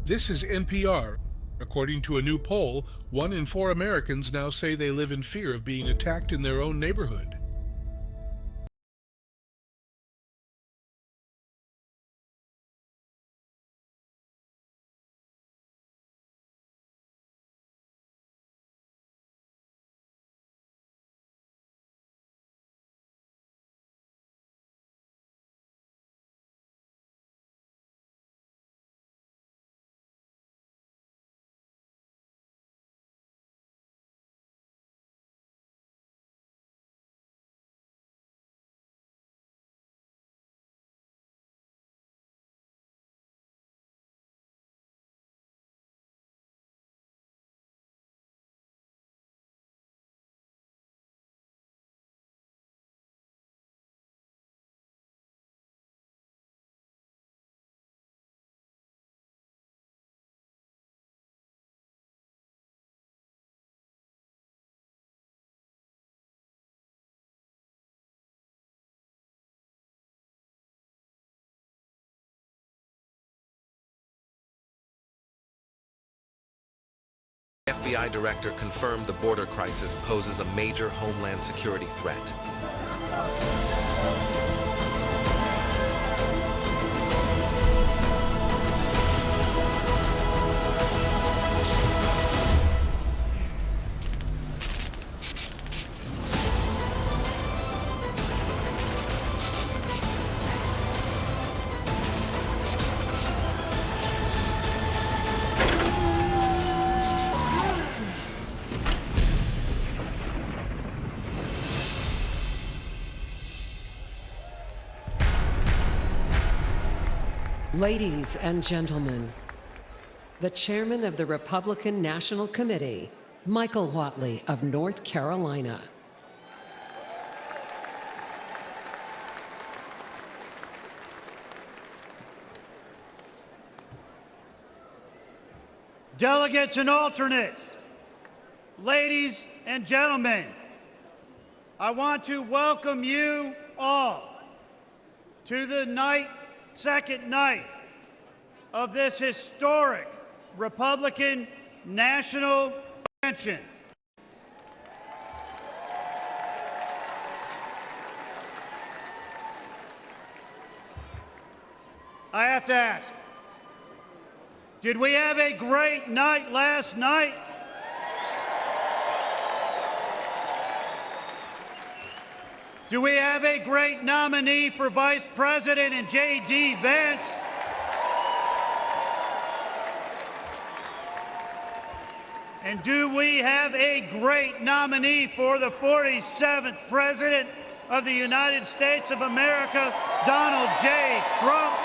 This is NPR. According to a new poll, 1 in 4 Americans now say they live in fear of being attacked in their own neighborhood. FBI director confirmed the border crisis poses a major homeland security threat. Ladies and gentlemen, the chairman of the Republican National Committee, Michael Whatley of North Carolina. Delegates and alternates, ladies and gentlemen, I want to welcome you all to the second night of this historic Republican National Convention. I have to ask, did we have a great night last night? Do we have a great nominee for Vice President in J.D. Vance? And do we have a great nominee for the 47th President of the United States of America, Donald J. Trump?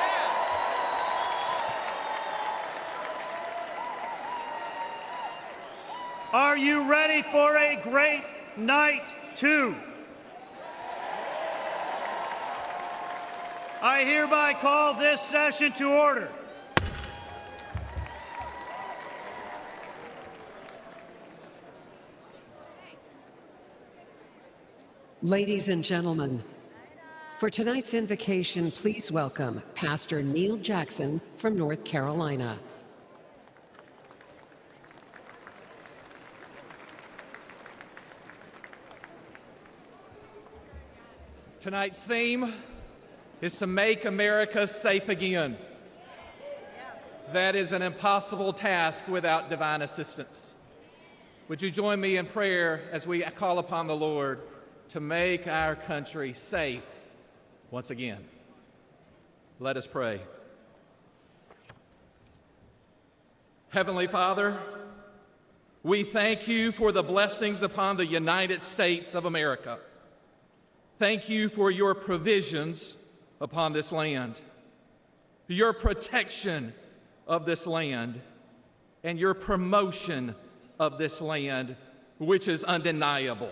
Are you ready for a great night, too? I hereby call this session to order. Ladies and gentlemen, for tonight's invocation, please welcome Pastor Neil Jackson from North Carolina. Tonight's theme is to make America safe again. That is an impossible task without divine assistance. Would you join me in prayer as we call upon the Lord to make our country safe once again? Let us pray. Heavenly Father, we thank you for the blessings upon the United States of America. Thank you for your provisions upon this land, your protection of this land, and your promotion of this land, which is undeniable.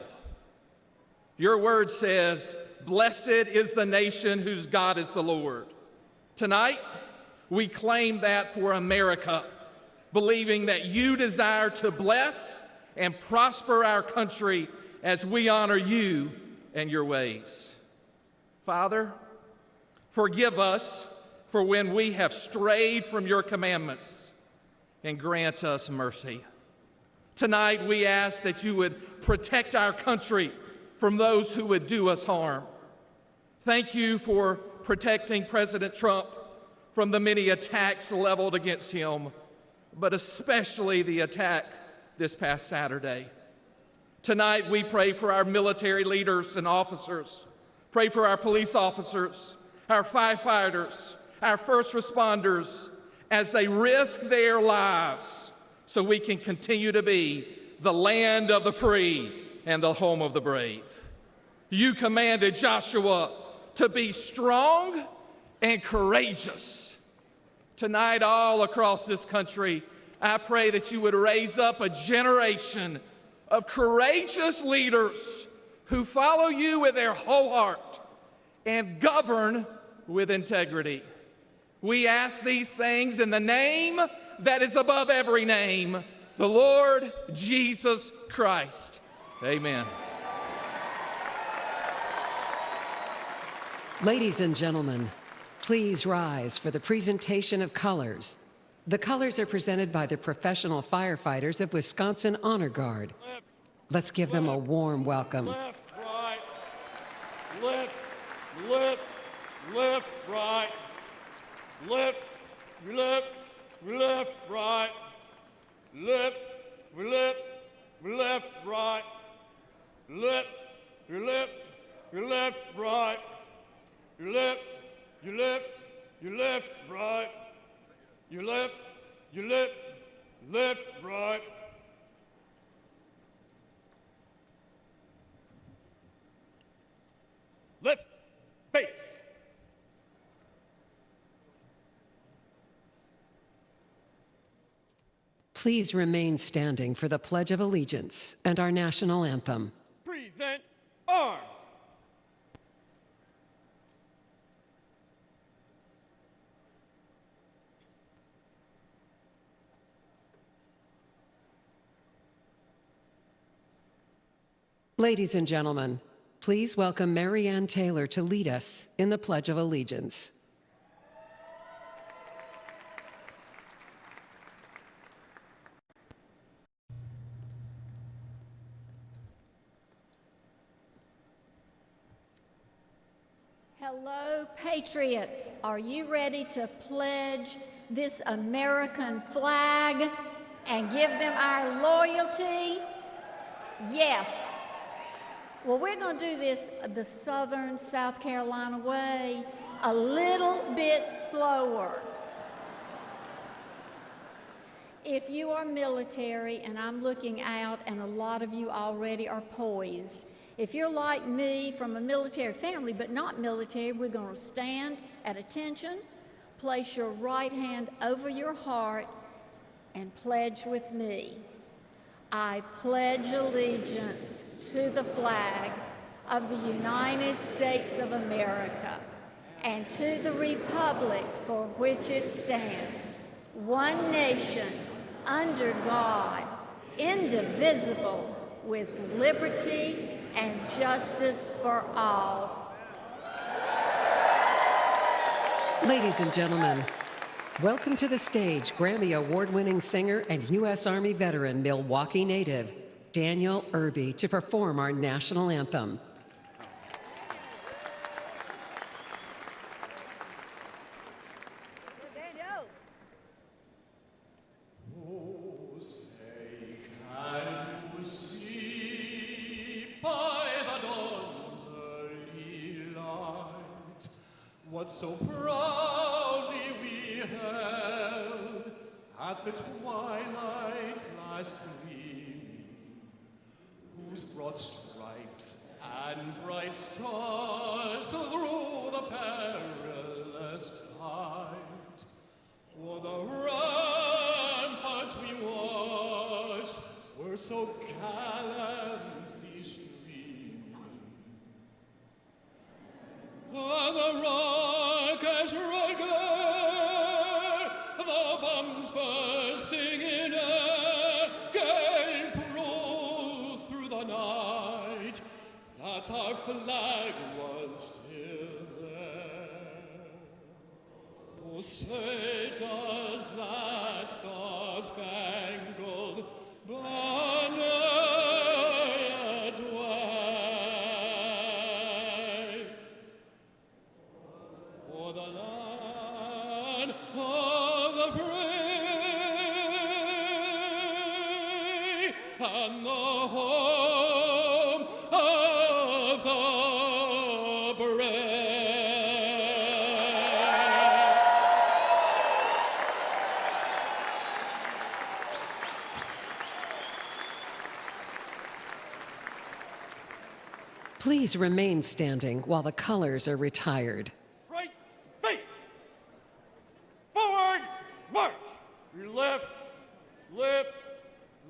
Your word says, "Blessed is the nation whose God is the Lord." Tonight, we claim that for America, believing that you desire to bless and prosper our country as we honor you and your ways. Father, forgive us for when we have strayed from your commandments. and grant us mercy. Tonight, we ask that you would protect our country from those who would do us harm. Thank you for protecting President Trump from the many attacks leveled against him, but especially the attack this past Saturday. Tonight, we pray for our military leaders and officers, pray for our police officers, our firefighters, our first responders, as they risk their lives so we can continue to be the land of the free and the home of the brave. You commanded Joshua to be strong and courageous. Tonight, all across this country, I pray that you would raise up a generation of courageous leaders who follow you with their whole heart and govern with integrity. We ask these things in the name that is above every name, the Lord Jesus Christ. Amen. Ladies and gentlemen, please rise for the presentation of colors. The colors are presented by the professional firefighters of Wisconsin Honor Guard. Let's give them a warm welcome. Left, right, left, left, left, right, left, left, left, right, left, left, left, right, left, left, left, right, left, you left, you left, right, you left, left, right. Left, face. Please remain standing for the Pledge of Allegiance and our national anthem. Present arms. Ladies and gentlemen, please welcome Mary Ann Taylor to lead us in the Pledge of Allegiance. Hello, patriots. Are you ready to pledge this American flag and give them our loyalty? Yes. Well, we're going to do this the Southern South Carolina way, a little bit slower. If you are military, and I'm looking out, and a lot of you already are poised, if you're like me from a military family but not military, we're going to stand at attention, place your right hand over your heart, and pledge with me. I pledge allegiance to the flag of the United States of America and to the republic for which it stands, one nation, under God, indivisible, with liberty and justice for all. Ladies and gentlemen, welcome to the stage Grammy Award-winning singer and U.S. Army veteran, Milwaukee native, Daniel Irby, to perform our national anthem. What so proudly we held at the twilight last gleaming, whose broad stripes and bright stars through the perilous fight, for the ramparts we watched were so gallantly streaming. On the rockets regular, the bombs bursting in air, gave proof through the night that our flag was still there. Oh, say does that star star-spangled banner yet wave. For the land of the free and the home of the brave. Please remain standing while the colors are retired. Right face. Forward march. Your left, lift,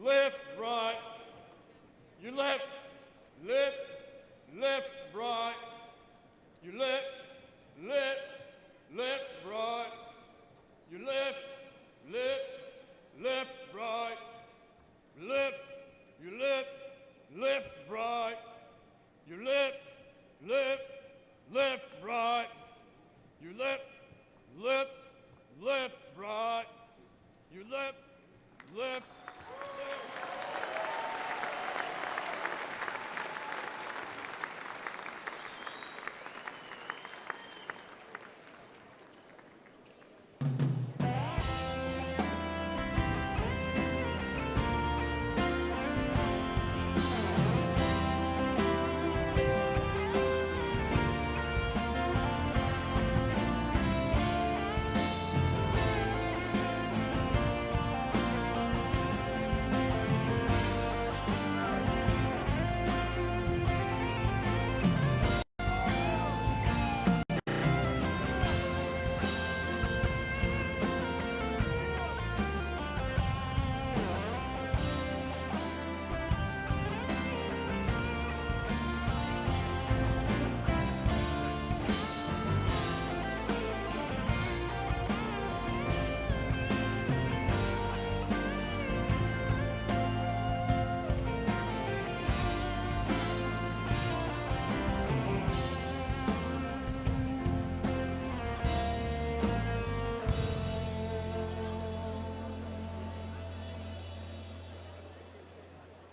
lift, right. Your left, lift, lift, right. Your left, lift, lift, right. Your left, lift, lift, right. Your left, lift, right. Your left, left, right. Your left, left, right. Your left, left.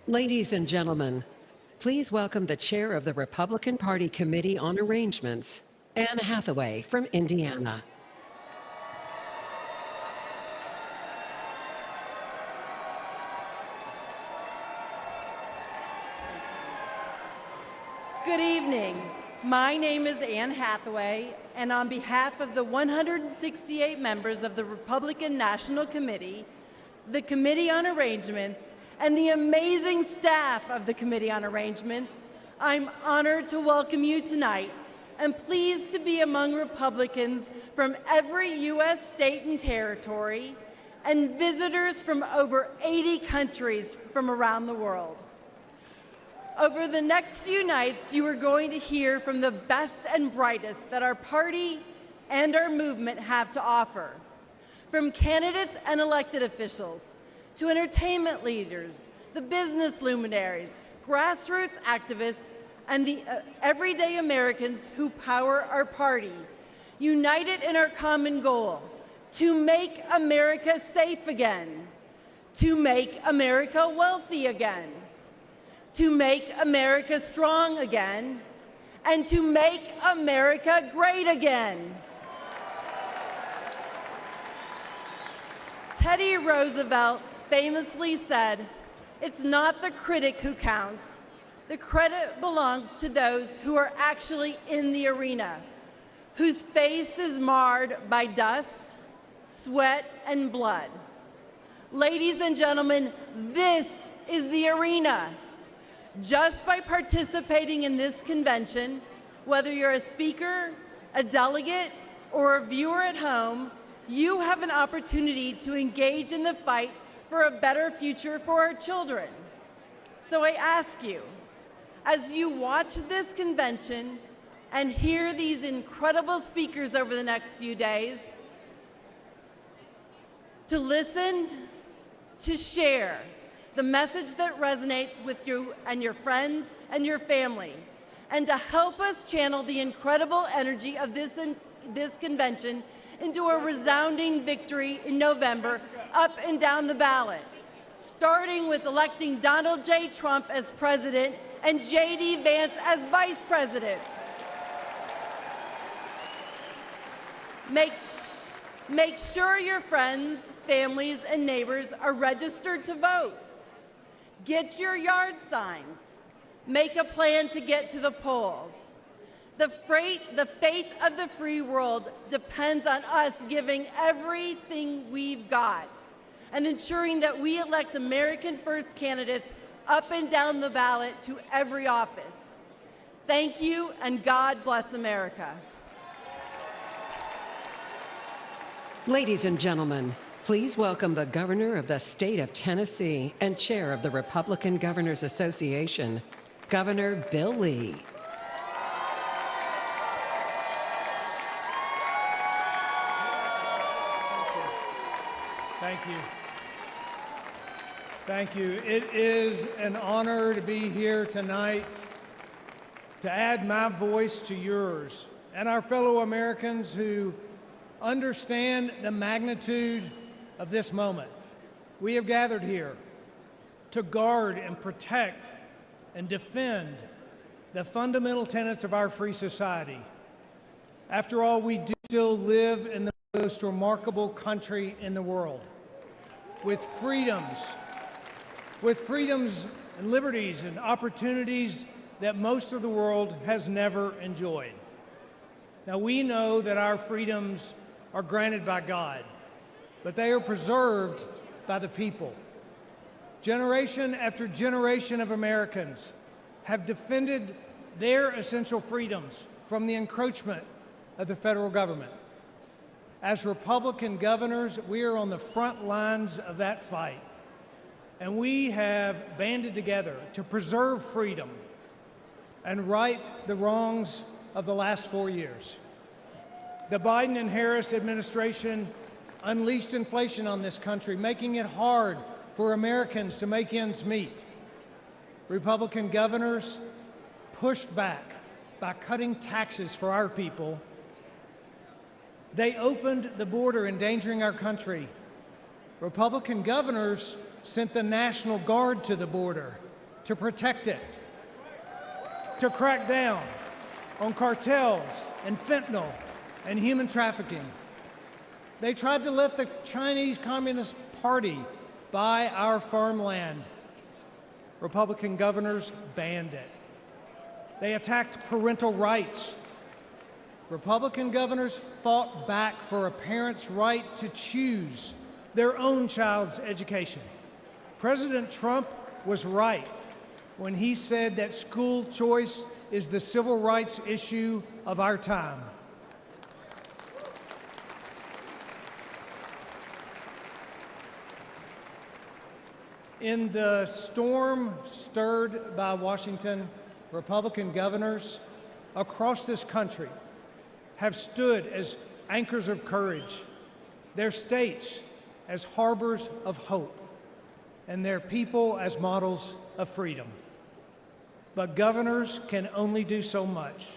Ladies and gentlemen, please welcome the chair of the Republican Party Committee on Arrangements, Anne Hathaway from Indiana. Good evening. My name is Anne Hathaway, and on behalf of the 168 members of the Republican National Committee, the Committee on Arrangements, and the amazing staff of the Committee on Arrangements, I'm honored to welcome you tonight and pleased to be among Republicans from every U.S. state and territory and visitors from over 80 countries from around the world. Over the next few nights, you are going to hear from the best and brightest that our party and our movement have to offer, from candidates and elected officials, to entertainment leaders, the business luminaries, grassroots activists, and the everyday Americans who power our party, united in our common goal, to make America safe again, to make America wealthy again, to make America strong again, and to make America great again. Teddy Roosevelt famously said, "It's not the critic who counts. The credit belongs to those who are actually in the arena, whose face is marred by dust, sweat, and blood." Ladies and gentlemen, this is the arena. Just by participating in this convention, whether you're a speaker, a delegate, or a viewer at home, you have an opportunity to engage in the fight for a better future for our children. So I ask you, as you watch this convention and hear these incredible speakers over the next few days, to listen, to share the message that resonates with you and your friends and your family, and to help us channel the incredible energy of this convention into a resounding victory in November up and down the ballot, starting with electing Donald J. Trump as president and J.D. Vance as vice president. Make sure your friends, families, and neighbors are registered to vote. Get your yard signs. Make a plan to get to the polls. The fate of the free world depends on us giving everything we've got and ensuring that we elect American first candidates up and down the ballot to every office. Thank you, and God bless America. Ladies and gentlemen, please welcome the Governor of the State of Tennessee and Chair of the Republican Governors Association, Governor Bill Lee. Thank you. Thank you. It is an honor to be here tonight to add my voice to yours and our fellow Americans who understand the magnitude of this moment. We have gathered here to guard and protect and defend the fundamental tenets of our free society. After all, we do still live in the most remarkable country in the world, with freedoms and liberties and opportunities that most of the world has never enjoyed. Now, we know that our freedoms are granted by God, but they are preserved by the people. Generation after generation of Americans have defended their essential freedoms from the encroachment of the federal government. As Republican governors, we are on the front lines of that fight, and we have banded together to preserve freedom and right the wrongs of the last 4 years. The Biden and Harris administration unleashed inflation on this country, making it hard for Americans to make ends meet. Republican governors pushed back by cutting taxes for our people. They opened the border, endangering our country. Republican governors sent the National Guard to the border to protect it, to crack down on cartels and fentanyl and human trafficking. They tried to let the Chinese Communist Party buy our farmland. Republican governors banned it. They attacked parental rights. Republican governors fought back for a parent's right to choose their own child's education. President Trump was right when he said that school choice is the civil rights issue of our time. In the storm stirred by Washington, Republican governors across this country have stood as anchors of courage, their states as harbors of hope, and their people as models of freedom. But governors can only do so much.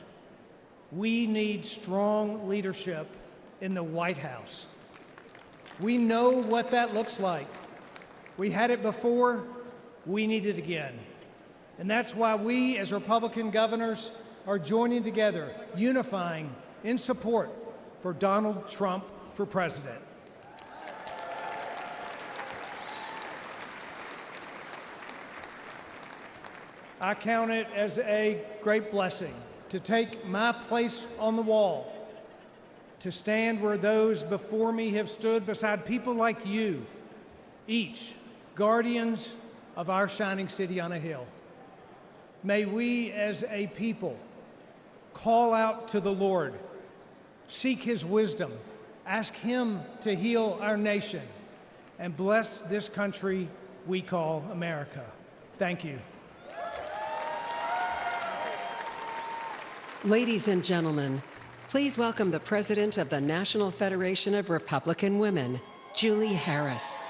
We need strong leadership in the White House. We know what that looks like. We had it before, we need it again. And that's why we, as Republican governors, are joining together, unifying in support for Donald Trump for president. I count it as a great blessing to take my place on the wall, to stand where those before me have stood beside people like you, each guardians of our shining city on a hill. May we as a people call out to the Lord, seek his wisdom, ask him to heal our nation, and bless this country we call America. Thank you. Ladies and gentlemen, please welcome the President of the National Federation of Republican Women, Julie Harris.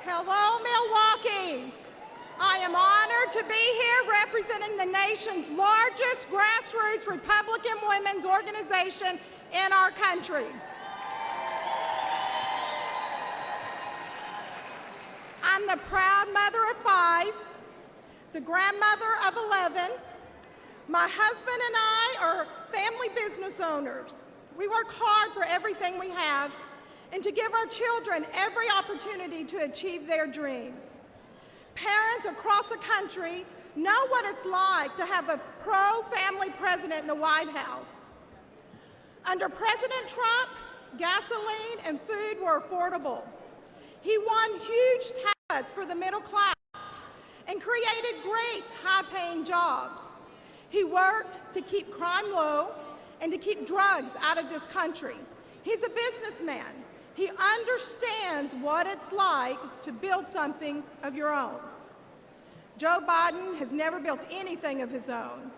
Hello, to be here representing the nation's largest grassroots Republican women's organization in our country. I'm the proud mother of 5, the grandmother of 11. My husband and I are family business owners. We work hard for everything we have and to give our children every opportunity to achieve their dreams. Parents across the country know what it's like to have a pro-family president in the White House. Under President Trump, gasoline and food were affordable. He won huge tax cuts for the middle class and created great high-paying jobs. He worked to keep crime low and to keep drugs out of this country. He's a businessman. He understands what it's like to build something of your own. Joe Biden has never built anything of his own.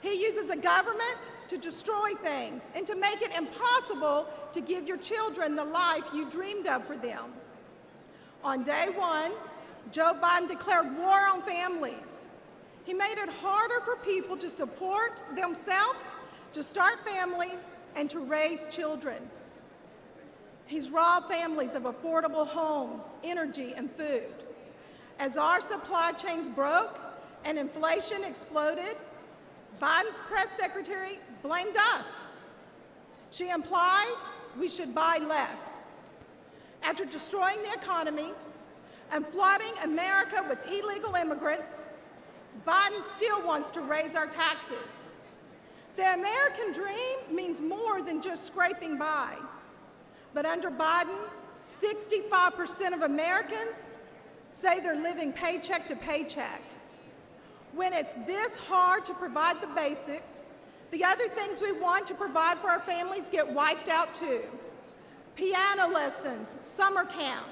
He uses a government to destroy things and to make it impossible to give your children the life you dreamed of for them. On day 1, Joe Biden declared war on families. He made it harder for people to support themselves, to start families, and to raise children. He's robbed families of affordable homes, energy, and food. As our supply chains broke and inflation exploded, Biden's press secretary blamed us. She implied we should buy less. After destroying the economy and flooding America with illegal immigrants, Biden still wants to raise our taxes. The American dream means more than just scraping by. But under Biden, 65% of Americans say they're living paycheck to paycheck. When it's this hard to provide the basics, the other things we want to provide for our families get wiped out too. Piano lessons, summer camp,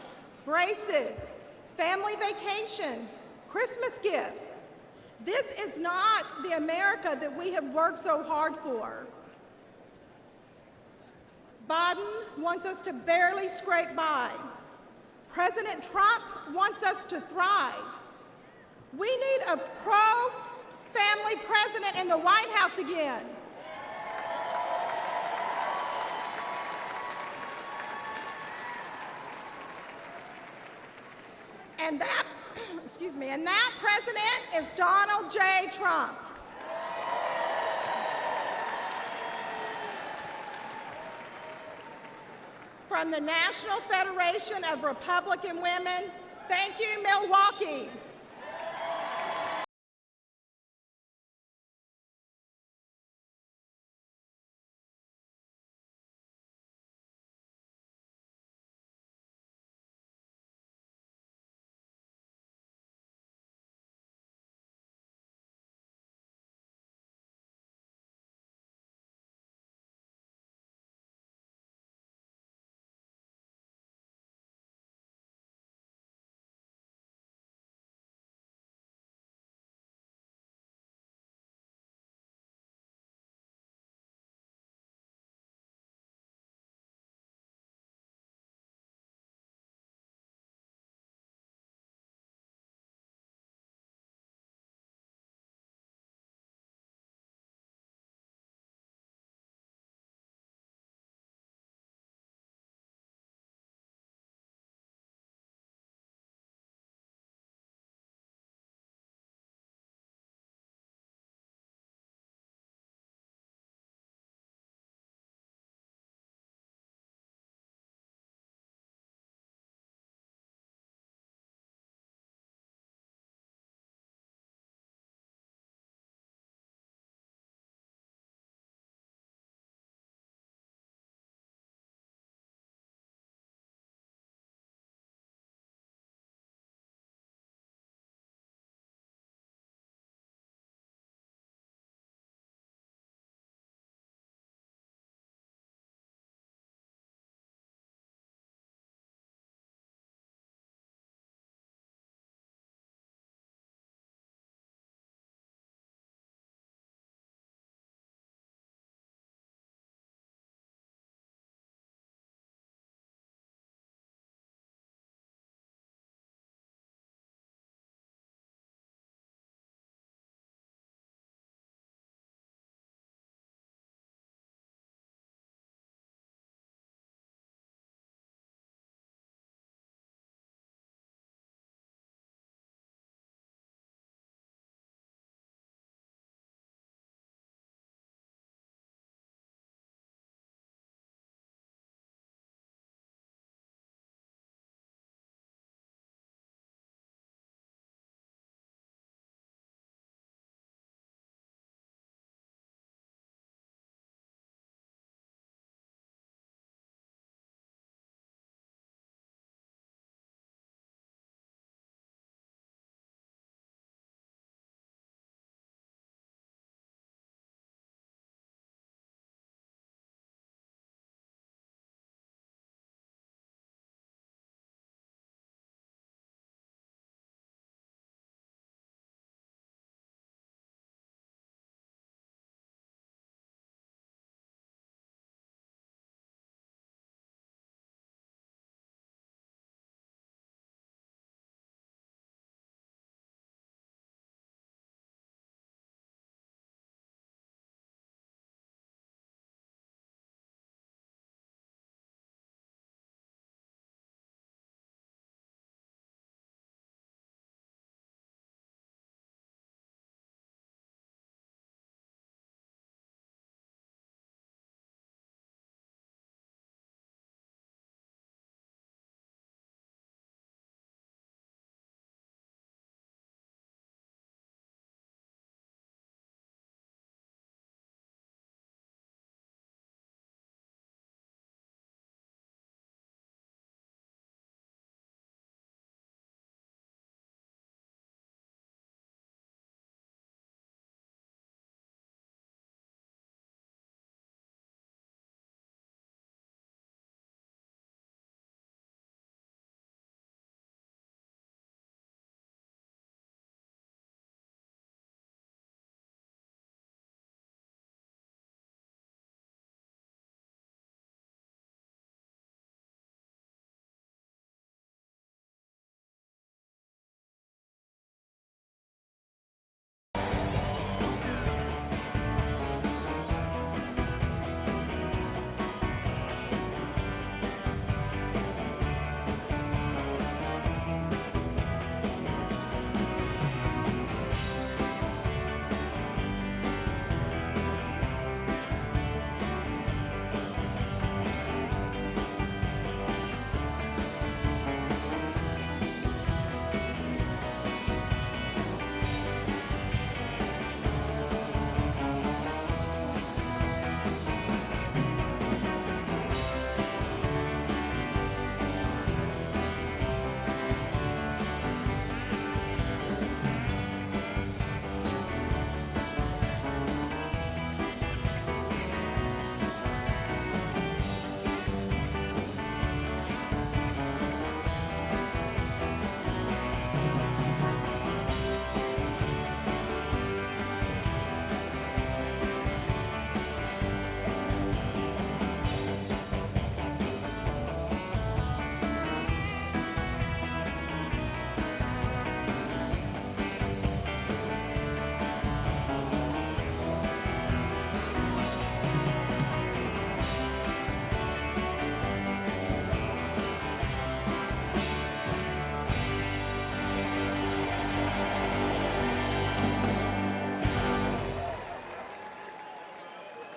braces, family vacation, Christmas gifts. This is not the America that we have worked so hard for. Biden wants us to barely scrape by. President Trump wants us to thrive. We need a pro-family president in the White House again. And that, and that president is Donald J. Trump. From the National Federation of Republican Women, thank you, Milwaukee.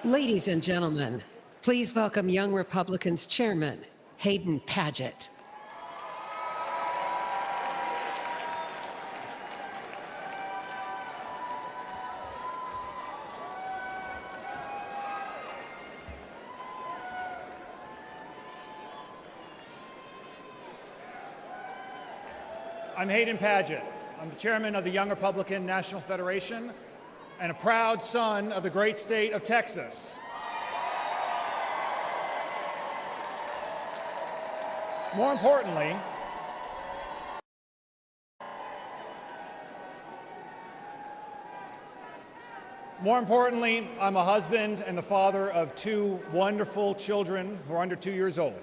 Ladies and gentlemen, please welcome Young Republicans Chairman Hayden Paget. I'm Hayden Paget. I'm the chairman of the Young Republican National Federation and a proud son of the great state of Texas. More importantly, I'm a husband and the father of two wonderful children who are under 2 years old.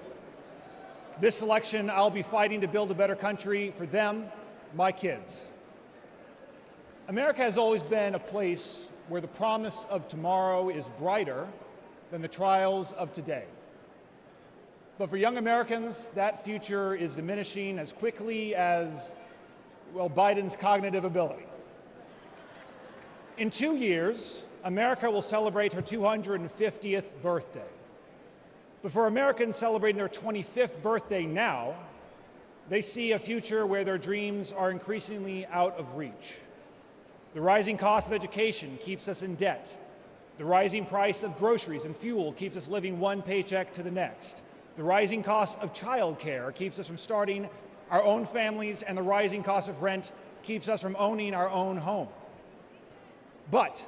This election, I'll be fighting to build a better country for them, my kids. America has always been a place where the promise of tomorrow is brighter than the trials of today. But for young Americans, that future is diminishing as quickly as, well, Biden's cognitive ability. In 2 years, America will celebrate her 250th birthday. But for Americans celebrating their 25th birthday now, they see a future where their dreams are increasingly out of reach. The rising cost of education keeps us in debt. The rising price of groceries and fuel keeps us living one paycheck to the next. The rising cost of childcare keeps us from starting our own families, and the rising cost of rent keeps us from owning our own home. But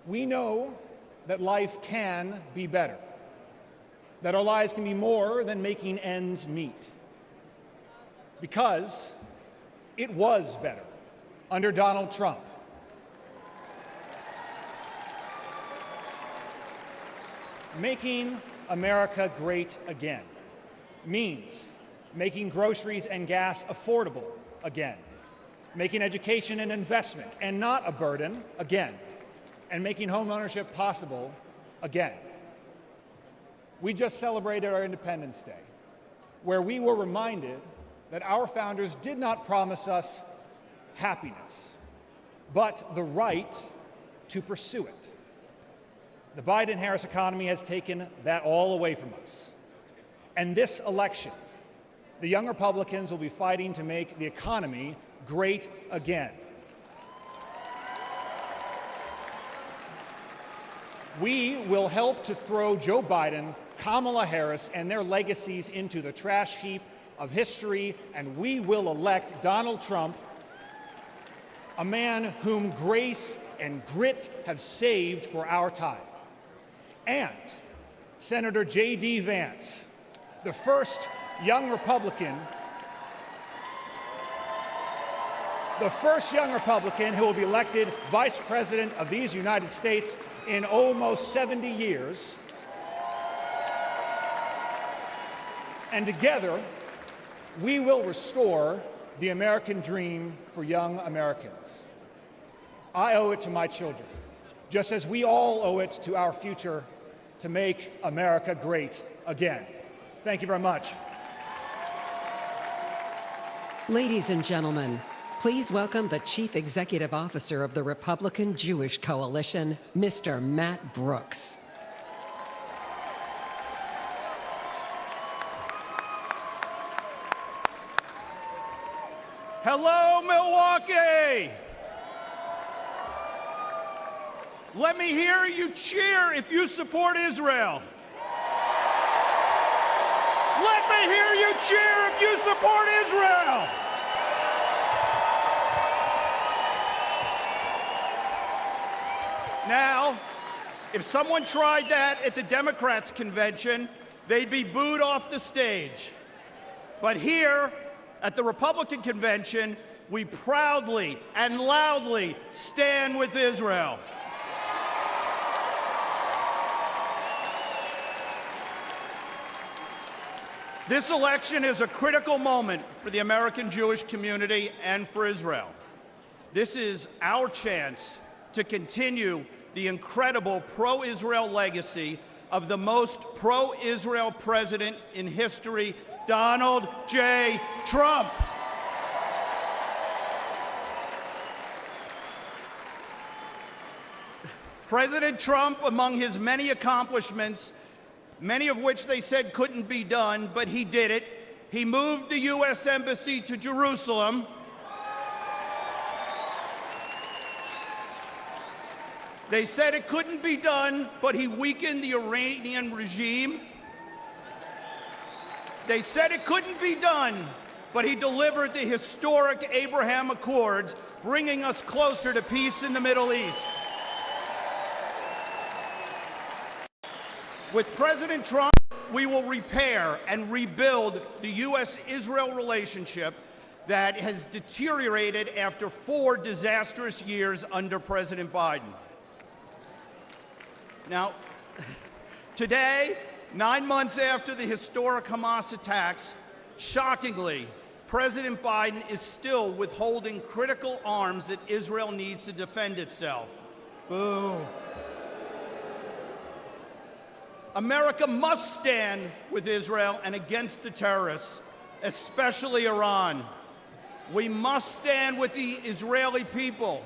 we know that life can be better, that our lives can be more than making ends meet. Because it was better under Donald Trump. Making America great again means making groceries and gas affordable again, making education an investment and not a burden again, and making home ownership possible again. We just celebrated our Independence Day, where we were reminded that our founders did not promise us happiness, but the right to pursue it. The Biden-Harris economy has taken that all away from us. And this election, the Young Republicans will be fighting to make the economy great again. We will help to throw Joe Biden, Kamala Harris, and their legacies into the trash heap of history, and we will elect Donald Trump, a man whom grace and grit have saved for our time, and Senator J.D. Vance, the first young Republican who will be elected Vice President of these United States in almost 70 years. And together, we will restore the American dream for young Americans. I owe it to my children, just as we all owe it to our future, to make America great again. Thank you very much. Ladies and gentlemen, please welcome the Chief Executive Officer of the Republican Jewish Coalition, Mr. Matt Brooks. Hello, Milwaukee! Let me hear you cheer if you support Israel. Let me hear you cheer if you support Israel. Now, if someone tried that at the Democrats' convention, they'd be booed off the stage. But here, at the Republican convention, we proudly and loudly stand with Israel. This election is a critical moment for the American Jewish community and for Israel. This is our chance to continue the incredible pro-Israel legacy of the most pro-Israel president in history, Donald J. Trump. President Trump, among his many accomplishments, many of which they said couldn't be done, but he did it. He moved the U.S. Embassy to Jerusalem. They said it couldn't be done, but he weakened the Iranian regime. They said it couldn't be done, but he delivered the historic Abraham Accords, bringing us closer to peace in the Middle East. With President Trump, we will repair and rebuild the U.S.-Israel relationship that has deteriorated after 4 disastrous years under President Biden. Now, today, 9 months after the historic Hamas attacks, shockingly, President Biden is still withholding critical arms that Israel needs to defend itself. Boo. America must stand with Israel and against the terrorists, especially Iran. We must stand with the Israeli people.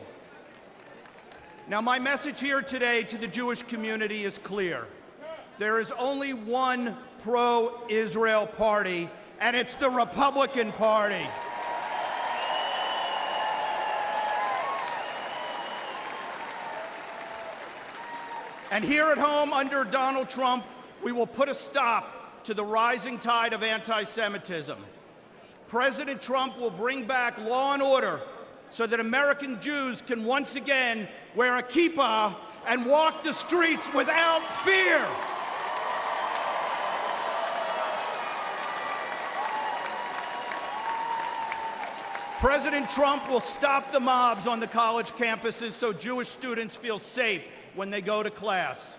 Now, my message here today to the Jewish community is clear. There is only one pro-Israel party, and it's the Republican Party. And here at home, under Donald Trump, we will put a stop to the rising tide of anti-Semitism. President Trump will bring back law and order so that American Jews can once again wear a kippah and walk the streets without fear. President Trump will stop the mobs on the college campuses so Jewish students feel safe when they go to class.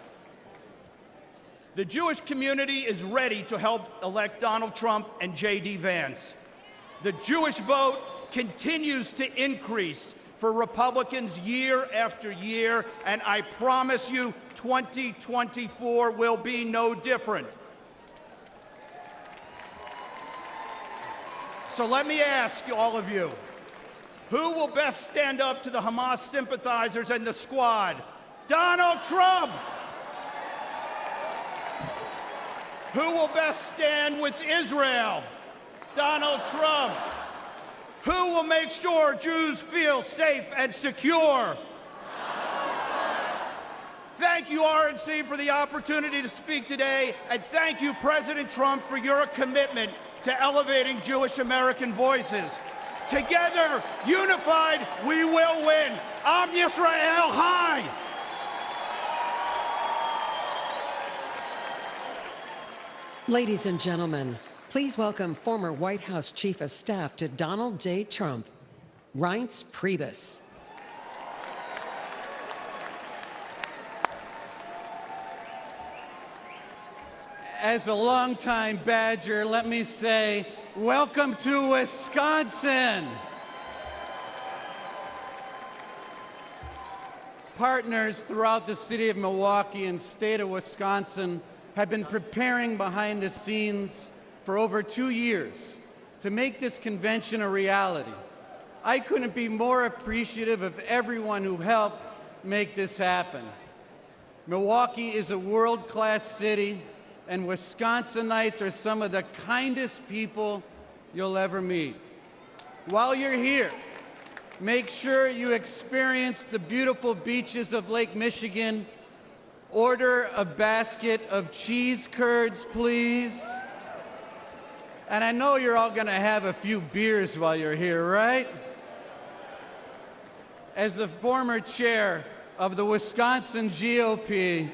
The Jewish community is ready to help elect Donald Trump and J.D. Vance. The Jewish vote continues to increase for Republicans year after year, and I promise you 2024 will be no different. So let me ask all of you, who will best stand up to the Hamas sympathizers and the squad? Donald Trump! Who will best stand with Israel? Donald Trump! Who will make sure Jews feel safe and secure? Thank you, RNC, for the opportunity to speak today, and thank you, President Trump, for your commitment to elevating Jewish American voices. Together, unified, we will win. Am Yisrael Chai! Ladies and gentlemen, please welcome former White House Chief of Staff to Donald J. Trump, Reince Priebus. As a longtime Badger, let me say, welcome to Wisconsin. Partners throughout the city of Milwaukee and state of Wisconsin have been preparing behind the scenes for over 2 years to make this convention a reality. I couldn't be more appreciative of everyone who helped make this happen. Milwaukee is a world-class city, and Wisconsinites are some of the kindest people you'll ever meet. While you're here, make sure you experience the beautiful beaches of Lake Michigan. Order a basket of cheese curds, please. And I know you're all going to have a few beers while you're here, right? As the former chair of the Wisconsin GOP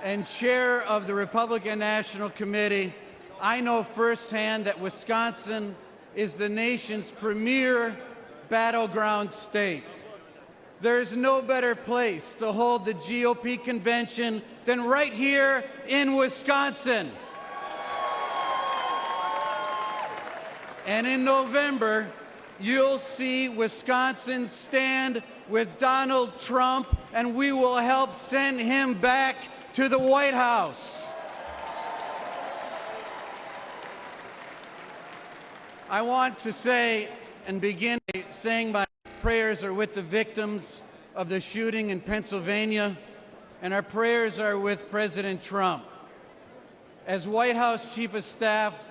and chair of the Republican National Committee, I know firsthand that Wisconsin is the nation's premier battleground state. There's no better place to hold the GOP convention than right here in Wisconsin. And in November, you'll see Wisconsin stand with Donald Trump, and we will help send him back to the White House. I want to say and begin by saying my prayers are with the victims of the shooting in Pennsylvania, and our prayers are with President Trump. As White House Chief of Staff,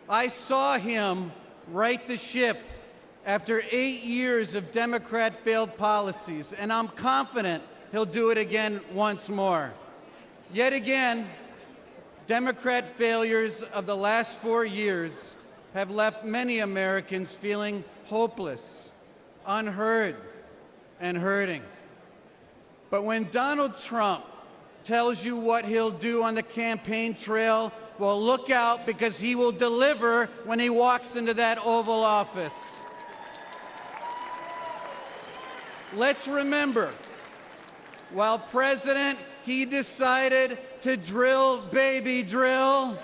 I saw him right the ship after 8 years of Democrat failed policies, and I'm confident he'll do it again once more. Yet again, Democrat failures of the last 4 years have left many Americans feeling hopeless, unheard, and hurting. But when Donald Trump tells you what he'll do on the campaign trail, well, look out, because he will deliver when he walks into that Oval Office. Let's remember, while president, he decided to drill, baby, drill.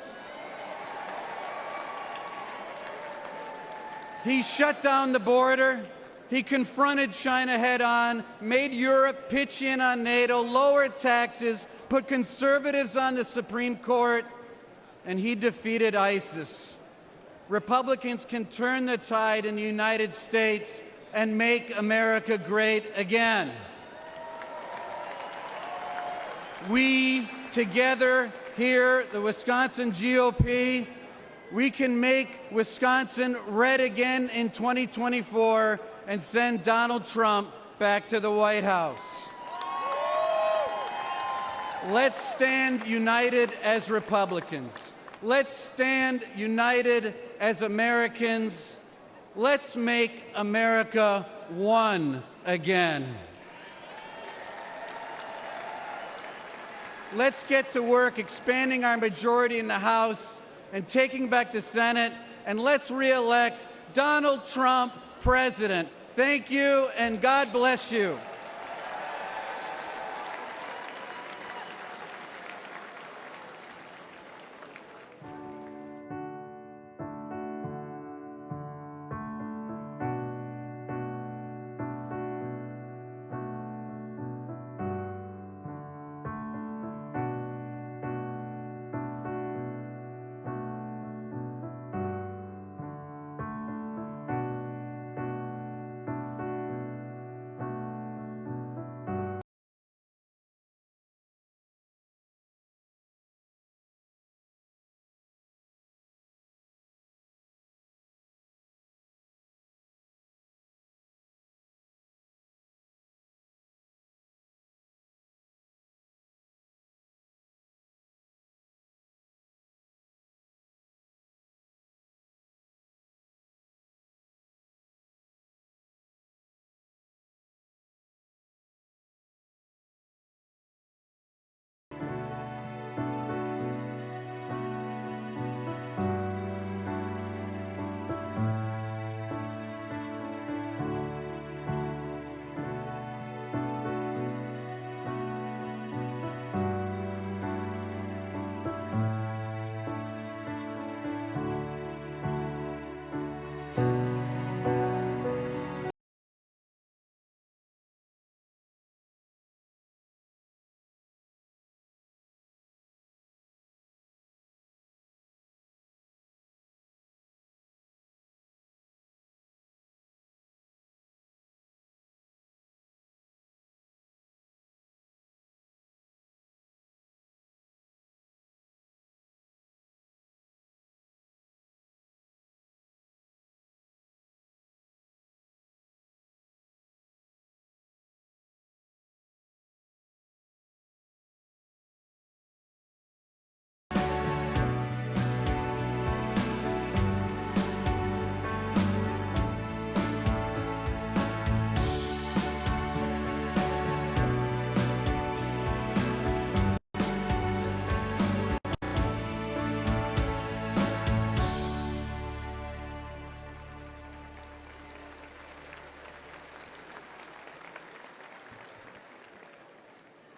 He shut down the border. He confronted China head-on, made Europe pitch in on NATO, lowered taxes, put conservatives on the Supreme Court, and he defeated ISIS. Republicans can turn the tide in the United States and make America great again. We, together here, the Wisconsin GOP, we can make Wisconsin red again in 2024 and send Donald Trump back to the White House. Let's stand united as Republicans. Let's stand united as Americans. Let's make America one again. Let's get to work expanding our majority in the House and taking back the Senate, and let's re-elect Donald Trump president. Thank you, and God bless you.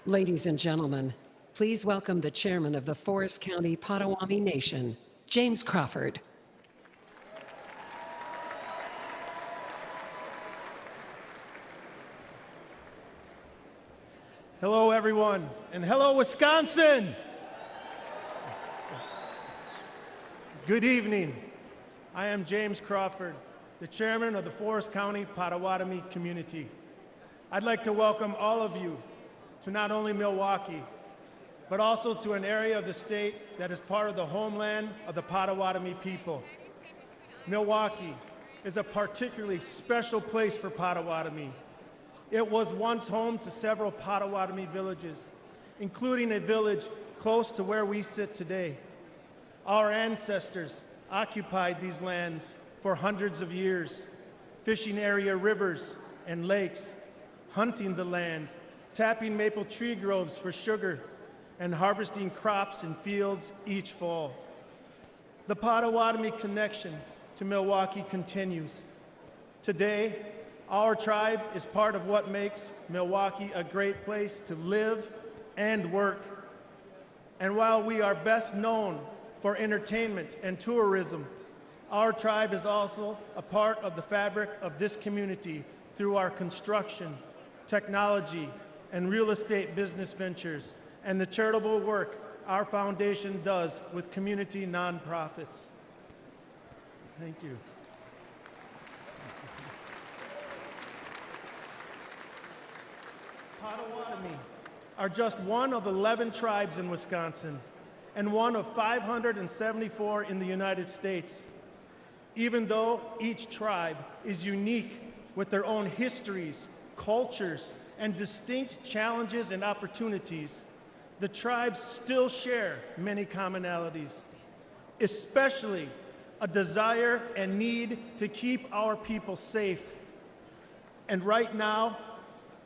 Ladies and gentlemen, please welcome the chairman of the Forest County Potawatomi Nation, James Crawford. Hello, everyone, and hello, Wisconsin. Good evening. I am James Crawford, the chairman of the Forest County Potawatomi community. I'd like to welcome all of you to not only Milwaukee, but also to an area of the state that is part of the homeland of the Potawatomi people. Milwaukee is a particularly special place for Potawatomi. It was once home to several Potawatomi villages, including a village close to where we sit today. Our ancestors occupied these lands for hundreds of years, fishing area rivers and lakes, hunting the land, tapping maple tree groves for sugar, and harvesting crops in fields each fall. The Potawatomi connection to Milwaukee continues. Today, our tribe is part of what makes Milwaukee a great place to live and work. And while we are best known for entertainment and tourism, our tribe is also a part of the fabric of this community through our construction, technology, and real estate business ventures, and the charitable work our foundation does with community nonprofits. Thank you. Potawatomi are just one of 11 tribes in Wisconsin and one of 574 in the United States. Even though each tribe is unique with their own histories, cultures, and distinct challenges and opportunities, the tribes still share many commonalities, especially a desire and need to keep our people safe. And right now,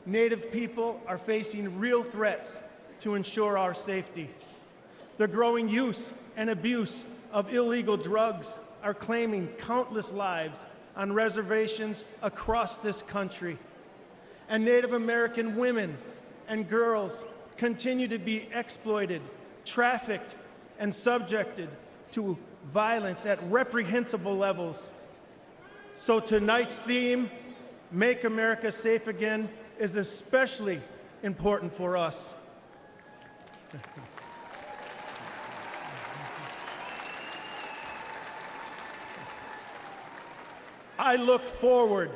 Native people are facing real threats to ensure our safety. The growing use and abuse of illegal drugs are claiming countless lives on reservations across this country. And Native American women and girls continue to be exploited, trafficked, and subjected to violence at reprehensible levels. So tonight's theme, Make America Safe Again, is especially important for us. I look forward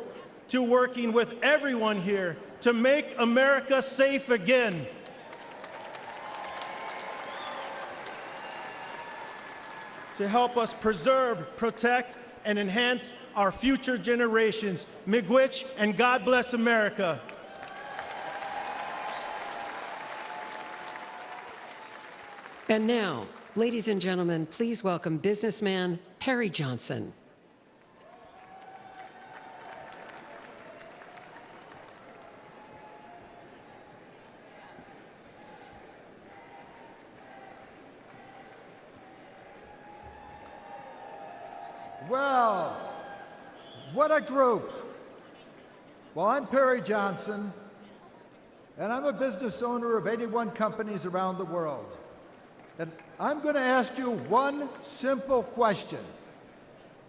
to working with everyone here to make America safe again. To help us preserve, protect, and enhance our future generations. Miigwech, and God bless America. And now, ladies and gentlemen, please welcome businessman Perry Johnson. Well, what a group. Well, I'm Perry Johnson, and I'm a business owner of 81 companies around the world. And I'm going to ask you one simple question.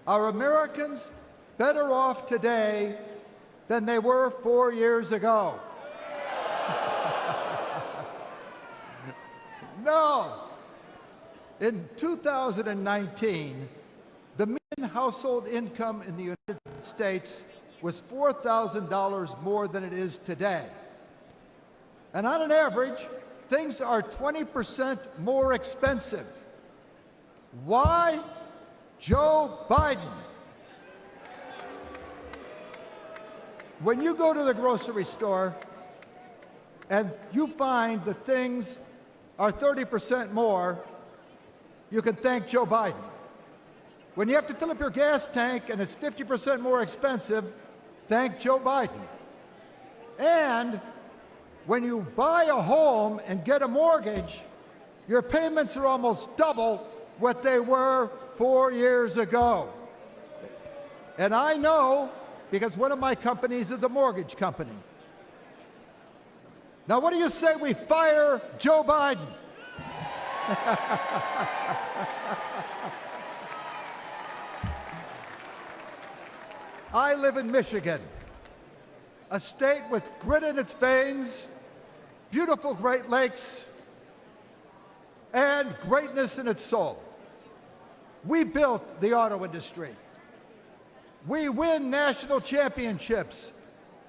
Are Americans better off today than they were 4 years ago? No. In 2019, the median household income in the United States was $4,000 more than it is today. And on an average, things are 20% more expensive. Why? Joe Biden. When you go to the grocery store and you find that things are 30% more, you can thank Joe Biden. When you have to fill up your gas tank and it's 50% more expensive, thank Joe Biden. And when you buy a home and get a mortgage, your payments are almost double what they were 4 years ago. And I know because one of my companies is a mortgage company. Now, what do you say we fire Joe Biden? I live in Michigan, a state with grit in its veins, beautiful Great Lakes, and greatness in its soul. We built the auto industry. We win national championships.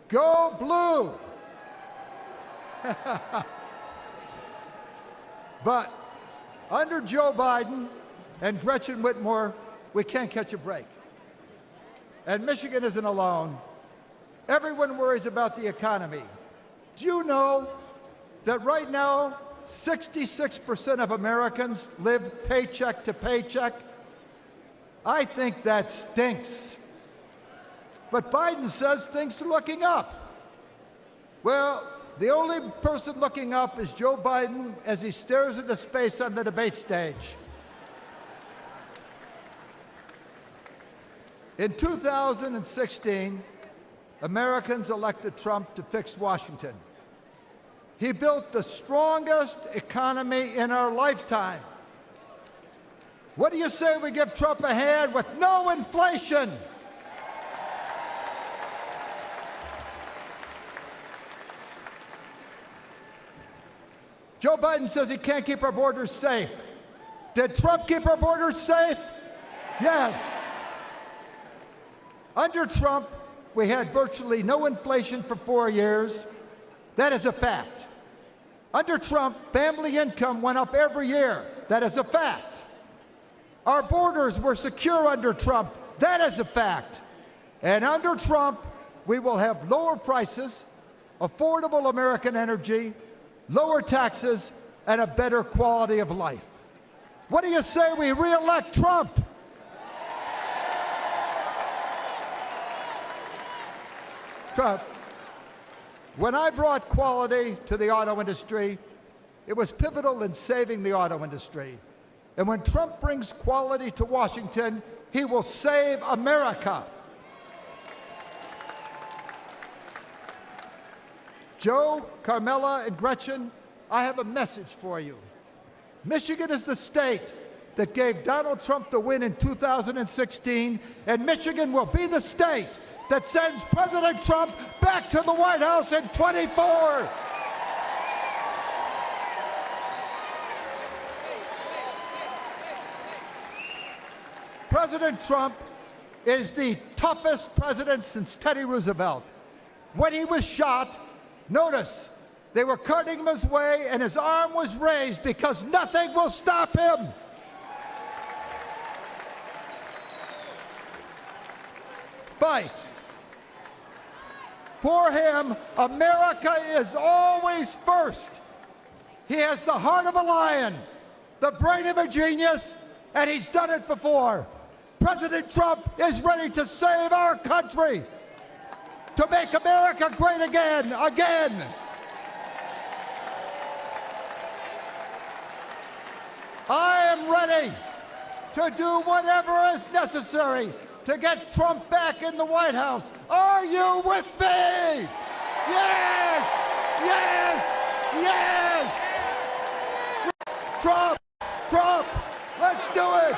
Go Blue! But under Joe Biden and Gretchen Whitmer, we can't catch a break. And Michigan isn't alone. Everyone worries about the economy. Do you know that right now, 66% of Americans live paycheck to paycheck? I think that stinks. But Biden says things are looking up. Well, the only person looking up is Joe Biden as he stares into space on the debate stage. In 2016, Americans elected Trump to fix Washington. He built the strongest economy in our lifetime. What do you say we give Trump a hand with no inflation? Joe Biden says he can't keep our borders safe. Did Trump keep our borders safe? Yes. Under Trump, we had virtually no inflation for 4 years. That is a fact. Under Trump, family income went up every year. That is a fact. Our borders were secure under Trump. That is a fact. And under Trump, we will have lower prices, affordable American energy, lower taxes, and a better quality of life. What do you say we re-elect Trump? Trump, when I brought quality to the auto industry, it was pivotal in saving the auto industry. And when Trump brings quality to Washington, he will save America. Joe, Carmela, and Gretchen, I have a message for you. Michigan is the state that gave Donald Trump the win in 2016, and Michigan will be the state that sends President Trump back to the White House in 24. President Trump is the toughest president since Teddy Roosevelt. When he was shot, notice, they were carting him his way and his arm was raised because nothing will stop him. Fight. For him, America is always first. He has the heart of a lion, the brain of a genius, and he's done it before. President Trump is ready to save our country, to make America great again. I am ready to do whatever is necessary to get Trump back in the White House. Are you with me? Yes! Yes! Yes! Trump! Trump! Let's do it!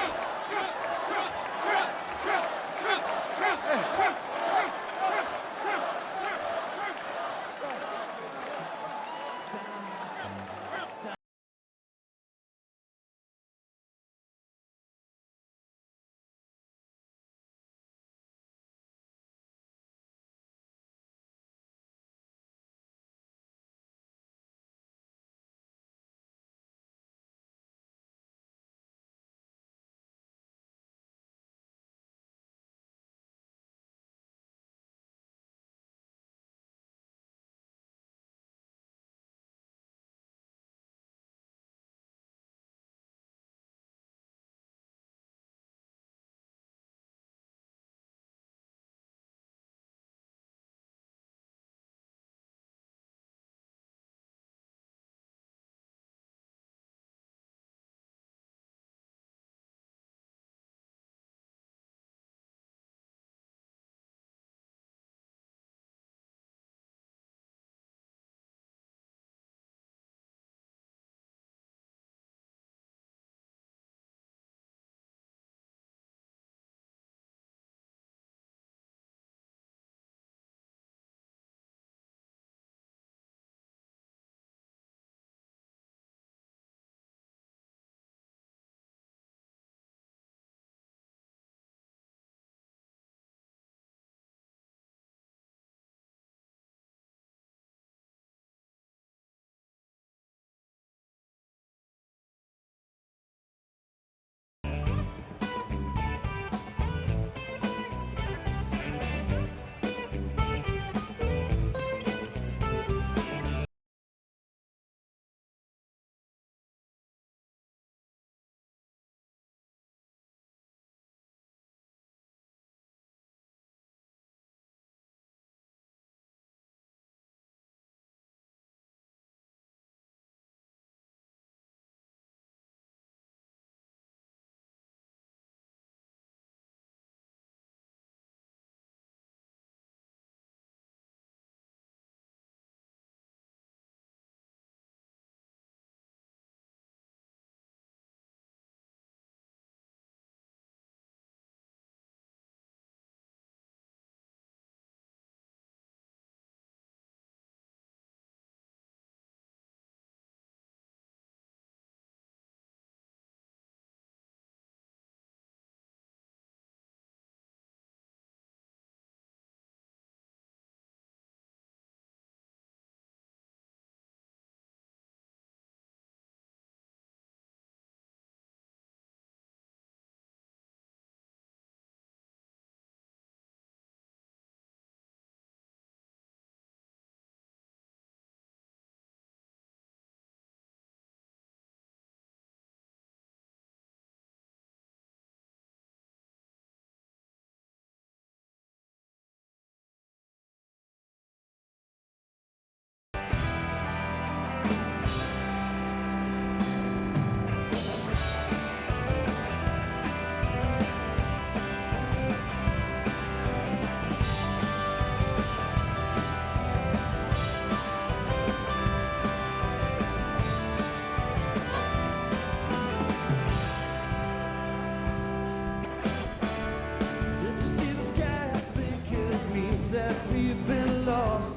we've been lost.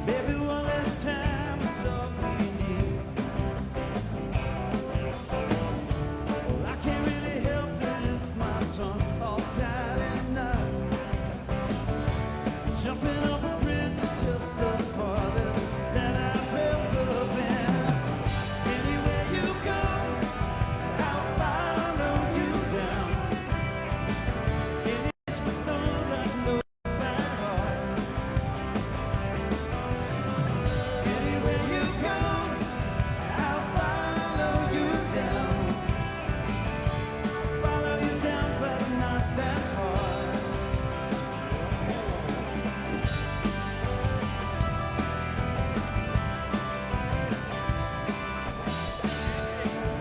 Maybe one last time is all we need. Well, I can't really help it if my tongue's all tied in knots. Jumping off a bridge is just the farthest that I've ever been. Anywhere you go, I'll follow you down. It is with those I know by heart. Anywhere you go, I'll follow you down. Follow you down, but not that far.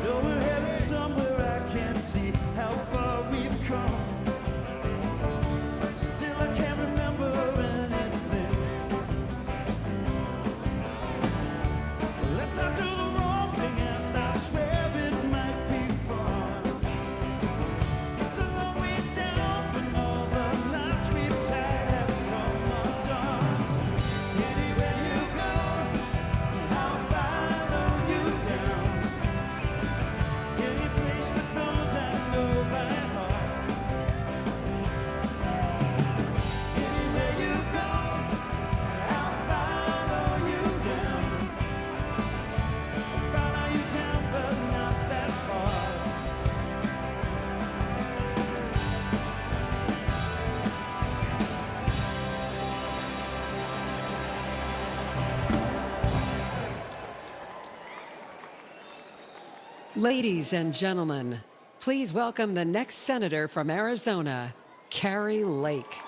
Though we're headed somewhere I can't see how far we've come. Still I can't remember anything. Let's not do the wrong thing, and I swear it might be fun. It's a long way down, but all the knots we've tied have come undone. Anywhere you go, I'll follow you down. Any place with those I know by heart. Anywhere you go, I'll follow you down. Follow you down, but not that far. Ladies and gentlemen, please welcome the next senator from Arizona, Carrie Lake.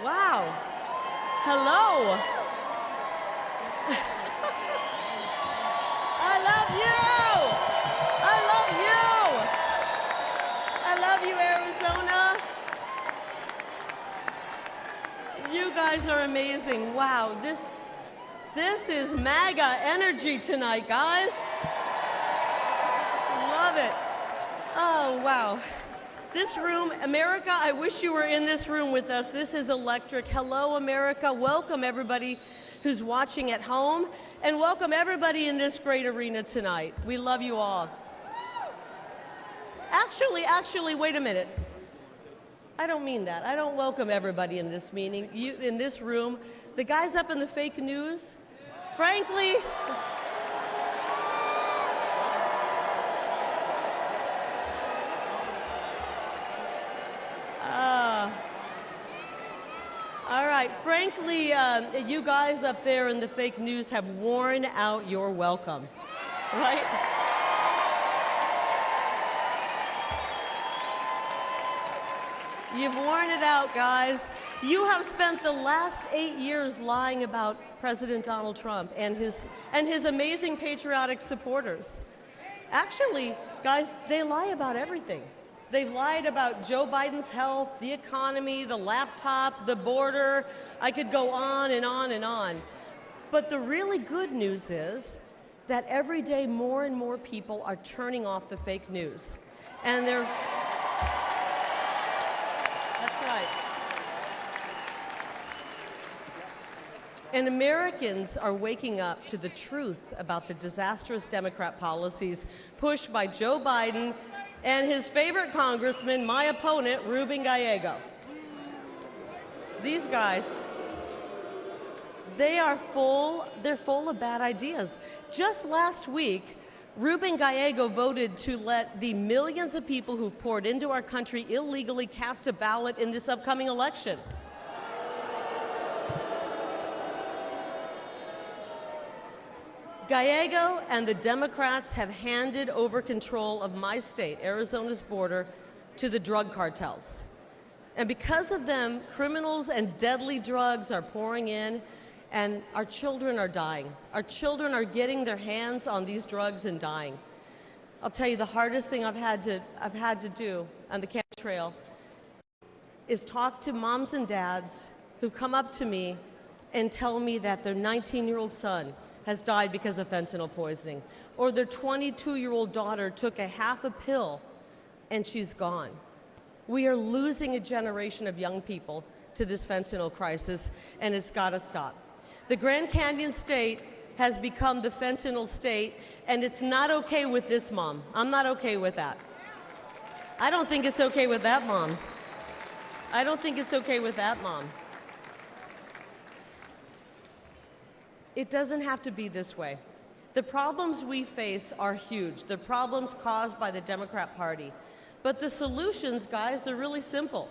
Wow. Hello. I love you. I love you, Arizona. You guys are amazing. Wow, this is MAGA energy tonight, guys. Love it. Oh, wow. This room, America, I wish you were in this room with us. This is electric. Hello, America. Welcome, everybody who's watching at home, and welcome everybody in this great arena tonight. We love you all. Actually, wait a minute. I don't mean that. I don't welcome everybody in this meeting, in this room. The guys up in the fake news, frankly, all right, frankly, you guys up there in the fake news have worn out your welcome, right? You've worn it out, guys. You have spent the last 8 years lying about President Donald Trump and his amazing patriotic supporters. Actually, guys, they lie about everything. They've lied about Joe Biden's health, the economy, the laptop, the border. I could go on and on and on. But the really good news is that every day more and more people are turning off the fake news. And they're... That's right. And Americans are waking up to the truth about the disastrous Democrat policies pushed by Joe Biden and his favorite congressman, my opponent, Ruben Gallego. These guys, they're full of bad ideas. Just last week, Ruben Gallego voted to let the millions of people who poured into our country illegally cast a ballot in this upcoming election. Gallego and the Democrats have handed over control of my state, Arizona's border, to the drug cartels. And because of them, criminals and deadly drugs are pouring in, and our children are dying. Our children are getting their hands on these drugs and dying. I'll tell you, the hardest thing I've had to do on the camp trail is talk to moms and dads who come up to me and tell me that their 19-year-old son has died because of fentanyl poisoning, or their 22-year-old daughter took a half a pill and she's gone. We are losing a generation of young people to this fentanyl crisis, and it's got to stop. The Grand Canyon state has become the fentanyl state, and it's not okay with this mom. I'm not okay with that. I don't think it's okay with that mom. I don't think it's okay with that mom. It doesn't have to be this way. The problems we face are huge. The problems caused by the Democrat Party. But the solutions, guys, they're really simple.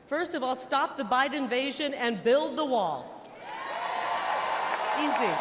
First of all, stop the Biden invasion and build the wall. Easy.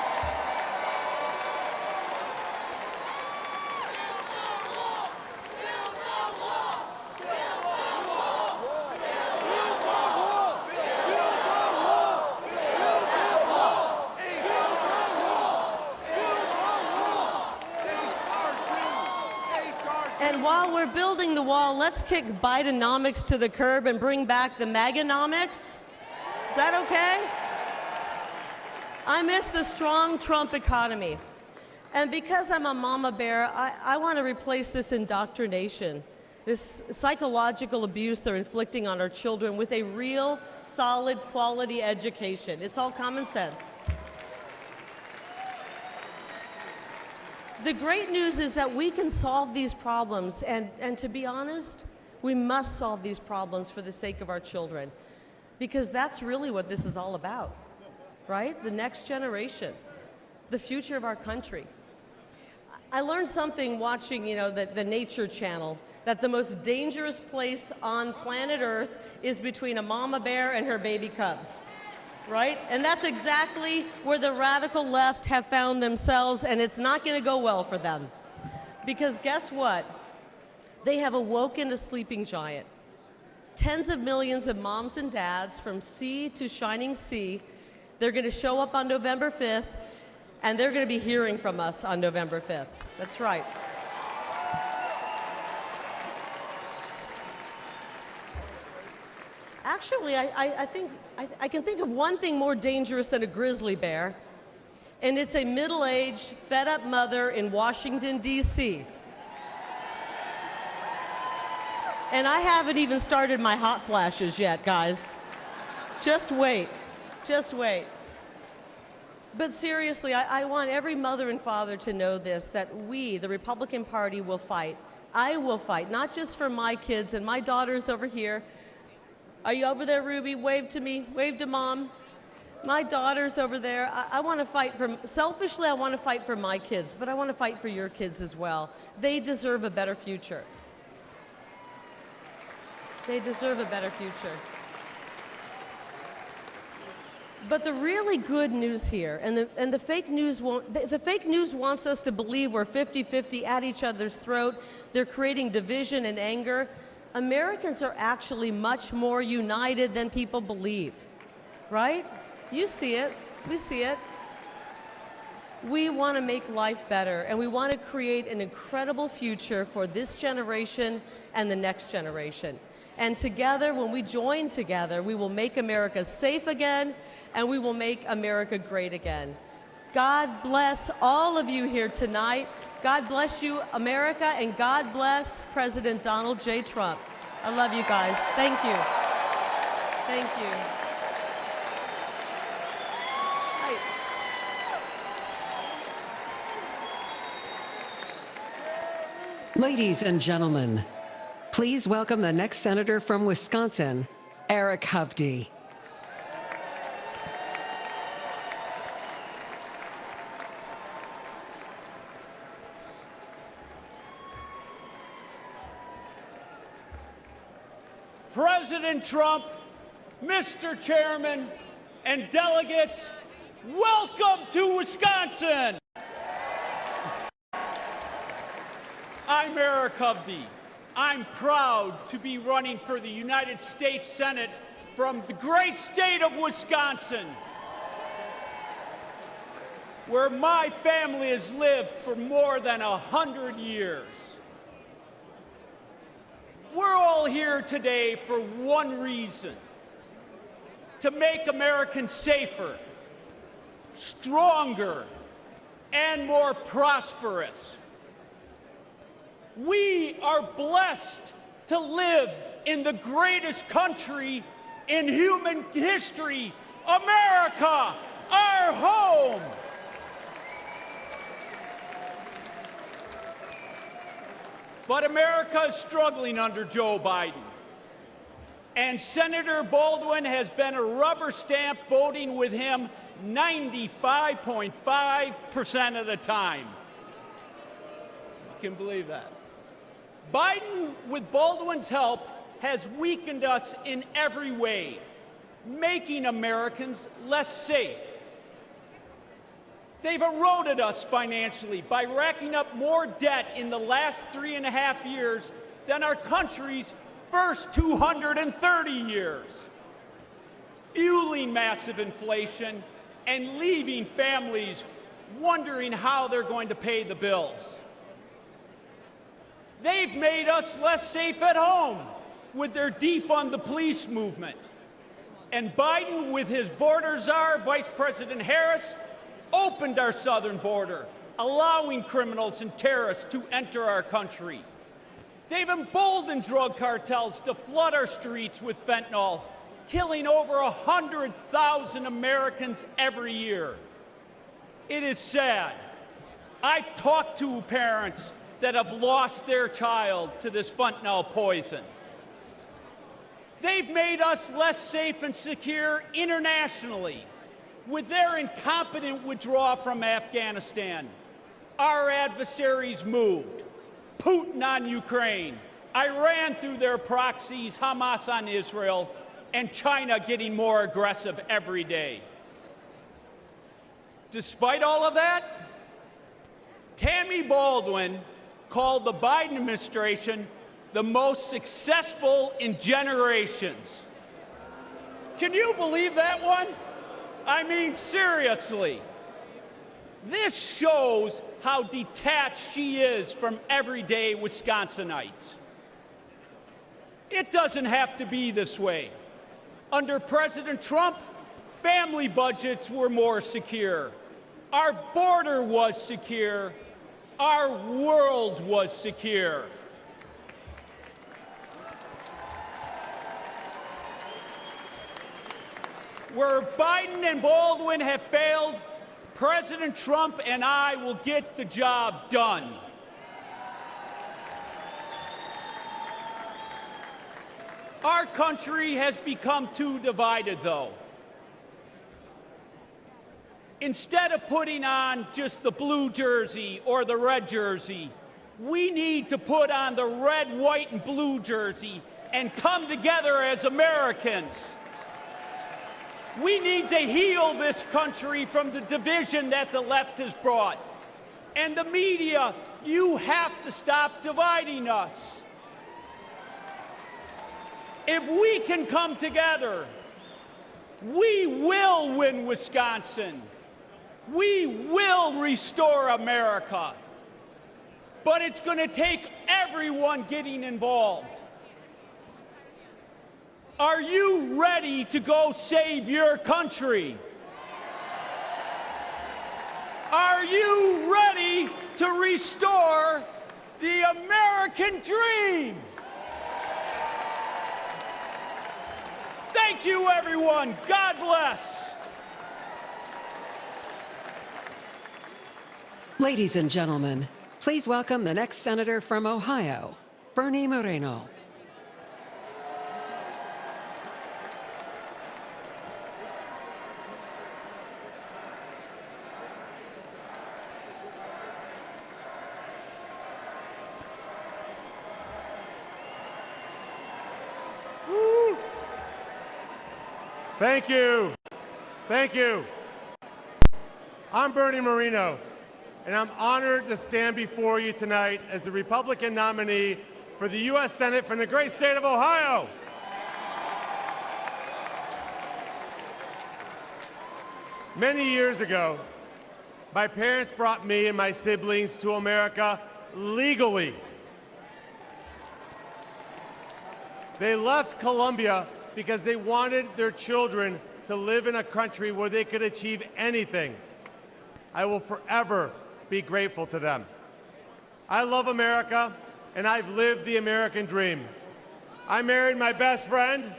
And while we're building the wall, let's kick Bidenomics to the curb and bring back the MAGAnomics. Is that okay? I miss the strong Trump economy. And because I'm a mama bear, I want to replace this indoctrination, this psychological abuse they're inflicting on our children with a real, solid, quality education. It's all common sense. The great news is that we can solve these problems, and to be honest, we must solve these problems for the sake of our children, because that's really what this is all about, right? The next generation, the future of our country. I learned something watching, the Nature Channel, that the most dangerous place on planet Earth is between a mama bear and her baby cubs. Right? And that's exactly where the radical left have found themselves, and it's not going to go well for them. Because guess what? They have awoken a sleeping giant. Tens of millions of moms and dads from sea to shining sea, they're going to show up on November 5th, and they're going to be hearing from us on November 5th. That's right. Actually, I can think of one thing more dangerous than a grizzly bear, and it's a middle-aged, fed-up mother in Washington, D.C. And I haven't even started my hot flashes yet, guys. Just wait. Just wait. But seriously, I want every mother and father to know this, that we, the Republican Party, will fight. I will fight, not just for my kids and my daughters over here. Are you over there, Ruby? Wave to me. Wave to Mom. My daughter's over there. I want to fight for, selfishly, I want to fight for my kids, but I want to fight for your kids as well. They deserve a better future. They deserve a better future. But the really good news here, and the fake news the fake news wants us to believe we're 50-50 at each other's throat. They're creating division and anger. Americans are actually much more united than people believe, right? You see it, we see it. We want to make life better, and we want to create an incredible future for this generation and the next generation. And together, when we join together, we will make America safe again, and we will make America great again. God bless all of you here tonight. God bless you, America, and God bless President Donald J. Trump. I love you guys. Thank you. Thank you. Ladies and gentlemen, please welcome the next senator from Wisconsin, Eric Hovde. President Trump, Mr. Chairman, and delegates, welcome to Wisconsin. I'm Eric Hovde, I'm proud to be running for the United States Senate from the great state of Wisconsin, where my family has lived for more than 100 years. We're all here today for one reason: to make Americans safer, stronger, and more prosperous. We are blessed to live in the greatest country in human history, America, our home. But America is struggling under Joe Biden. And Senator Baldwin has been a rubber stamp voting with him 95.5% of the time. You can believe that. Biden, with Baldwin's help, has weakened us in every way, making Americans less safe. They've eroded us financially by racking up more debt in the last 3.5 years than our country's first 230 years, fueling massive inflation and leaving families wondering how they're going to pay the bills. They've made us less safe at home with their defund the police movement. And Biden, with his border czar, Vice President Harris, opened our southern border, allowing criminals and terrorists to enter our country. They've emboldened drug cartels to flood our streets with fentanyl, killing over 100,000 Americans every year. It is sad. I've talked to parents that have lost their child to this fentanyl poison. They've made us less safe and secure internationally with their incompetent withdrawal from Afghanistan. Our adversaries moved. Putin on Ukraine, Iran through their proxies, Hamas on Israel, and China getting more aggressive every day. Despite all of that, Tammy Baldwin called the Biden administration the most successful in generations. Can you believe that one? I mean, seriously. This shows how detached she is from everyday Wisconsinites. It doesn't have to be this way. Under President Trump, family budgets were more secure. Our border was secure. Our world was secure. Where Biden and Baldwin have failed, President Trump and I will get the job done. Our country has become too divided, though. Instead of putting on just the blue jersey or the red jersey, we need to put on the red, white, and blue jersey and come together as Americans. We need to heal this country from the division that the left has brought. And the media, you have to stop dividing us. If we can come together, we will win Wisconsin. We will restore America. But it's going to take everyone getting involved. Are you ready to go save your country? Are you ready to restore the American dream? Thank you, everyone. God bless. Ladies and gentlemen, please welcome the next senator from Ohio, Bernie Moreno. Thank you. Thank you. I'm Bernie Moreno, and I'm honored to stand before you tonight as the Republican nominee for the U.S. Senate from the great state of Ohio. Many years ago, my parents brought me and my siblings to America legally. They left Colombia because they wanted their children to live in a country where they could achieve anything. I will forever be grateful to them. I love America, and I've lived the American dream. I married my best friend,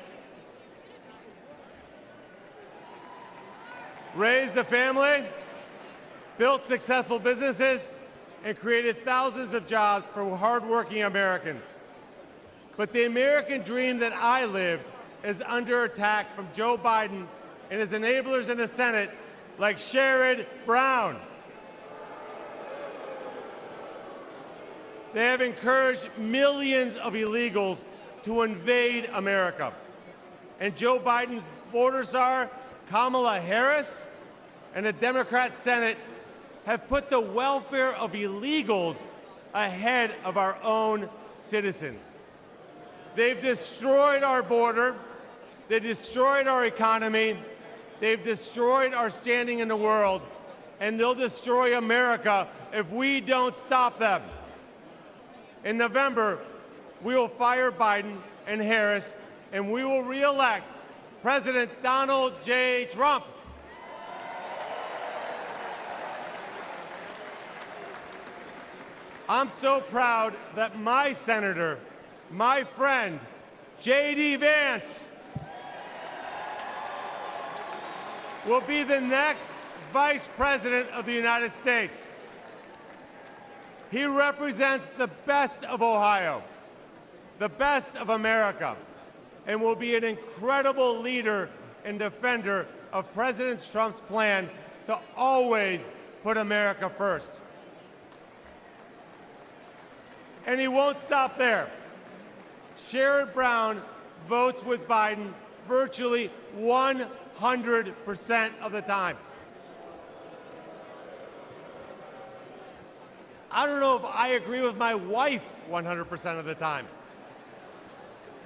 raised a family, built successful businesses, and created thousands of jobs for hardworking Americans. But the American dream that I lived is under attack from Joe Biden and his enablers in the Senate like Sherrod Brown. They have encouraged millions of illegals to invade America. And Joe Biden's border czar, Kamala Harris, and the Democrat Senate have put the welfare of illegals ahead of our own citizens. They've destroyed our border, they've destroyed our economy, they've destroyed our standing in the world, and they'll destroy America if we don't stop them. In November, we will fire Biden and Harris, and we will re-elect President Donald J. Trump. I'm so proud that my senator, my friend, J.D. Vance, will be the next Vice President of the United States. He represents the best of Ohio, the best of America, and will be an incredible leader and defender of President Trump's plan to always put America first. And he won't stop there. Sherrod Brown votes with Biden virtually 100% of the time. I don't know if I agree with my wife 100% of the time.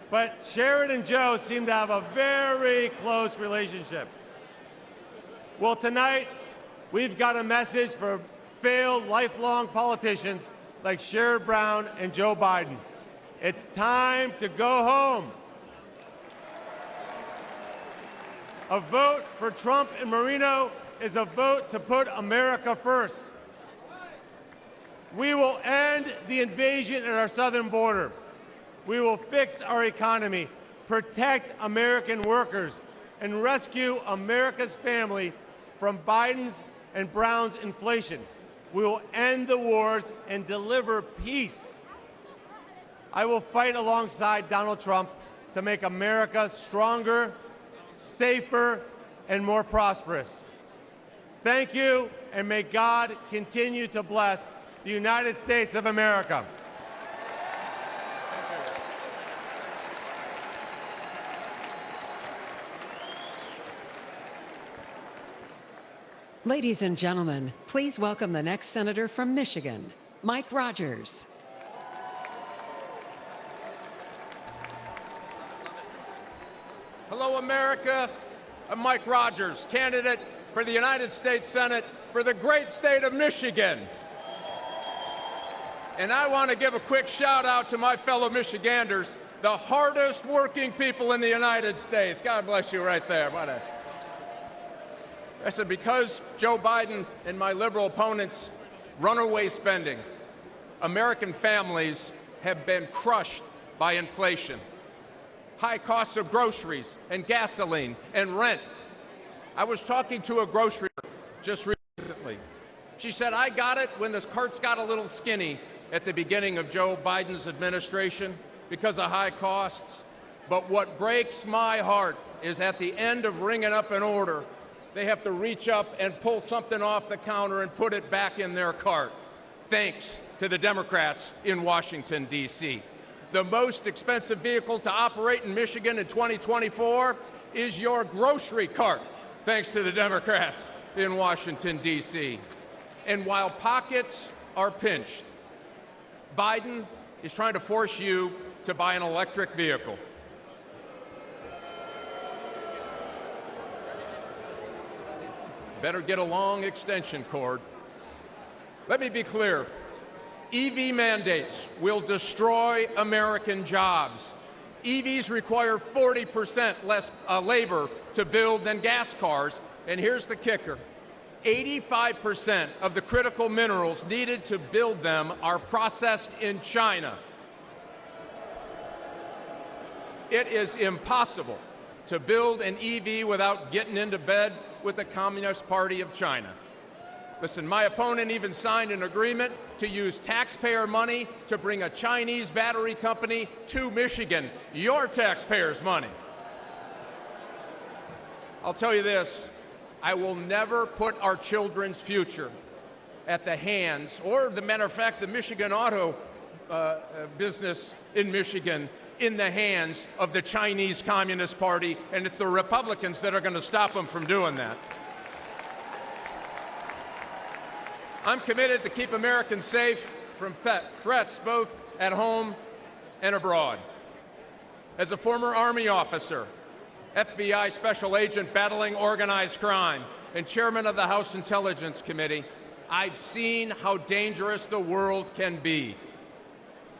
But Sherrod and Joe seem to have a very close relationship. Well, tonight, we've got a message for failed lifelong politicians like Sherrod Brown and Joe Biden. It's time to go home. A vote for Trump and Marino is a vote to put America first. We will end the invasion at our southern border. We will fix our economy, protect American workers, and rescue America's family from Biden's and Brown's inflation. We will end the wars and deliver peace. I will fight alongside Donald Trump to make America stronger, safer, and more prosperous. Thank you, and may God continue to bless the United States of America. Ladies and gentlemen, please welcome the next senator from Michigan, Mike Rogers. Hello, America. I'm Mike Rogers, candidate for the United States Senate for the great state of Michigan. And I want to give a quick shout out to my fellow Michiganders, the hardest working people in the United States. God bless you right there. I said, because Joe Biden and my liberal opponents' runaway spending, American families have been crushed by inflation. High costs of groceries and gasoline and rent. I was talking to a grocery just recently. She said, I got it when this carts got a little skinny at the beginning of Joe Biden's administration because of high costs. But what breaks my heart is at the end of ringing up an order, they have to reach up and pull something off the counter and put it back in their cart, thanks to the Democrats in Washington, D.C. The most expensive vehicle to operate in Michigan in 2024 is your grocery cart, thanks to the Democrats in Washington, D.C. And while pockets are pinched, Biden is trying to force you to buy an electric vehicle. Better get a long extension cord. Let me be clear. EV mandates will destroy American jobs. EVs require 40% less labor to build than gas cars. And here's the kicker. 85% of the critical minerals needed to build them are processed in China. It is impossible to build an EV without getting into bed with the Communist Party of China. Listen, my opponent even signed an agreement to use taxpayer money to bring a Chinese battery company to Michigan, your taxpayers' money. I'll tell you this, I will never put our children's future at the hands, or the matter of fact, the Michigan auto business in Michigan, in the hands of the Chinese Communist Party, and it's the Republicans that are going to stop them from doing that. I'm committed to keep Americans safe from threats both at home and abroad. As a former Army officer, FBI special agent battling organized crime, and chairman of the House Intelligence Committee, I've seen how dangerous the world can be.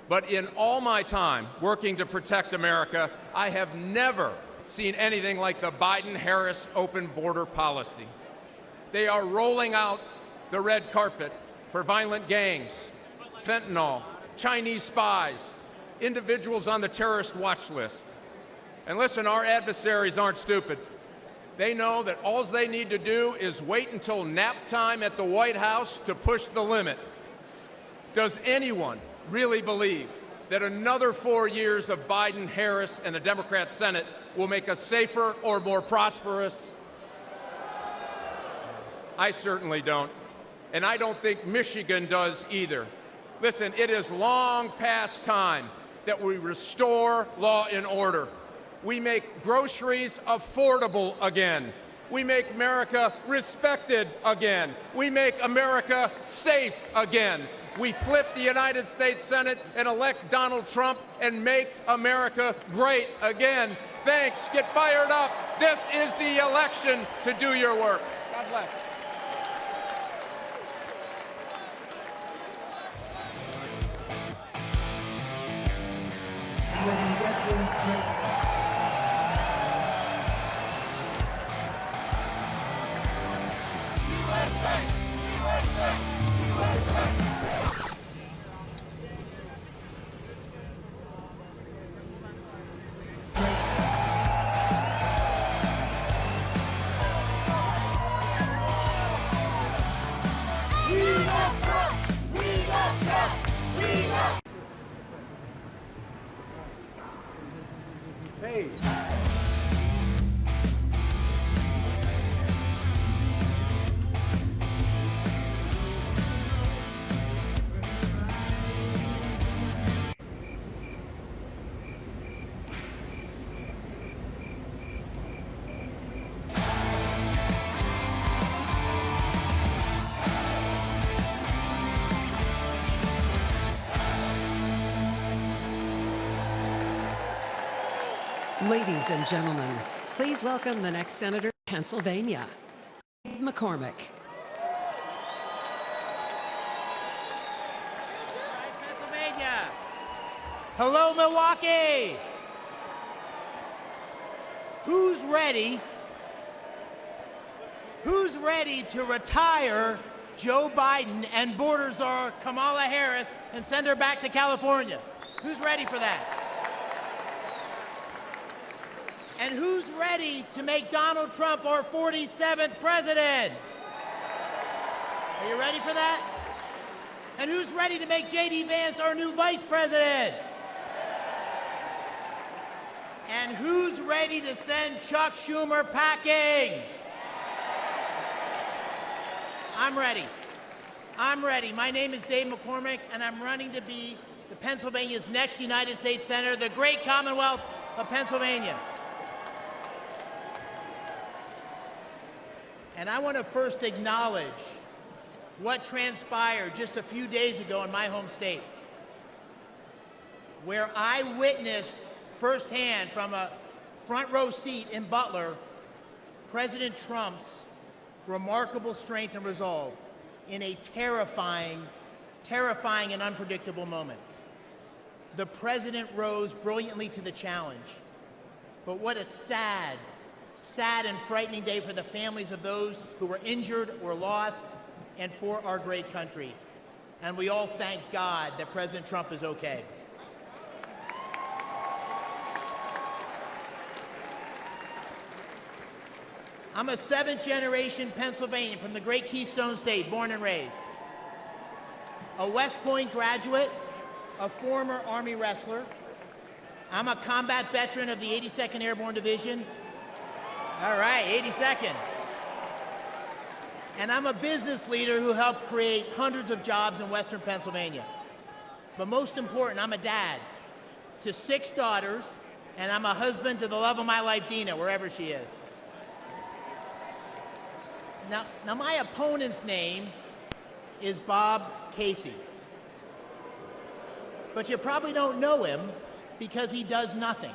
But in all my time working to protect America, I have never seen anything like the Biden-Harris open border policy. They are rolling out the red carpet for violent gangs, fentanyl, Chinese spies, individuals on the terrorist watch list. And listen, our adversaries aren't stupid. They know that all they need to do is wait until nap time at the White House to push the limit. Does anyone really believe that another 4 years of Biden, Harris, and a Democrat Senate will make us safer or more prosperous? I certainly don't. And I don't think Michigan does either. Listen, it is long past time that we restore law and order. We make groceries affordable again. We make America respected again. We make America safe again. We flip the United States Senate and elect Donald Trump and make America great again. Thanks. Get fired up. This is the election to do your work. God bless. Hey. Ladies and gentlemen, please welcome the next Senator of Pennsylvania, McCormick. Pennsylvania. Hello, Milwaukee. Who's ready? Who's ready to retire Joe Biden and border czar Kamala Harris and send her back to California? Who's ready for that? And who's ready to make Donald Trump our 47th president? Are you ready for that? And who's ready to make J.D. Vance our new vice president? And who's ready to send Chuck Schumer packing? I'm ready. I'm ready. My name is Dave McCormick, and I'm running to be the Pennsylvania's next United States Senator, the great Commonwealth of Pennsylvania. And I want to first acknowledge what transpired just a few days ago in my home state. where I witnessed firsthand from a front row seat in Butler, President Trump's remarkable strength and resolve in a terrifying and unpredictable moment. The president rose brilliantly to the challenge. But what a sad and frightening day for the families of those who were injured or lost and for our great country. And we all thank God that President Trump is okay. I'm a seventh-generation Pennsylvanian from the great Keystone State, born and raised. A West Point graduate, a former Army wrestler. I'm a combat veteran of the 82nd Airborne Division. All right, 82nd. And I'm a business leader who helped create hundreds of jobs in Western Pennsylvania. But most important, I'm a dad to 6 daughters, and I'm a husband to the love of my life, Dina, wherever she is. Now my opponent's name is Bob Casey. But you probably don't know him because he does nothing.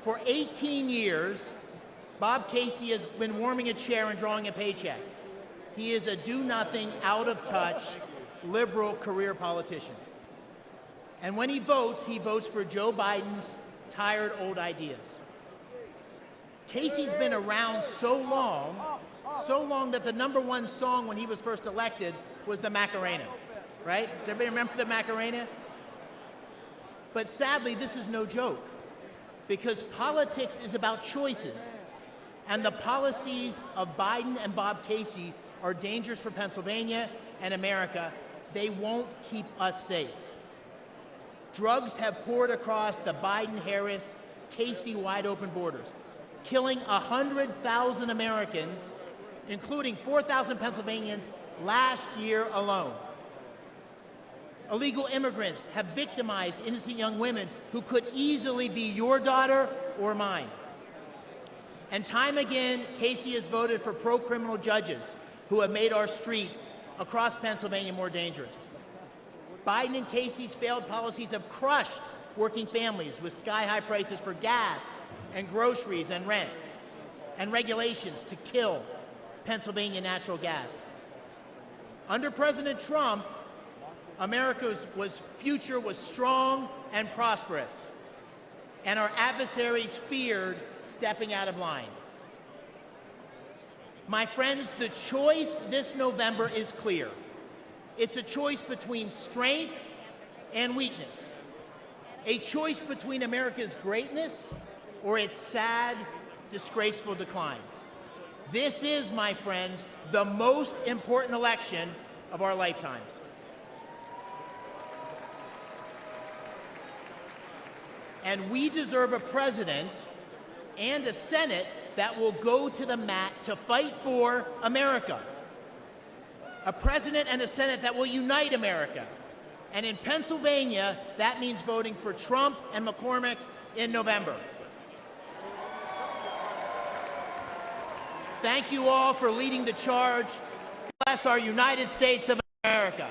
For 18 years, Bob Casey has been warming a chair and drawing a paycheck. He is a do-nothing, out-of-touch, liberal career politician. And when he votes for Joe Biden's tired old ideas. Casey's been around so long that the #1 song when he was first elected was the Macarena, right? Does everybody remember the Macarena? But sadly, this is no joke, because politics is about choices, and the policies of Biden and Bob Casey are dangerous for Pennsylvania and America. They won't keep us safe. Drugs have poured across the Biden-Harris, Casey wide-open borders, killing 100,000 Americans, including 4,000 Pennsylvanians last year alone. Illegal immigrants have victimized innocent young women who could easily be your daughter or mine. And time again, Casey has voted for pro-criminal judges who have made our streets across Pennsylvania more dangerous. Biden and Casey's failed policies have crushed working families with sky-high prices for gas and groceries and rent, and regulations to kill Pennsylvania natural gas. Under President Trump, America's future was strong and prosperous, and our adversaries feared stepping out of line. My friends, the choice this November is clear. It's a choice between strength and weakness, a choice between America's greatness or its sad, disgraceful decline. This is, my friends, the most important election of our lifetimes. And we deserve a president and a Senate that will go to the mat to fight for America. A president and a Senate that will unite America. And in Pennsylvania, that means voting for Trump and McCormick in November. Thank you all for leading the charge. Bless our United States of America.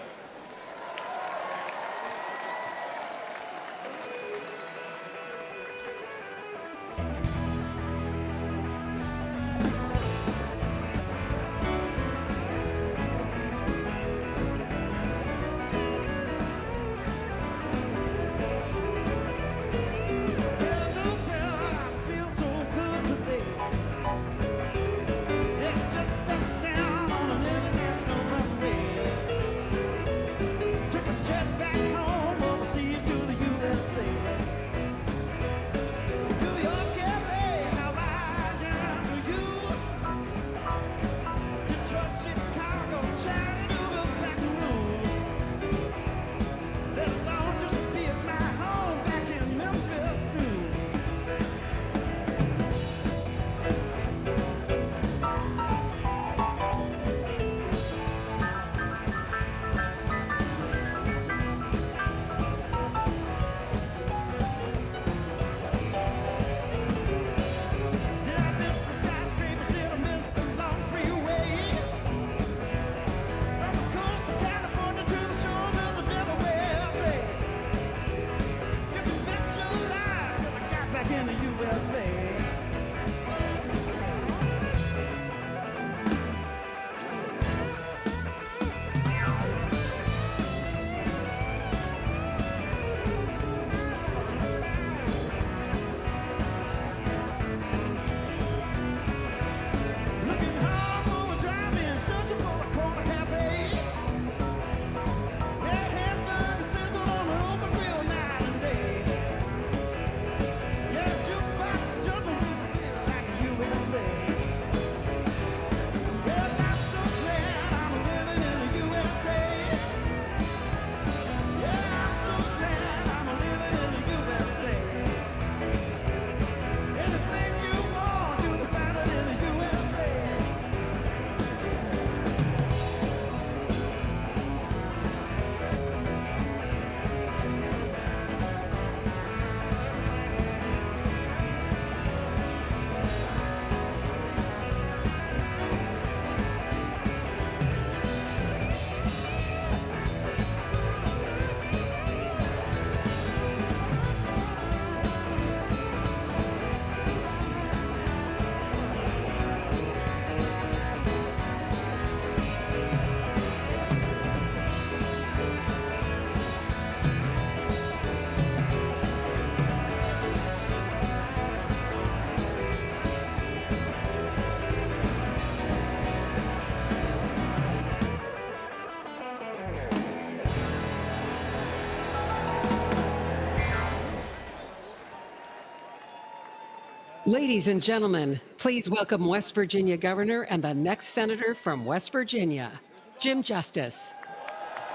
Ladies and gentlemen, please welcome West Virginia Governor and the next Senator from West Virginia, Jim Justice,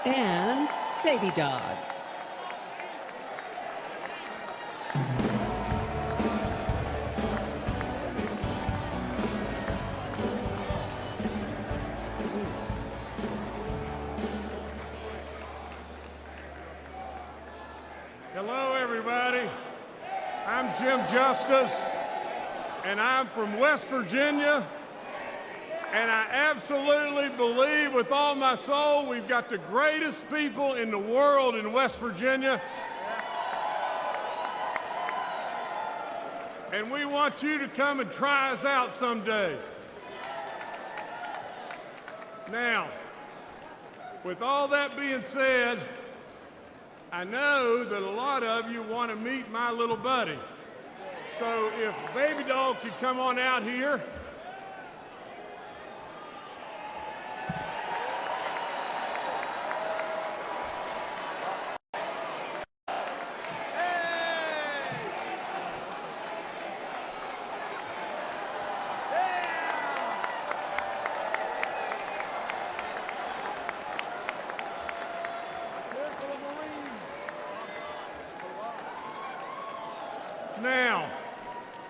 and Baby Dog. Hello, everybody. I'm Jim Justice, and I'm from West Virginia, and I absolutely believe with all my soul we've got the greatest people in the world in West Virginia. And we want you to come and try us out someday. Now, with all that being said, I know that a lot of you want to meet my little buddy. So if Baby Dog could come on out here. Now,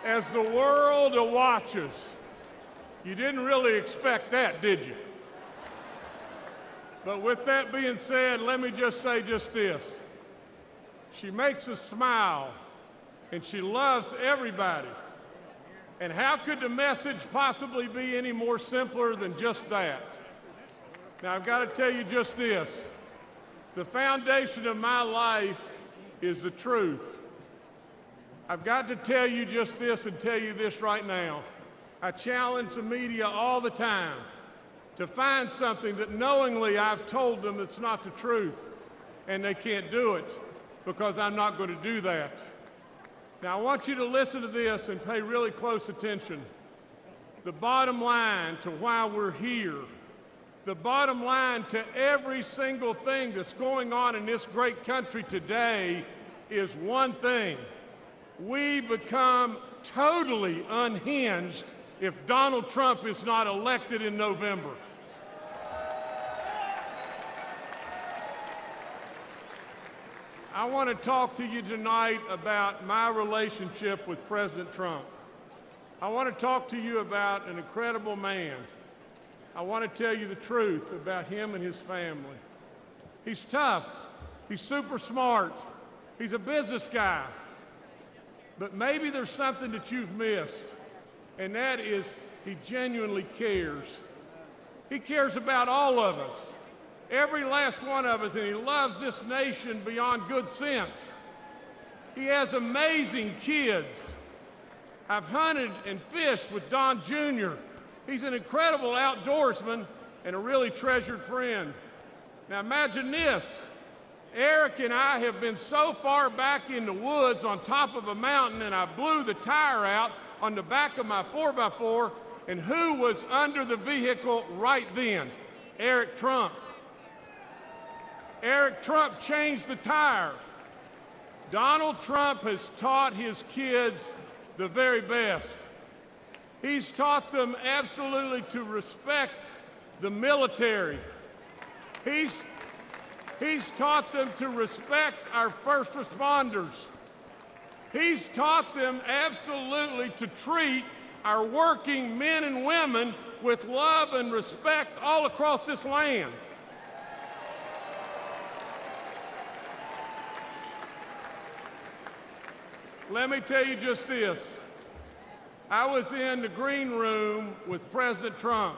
as the world watches, you didn't really expect that, did you? But with that being said, let me just say just this. She makes us smile, and she loves everybody. And how could the message possibly be any more simpler than just that? Now, I've got to tell you just this. The foundation of my life is the truth. I've got to tell you just this and tell you this right now. I challenge the media all the time to find something that knowingly I've told them it's not the truth, and they can't do it because I'm not going to do that. Now, I want you to listen to this and pay really close attention. The bottom line to why we're here, the bottom line to every single thing that's going on in this great country today is one thing. We become totally unhinged if Donald Trump is not elected in November. I want to talk to you tonight about my relationship with President Trump. I want to talk to you about an incredible man. I want to tell you the truth about him and his family. He's tough. He's super smart. He's a business guy. But maybe there's something that you've missed, and that is he genuinely cares. He cares about all of us, every last one of us, and he loves this nation beyond good sense. He has amazing kids. I've hunted and fished with Don Jr. He's an incredible outdoorsman and a really treasured friend. Now imagine this. Eric and I have been so far back in the woods on top of a mountain, and I blew the tire out on the back of my 4x4, and who was under the vehicle right then? Eric Trump. Eric Trump changed the tire. Donald Trump has taught his kids the very best. He's taught them absolutely to respect the military. He's taught them to respect our first responders. He's taught them absolutely to treat our working men and women with love and respect all across this land. Let me tell you just this. I was in the green room with President Trump,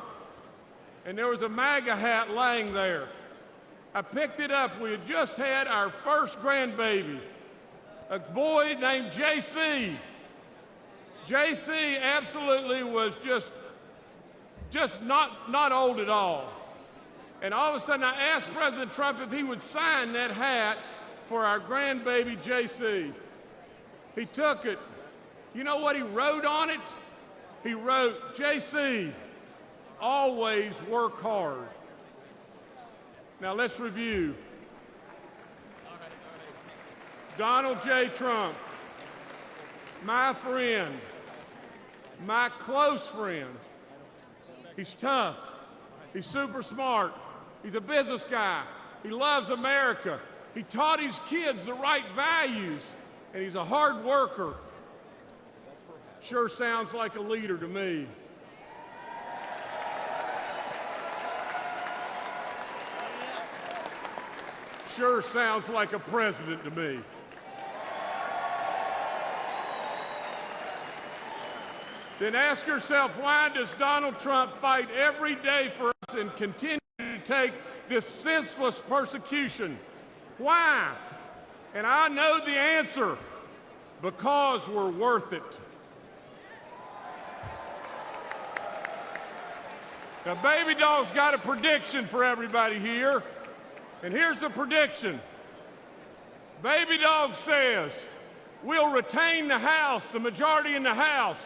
and there was a MAGA hat laying there. I picked it up. We had just had our first grandbaby, a boy named JC. JC absolutely was just not old at all. And all of a sudden I asked President Trump if he would sign that hat for our grandbaby JC. He took it. You know what he wrote on it? He wrote, JC, always work hard. Now let's review. Donald J. Trump, my friend, my close friend. He's tough. He's super smart. He's a business guy. He loves America. He taught his kids the right values, and he's a hard worker. Sure sounds like a leader to me. Sure sounds like a president to me. Then ask yourself, why does Donald Trump fight every day for us and continue to take this senseless persecution? Why? And I know the answer: because we're worth it. Now, Baby Doll's got a prediction for everybody here, and here's the prediction. Baby Dog says we'll retain the House, the majority in the House.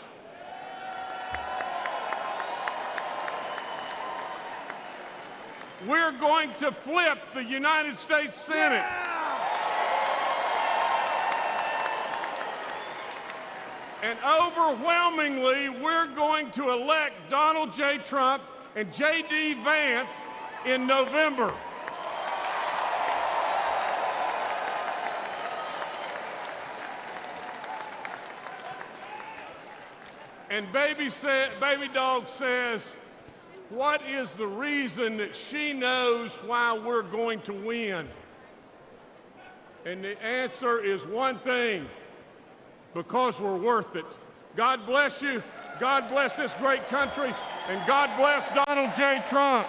We're going to flip the United States Senate. And overwhelmingly, we're going to elect Donald J. Trump and J.D. Vance in November. And Baby Dog says, what is the reason that she knows why we're going to win? And the answer is one thing: because we're worth it. God bless you. God bless this great country. And God bless Donald J. Trump.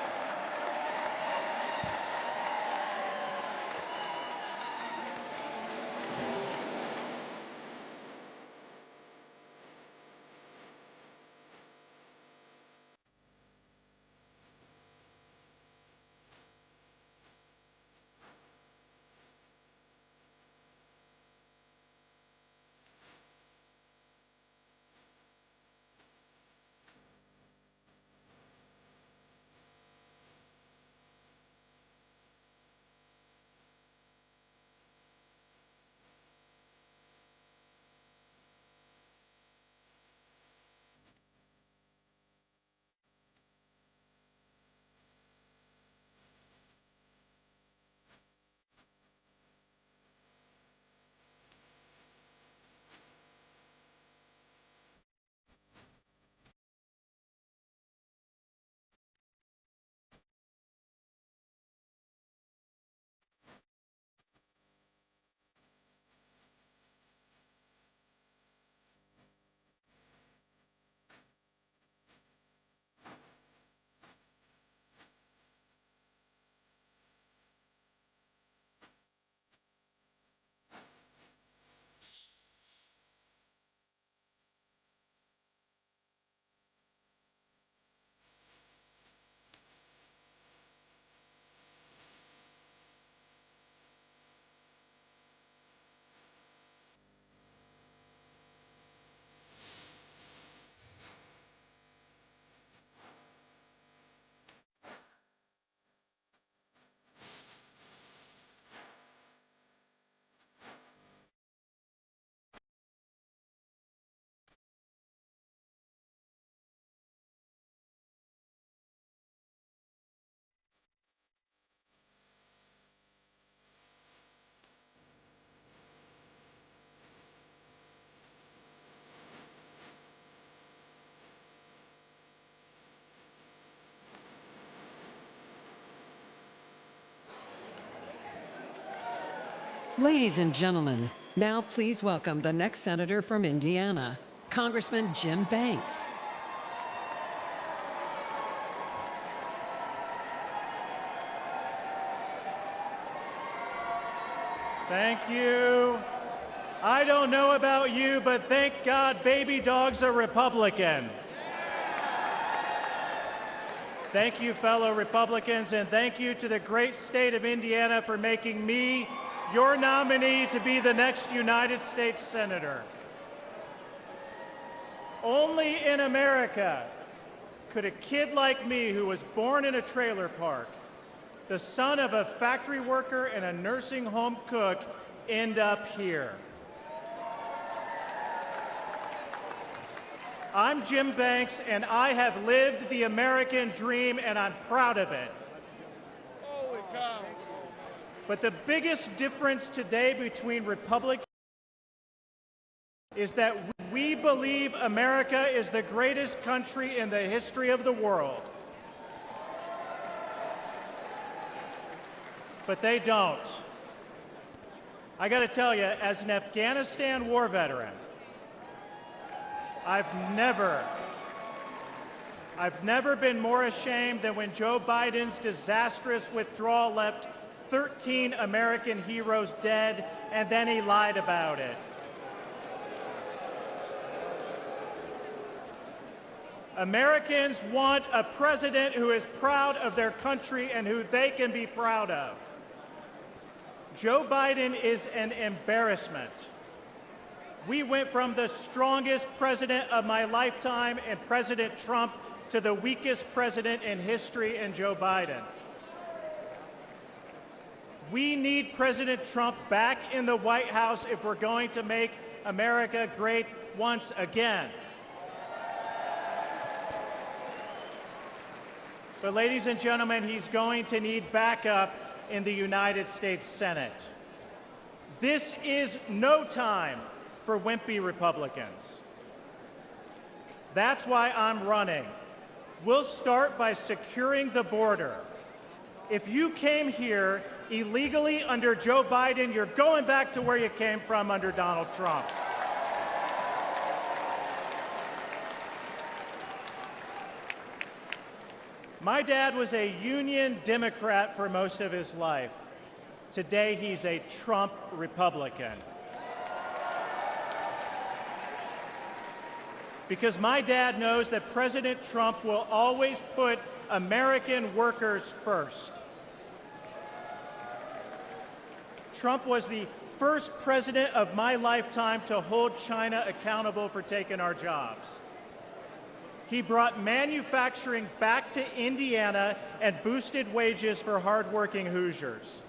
Ladies and gentlemen, now please welcome the next senator from Indiana, Congressman Jim Banks. Thank you. I don't know about you, but thank God Baby Dog's a Republican. Thank you, fellow Republicans, and thank you to the great state of Indiana for making me your nominee to be the next United States Senator. Only in America could a kid like me, who was born in a trailer park, the son of a factory worker and a nursing home cook, end up here. I'm Jim Banks, and I have lived the American dream, and I'm proud of it. Holy cow. But the biggest difference today between Republicans is that we believe America is the greatest country in the history of the world. But they don't. I got to tell you, as an Afghanistan war veteran, I've never been more ashamed than when Joe Biden's disastrous withdrawal left 13 American heroes dead, and then he lied about it. Americans want a president who is proud of their country and who they can be proud of. Joe Biden is an embarrassment. We went from the strongest president of my lifetime in President Trump to the weakest president in history in Joe Biden. We need President Trump back in the White House if we're going to make America great once again. But ladies and gentlemen, he's going to need backup in the United States Senate. This is no time for wimpy Republicans. That's why I'm running. We'll start by securing the border. If you came here illegally under Joe Biden, you're going back to where you came from under Donald Trump. My dad was a Union Democrat for most of his life. Today, he's a Trump Republican. Because my dad knows that President Trump will always put American workers first. Trump was the first president of my lifetime to hold China accountable for taking our jobs. He brought manufacturing back to Indiana and boosted wages for hardworking Hoosiers.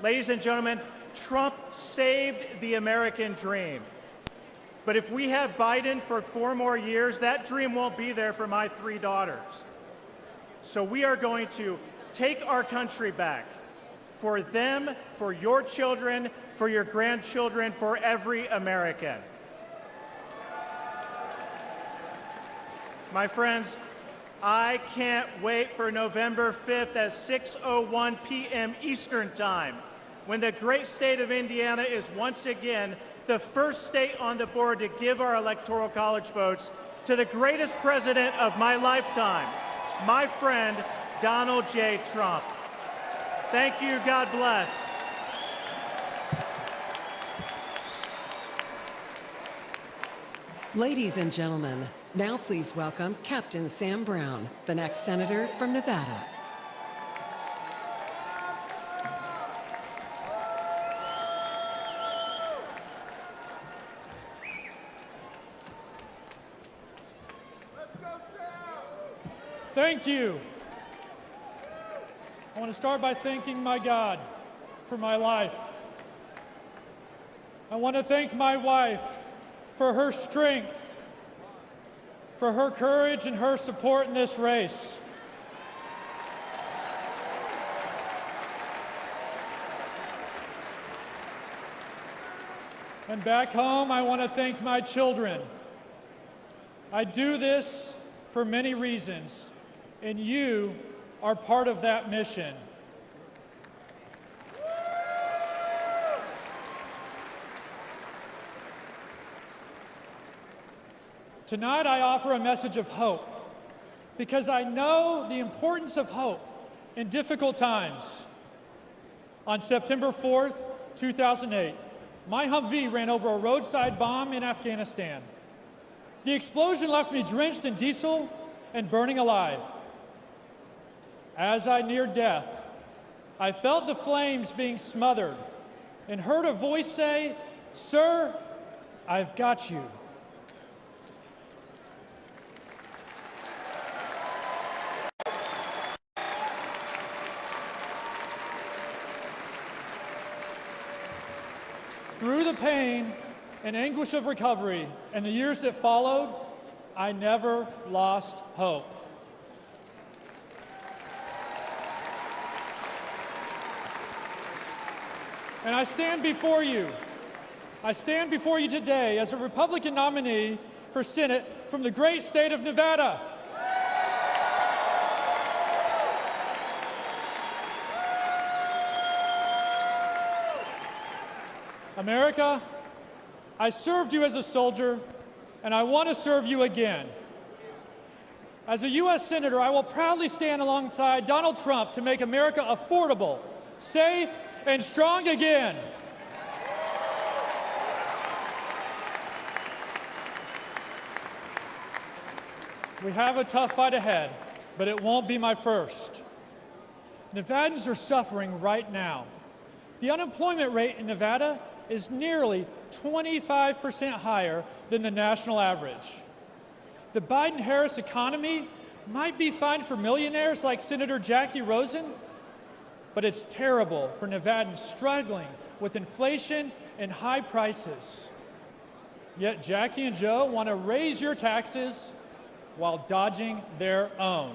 Ladies and gentlemen, Trump saved the American dream. But if we have Biden for 4 more years, that dream won't be there for my 3 daughters. So we are going to take our country back for them, for your children, for your grandchildren, for every American. My friends, I can't wait for November 5th at 6:01 p.m. Eastern Time, when the great state of Indiana is once again the first state on the board to give our Electoral College votes to the greatest president of my lifetime, my friend, Donald J. Trump. Thank you. God bless. Ladies and gentlemen, now please welcome Captain Sam Brown, the next senator from Nevada. Thank you. I want to start by thanking my God for my life. I want to thank my wife for her strength, for her courage and her support in this race. And back home, I want to thank my children. I do this for many reasons, and you are part of that mission. Tonight, I offer a message of hope, because I know the importance of hope in difficult times. On September 4th, 2008, my Humvee ran over a roadside bomb in Afghanistan. The explosion left me drenched in diesel and burning alive. As I neared death, I felt the flames being smothered and heard a voice say, "Sir, I've got you." Through the pain and anguish of recovery and the years that followed, I never lost hope. And I stand before you. I stand before you today as a Republican nominee for Senate from the great state of Nevada. America, I served you as a soldier, and I want to serve you again. As a U.S. Senator, I will proudly stand alongside Donald Trump to make America affordable, safe, and strong again. We have a tough fight ahead, but it won't be my first. Nevadans are suffering right now. The unemployment rate in Nevada is nearly 25% higher than the national average. The Biden-Harris economy might be fine for millionaires like Senator Jackie Rosen, but it's terrible for Nevadans struggling with inflation and high prices. Yet Jackie and Joe want to raise your taxes while dodging their own.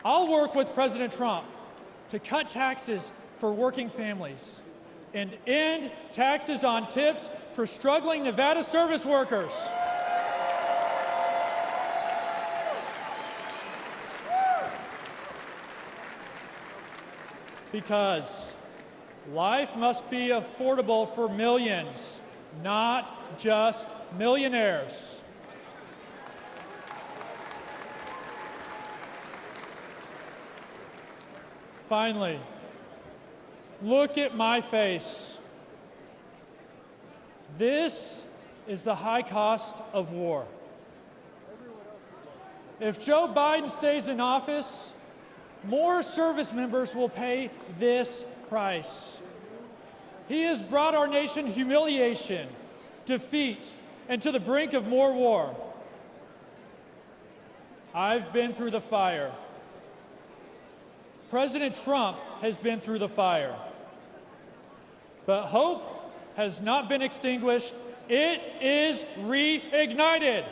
I'll work with President Trump to cut taxes for working families and end taxes on tips for struggling Nevada service workers. Because life must be affordable for millions, not just millionaires. Finally, look at my face. This is the high cost of war. If Joe Biden stays in office, more service members will pay this price. He has brought our nation humiliation, defeat, and to the brink of more war. I've been through the fire. President Trump has been through the fire. But hope has not been extinguished. It is reignited.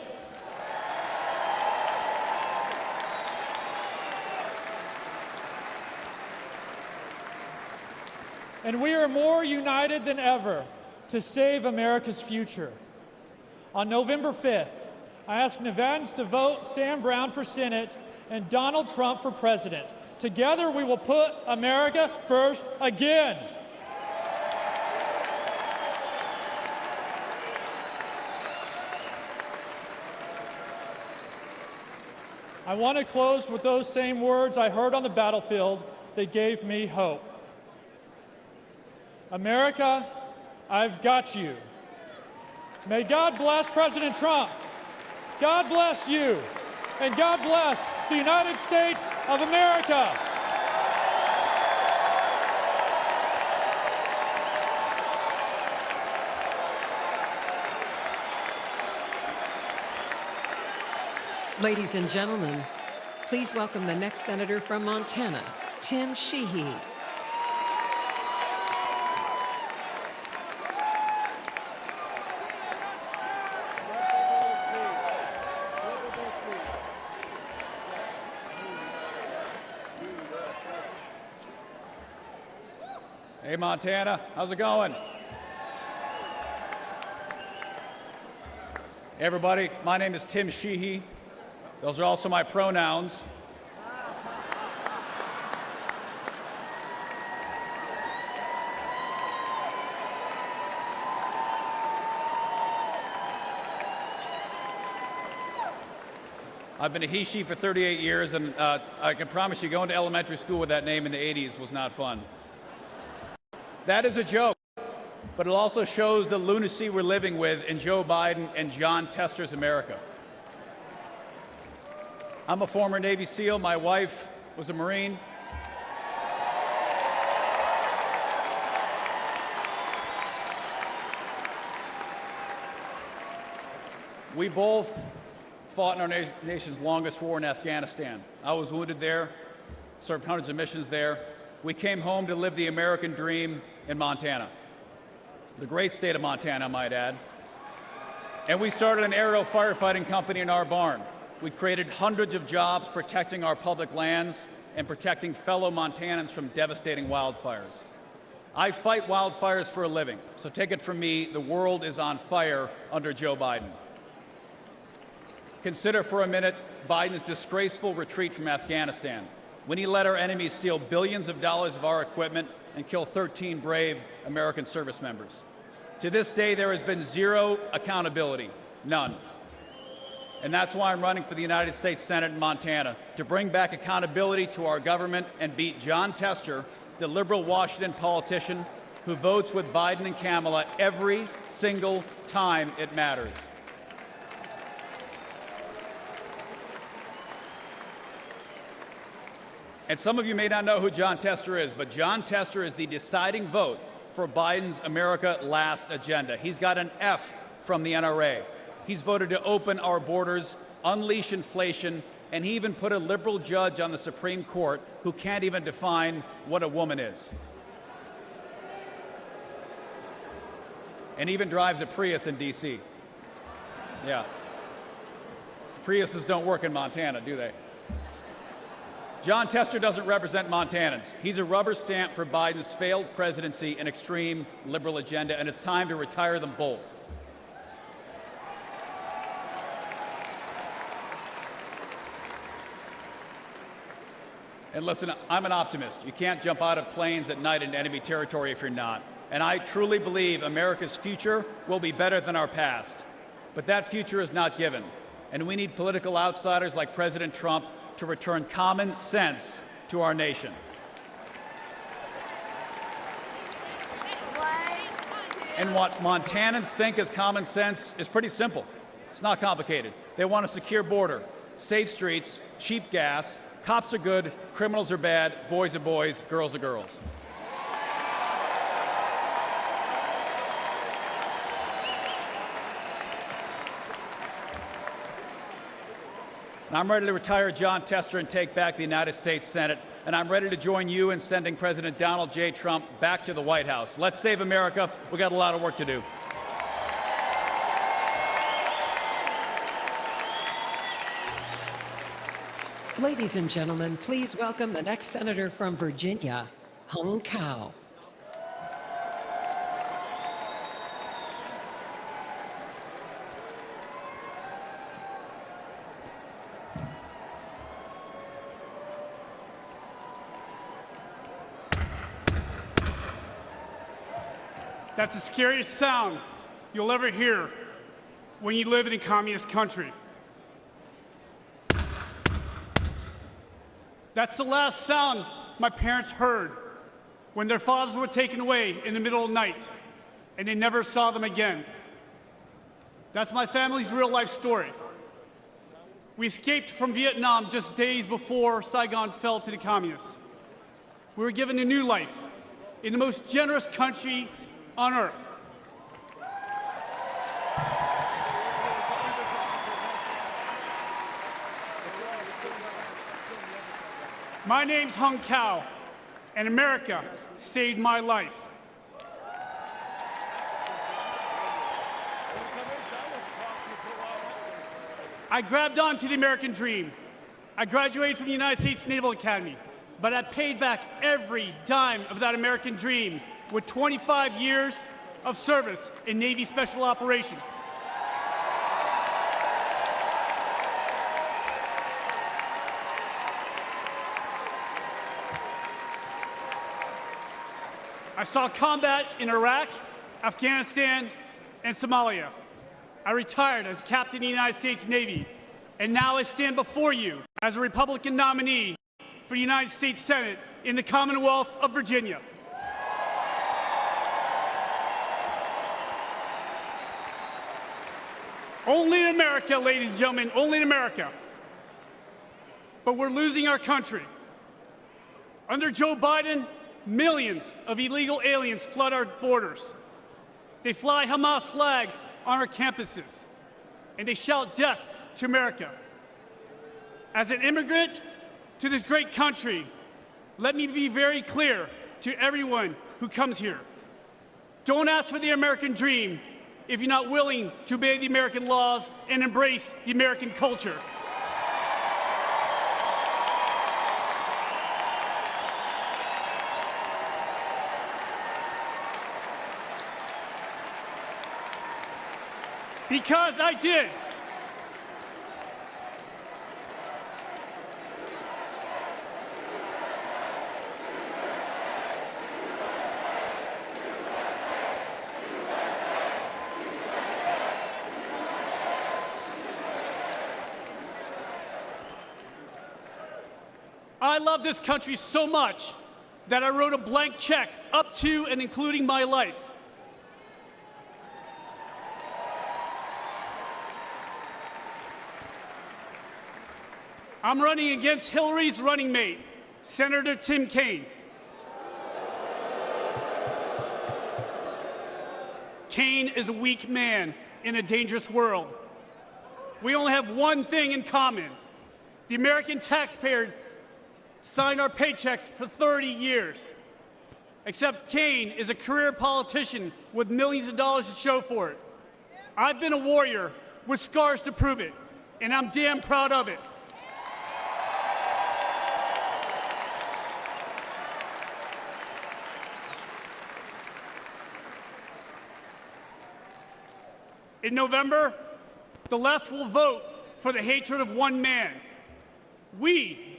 And we are more united than ever to save America's future. On November 5th, I ask Nevadans to vote Sam Brown for Senate and Donald Trump for President. Together, we will put America first again. I want to close with those same words I heard on the battlefield that gave me hope. America, I've got you. May God bless President Trump. God bless you. And God bless the United States of America. Ladies and gentlemen, please welcome the next senator from Montana, Tim Sheehy. Hey, Montana, how's it going? Hey, everybody, my name is Tim Sheehy. Those are also my pronouns. I've been a he-she for 38 years, and I can promise you going to elementary school with that name in the 80s was not fun. That is a joke, but it also shows the lunacy we're living with in Joe Biden and John Tester's America. I'm a former Navy SEAL. My wife was a Marine. We both fought in our nation's longest war in Afghanistan. I was wounded there, served hundreds of missions there. We came home to live the American dream in Montana, the great state of Montana, I might add. And we started an aerial firefighting company in our barn. We created hundreds of jobs protecting our public lands and protecting fellow Montanans from devastating wildfires. I fight wildfires for a living, so take it from me, the world is on fire under Joe Biden. Consider for a minute Biden's disgraceful retreat from Afghanistan, when he let our enemies steal billions of dollars of our equipment and kill 13 brave American service members. To this day, there has been zero accountability, none. And that's why I'm running for the United States Senate in Montana, to bring back accountability to our government and beat John Tester, the liberal Washington politician who votes with Biden and Kamala every single time it matters. And some of you may not know who John Tester is, but John Tester is the deciding vote for Biden's America Last agenda. He's got an F from the NRA. He's voted to open our borders, unleash inflation, and he even put a liberal judge on the Supreme Court who can't even define what a woman is. And even drives a Prius in D.C. Yeah. Priuses don't work in Montana, do they? John Tester doesn't represent Montanans. He's a rubber stamp for Biden's failed presidency and extreme liberal agenda, and it's time to retire them both. And listen, I'm an optimist. You can't jump out of planes at night into enemy territory if you're not. And I truly believe America's future will be better than our past. But that future is not given. And we need political outsiders like President Trump to return common sense to our nation. And what Montanans think is common sense is pretty simple. It's not complicated. They want a secure border, safe streets, cheap gas. Cops are good, criminals are bad, boys are boys, girls are girls. And I'm ready to retire John Tester and take back the United States Senate. And I'm ready to join you in sending President Donald J. Trump back to the White House. Let's save America. We've got a lot of work to do. Ladies and gentlemen, please welcome the next senator from Virginia, Hung Cao. That's the scariest sound you'll ever hear when you live in a communist country. That's the last sound my parents heard when their fathers were taken away in the middle of the night, and they never saw them again. That's my family's real-life story. We escaped from Vietnam just days before Saigon fell to the communists. We were given a new life in the most generous country on earth. My name's Hung Cao, and America saved my life. I grabbed onto the American dream. I graduated from the United States Naval Academy, but I paid back every dime of that American dream with 25 years of service in Navy Special Operations. I saw combat in Iraq, Afghanistan, and Somalia. I retired as captain of the United States Navy, and now I stand before you as a Republican nominee for the United States Senate in the Commonwealth of Virginia. Only in America, ladies and gentlemen, only in America. But we're losing our country. Under Joe Biden, millions of illegal aliens flood our borders. They fly Hamas flags on our campuses, and they shout death to America. As an immigrant to this great country, let me be very clear to everyone who comes here. Don't ask for the American dream if you're not willing to obey the American laws and embrace the American culture. Because I did. I love this country so much that I wrote a blank check up to and including my life. I'm running against Hillary's running mate, Senator Tim Kaine. Kaine is a weak man in a dangerous world. We only have one thing in common. The American taxpayer signed our paychecks for 30 years. Except Kaine is a career politician with millions of dollars to show for it. I've been a warrior with scars to prove it, and I'm damn proud of it. In November, the left will vote for the hatred of one man. We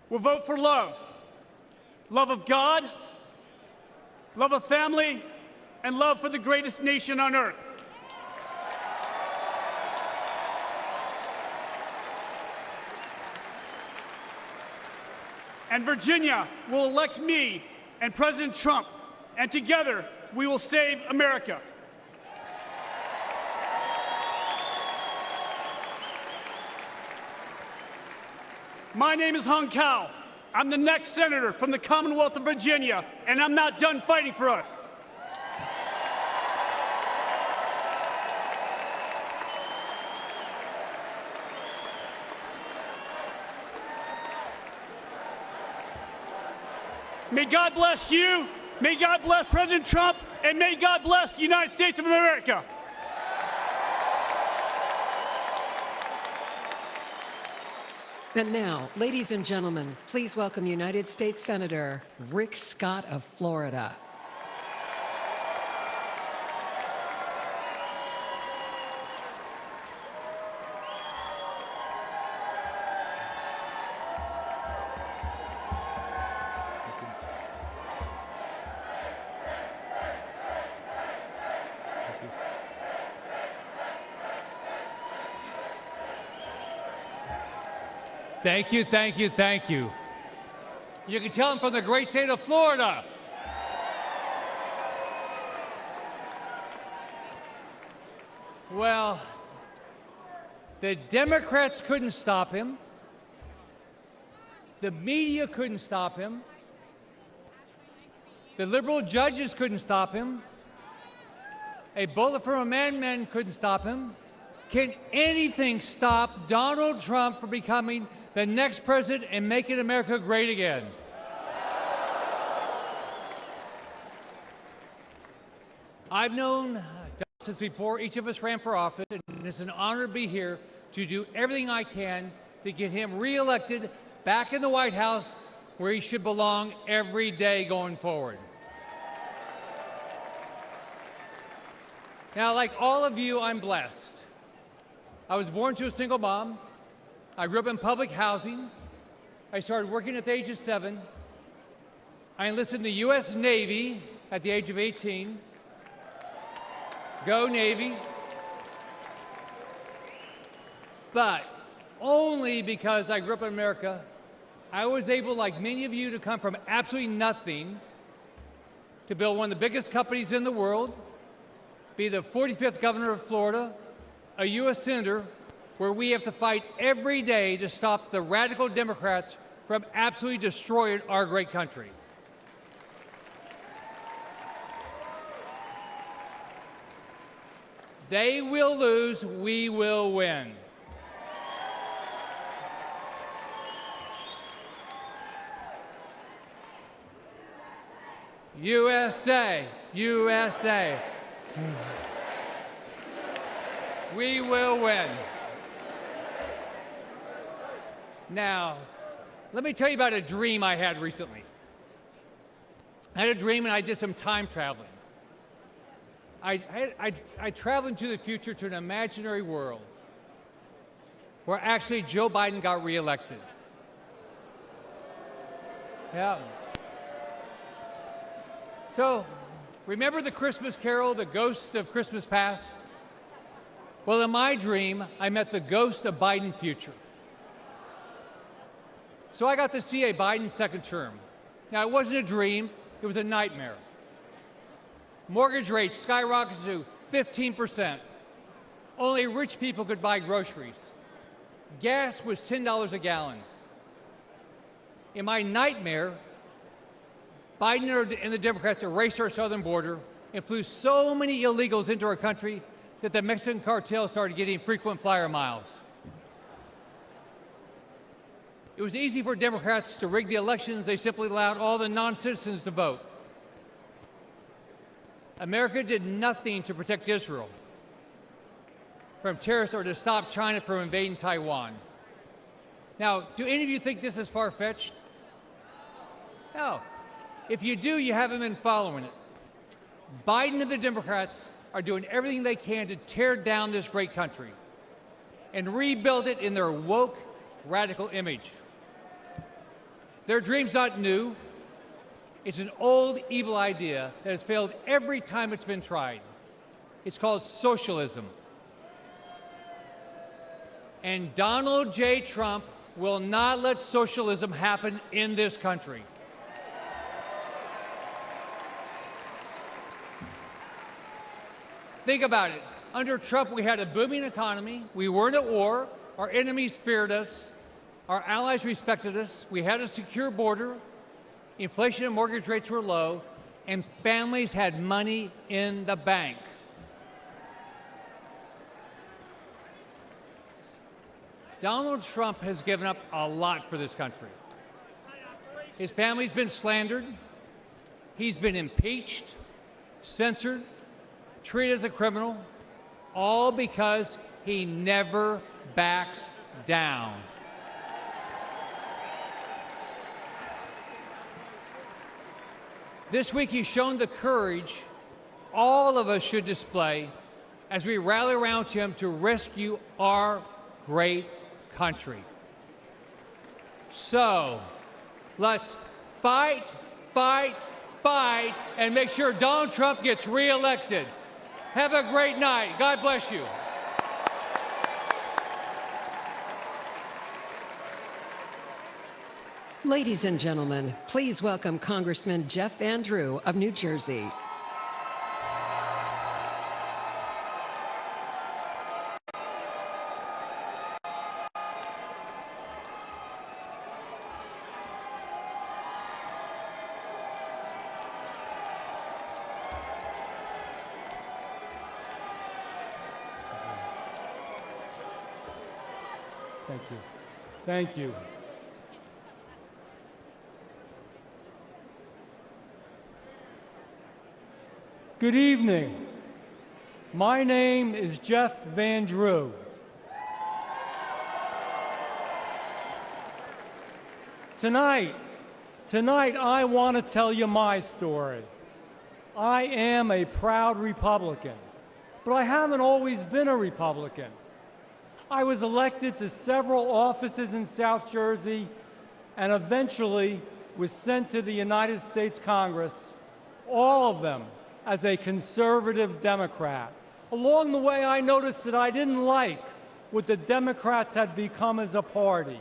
will vote for love. Love of God, love of family, and love for the greatest nation on earth. And Virginia will elect me and President Trump, and together we will save America. My name is Hung Cao. I'm the next senator from the Commonwealth of Virginia, and I'm not done fighting for us. May God bless you, may God bless President Trump, and may God bless the United States of America. And now, ladies and gentlemen, please welcome United States Senator Rick Scott of Florida. Thank you, thank you, thank you. You can tell I'm from the great state of Florida. Well, the Democrats couldn't stop him. The media couldn't stop him. The liberal judges couldn't stop him. A bullet from a madman couldn't stop him. Can anything stop Donald Trump from becoming the next president and making America great again? I've known Donald since before each of us ran for office, and it's an honor to be here to do everything I can to get him reelected back in the White House where he should belong every day going forward. Now, like all of you, I'm blessed. I was born to a single mom. I grew up in public housing. I started working at the age of 7. I enlisted in the U.S. Navy at the age of 18. Go Navy. But only because I grew up in America, I was able, like many of you, to come from absolutely nothing to build one of the biggest companies in the world, be the 45th governor of Florida, a U.S. senator, where we have to fight every day to stop the radical Democrats from absolutely destroying our great country. They will lose, we will win. USA, USA. We will win. Now, let me tell you about a dream I had recently. I had a dream and I did some time traveling. I traveled into the future to an imaginary world where actually Joe Biden got reelected. Yeah. So, remember the Christmas Carol, The Ghost of Christmas Past? Well, in my dream, I met the ghost of Biden future. So I got to see a Biden second term. Now, it wasn't a dream, it was a nightmare. Mortgage rates skyrocketed to 15%. Only rich people could buy groceries. Gas was $10 a gallon. In my nightmare, Biden and the Democrats erased our southern border and flew so many illegals into our country that the Mexican cartel started getting frequent flyer miles. It was easy for Democrats to rig the elections. They simply allowed all the non-citizens to vote. America did nothing to protect Israel from terrorists or to stop China from invading Taiwan. Now, do any of you think this is far-fetched? No. If you do, you haven't been following it. Biden and the Democrats are doing everything they can to tear down this great country and rebuild it in their woke, radical image. Their dream's not new. It's an old, evil idea that has failed every time it's been tried. It's called socialism. And Donald J. Trump will not let socialism happen in this country. Think about it. Under Trump, we had a booming economy. We weren't at war. Our enemies feared us. Our allies respected us. We had a secure border. Inflation and mortgage rates were low. And families had money in the bank. Donald Trump has given up a lot for this country. His family's been slandered. He's been impeached, censored, treated as a criminal, all because he never backs down. This week, he's shown the courage all of us should display as we rally around him to rescue our great country. So, let's fight, fight, fight, and make sure Donald Trump gets reelected. Have a great night. God bless you. Ladies and gentlemen, please welcome Congressman Jeff Van Drew of New Jersey. Thank you. Thank you. Good evening. My name is Jeff Van Drew. Tonight I want to tell you my story. I am a proud Republican, but I haven't always been a Republican. I was elected to several offices in South Jersey and eventually was sent to the United States Congress, all of them as a conservative Democrat. Along the way, I noticed that I didn't like what the Democrats had become as a party.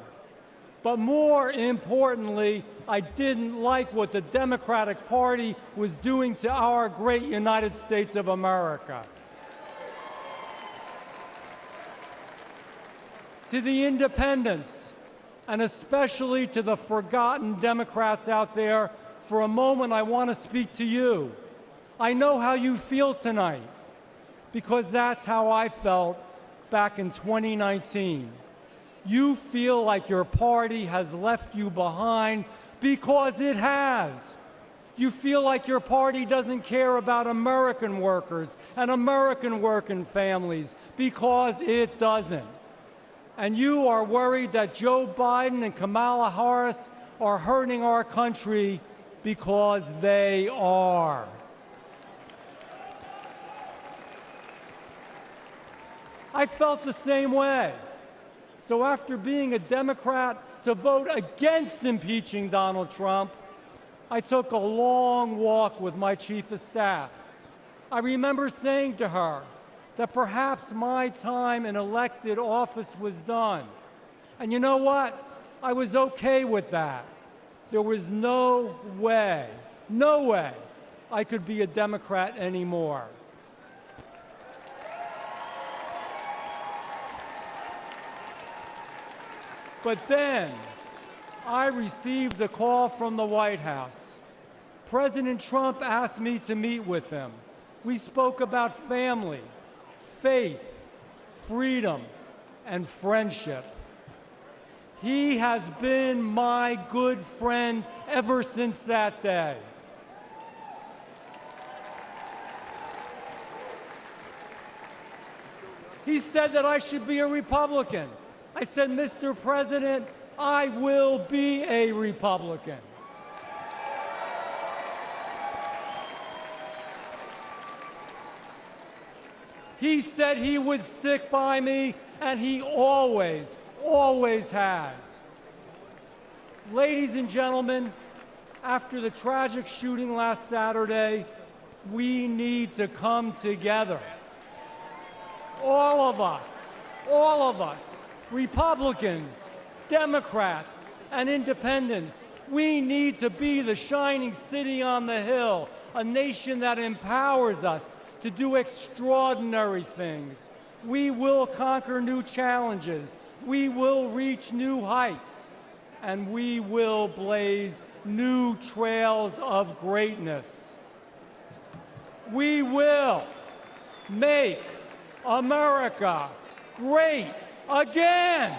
But more importantly, I didn't like what the Democratic Party was doing to our great United States of America. To the independents, and especially to the forgotten Democrats out there, for a moment I want to speak to you. I know how you feel tonight, because that's how I felt back in 2019. You feel like your party has left you behind, because it has. You feel like your party doesn't care about American workers and American working families, because it doesn't. And you are worried that Joe Biden and Kamala Harris are hurting our country, because they are. I felt the same way. So after being a Democrat to vote against impeaching Donald Trump, I took a long walk with my chief of staff. I remember saying to her that perhaps my time in elected office was done. And you know what? I was okay with that. There was no way I could be a Democrat anymore. But then I received a call from the White House. President Trump asked me to meet with him. We spoke about family, faith, freedom, and friendship. He has been my good friend ever since that day. He said that I should be a Republican. I said, Mr. President, I will be a Republican. He said he would stick by me, and he always has. Ladies and gentlemen, after the tragic shooting last Saturday, we need to come together. All of us, Republicans, Democrats, and independents, we need to be the shining city on the hill, a nation that empowers us to do extraordinary things. We will conquer new challenges. We will reach new heights. And we will blaze new trails of greatness. We will make America great again.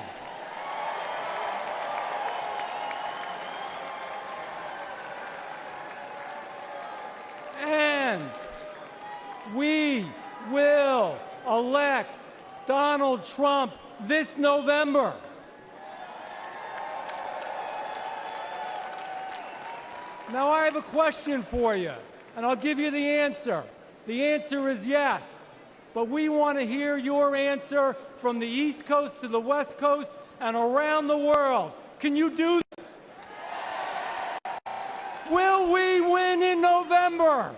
And we will elect Donald Trump this November. Now I have a question for you, and I'll give you the answer. The answer is yes, but we want to hear your answer from the East Coast to the West Coast and around the world. Can you do this? Will we win in November?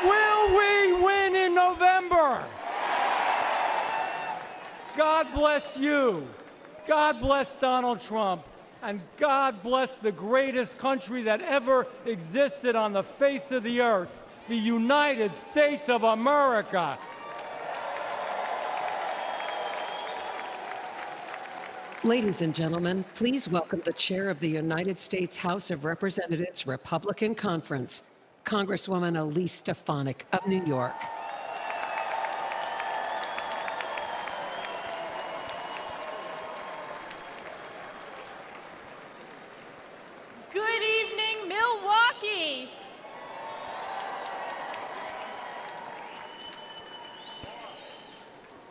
Will we win in November? God bless you. God bless Donald Trump. And God bless the greatest country that ever existed on the face of the earth, the United States of America. Ladies and gentlemen, please welcome the chair of the United States House of Representatives Republican Conference, Congresswoman Elise Stefanik of New York. Good evening, Milwaukee.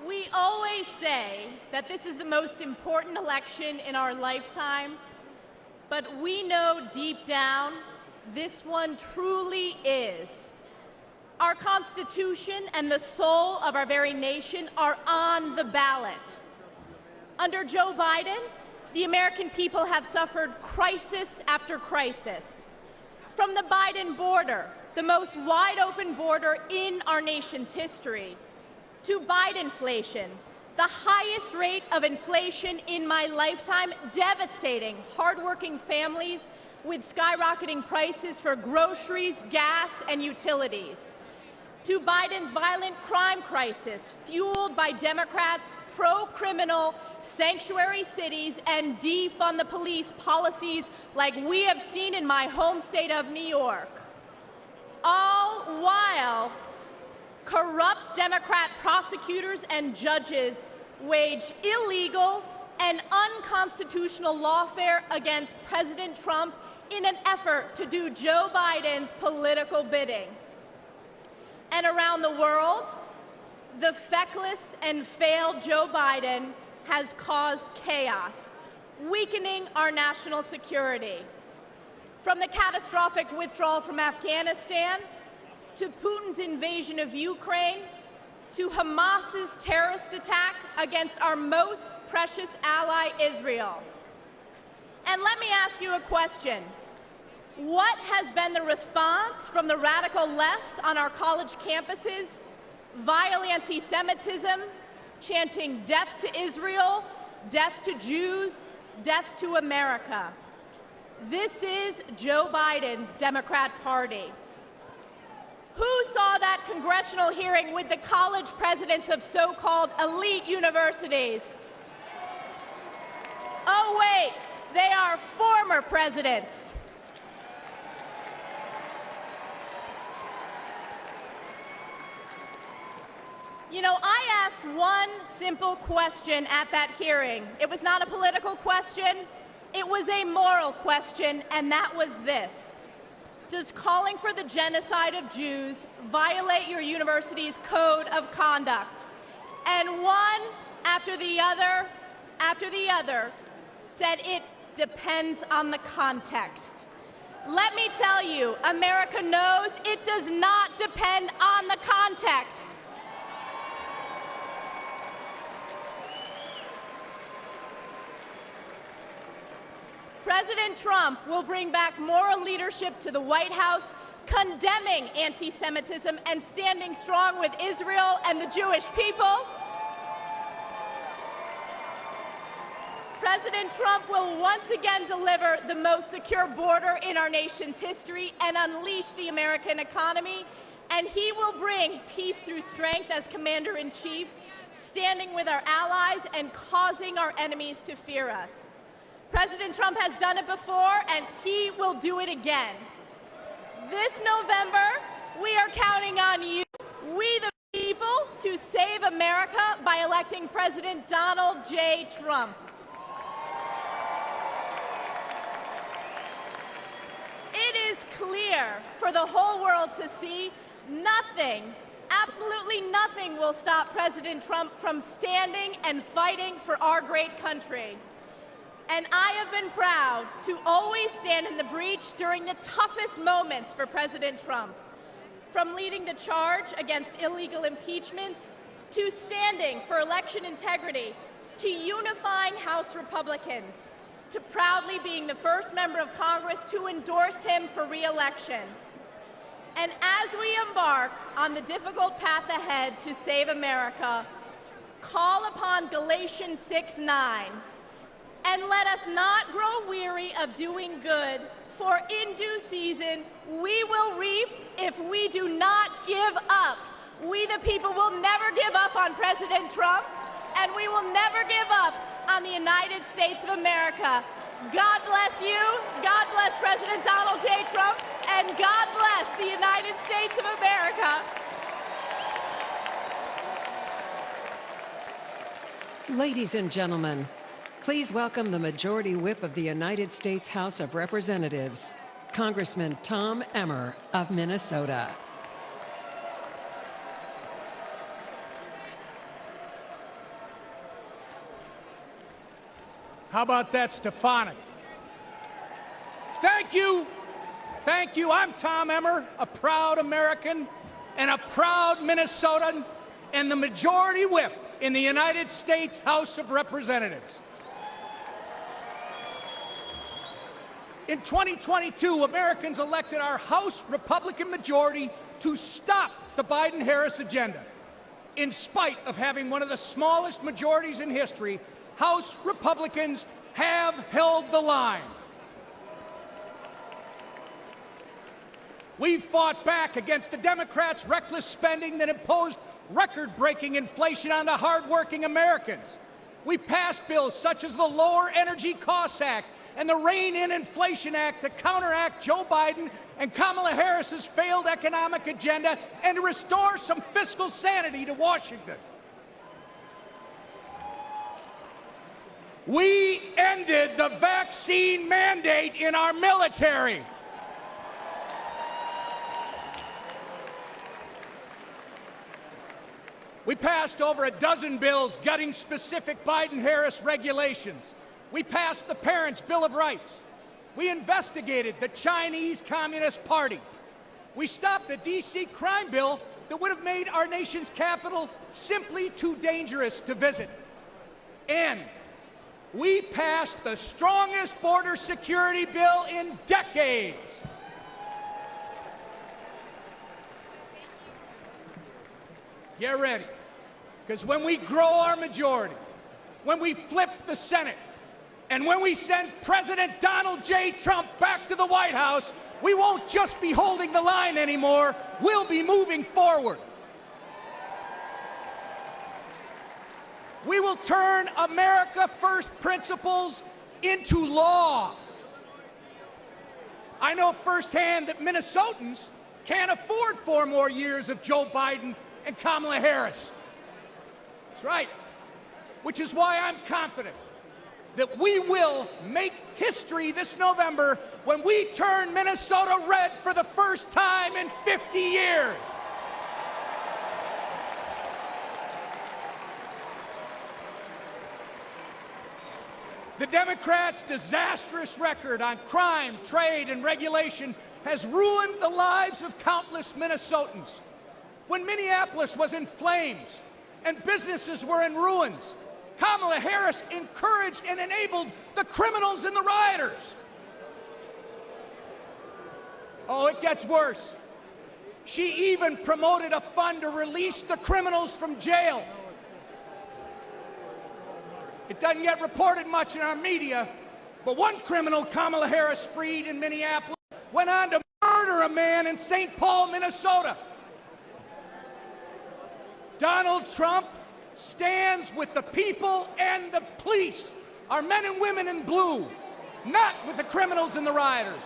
We always say that this is the most important election in our lifetime, but we know deep down this one truly is. Our Constitution and the soul of our very nation are on the ballot. Under Joe Biden, the American people have suffered crisis after crisis. From the Biden border, the most wide-open border in our nation's history, to Bidenflation, the highest rate of inflation in my lifetime, devastating hardworking families with skyrocketing prices for groceries, gas, and utilities. To Biden's violent crime crisis, fueled by Democrats' pro-criminal sanctuary cities and defund the police policies like we have seen in my home state of New York. All while corrupt Democrat prosecutors and judges wage illegal and unconstitutional lawfare against President Trump in an effort to do Joe Biden's political bidding. And around the world, the feckless and failed Joe Biden has caused chaos, weakening our national security. From the catastrophic withdrawal from Afghanistan, to Putin's invasion of Ukraine, to Hamas's terrorist attack against our most precious ally, Israel. And let me ask you a question. What has been the response from the radical left on our college campuses? Vile anti-Semitism, chanting death to Israel, death to Jews, death to America. This is Joe Biden's Democrat Party. Who saw that congressional hearing with the college presidents of so-called elite universities? Oh, wait, they are former presidents. You know, I asked one simple question at that hearing. It was not a political question, it was a moral question, and that was this. Does calling for the genocide of Jews violate your university's code of conduct? And one after the other said it depends on the context. Let me tell you, America knows it does not depend on the context. President Trump will bring back moral leadership to the White House, condemning anti-Semitism and standing strong with Israel and the Jewish people. President Trump will once again deliver the most secure border in our nation's history and unleash the American economy. And he will bring peace through strength as Commander-in-Chief, standing with our allies and causing our enemies to fear us. President Trump has done it before, and he will do it again. This November, we are counting on you, we the people, to save America by electing President Donald J. Trump. It is clear for the whole world to see nothing, absolutely nothing will stop President Trump from standing and fighting for our great country. And I have been proud to always stand in the breach during the toughest moments for President Trump, from leading the charge against illegal impeachments, to standing for election integrity, to unifying House Republicans, to proudly being the first member of Congress to endorse him for re-election. And as we embark on the difficult path ahead to save America, call upon Galatians 6:9. And let us not grow weary of doing good, for in due season we will reap if we do not give up. We the people will never give up on President Trump, and we will never give up on the United States of America. God bless you, God bless President Donald J. Trump, and God bless the United States of America. Ladies and gentlemen, please welcome the Majority Whip of the United States House of Representatives, Congressman Tom Emmer of Minnesota. How about that, Stefanik? Thank you. Thank you. I'm Tom Emmer, a proud American and a proud Minnesotan, and the Majority Whip in the United States House of Representatives. In 2022, Americans elected our House Republican majority to stop the Biden-Harris agenda. In spite of having one of the smallest majorities in history, House Republicans have held the line. We fought back against the Democrats' reckless spending that imposed record-breaking inflation on the hardworking Americans. We passed bills such as the Lower Energy Costs Act and the Rein in Inflation Act to counteract Joe Biden and Kamala Harris's failed economic agenda and to restore some fiscal sanity to Washington. We ended the vaccine mandate in our military. We passed over a dozen bills gutting specific Biden-Harris regulations. We passed the Parents' Bill of Rights. We investigated the Chinese Communist Party. We stopped a D.C. crime bill that would have made our nation's capital simply too dangerous to visit. And we passed the strongest border security bill in decades. Get ready, because when we grow our majority, when we flip the Senate, and when we send President Donald J. Trump back to the White House, we won't just be holding the line anymore, we'll be moving forward. We will turn America First principles into law. I know firsthand that Minnesotans can't afford 4 more years of Joe Biden and Kamala Harris. That's right. Which is why I'm confident that we will make history this November when we turn Minnesota red for the first time in 50 years. The Democrats' disastrous record on crime, trade, and regulation has ruined the lives of countless Minnesotans. When Minneapolis was in flames and businesses were in ruins, Kamala Harris encouraged and enabled the criminals and the rioters. Oh, it gets worse. She even promoted a fund to release the criminals from jail. It doesn't get reported much in our media, but one criminal Kamala Harris freed in Minneapolis went on to murder a man in St. Paul, Minnesota. Donald Trump stands with the people and the police, our men and women in blue, not with the criminals and the rioters.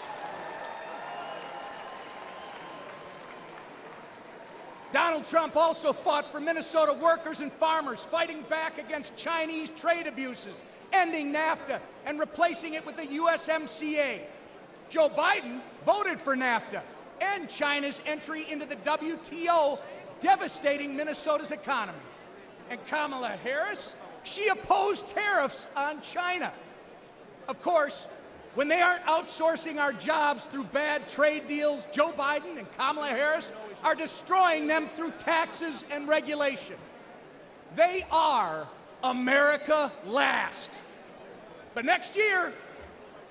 Donald Trump also fought for Minnesota workers and farmers, fighting back against Chinese trade abuses, ending NAFTA and replacing it with the USMCA. Joe Biden voted for NAFTA and China's entry into the WTO, devastating Minnesota's economy. And Kamala Harris, she opposed tariffs on China. Of course, when they aren't outsourcing our jobs through bad trade deals, Joe Biden and Kamala Harris are destroying them through taxes and regulation. They are America last. But next year,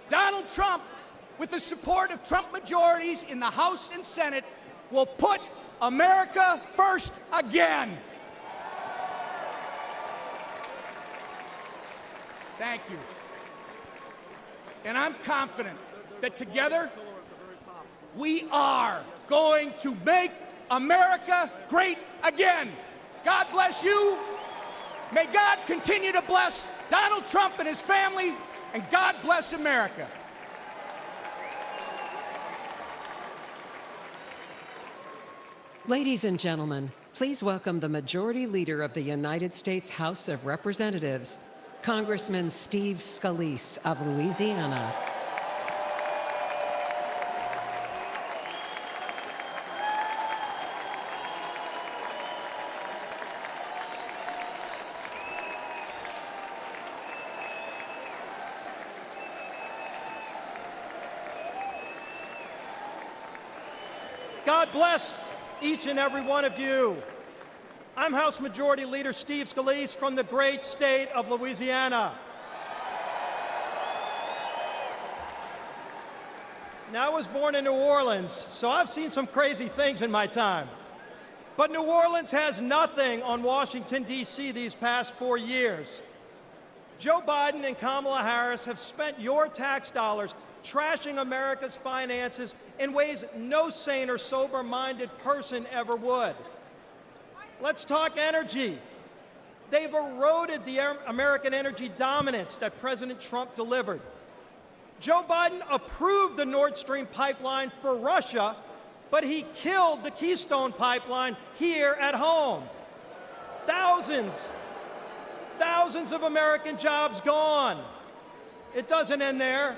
Donald Trump, with the support of Trump majorities in the House and Senate, will put America first again. Thank you. And I'm confident that together we are going to make America great again. God bless you. May God continue to bless Donald Trump and his family, and God bless America. Ladies and gentlemen, please welcome the Majority Leader of the United States House of Representatives, Congressman Steve Scalise of Louisiana. God bless each and every one of you. I'm House Majority Leader Steve Scalise from the great state of Louisiana. Now, I was born in New Orleans, so I've seen some crazy things in my time. But New Orleans has nothing on Washington, D.C. these past 4 years. Joe Biden and Kamala Harris have spent your tax dollars trashing America's finances in ways no sane or sober-minded person ever would. Let's talk energy. They've eroded the American energy dominance that President Trump delivered. Joe Biden approved the Nord Stream pipeline for Russia, but he killed the Keystone pipeline here at home. Thousands Thousands of American jobs gone. It doesn't end there.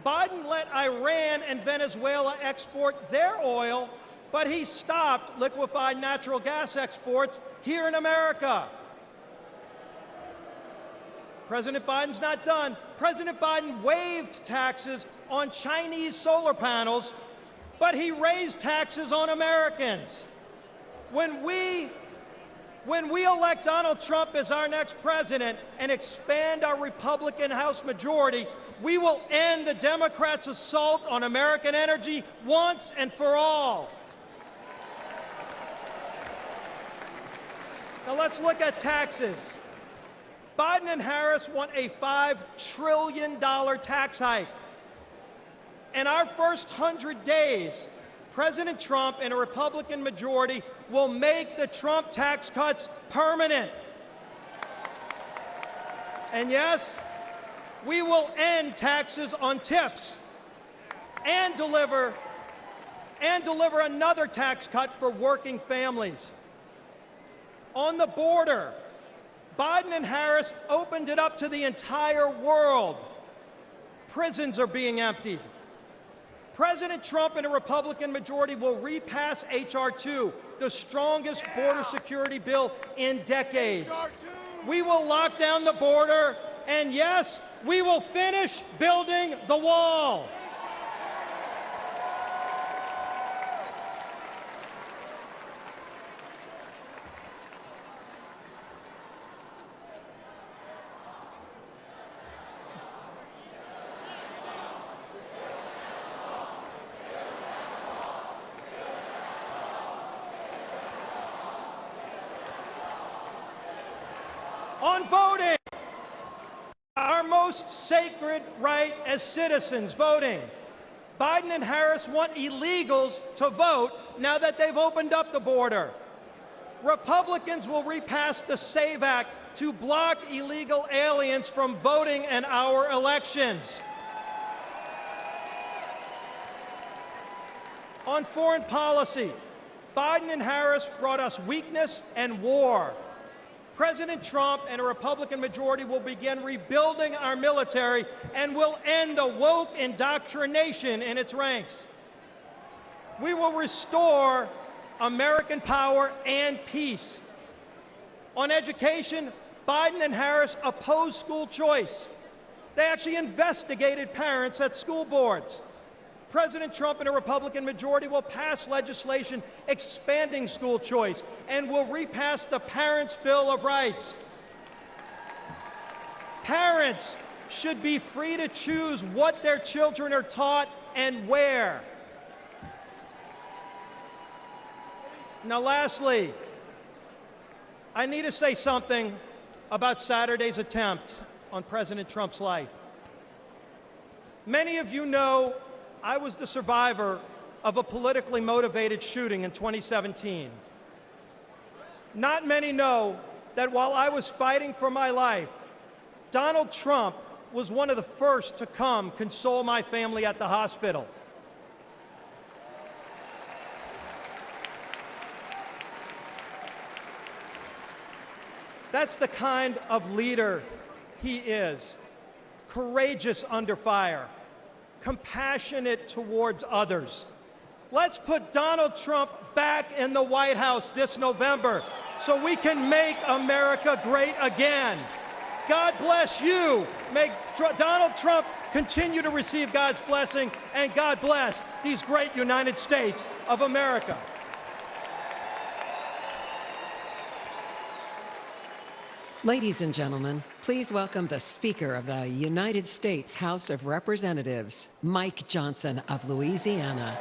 Biden let Iran and Venezuela export their oil, but he stopped liquefied natural gas exports here in America. President Biden's not done. President Biden waived taxes on Chinese solar panels, but he raised taxes on Americans. When we elect Donald Trump as our next president and expand our Republican House majority, we will end the Democrats' assault on American energy once and for all. Now let's look at taxes. Biden and Harris want a $5 trillion tax hike. In our first 100 days, President Trump and a Republican majority will make the Trump tax cuts permanent. And yes, we will end taxes on tips and deliver another tax cut for working families. On the border, Biden and Harris opened it up to the entire world. Prisons are being emptied. President Trump and a Republican majority will repass H.R. 2, the strongest border security bill in decades. We will lock down the border, and yes, we will finish building the wall. On voting, our most sacred right as citizens, voting. Biden and Harris want illegals to vote now that they've opened up the border. Republicans will repass the SAVE Act to block illegal aliens from voting in our elections. On foreign policy, Biden and Harris brought us weakness and war. President Trump and a Republican majority will begin rebuilding our military and will end the woke indoctrination in its ranks. We will restore American power and peace. On education, Biden and Harris opposed school choice. They actually investigated parents at school boards. President Trump and a Republican majority will pass legislation expanding school choice and will repass the Parents' Bill of Rights. Parents should be free to choose what their children are taught and where. Now, lastly, I need to say something about Saturday's attempt on President Trump's life. Many of you know I was the survivor of a politically motivated shooting in 2017. Not many know that while I was fighting for my life, Donald Trump was one of the first to come console my family at the hospital. That's the kind of leader he is. Courageous under fire. Compassionate towards others. Let's put Donald Trump back in the White House this November so we can make America great again. God bless you. May Donald Trump continue to receive God's blessing, and God bless these great United States of America. Ladies and gentlemen, please welcome the Speaker of the United States House of Representatives, Mike Johnson of Louisiana.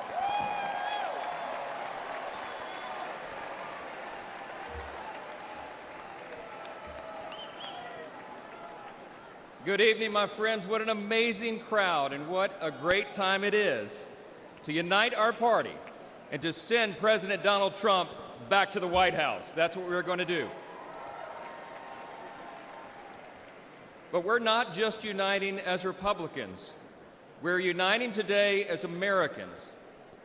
Good evening, my friends. What an amazing crowd, and what a great time it is to unite our party and to send President Donald Trump back to the White House. That's what we're going to do. But we're not just uniting as Republicans. We're uniting today as Americans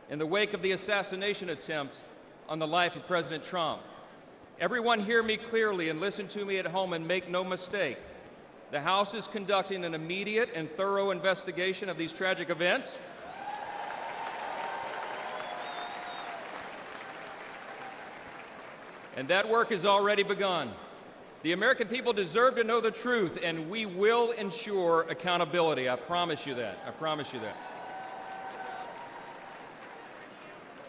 in the wake of the assassination attempt on the life of President Trump. Everyone hear me clearly and listen to me at home and make no mistake. The House is conducting an immediate and thorough investigation of these tragic events. And that work has already begun. The American people deserve to know the truth, and we will ensure accountability. I promise you that. I promise you that.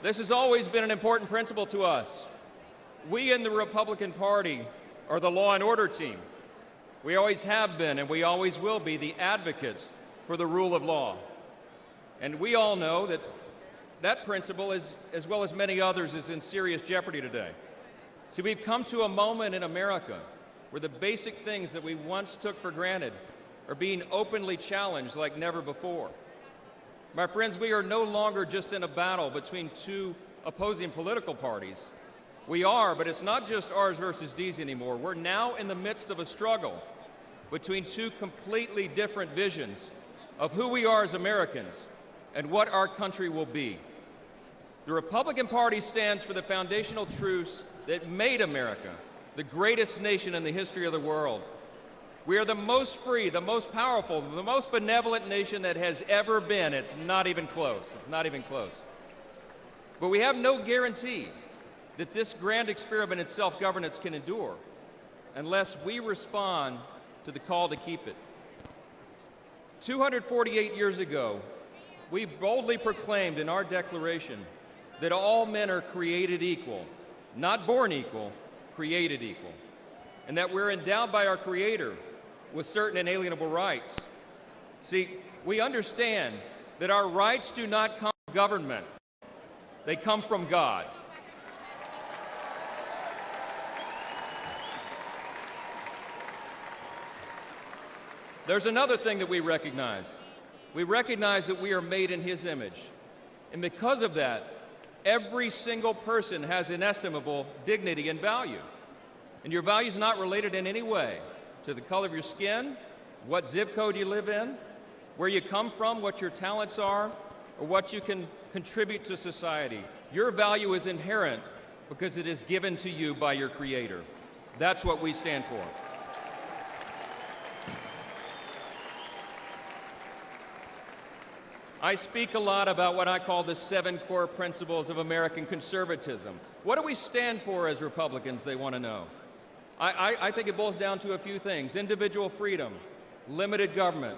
This has always been an important principle to us. We in the Republican Party are the law and order team. We always have been, and we always will be, the advocates for the rule of law. And we all know that that principle, as well as many others, is in serious jeopardy today. See, we've come to a moment in America where the basic things that we once took for granted are being openly challenged like never before. My friends, we are no longer just in a battle between two opposing political parties. We are, but it's not just ours versus D's anymore. We're now in the midst of a struggle between two completely different visions of who we are as Americans and what our country will be. The Republican Party stands for the foundational truths that made America the greatest nation in the history of the world. We are the most free, the most powerful, the most benevolent nation that has ever been. It's not even close. It's not even close. But we have no guarantee that this grand experiment in self-governance can endure unless we respond to the call to keep it. 248 years ago, we boldly proclaimed in our Declaration that all men are created equal, not born equal, created equal, and that we're endowed by our Creator with certain inalienable rights. See, we understand that our rights do not come from government, they come from God. There's another thing that we recognize. We recognize that we are made in His image. And because of that, every single person has inestimable dignity and value. And your value is not related in any way to the color of your skin, what zip code you live in, where you come from, what your talents are, or what you can contribute to society. Your value is inherent because it is given to you by your Creator. That's what we stand for. I speak a lot about what I call the 7 core principles of American conservatism. What do we stand for as Republicans, they want to know? I think it boils down to a few things: individual freedom, limited government,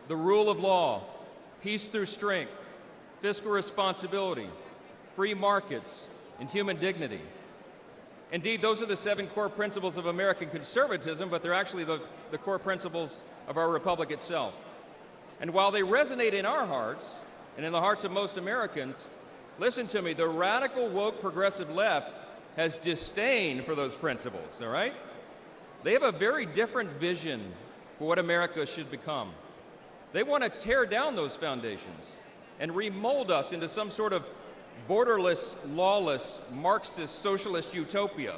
the rule of law, peace through strength, fiscal responsibility, free markets, and human dignity. Indeed, those are the 7 core principles of American conservatism, but they're actually the core principles of our republic itself. And while they resonate in our hearts and in the hearts of most Americans, listen to me, the radical, woke, progressive left has disdain for those principles, all right? They have a very different vision for what America should become. They want to tear down those foundations and remold us into some sort of borderless, lawless, Marxist, socialist utopia.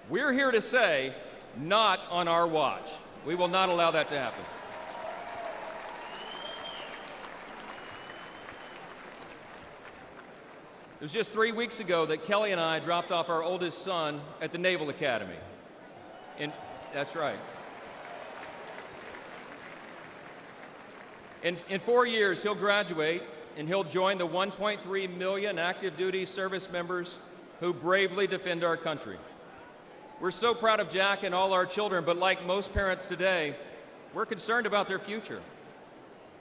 We're here to say, not on our watch. We will not allow that to happen. It was just 3 weeks ago that Kelly and I dropped off our oldest son at the Naval Academy. That's right. In 4 years, he'll graduate, and he'll join the 1.3 million active duty service members who bravely defend our country. We're so proud of Jack and all our children, but like most parents today, we're concerned about their future.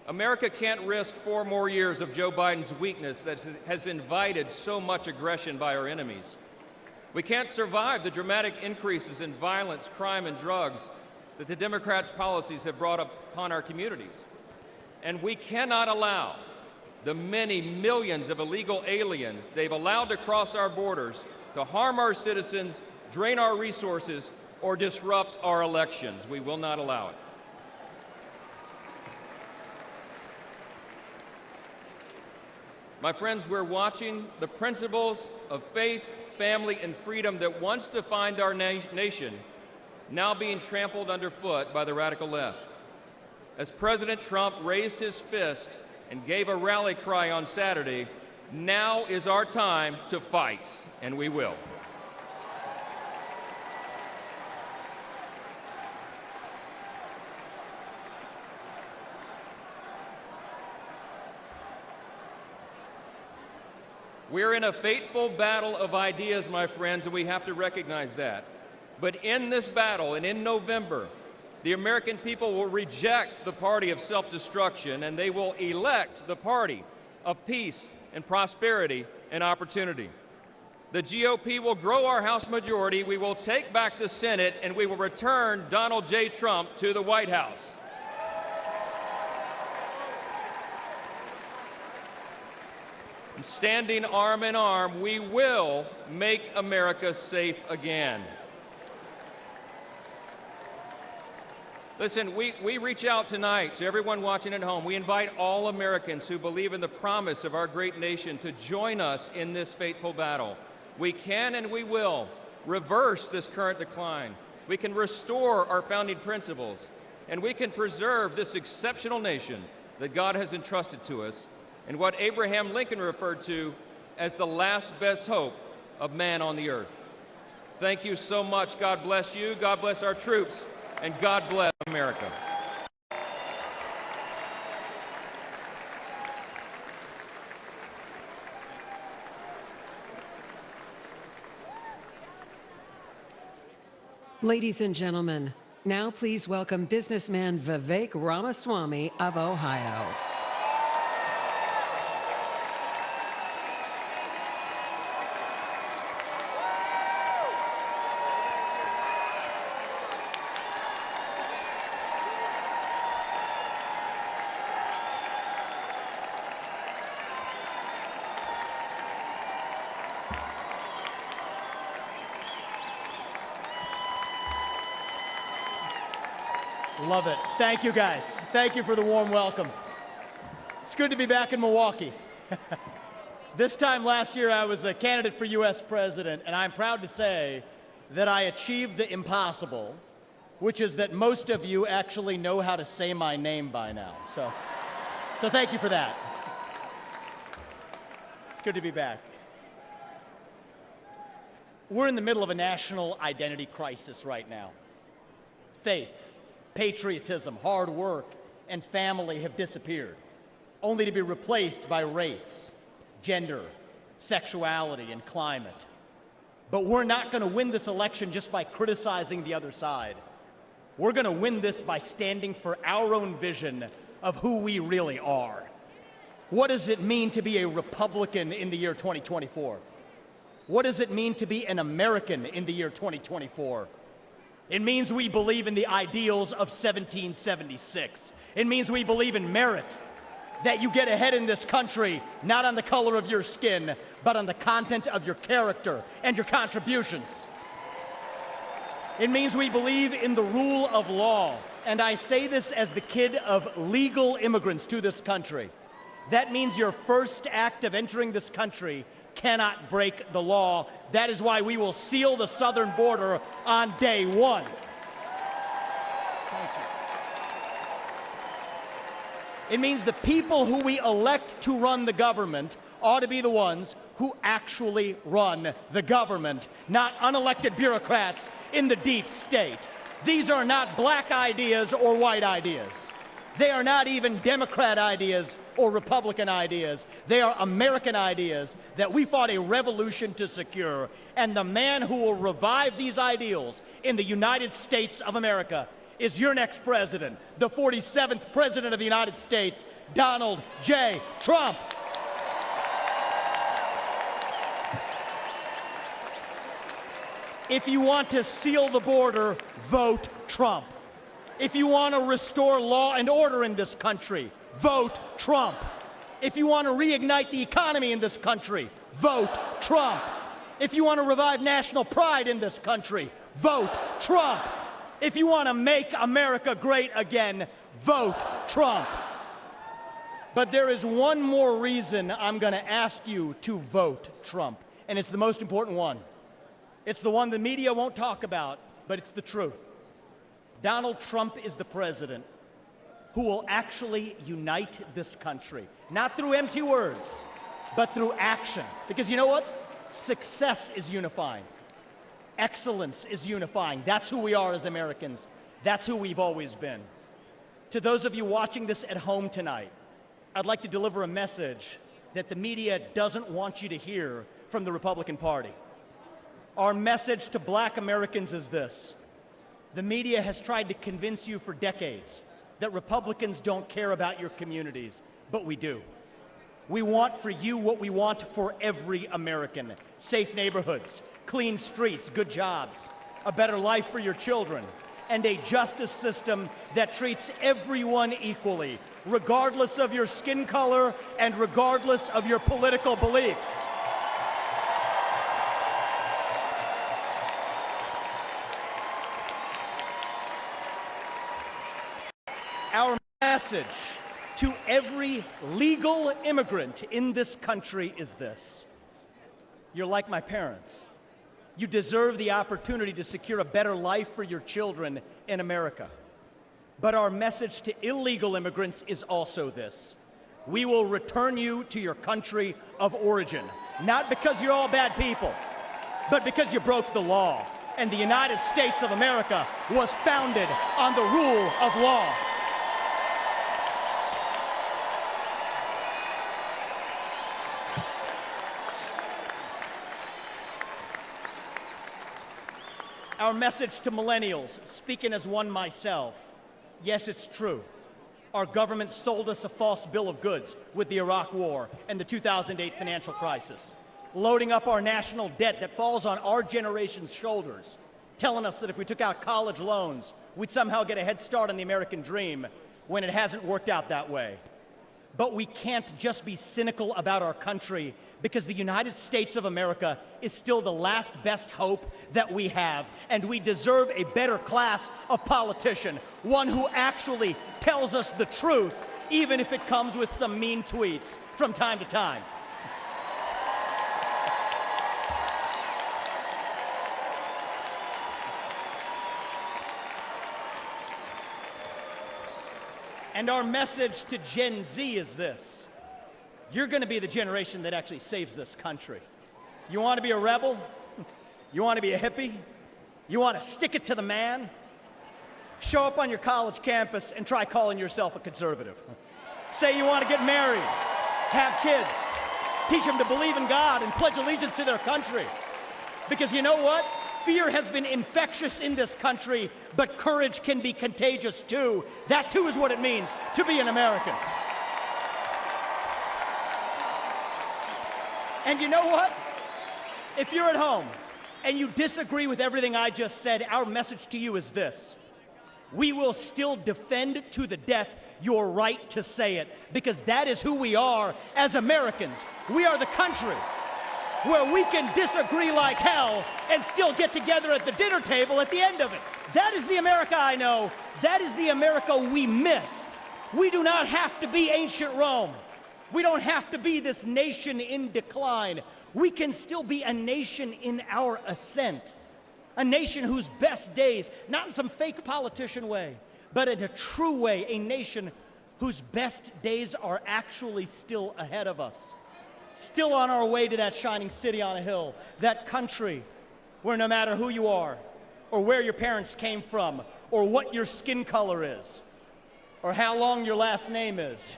America can't risk 4 more years of Joe Biden's weakness that has invited so much aggression by our enemies. We can't survive the dramatic increases in violence, crime, and drugs that the Democrats' policies have brought upon our communities. And we cannot allow the many millions of illegal aliens they've allowed to cross our borders to harm our citizens, drain our resources, or disrupt our elections. We will not allow it. My friends, we're watching the principles of faith, family, and freedom that once defined our nation now being trampled underfoot by the radical left. As President Trump raised his fist and gave a rally cry on Saturday, now is our time to fight, and we will. We're in a fateful battle of ideas, my friends, and we have to recognize that. But in this battle, and in November, the American people will reject the party of self-destruction, and they will elect the party of peace and prosperity and opportunity. The GOP will grow our House majority, we will take back the Senate, and we will return Donald J. Trump to the White House. Standing arm in arm, we will make America safe again. Listen, we reach out tonight to everyone watching at home. We invite all Americans who believe in the promise of our great nation to join us in this fateful battle. We can and we will reverse this current decline. We can restore our founding principles, and we can preserve this exceptional nation that God has entrusted to us, and what Abraham Lincoln referred to as the last best hope of man on the earth. Thank you so much. God bless you, God bless our troops, and God bless America. Ladies and gentlemen, now please welcome businessman Vivek Ramaswamy of Ohio. Love it. Thank you, guys. Thank you for the warm welcome. It's good to be back in Milwaukee. This time last year, I was a candidate for U.S. president, and I'm proud to say that I achieved the impossible, which is that most of you actually know how to say my name by now. So thank you for that. It's good to be back. We're in the middle of a national identity crisis right now. Faith, patriotism, hard work, and family have disappeared, only to be replaced by race, gender, sexuality, and climate. But we're not going to win this election just by criticizing the other side. We're going to win this by standing for our own vision of who we really are. What does it mean to be a Republican in the year 2024? What does it mean to be an American in the year 2024? It means we believe in the ideals of 1776. It means we believe in merit, that you get ahead in this country, not on the color of your skin, but on the content of your character and your contributions. It means we believe in the rule of law, and I say this as the kid of legal immigrants to this country. That means your first act of entering this country cannot break the law. That is why we will seal the southern border on day one. Thank you. It means the people who we elect to run the government ought to be the ones who actually run the government, not unelected bureaucrats in the deep state. These are not black ideas or white ideas. They are not even Democrat ideas or Republican ideas. They are American ideas that we fought a revolution to secure. And the man who will revive these ideals in the United States of America is your next president, the 47th President of the United States, Donald J. Trump. If you want to seal the border, vote Trump. If you want to restore law and order in this country, vote Trump. If you want to reignite the economy in this country, vote Trump. If you want to revive national pride in this country, vote Trump. If you want to make America great again, vote Trump. But there is one more reason I'm going to ask you to vote Trump, and it's the most important one. It's the one the media won't talk about, but it's the truth. Donald Trump is the president who will actually unite this country, not through empty words, but through action. Because you know what? Success is unifying. Excellence is unifying. That's who we are as Americans. That's who we've always been. To those of you watching this at home tonight, I'd like to deliver a message that the media doesn't want you to hear from the Republican Party. Our message to black Americans is this. The media has tried to convince you for decades that Republicans don't care about your communities, but we do. We want for you what we want for every American: safe neighborhoods, clean streets, good jobs, a better life for your children, and a justice system that treats everyone equally, regardless of your skin color and regardless of your political beliefs. Our message to every legal immigrant in this country is this: you're like my parents. You deserve the opportunity to secure a better life for your children in America. But our message to illegal immigrants is also this: we will return you to your country of origin, not because you're all bad people, but because you broke the law. And the United States of America was founded on the rule of law. Our message to millennials, speaking as one myself: yes, it's true. Our government sold us a false bill of goods with the Iraq War and the 2008 financial crisis, loading up our national debt that falls on our generation's shoulders, telling us that if we took out college loans, we'd somehow get a head start on the American dream, when it hasn't worked out that way. But we can't just be cynical about our country, because the United States of America is still the last best hope that we have, and we deserve a better class of politician, one who actually tells us the truth, even if it comes with some mean tweets from time to time. And our message to Gen Z is this: you're going to be the generation that actually saves this country. You want to be a rebel? You want to be a hippie? You want to stick it to the man? Show up on your college campus and try calling yourself a conservative. Say you want to get married, have kids, teach them to believe in God and pledge allegiance to their country. Because you know what? Fear has been infectious in this country, but courage can be contagious too. That too is what it means to be an American. And you know what? If you're at home and you disagree with everything I just said, our message to you is this: we will still defend to the death your right to say it, because that is who we are as Americans. We are the country where we can disagree like hell and still get together at the dinner table at the end of it. That is the America I know. That is the America we miss. We do not have to be ancient Rome. We don't have to be this nation in decline. We can still be a nation in our ascent. A nation whose best days, not in some fake politician way, but in a true way, a nation whose best days are actually still ahead of us. Still on our way to that shining city on a hill, that country where no matter who you are, or where your parents came from, or what your skin color is, or how long your last name is,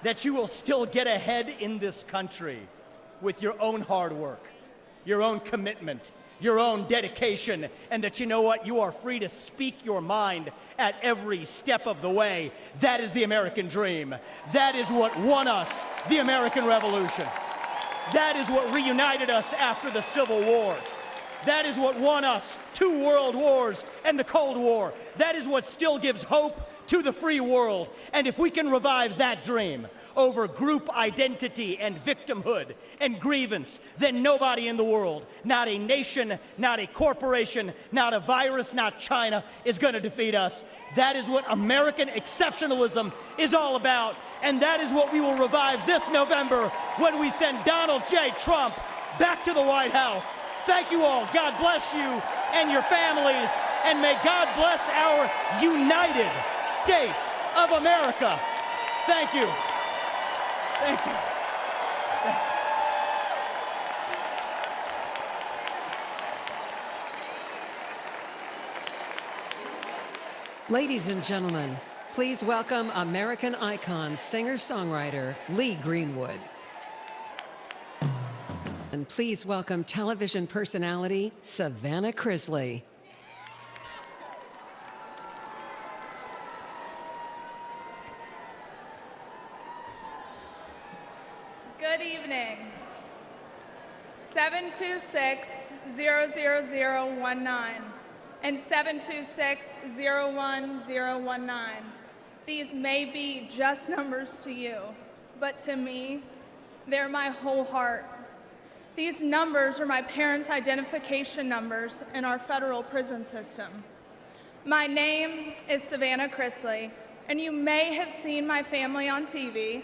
that you will still get ahead in this country with your own hard work, your own commitment, your own dedication, and that you know what? You are free to speak your mind at every step of the way. That is the American dream. That is what won us the American Revolution. That is what reunited us after the Civil War. That is what won us 2 world wars and the Cold War. That is what still gives hope to the free world. And if we can revive that dream over group identity and victimhood and grievance, then nobody in the world, not a nation, not a corporation, not a virus, not China, is going to defeat us. That is what American exceptionalism is all about. And that is what we will revive this November when we send Donald J. Trump back to the White House. Thank you all. God bless you and your families. And may God bless our United States of America. Thank you. Thank you. Thank you. Ladies and gentlemen, Please welcome American icon, singer-songwriter Lee Greenwood. And please welcome television personality Savannah Chrisley. Good evening. 726-00019 and 726-01019. These may be just numbers to you, but to me, they're my whole heart. These numbers are my parents' identification numbers in our federal prison system. My name is Savannah Chrisley, and you may have seen my family on TV,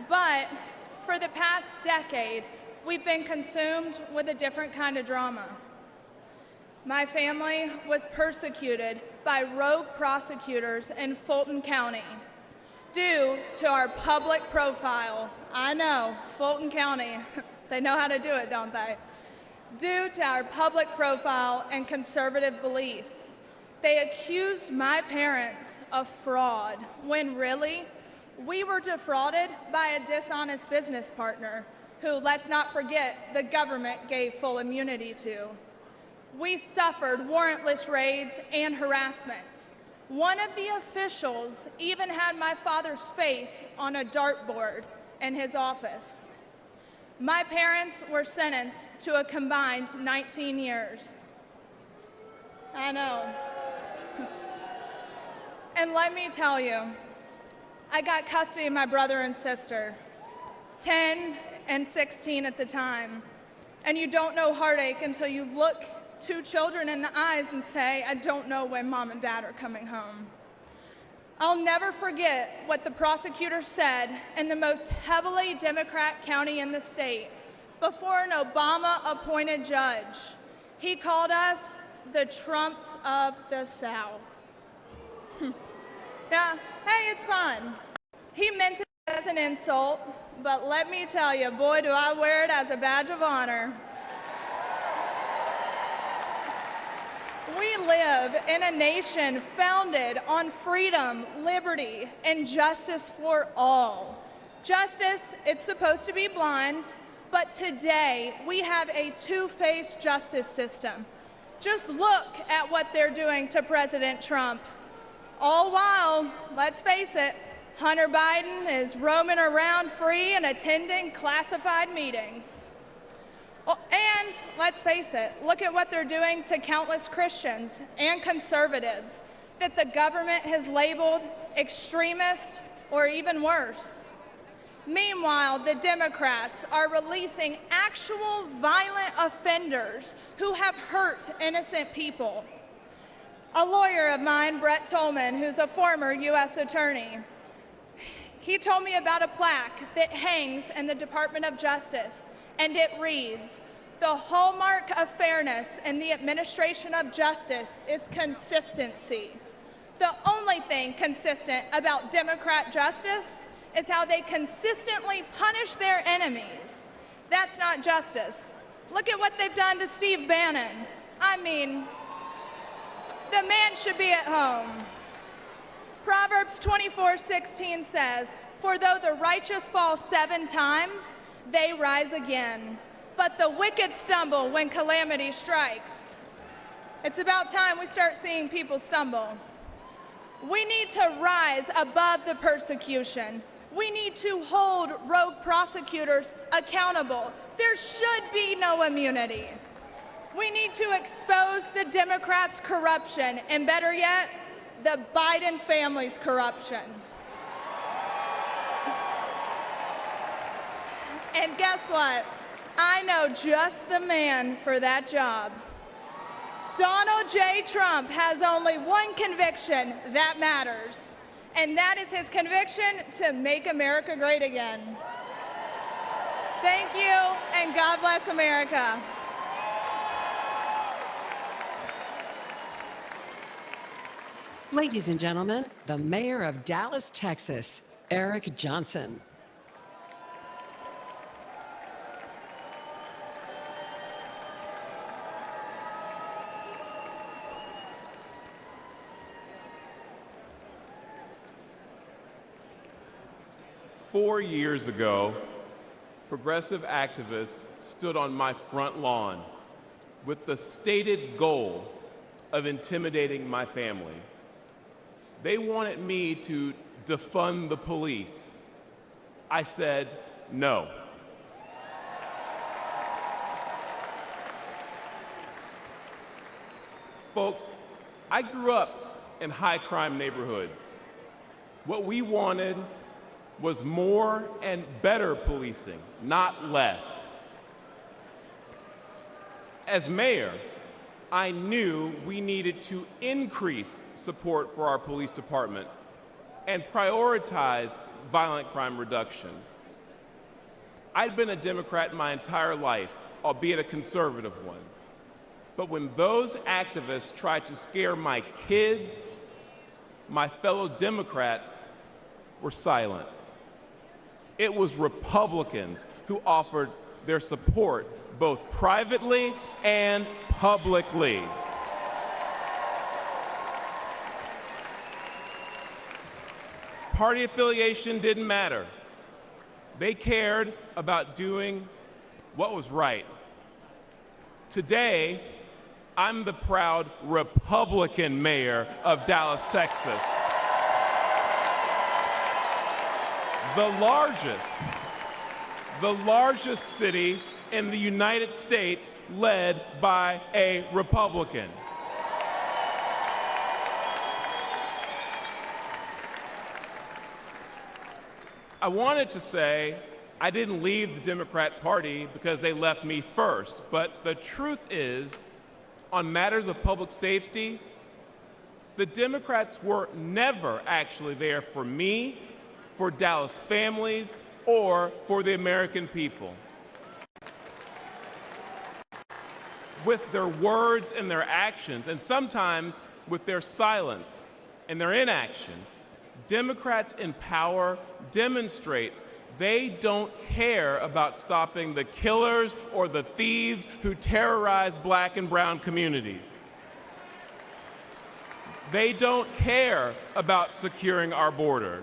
but for the past decade, we've been consumed with a different kind of drama. My family was persecuted by rogue prosecutors in Fulton County due to our public profile. I know, Fulton County, they know how to do it, don't they? Due to our public profile and conservative beliefs. They accused my parents of fraud when really, we were defrauded by a dishonest business partner who, let's not forget, the government gave full immunity to. We suffered warrantless raids and harassment. One of the officials even had my father's face on a dartboard in his office. My parents were sentenced to a combined 19 years. I know. And let me tell you, I got custody of my brother and sister, 10 and 16 at the time. And you don't know heartache until you look two children in the eyes and say, I don't know when mom and dad are coming home. I'll never forget what the prosecutor said in the most heavily Democrat county in the state before an Obama-appointed judge. He called us the Trumps of the South. Yeah, hey, it's fun. He meant it as an insult, but let me tell you, boy, do I wear it as a badge of honor. We live in a nation founded on freedom, liberty, and justice for all. Justice, it's supposed to be blind, but today we have a two-faced justice system. Just look at what they're doing to President Trump. All while, let's face it, Hunter Biden is roaming around free and attending classified meetings. And let's face it, look at what they're doing to countless Christians and conservatives that the government has labeled extremist or even worse. Meanwhile, the Democrats are releasing actual violent offenders who have hurt innocent people. A lawyer of mine, Brett Tolman, who's a former U.S. attorney, he told me about a plaque that hangs in the Department of Justice, and it reads, "The hallmark of fairness in the administration of justice is consistency. The only thing consistent about Democrat justice is how they consistently punish their enemies. That's not justice. Look at what they've done to Steve Bannon. I mean, the man should be at home." Proverbs 24:16 says, "For though the righteous fall 7 times, they rise again. But the wicked stumble when calamity strikes." It's about time we start seeing people stumble. We need to rise above the persecution. We need to hold rogue prosecutors accountable. There should be no immunity. We need to expose the Democrats' corruption, and better yet, the Biden family's corruption. And guess what? I know just the man for that job. Donald J. Trump has only one conviction that matters, and that is his conviction to make America great again. Thank you, and God bless America. Ladies and gentlemen, the mayor of Dallas, Texas, Eric Johnson. 4 years ago, progressive activists stood on my front lawn with the stated goal of intimidating my family. They wanted me to defund the police. I said no. Folks, I grew up in high crime neighborhoods. What we wanted was more and better policing, not less. As mayor, I knew we needed to increase support for our police department and prioritize violent crime reduction. I'd been a Democrat my entire life, albeit a conservative one. But when those activists tried to scare my kids, my fellow Democrats were silent. It was Republicans who offered their support both privately and publicly. Party affiliation didn't matter. They cared about doing what was right. Today, I'm the proud Republican mayor of Dallas, Texas. The largest city in the United States led by a Republican. I wanted to say I didn't leave the Democrat Party because they left me first, but the truth is, on matters of public safety, the Democrats were never actually there for me, for Dallas families, or for the American people. With their words and their actions, and sometimes with their silence and their inaction, Democrats in power demonstrate they don't care about stopping the killers or the thieves who terrorize Black and brown communities. They don't care about securing our border.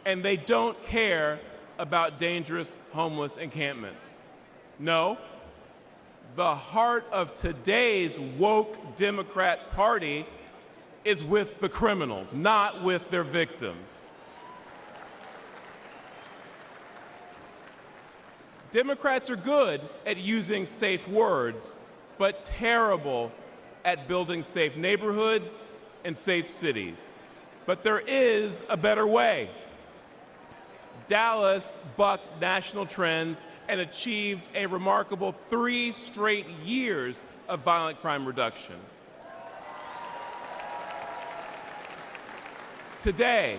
And they don't care about dangerous homeless encampments. No, the heart of today's woke Democrat Party is with the criminals, not with their victims. Democrats are good at using safe words, but terrible at building safe neighborhoods and safe cities. But there is a better way. Dallas bucked national trends and achieved a remarkable 3 straight years of violent crime reduction. Today,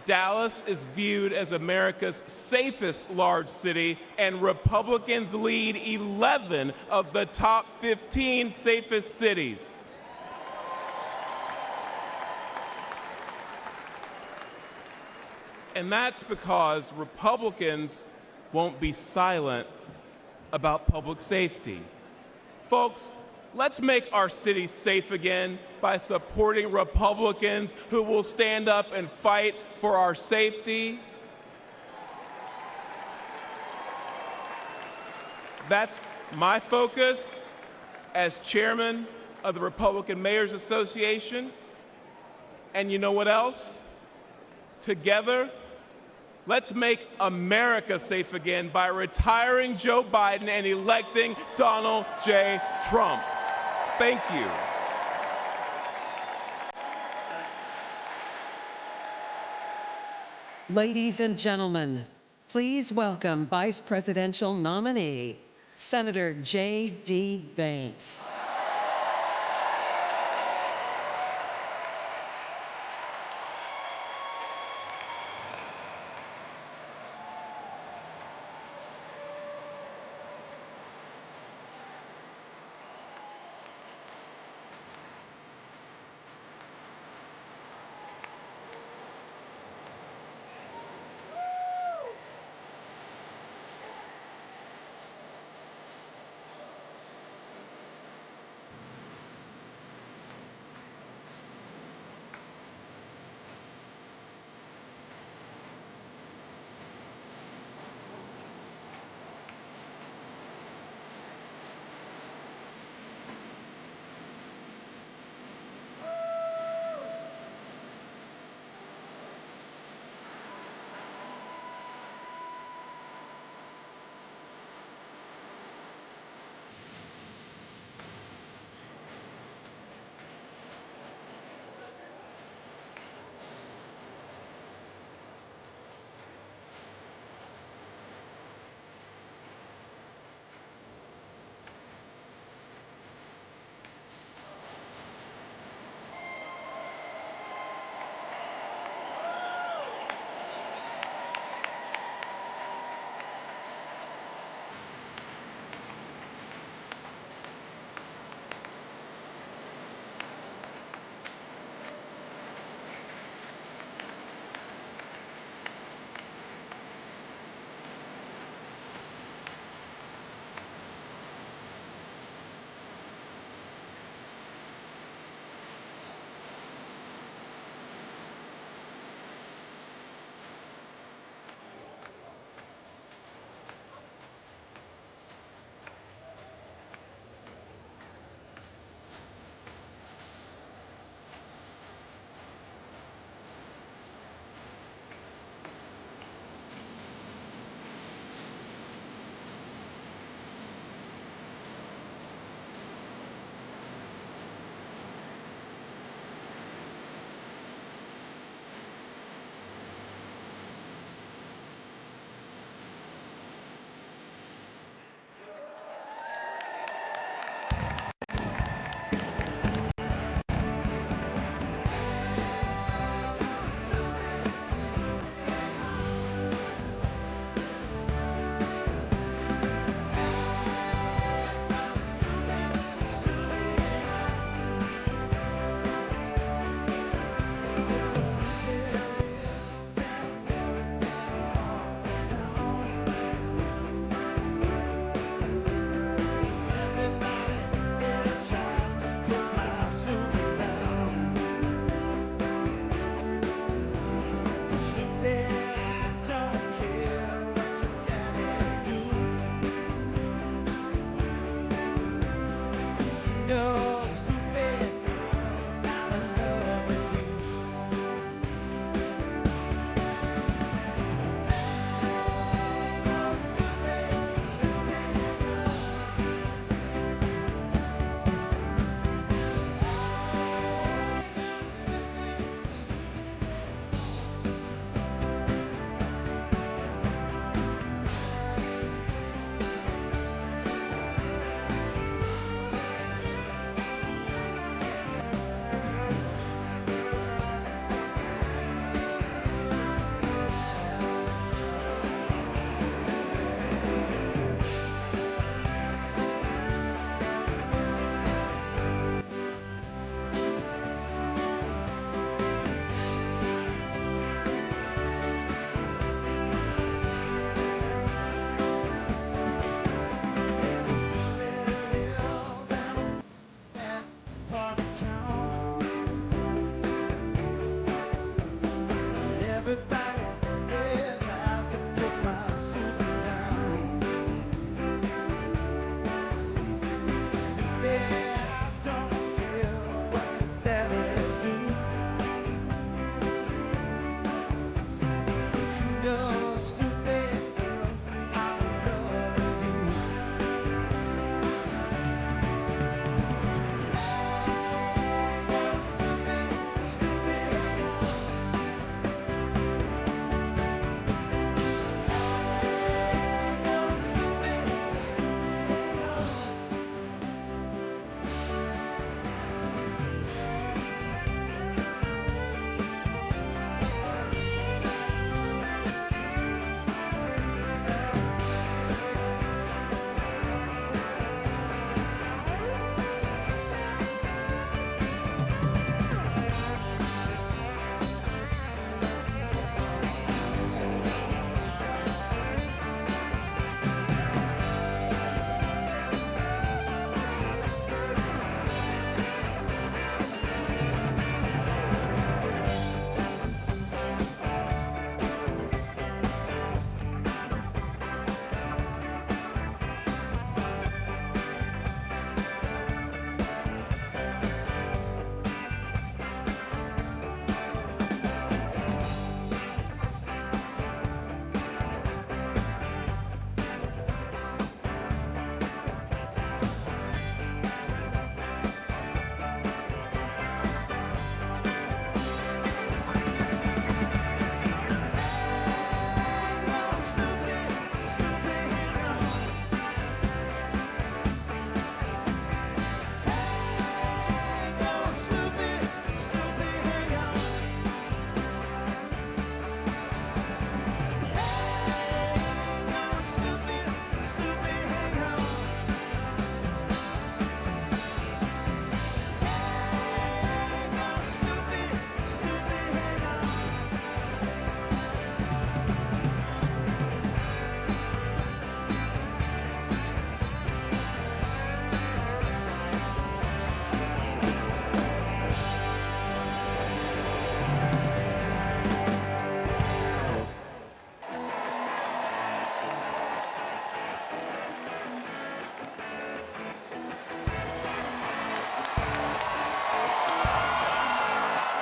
Dallas is viewed as America's safest large city, and Republicans lead 11 of the top 15 safest cities. And that's because Republicans won't be silent about public safety. Folks, let's make our city safe again by supporting Republicans who will stand up and fight for our safety. That's my focus as chairman of the Republican Mayors Association. And you know what else? Together, let's make America safe again by retiring Joe Biden and electing Donald J. Trump. Thank you. Ladies and gentlemen, please welcome Vice Presidential nominee, Senator J.D. Vance.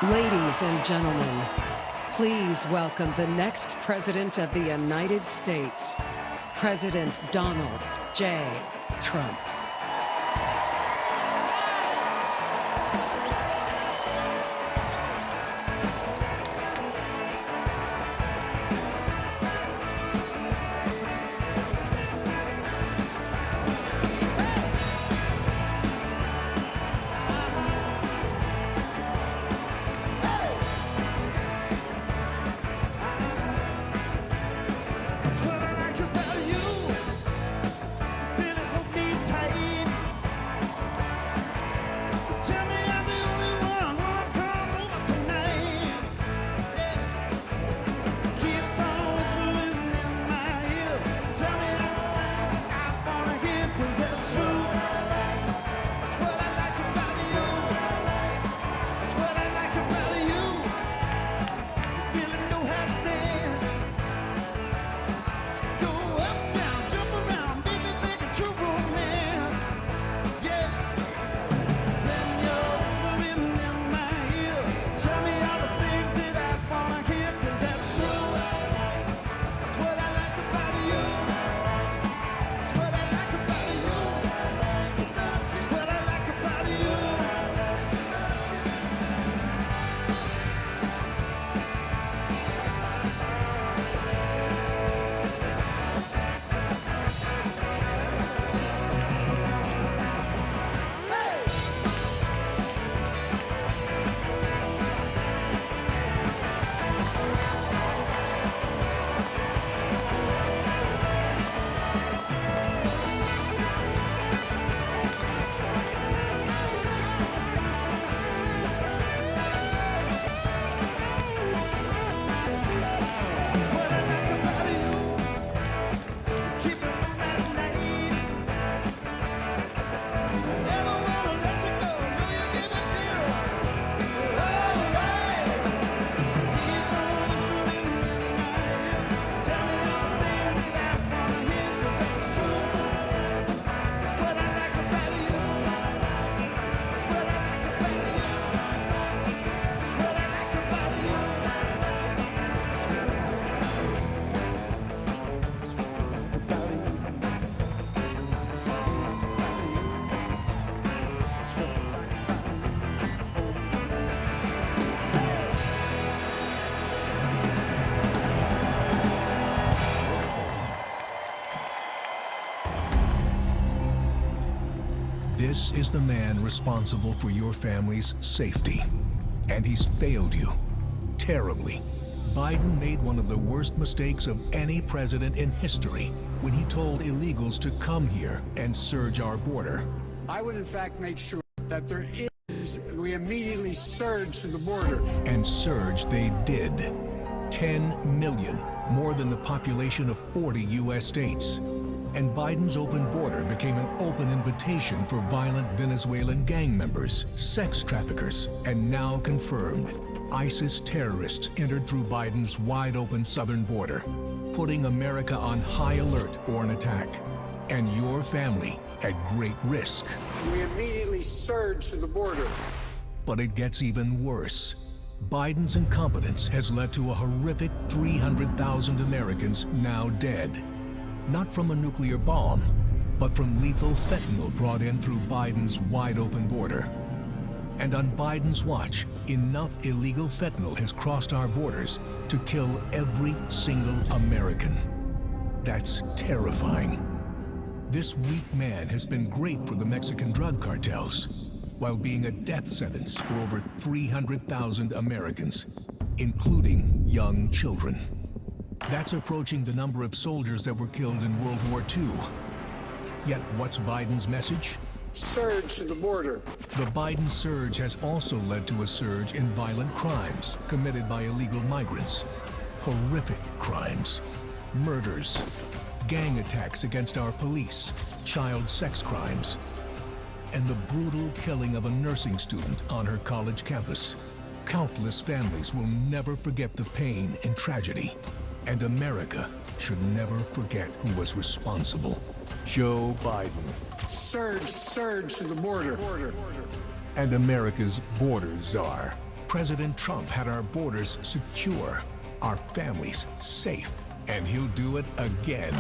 Ladies and gentlemen, please welcome the next President of the United States, President Donald J. Trump. This is the man responsible for your family's safety. And he's failed you terribly. Biden made one of the worst mistakes of any president in history when he told illegals to come here and surge our border. I would in fact make sure that there is, we immediately surge to the border. And surge they did. 10 million, more than the population of 40 U.S. states. And Biden's open border became an open invitation for violent Venezuelan gang members, sex traffickers, and now confirmed, ISIS terrorists entered through Biden's wide-open southern border, putting America on high alert for an attack, and your family at great risk. We immediately surge to the border. But it gets even worse. Biden's incompetence has led to a horrific 300,000 Americans now dead. Not from a nuclear bomb, but from lethal fentanyl brought in through Biden's wide-open border. And on Biden's watch, enough illegal fentanyl has crossed our borders to kill every single American. That's terrifying. This weak man has been great for the Mexican drug cartels, while being a death sentence for over 300,000 Americans, including young children. That's approaching the number of soldiers that were killed in World War II. Yet what's Biden's message? Surge to the border. The Biden surge has also led to a surge in violent crimes committed by illegal migrants. Horrific crimes. Murders. Gang attacks against our police. Child sex crimes. And the brutal killing of a nursing student on her college campus. Countless families will never forget the pain and tragedy. And America should never forget who was responsible. Joe Biden. Surge to the border. And America's border czar, President Trump had our borders secure, our families safe, and he'll do it again.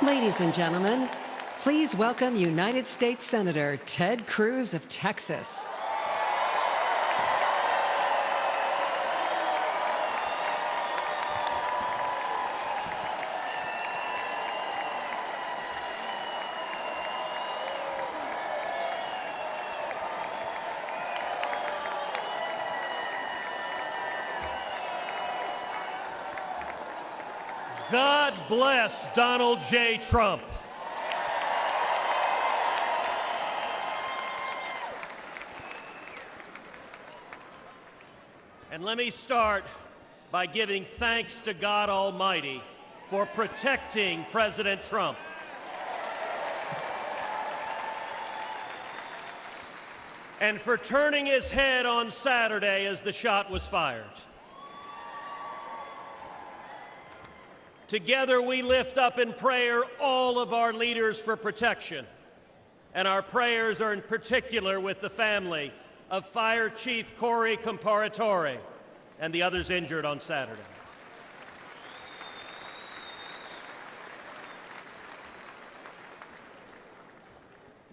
Ladies and gentlemen, please welcome United States Senator Ted Cruz of Texas. God bless Donald J. Trump. And let me start by giving thanks to God Almighty for protecting President Trump. And for turning his head on Saturday as the shot was fired. Together we lift up in prayer all of our leaders for protection, and our prayers are in particular with the family of Fire Chief Corey Comparatore and the others injured on Saturday.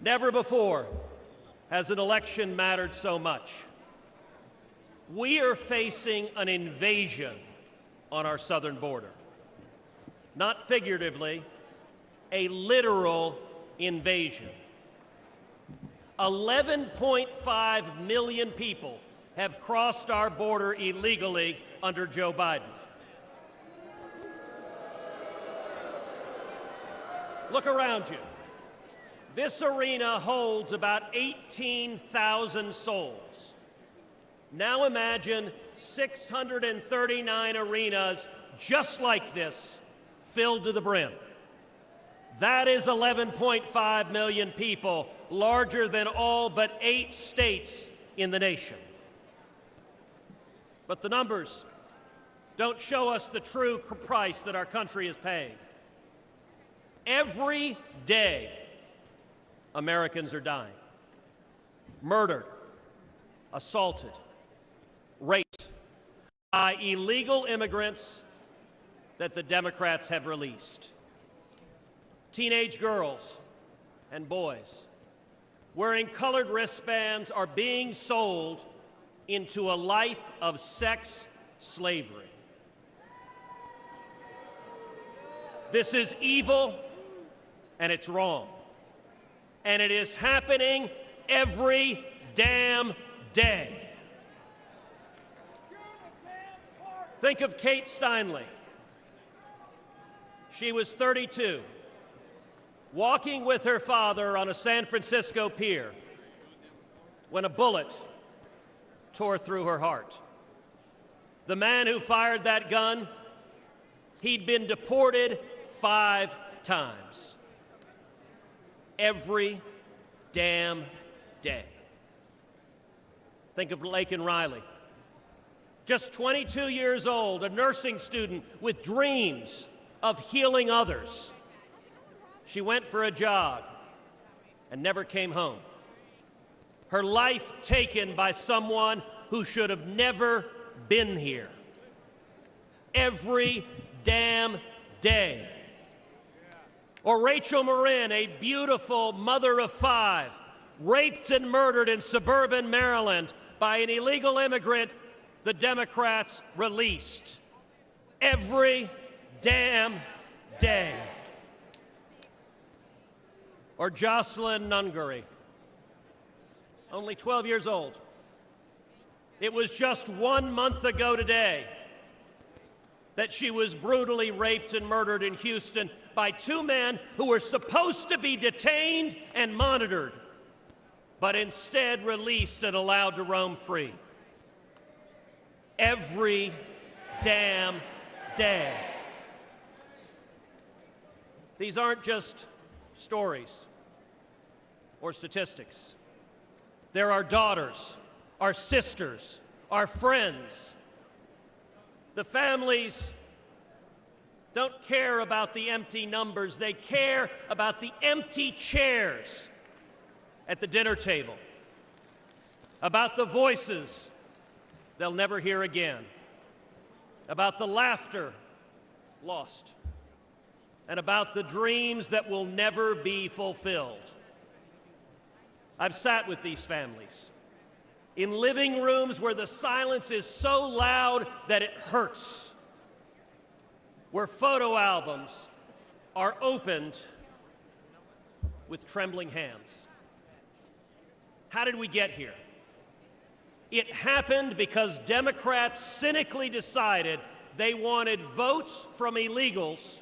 Never before has an election mattered so much. We are facing an invasion on our southern border. Not figuratively, a literal invasion. 11.5 million people have crossed our border illegally under Joe Biden. Look around you. This arena holds about 18,000 souls. Now imagine 639 arenas just like this, filled to the brim. That is 11.5 million people, larger than all but 8 states in the nation. But the numbers don't show us the true price that our country is paying. Every day, Americans are dying. Murdered, assaulted, raped by illegal immigrants that the Democrats have released. Teenage girls and boys wearing colored wristbands are being sold into a life of sex slavery. This is evil and it's wrong. And it is happening every damn day. Think of Kate Steinle. She was 32, walking with her father on a San Francisco pier when a bullet tore through her heart. The man who fired that gun, he'd been deported 5 times. Every damn day. Think of Laken Riley. Just 22 years old, a nursing student with dreams of healing others. She went for a jog and never came home. Her life taken by someone who should have never been here. Every damn day. Or Rachel Marin, a beautiful mother of 5, raped and murdered in suburban Maryland by an illegal immigrant the Democrats released. Every damn day. Or Jocelyn Nungary, only 12 years old. It was just 1 month ago today that she was brutally raped and murdered in Houston by 2 men who were supposed to be detained and monitored, but instead released and allowed to roam free. Every damn day. These aren't just stories or statistics. They're our daughters, our sisters, our friends. The families don't care about the empty numbers. They care about the empty chairs at the dinner table about the voices they'll never hear again, about the laughter lost, and about the dreams that will never be fulfilled. I've sat with these families in living rooms where the silence is so loud that it hurts, where photo albums are opened with trembling hands. How did we get here? It happened because Democrats cynically decided they wanted votes from illegals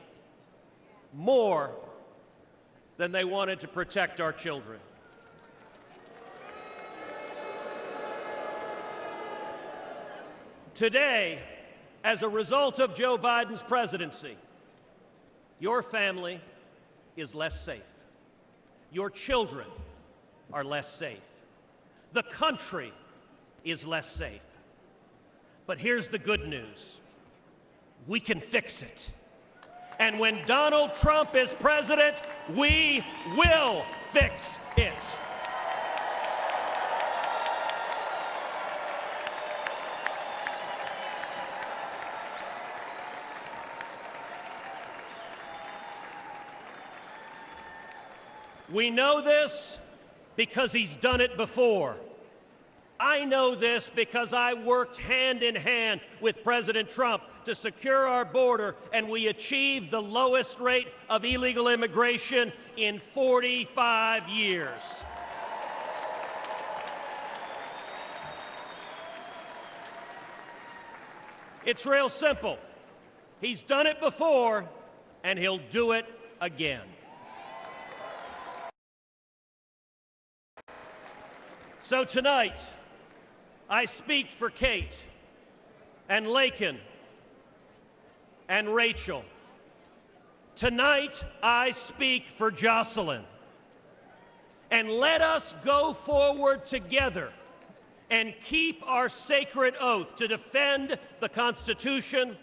more than they wanted to protect our children. Today, as a result of Joe Biden's presidency, your family is less safe. Your children are less safe. The country is less safe. But here's the good news. We can fix it. And when Donald Trump is president, we will fix it. We know this because he's done it before. I know this because I worked hand in hand with President Trump to secure our border, and we achieved the lowest rate of illegal immigration in 45 years. It's real simple. He's done it before, and he'll do it again. So tonight, I speak for Kate and Laken and Rachel. Tonight, I speak for Jocelyn. And let us go forward together and keep our sacred oath to defend the Constitution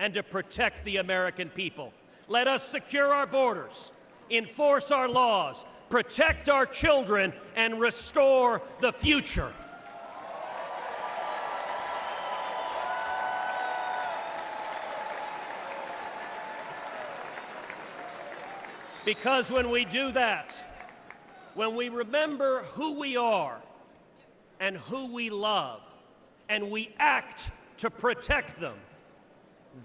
and to protect the American people. Let us secure our borders, enforce our laws, protect our children, and restore the future. Because when we do that, when we remember who we are and who we love, and we act to protect them,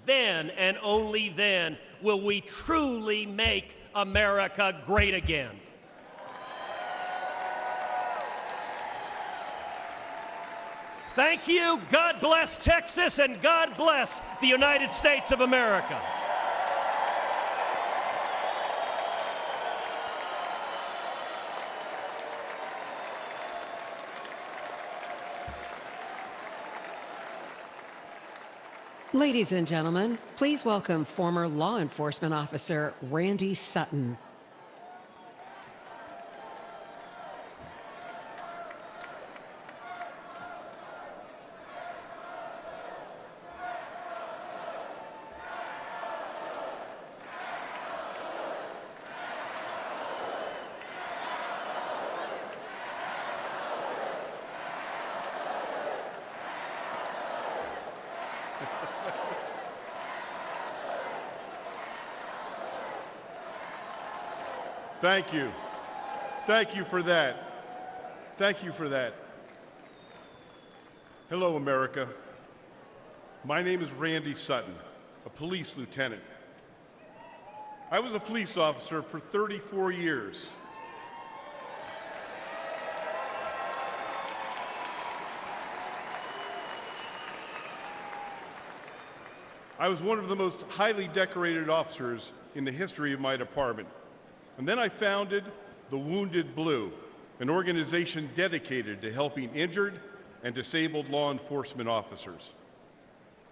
then and only then will we truly make America great again. Thank you. God bless Texas, and God bless the United States of America. Ladies and gentlemen, please welcome former law enforcement officer Randy Sutton. Thank you. Thank you for that. Thank you for that. Hello, America. My name is Randy Sutton, a police lieutenant. I was a police officer for 34 years. I was one of the most highly decorated officers in the history of my department. And then I founded the Wounded Blue, an organization dedicated to helping injured and disabled law enforcement officers.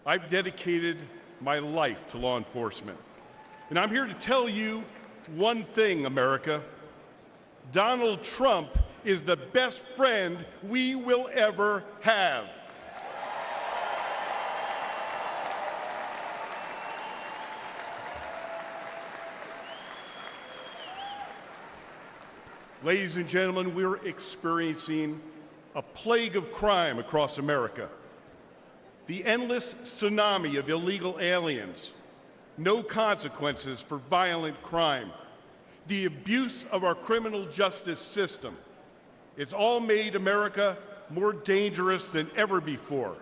I've dedicated my life to law enforcement. And I'm here to tell you one thing, America. Donald Trump is the best friend we will ever have. Ladies and gentlemen, we're experiencing a plague of crime across America. The endless tsunami of illegal aliens, no consequences for violent crime, the abuse of our criminal justice system. It's all made America more dangerous than ever before.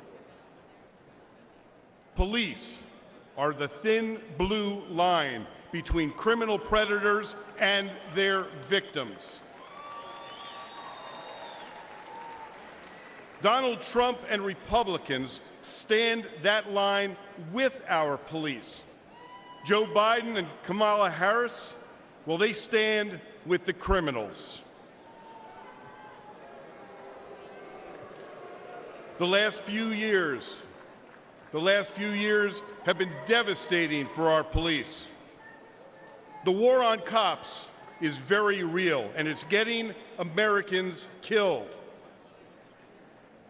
Police are the thin blue line between criminal predators and their victims. Donald Trump and Republicans stand that line with our police. Joe Biden and Kamala Harris, well, they stand with the criminals. The last few years have been devastating for our police. The war on cops is very real, and it's getting Americans killed.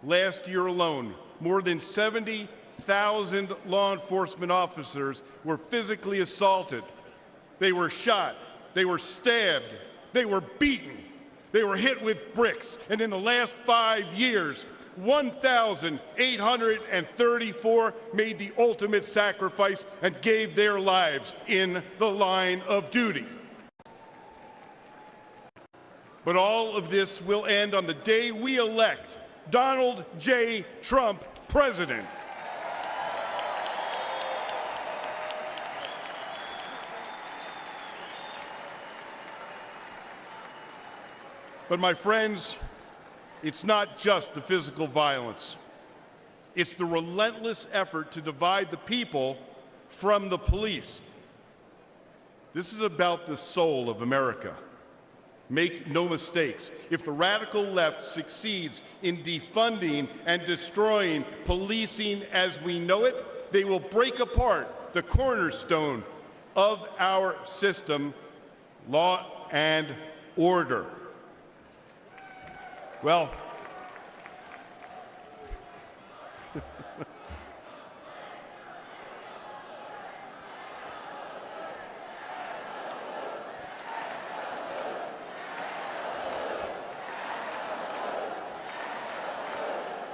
Last year alone, more than 70,000 law enforcement officers were physically assaulted. They were shot, they were stabbed, they were beaten, they were hit with bricks, and in the last 5 years, 1,834 made the ultimate sacrifice and gave their lives in the line of duty. But all of this will end on the day we elect Donald J. Trump president. But my friends, it's not just the physical violence. It's the relentless effort to divide the people from the police. This is about the soul of America. Make no mistakes. If the radical left succeeds in defunding and destroying policing as we know it, they will break apart the cornerstone of our system, law and order. Well,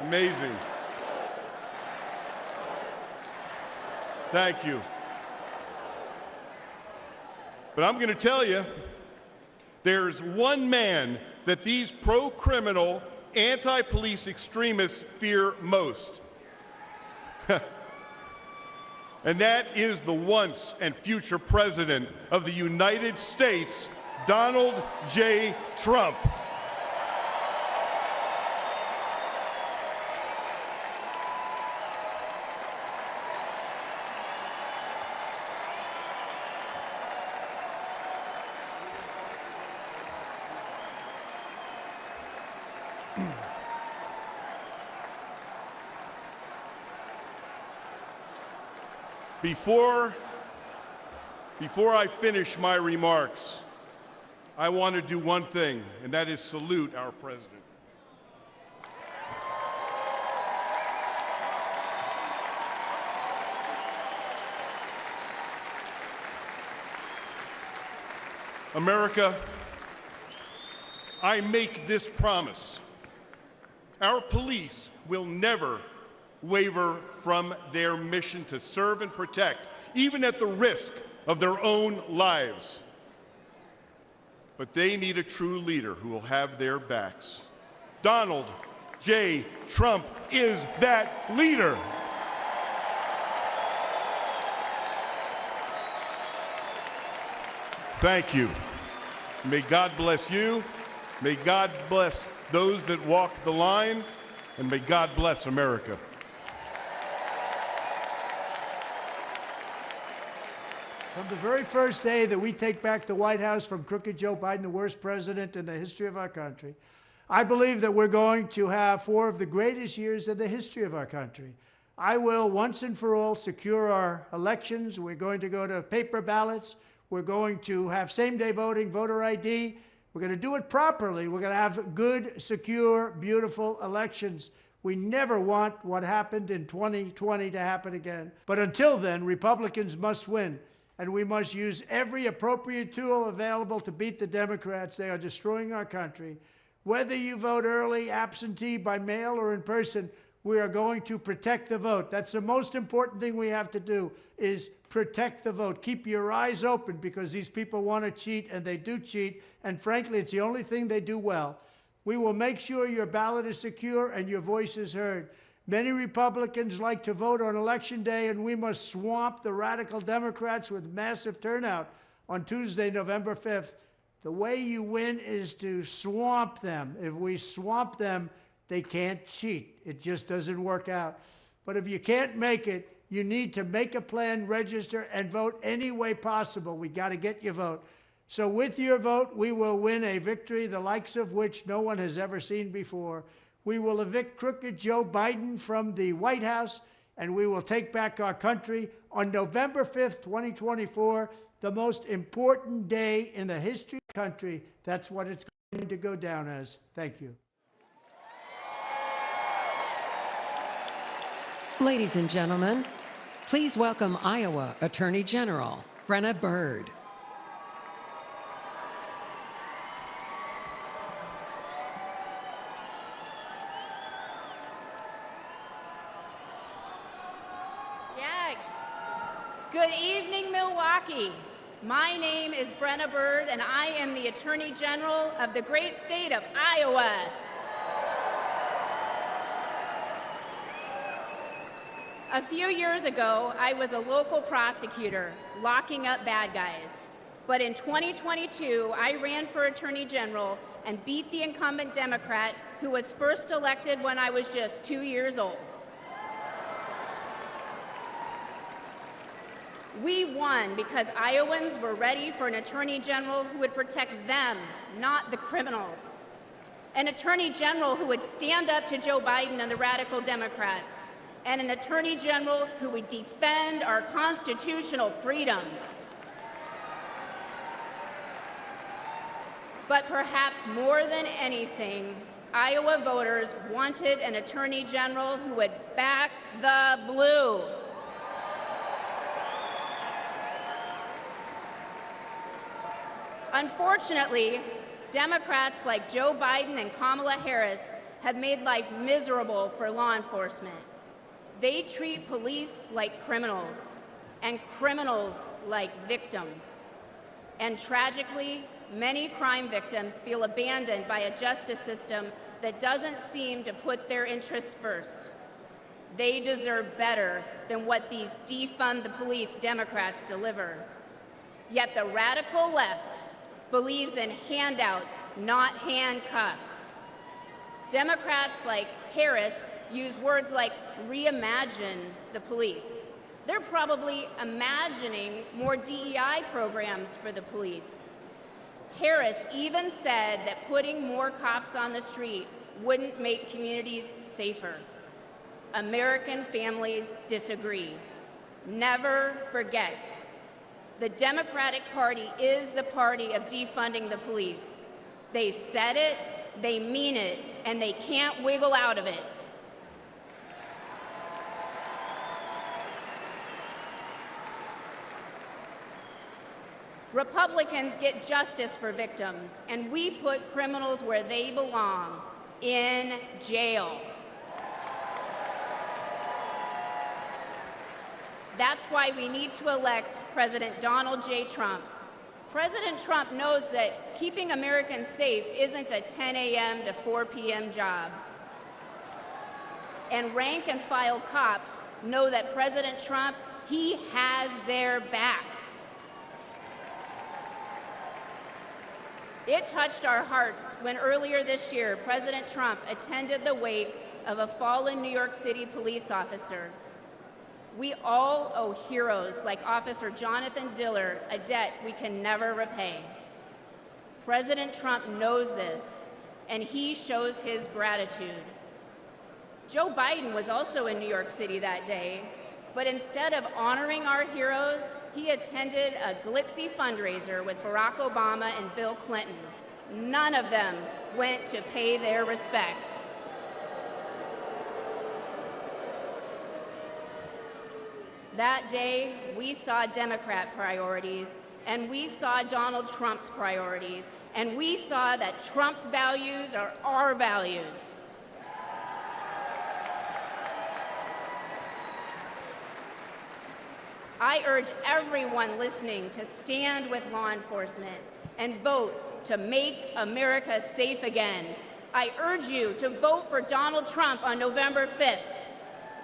amazing. Thank you. But I'm going to tell you, there's one man that these pro-criminal, anti-police extremists fear most. And that is the once and future president of the United States, Donald J. Trump. Before I finish my remarks, I want to do one thing, and that is salute our president. America, I make this promise. Our police will never waver from their mission to serve and protect, even at the risk of their own lives. But they need a true leader who will have their backs. Donald J. Trump is that leader. Thank you. May God bless you. May God bless those that walk the line. And may God bless America. From the very first day that we take back the White House from crooked Joe Biden, the worst president in the history of our country, I believe that we're going to have 4 of the greatest years in the history of our country. I will once and for all secure our elections. We're going to go to paper ballots. We're going to have same-day voting, voter ID. We're going to do it properly. We're going to have good, secure, beautiful elections. We never want what happened in 2020 to happen again. But until then, Republicans must win. And we must use every appropriate tool available to beat the Democrats. They are destroying our country. Whether you vote early, absentee, by mail, or in person, we are going to protect the vote. That's the most important thing we have to do, is protect the vote. Keep your eyes open, because these people want to cheat, and they do cheat, and frankly, it's the only thing they do well. We will make sure your ballot is secure and your voice is heard. Many Republicans like to vote on Election Day, and we must swamp the radical Democrats with massive turnout on Tuesday, November 5th. The way you win is to swamp them. If we swamp them, they can't cheat. It just doesn't work out. But if you can't make it, you need to make a plan, register, and vote any way possible. We got to get your vote. So with your vote, we will win a victory the likes of which no one has ever seen before. We will evict crooked Joe Biden from the White House, and we will take back our country on November 5th, 2024, the most important day in the history of the country. That's what it's going to go down as. Thank you. Ladies and gentlemen, please welcome Iowa Attorney General Brenna Bird. Good evening, Milwaukee. My name is Brenna Bird, and I am the Attorney General of the great state of Iowa. A few years ago, I was a local prosecutor locking up bad guys. But in 2022, I ran for Attorney General and beat the incumbent Democrat who was first elected when I was just 2 years old. We won because Iowans were ready for an Attorney General who would protect them, not the criminals. An Attorney General who would stand up to Joe Biden and the radical Democrats. And an Attorney General who would defend our constitutional freedoms. But perhaps more than anything, Iowa voters wanted an Attorney General who would back the blue. Unfortunately, Democrats like Joe Biden and Kamala Harris have made life miserable for law enforcement. They treat police like criminals, and criminals like victims. And tragically, many crime victims feel abandoned by a justice system that doesn't seem to put their interests first. They deserve better than what these defund the police Democrats deliver. Yet the radical left believes in handouts, not handcuffs. Democrats like Harris use words like reimagine the police. They're probably imagining more DEI programs for the police. Harris even said that putting more cops on the street wouldn't make communities safer. American families disagree. Never forget. The Democratic Party is the party of defunding the police. They said it, they mean it, and they can't wiggle out of it. Republicans get justice for victims, and we put criminals where they belong, in jail. That's why we need to elect President Donald J. Trump. President Trump knows that keeping Americans safe isn't a 10 a.m. to 4 p.m. job. And rank and file cops know that President Trump, he has their back. It touched our hearts when earlier this year, President Trump attended the wake of a fallen New York City police officer. We all owe heroes like Officer Jonathan Diller a debt we can never repay. President Trump knows this, and he shows his gratitude. Joe Biden was also in New York City that day, but instead of honoring our heroes, he attended a glitzy fundraiser with Barack Obama and Bill Clinton. None of them went to pay their respects. That day, we saw Democrat priorities, and we saw Donald Trump's priorities, and we saw that Trump's values are our values. I urge everyone listening to stand with law enforcement and vote to make America safe again. I urge you to vote for Donald Trump on November 5th.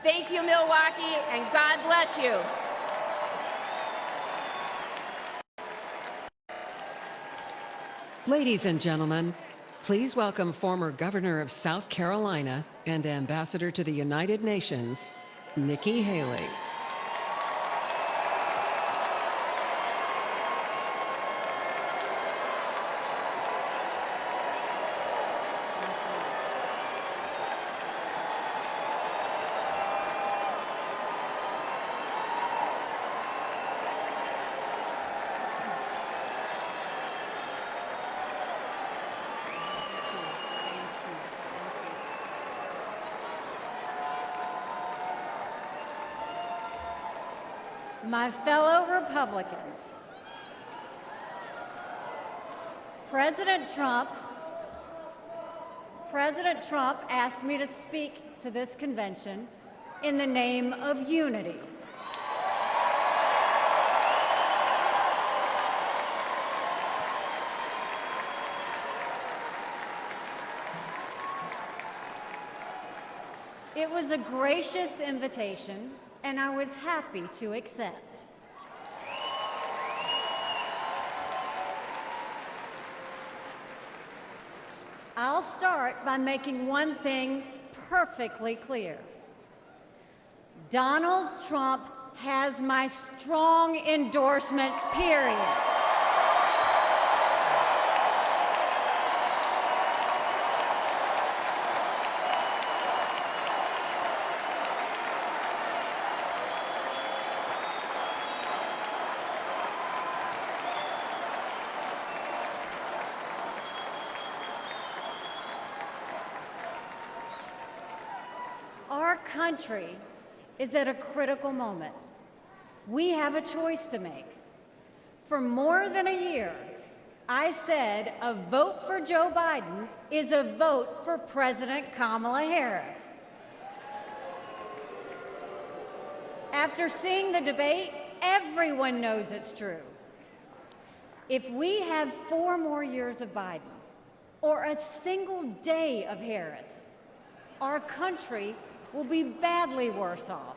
Thank you, Milwaukee, and God bless you. Ladies and gentlemen, please welcome former Governor of South Carolina and Ambassador to the United Nations, Nikki Haley. My fellow Republicans, President Trump asked me to speak to this convention in the name of unity. It was a gracious invitation, and I was happy to accept. I'll start by making one thing perfectly clear. Donald Trump has my strong endorsement, period. Our country is at a critical moment. We have a choice to make. For more than a year, I said a vote for Joe Biden is a vote for President Kamala Harris. After seeing the debate, everyone knows it's true. If we have 4 more years of Biden, or a single day of Harris, our country will be badly worse off.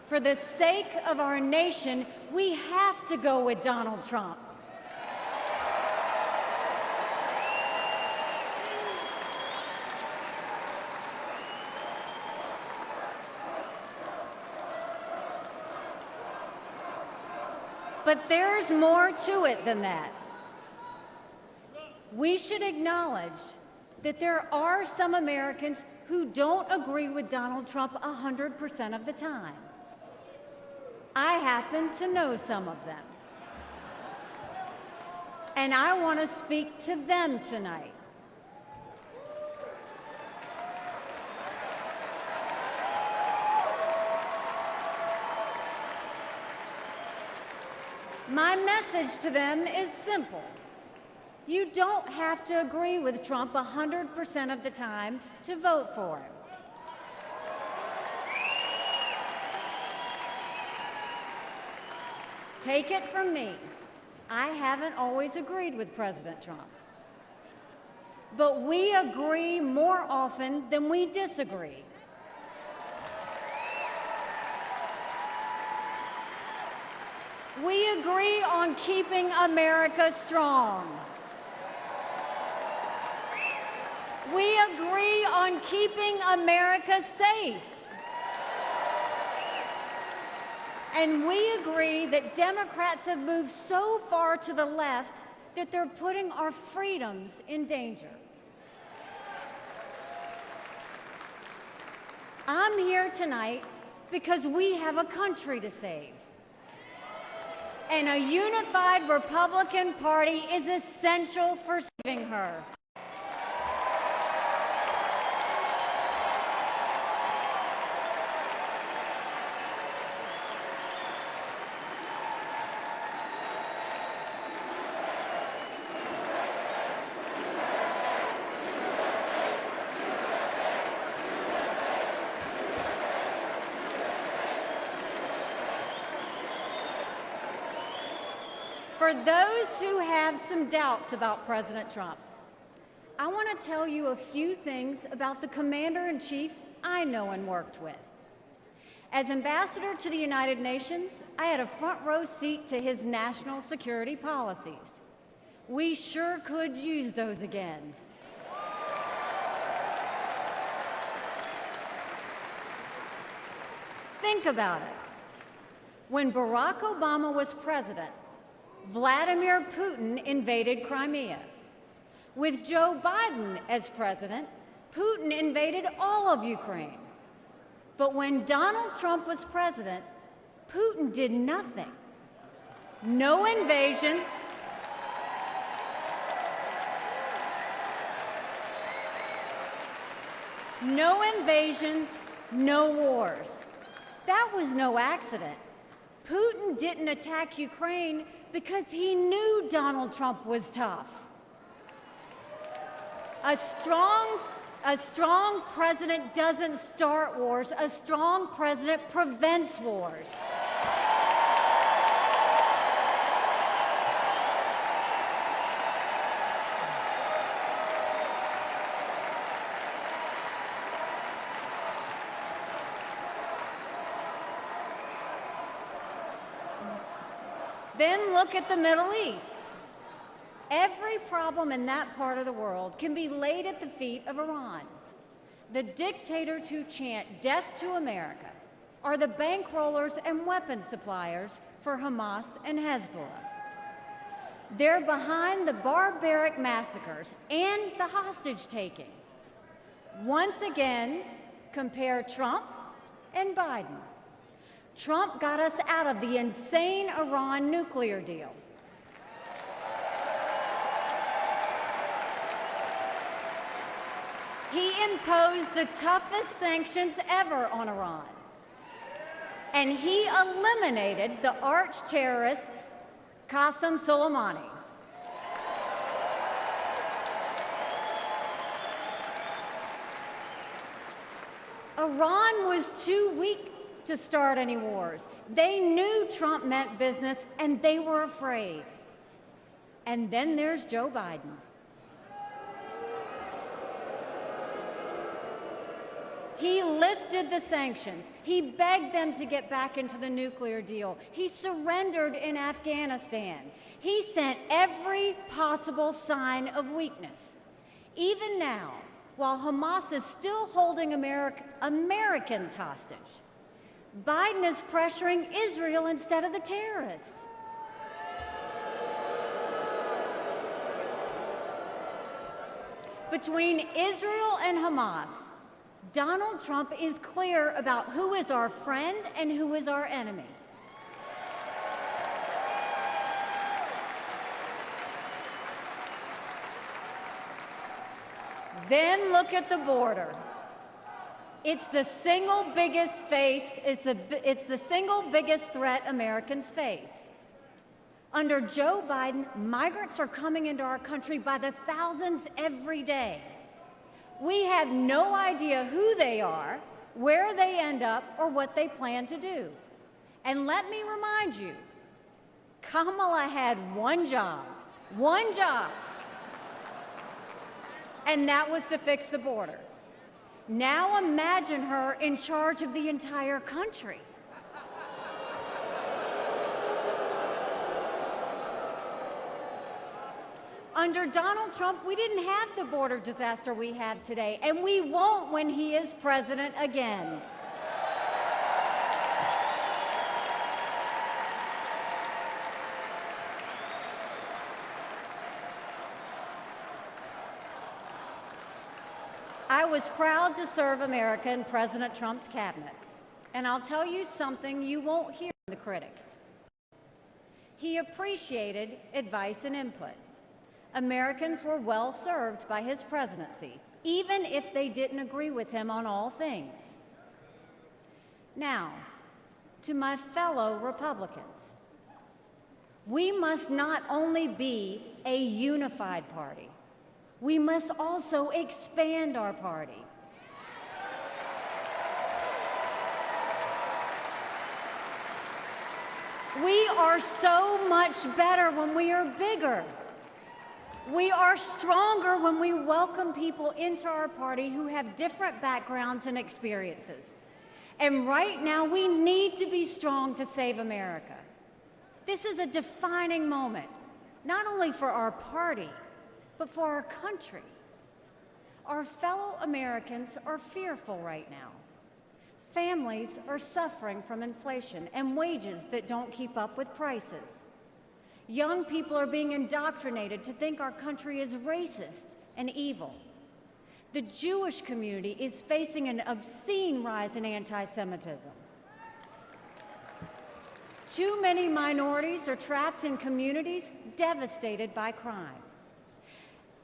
For the sake of our nation, we have to go with Donald Trump. But there's more to it than that. We should acknowledge that there are some Americans who don't agree with Donald Trump 100% of the time. I happen to know some of them. And I want to speak to them tonight. My message to them is simple. You don't have to agree with Trump 100% of the time to vote for him. Take it from me, I haven't always agreed with President Trump. But we agree more often than we disagree. We agree on keeping America strong. We agree on keeping America safe. And we agree that Democrats have moved so far to the left that they're putting our freedoms in danger. I'm here tonight because we have a country to save. And a unified Republican Party is essential for saving her. For those who have some doubts about President Trump, I want to tell you a few things about the Commander-in-Chief I know and worked with. As ambassador to the United Nations, I had a front row seat to his national security policies. We sure could use those again. Think about it. When Barack Obama was president, Vladimir Putin invaded Crimea. With Joe Biden as president, Putin invaded all of Ukraine. But when Donald Trump was president, Putin did nothing. No invasions. No invasions, no wars. That was no accident. Putin didn't attack Ukraine because he knew Donald Trump was tough. A strong president doesn't start wars. A strong president prevents wars. Then look at the Middle East. Every problem in that part of the world can be laid at the feet of Iran. The dictators who chant death to America are the bankrollers and weapons suppliers for Hamas and Hezbollah. They're behind the barbaric massacres and the hostage-taking. Once again, compare Trump and Biden. Trump got us out of the insane Iran nuclear deal. He imposed the toughest sanctions ever on Iran. And he eliminated the arch-terrorist Qasem Soleimani. Iran was too weak to start any wars. They knew Trump meant business, and they were afraid. And then there's Joe Biden. He lifted the sanctions. He begged them to get back into the nuclear deal. He surrendered in Afghanistan. He sent every possible sign of weakness. Even now, while Hamas is still holding Americans hostage, Biden is pressuring Israel instead of the terrorists. Between Israel and Hamas, Donald Trump is clear about who is our friend and who is our enemy. Then look at the border. It's the single biggest it's the single biggest threat Americans face. Under Joe Biden, migrants are coming into our country by the thousands every day. We have no idea who they are, where they end up, or what they plan to do. And let me remind you, Kamala had one job, and that was to fix the border. Now imagine her in charge of the entire country. Under Donald Trump, we didn't have the border disaster we have today, and we won't when he is president again. I was proud to serve America in President Trump's cabinet, and I'll tell you something you won't hear from the critics. He appreciated advice and input. Americans were well served by his presidency, even if they didn't agree with him on all things. Now, to my fellow Republicans, we must not only be a unified party, we must also expand our party. We are so much better when we are bigger. We are stronger when we welcome people into our party who have different backgrounds and experiences. And right now, we need to be strong to save America. This is a defining moment, not only for our party, but for our country. Our fellow Americans are fearful right now. Families are suffering from inflation and wages that don't keep up with prices. Young people are being indoctrinated to think our country is racist and evil. The Jewish community is facing an obscene rise in anti-Semitism. Too many minorities are trapped in communities devastated by crime.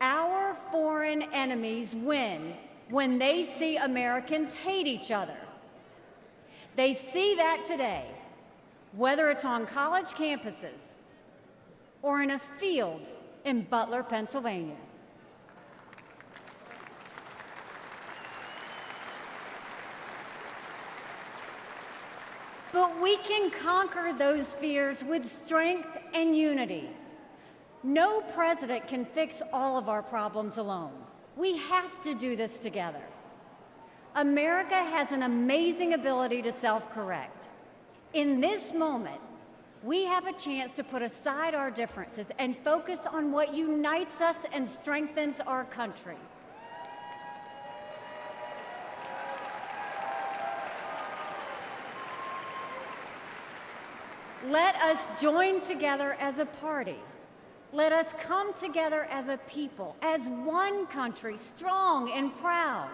Our foreign enemies win when they see Americans hate each other. They see that today, whether it's on college campuses or in a field in Butler, Pennsylvania. But we can conquer those fears with strength and unity. No president can fix all of our problems alone. We have to do this together. America has an amazing ability to self-correct. In this moment, we have a chance to put aside our differences and focus on what unites us and strengthens our country. Let us join together as a party. Let us come together as a people, as one country, strong and proud.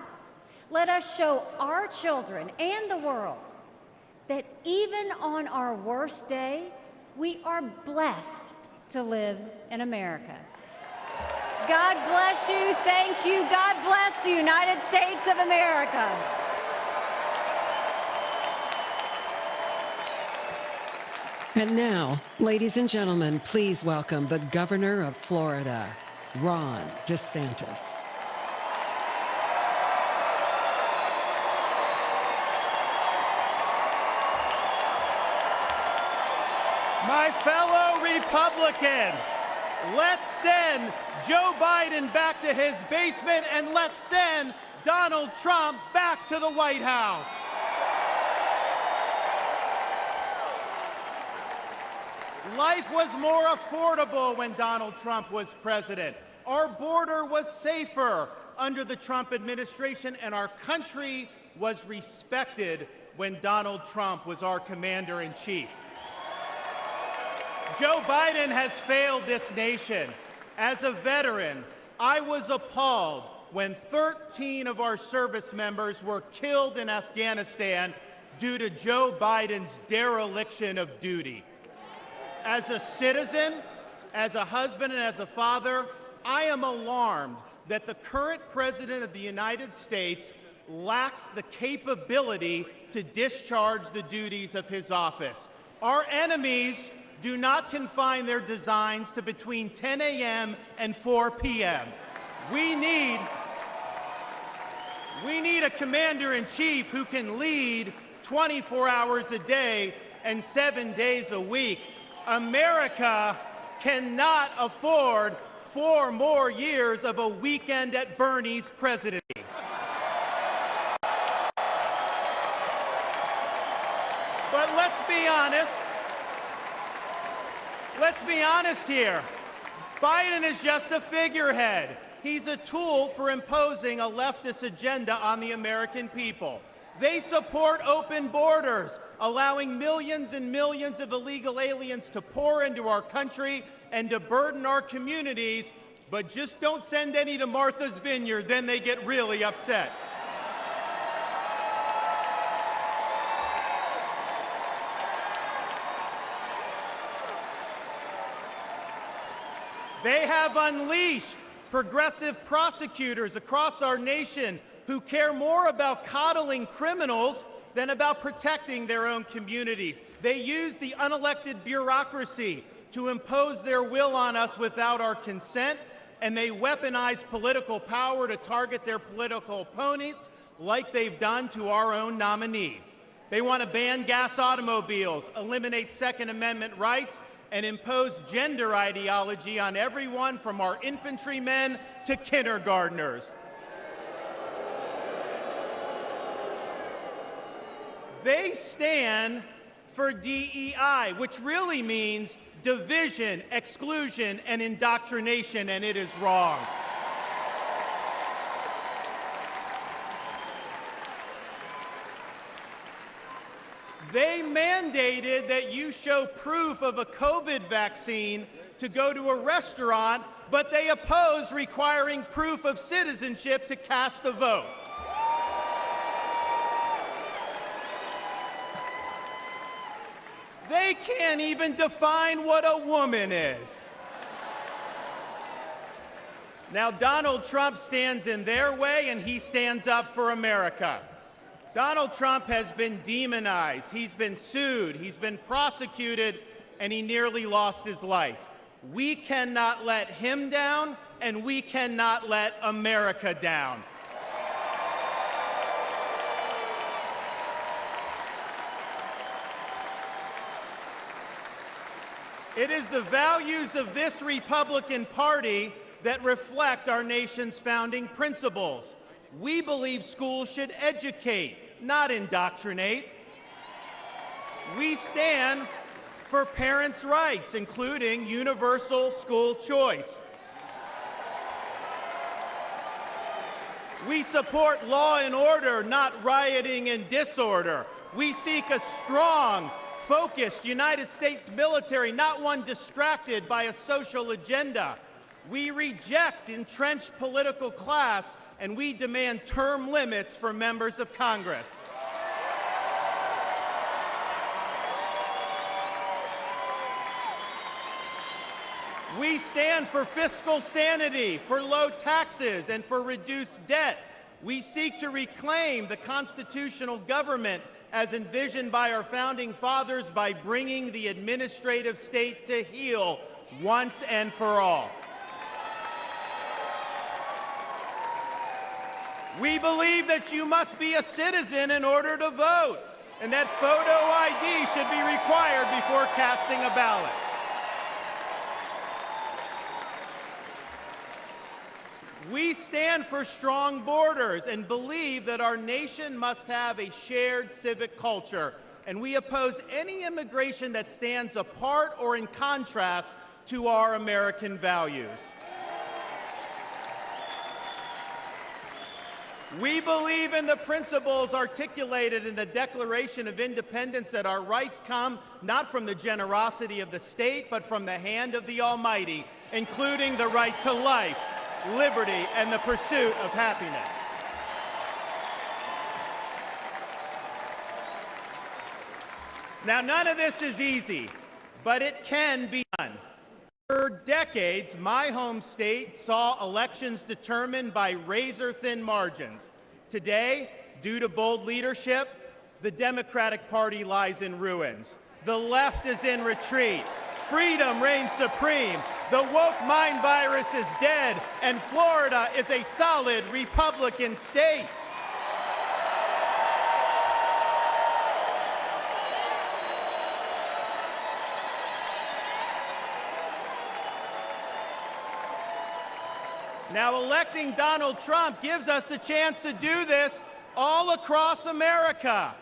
Let us show our children and the world that even on our worst day, we are blessed to live in America. God bless you. Thank you. God bless the United States of America. And now, ladies and gentlemen, please welcome the Governor of Florida, Ron DeSantis. My fellow Republicans, let's send Joe Biden back to his basement and let's send Donald Trump back to the White House. Life was more affordable when Donald Trump was president. Our border was safer under the Trump administration, and our country was respected when Donald Trump was our commander-in-chief. Joe Biden has failed this nation. As a veteran, I was appalled when 13 of our service members were killed in Afghanistan due to Joe Biden's dereliction of duty. As a citizen, as a husband, and as a father, I am alarmed that the current President of the United States lacks the capability to discharge the duties of his office. Our enemies do not confine their designs to between 10 a.m. and 4 p.m. We need a commander-in-chief who can lead 24 hours a day and 7 days a week. America cannot afford 4 more years of a weekend at Bernie's presidency. But let's be honest. Let's be honest here. Biden is just a figurehead. He's a tool for imposing a leftist agenda on the American people. They support open borders, allowing millions and millions of illegal aliens to pour into our country and to burden our communities, but just don't send any to Martha's Vineyard, then they get really upset. They have unleashed progressive prosecutors across our nation who care more about coddling criminals than about protecting their own communities. They use the unelected bureaucracy to impose their will on us without our consent, and they weaponize political power to target their political opponents like they've done to our own nominee. They want to ban gas automobiles, eliminate Second Amendment rights, and impose gender ideology on everyone from our infantrymen to kindergartners. They stand for DEI, which really means division, exclusion, and indoctrination, and it is wrong. They mandated that you show proof of a COVID vaccine to go to a restaurant, but they oppose requiring proof of citizenship to cast a vote. They can't even define what a woman is. Now, Donald Trump stands in their way, and he stands up for America. Donald Trump has been demonized, he's been sued, he's been prosecuted, and he nearly lost his life. We cannot let him down, and we cannot let America down. It is the values of this Republican Party that reflect our nation's founding principles. We believe schools should educate, not indoctrinate. We stand for parents' rights, including universal school choice. We support law and order, not rioting and disorder. We seek a strong, focused United States military, not one distracted by a social agenda. We reject entrenched political class, and we demand term limits for members of Congress. We stand for fiscal sanity, for low taxes, and for reduced debt. We seek to reclaim the constitutional government as envisioned by our founding fathers by bringing the administrative state to heel once and for all. We believe that you must be a citizen in order to vote, and that photo ID should be required before casting a ballot. We stand for strong borders and believe that our nation must have a shared civic culture, and we oppose any immigration that stands apart or in contrast to our American values. We believe in the principles articulated in the Declaration of Independence that our rights come not from the generosity of the state, but from the hand of the Almighty, including the right to life, liberty, and the pursuit of happiness. Now, none of this is easy, but it can be done. For decades, my home state saw elections determined by razor-thin margins. Today, due to bold leadership, the Democratic Party lies in ruins. The left is in retreat. Freedom reigns supreme. The woke mind virus is dead, and Florida is a solid Republican state. Now, electing Donald Trump gives us the chance to do this all across America.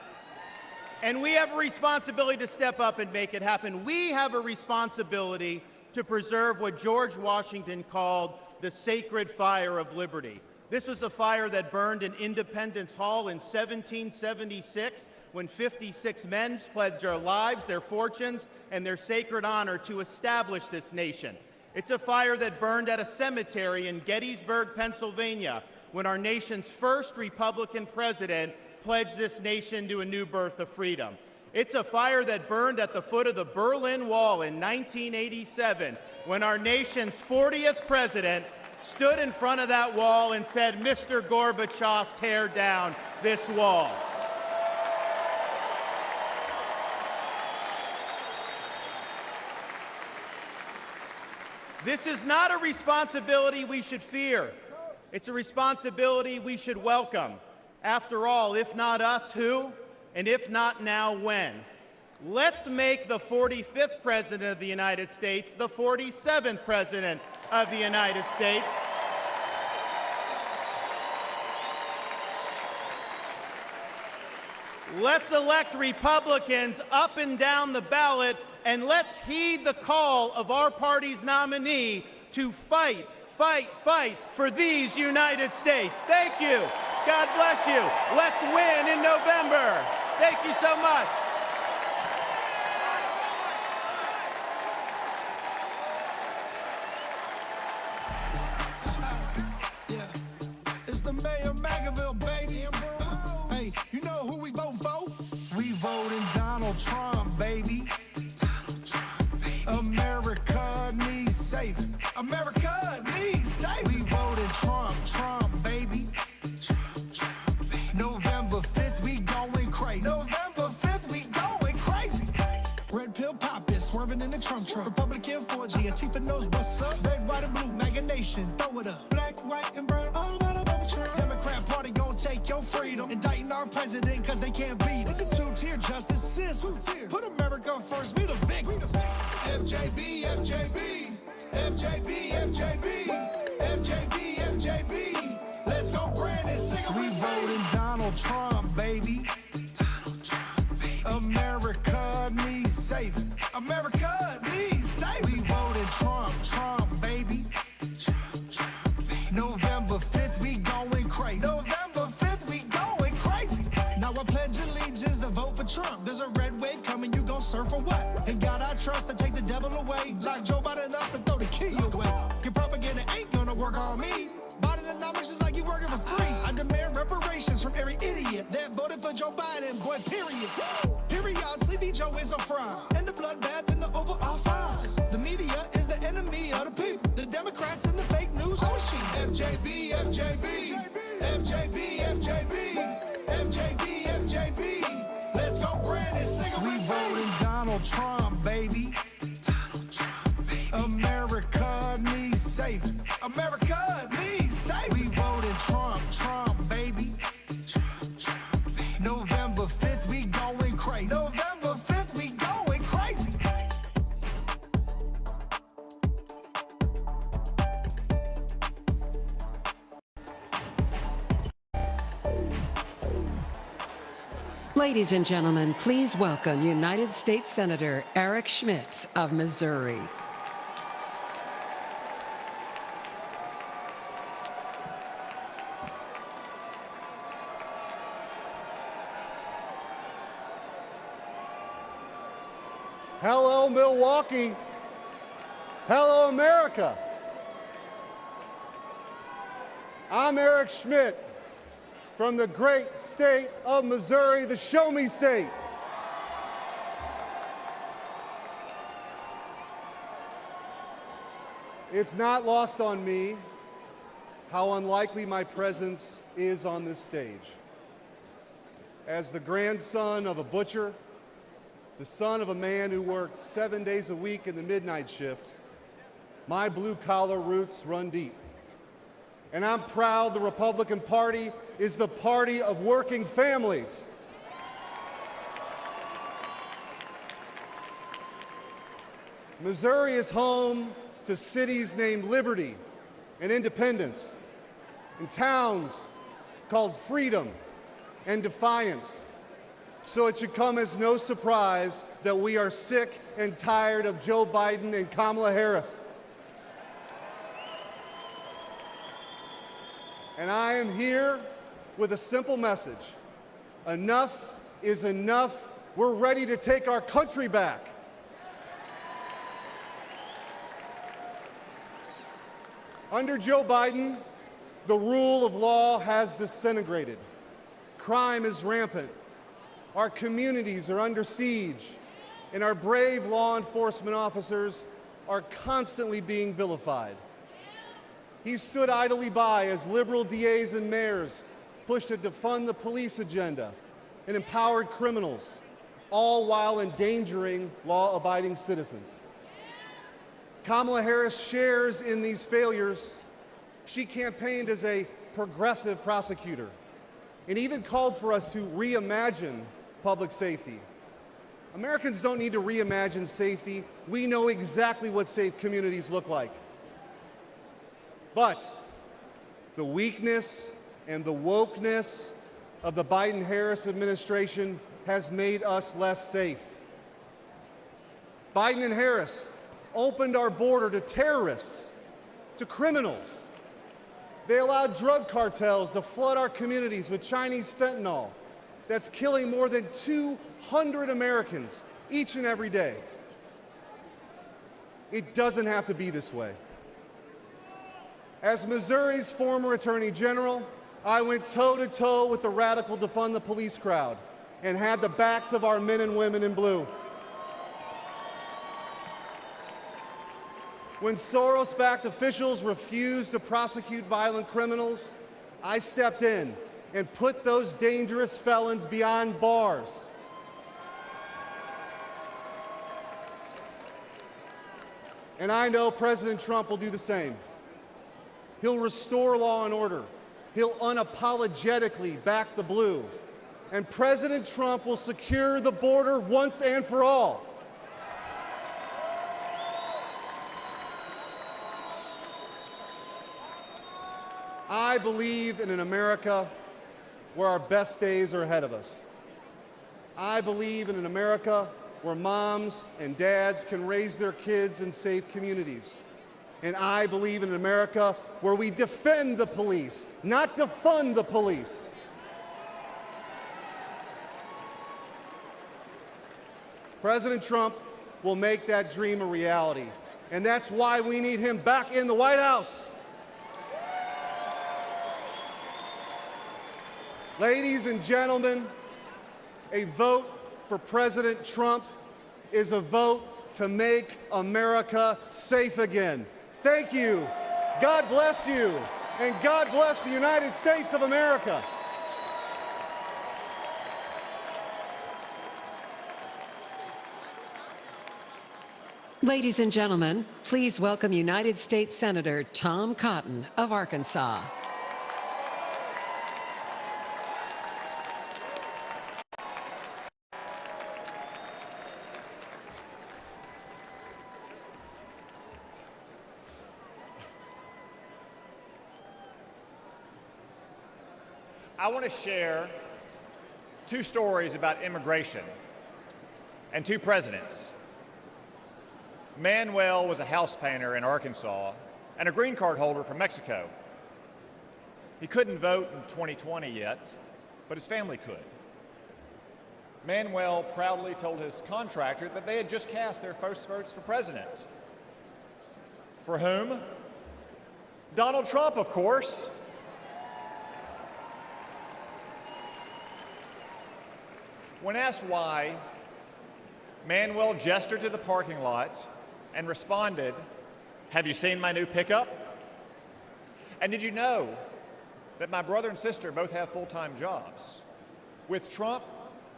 And we have a responsibility to step up and make it happen. We have a responsibility to preserve what George Washington called the sacred fire of liberty. This was a fire that burned in Independence Hall in 1776 when 56 men pledged their lives, their fortunes, and their sacred honor to establish this nation. It's a fire that burned at a cemetery in Gettysburg, Pennsylvania, when our nation's first Republican president pledged this nation to a new birth of freedom. It's a fire that burned at the foot of the Berlin Wall in 1987, when our nation's 40th president stood in front of that wall and said, "Mr. Gorbachev, tear down this wall." This is not a responsibility we should fear. It's a responsibility we should welcome. After all, if not us, who? And if not now, when? Let's make the 45th President of the United States the 47th President of the United States. Let's elect Republicans up and down the ballot, and let's heed the call of our party's nominee to fight, fight, fight for these United States. Thank you. God bless you. Let's win in November. Thank you so much. It's the mayor of Magaville, baby. Hey, you know who we voting for? We voting Donald Trump, baby. Donald Trump, baby. America needs saving. America needs saving. We voting Trump, Trump, baby. Trump, Trump, baby. November 5th, we going crazy. November 5th, we going crazy. Red pill Paphos, swerving in the Trump truck. Republican 4G, Antifa knows what's up. Red, white, and blue, MAGA nation, throw it up. Black, white, and brown, all about above Trump. Democrat party gon' take your freedom. Indicting our president cause they can't beat us. It's a two-tier justice system. Put America first, we the big. FJB, FJB, FJB, FJB, FJB, FJB. Let's go Brandon, sing it. We voting Donald Trump, baby. Donald Trump, baby. America needs saving. America needs saving. We voting Trump, Trump, baby. Trump, Trump, baby. November 5th, we going crazy. November 5th, we going crazy. Now I pledge allegiance to vote for Trump. There's a red wave coming, you gon' surf for what? And God I trust to take the devil away. Lock Joe Biden up and throw the key away. Your propaganda ain't gonna work on me. Bidenomics is like you working for free. I demand reparations from every idiot that voted for Joe Biden, boy, period. Period, Sleepy Joe is a fraud. And the bloodbath in the Oval Office. The media is the enemy of the people. The Democrats and the fake news always cheat. FJB, FJB, FJB, FJB, FJB, FJB. Let's go, Brandon, sing it. We voting Donald Trump, baby. Donald Trump, baby. America needs saving. America needs saving. We voting Trump, Trump, baby. Trump, Trump, baby. November 5th, we going crazy. November 5th, we going crazy. Ladies and gentlemen, please welcome United States Senator Eric Schmitt of Missouri. Hello, Milwaukee. Hello, America. I'm Eric Schmitt from the great state of Missouri, the Show Me State. It's not lost on me how unlikely my presence is on this stage. As the grandson of a butcher, the son of a man who worked 7 days a week in the midnight shift, my blue-collar roots run deep. And I'm proud the Republican Party is the party of working families. Missouri is home to cities named Liberty and Independence, and towns called Freedom and Defiance. So it should come as no surprise that we are sick and tired of Joe Biden and Kamala Harris. And I am here with a simple message. Enough is enough. We're ready to take our country back. Under Joe Biden, the rule of law has disintegrated. Crime is rampant. Our communities are under siege, and our brave law enforcement officers are constantly being vilified. He stood idly by as liberal DAs and mayors pushed to defund the police agenda and empowered criminals, all while endangering law-abiding citizens. Kamala Harris shares in these failures. She campaigned as a progressive prosecutor and even called for us to reimagine public safety. Americans don't need to reimagine safety. We know exactly what safe communities look like. But the weakness and the wokeness of the Biden-Harris administration has made us less safe. Biden and Harris opened our border to terrorists, to criminals. They allowed drug cartels to flood our communities with Chinese fentanyl that's killing more than 200 Americans each and every day. It doesn't have to be this way. As Missouri's former Attorney General, I went toe-to-toe with the radical defund the police crowd and had the backs of our men and women in blue. When Soros-backed officials refused to prosecute violent criminals, I stepped in and put those dangerous felons behind bars. And I know President Trump will do the same. He'll restore law and order. He'll unapologetically back the blue. And President Trump will secure the border once and for all. I believe in an America where our best days are ahead of us. I believe in an America where moms and dads can raise their kids in safe communities. And I believe in an America where we defend the police, not defund the police. President Trump will make that dream a reality. And that's why we need him back in the White House. Ladies and gentlemen, a vote for President Trump is a vote to make America safe again. Thank you. God bless you. And God bless the United States of America. Ladies and gentlemen, please welcome United States Senator Tom Cotton of Arkansas. I want to share two stories about immigration and two presidents. Manuel was a house painter in Arkansas and a green card holder from Mexico. He couldn't vote in 2020 yet, but his family could. Manuel proudly told his contractor that they had just cast their first votes for president. For whom? Donald Trump, of course. When asked why, Manuel gestured to the parking lot and responded, "Have you seen my new pickup? And did you know that my brother and sister both have full-time jobs? With Trump,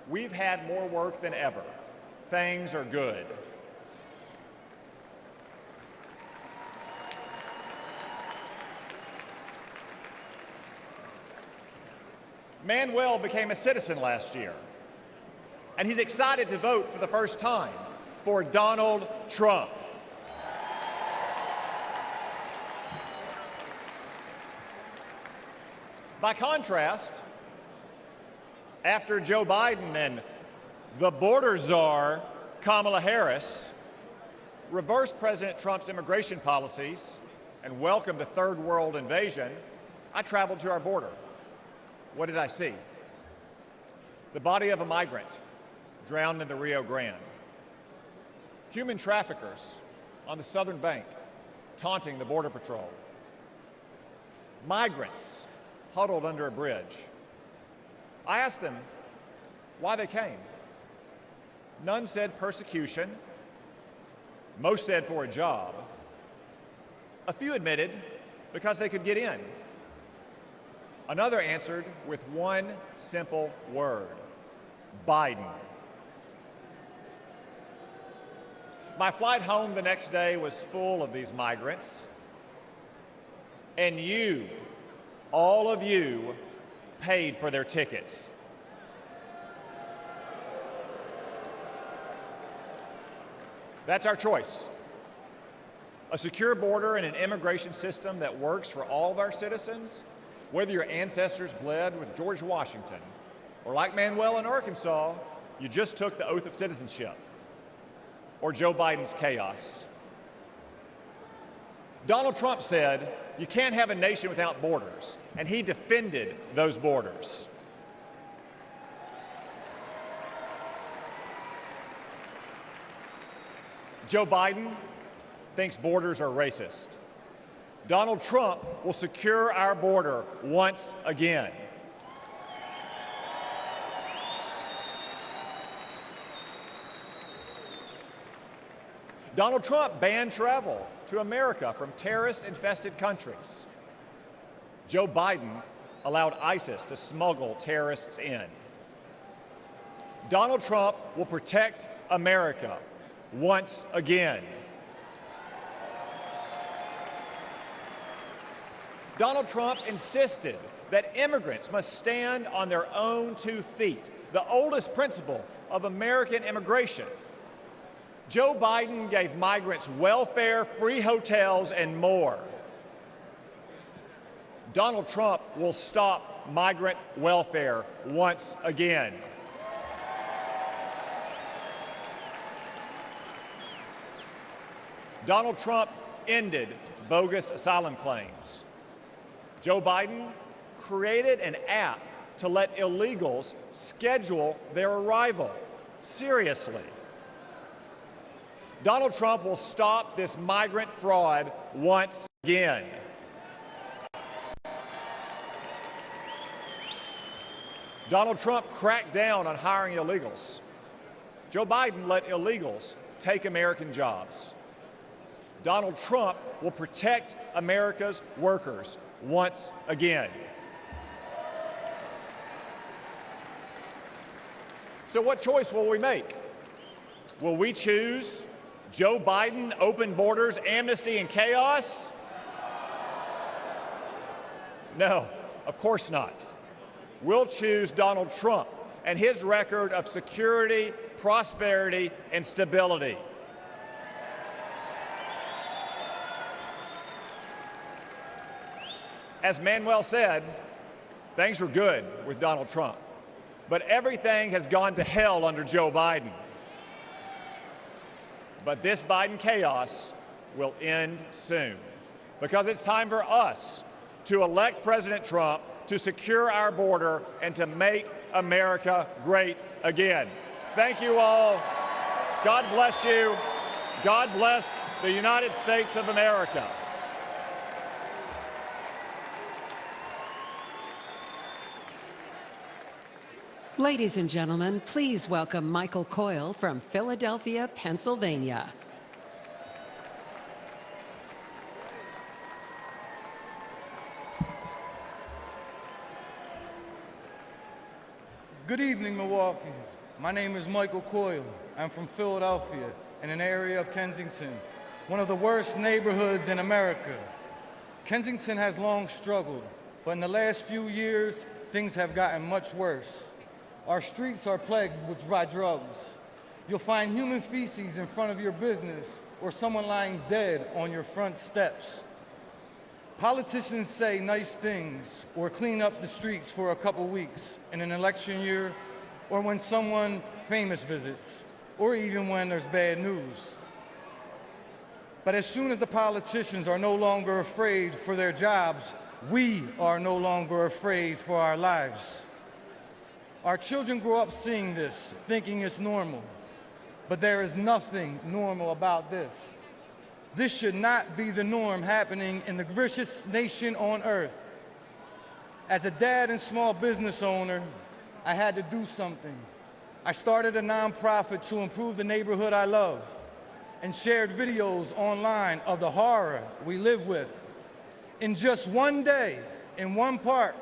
we've had more work than ever. Things are good." Manuel became a citizen last year, and he's excited to vote for the first time for Donald Trump. By contrast, after Joe Biden and the border czar, Kamala Harris, reversed President Trump's immigration policies and welcomed a third world invasion, I traveled to our border. What did I see? The body of a migrant drowned in the Rio Grande. Human traffickers on the southern bank taunting the Border Patrol. Migrants huddled under a bridge. I asked them why they came. None said persecution. Most said for a job. A few admitted because they could get in. Another answered with one simple word: Biden. My flight home the next day was full of these migrants, and you, all of you, paid for their tickets. That's our choice. A secure border and an immigration system that works for all of our citizens, whether your ancestors bled with George Washington, or like Manuel in Arkansas, you just took the oath of citizenship, or Joe Biden's chaos. Donald Trump said, you can't have a nation without borders, and he defended those borders. Joe Biden thinks borders are racist. Donald Trump will secure our border once again. Donald Trump banned travel to America from terrorist-infested countries. Joe Biden allowed ISIS to smuggle terrorists in. Donald Trump will protect America once again. Donald Trump insisted that immigrants must stand on their own 2 feet, the oldest principle of American immigration. Joe Biden gave migrants welfare, free hotels, and more. Donald Trump will stop migrant welfare once again. Donald Trump ended bogus asylum claims. Joe Biden created an app to let illegals schedule their arrival. Seriously. Donald Trump will stop this migrant fraud once again. Donald Trump cracked down on hiring illegals. Joe Biden let illegals take American jobs. Donald Trump will protect America's workers once again. So what choice will we make? Will we choose Joe Biden, open borders, amnesty, and chaos? No, of course not. We'll choose Donald Trump and his record of security, prosperity, and stability. As Manuel said, things were good with Donald Trump, but everything has gone to hell under Joe Biden. But this Biden chaos will end soon, because it's time for us to elect President Trump to secure our border and to make America great again. Thank you all. God bless you. God bless the United States of America. Ladies and gentlemen, please welcome Michael Coyle from Philadelphia, Pennsylvania. Good evening, Milwaukee. My name is Michael Coyle. I'm from Philadelphia, in an area of Kensington, one of the worst neighborhoods in America. Kensington has long struggled, but in the last few years, things have gotten much worse. Our streets are plagued by drugs. You'll find human feces in front of your business or someone lying dead on your front steps. Politicians say nice things or clean up the streets for a couple weeks in an election year or when someone famous visits or even when there's bad news. But as soon as the politicians are no longer afraid for their jobs, we are no longer afraid for our lives. Our children grow up seeing this, thinking it's normal. But there is nothing normal about this. This should not be the norm happening in the richest nation on earth. As a dad and small business owner, I had to do something. I started a nonprofit to improve the neighborhood I love and shared videos online of the horror we live with. In just one day, in one park,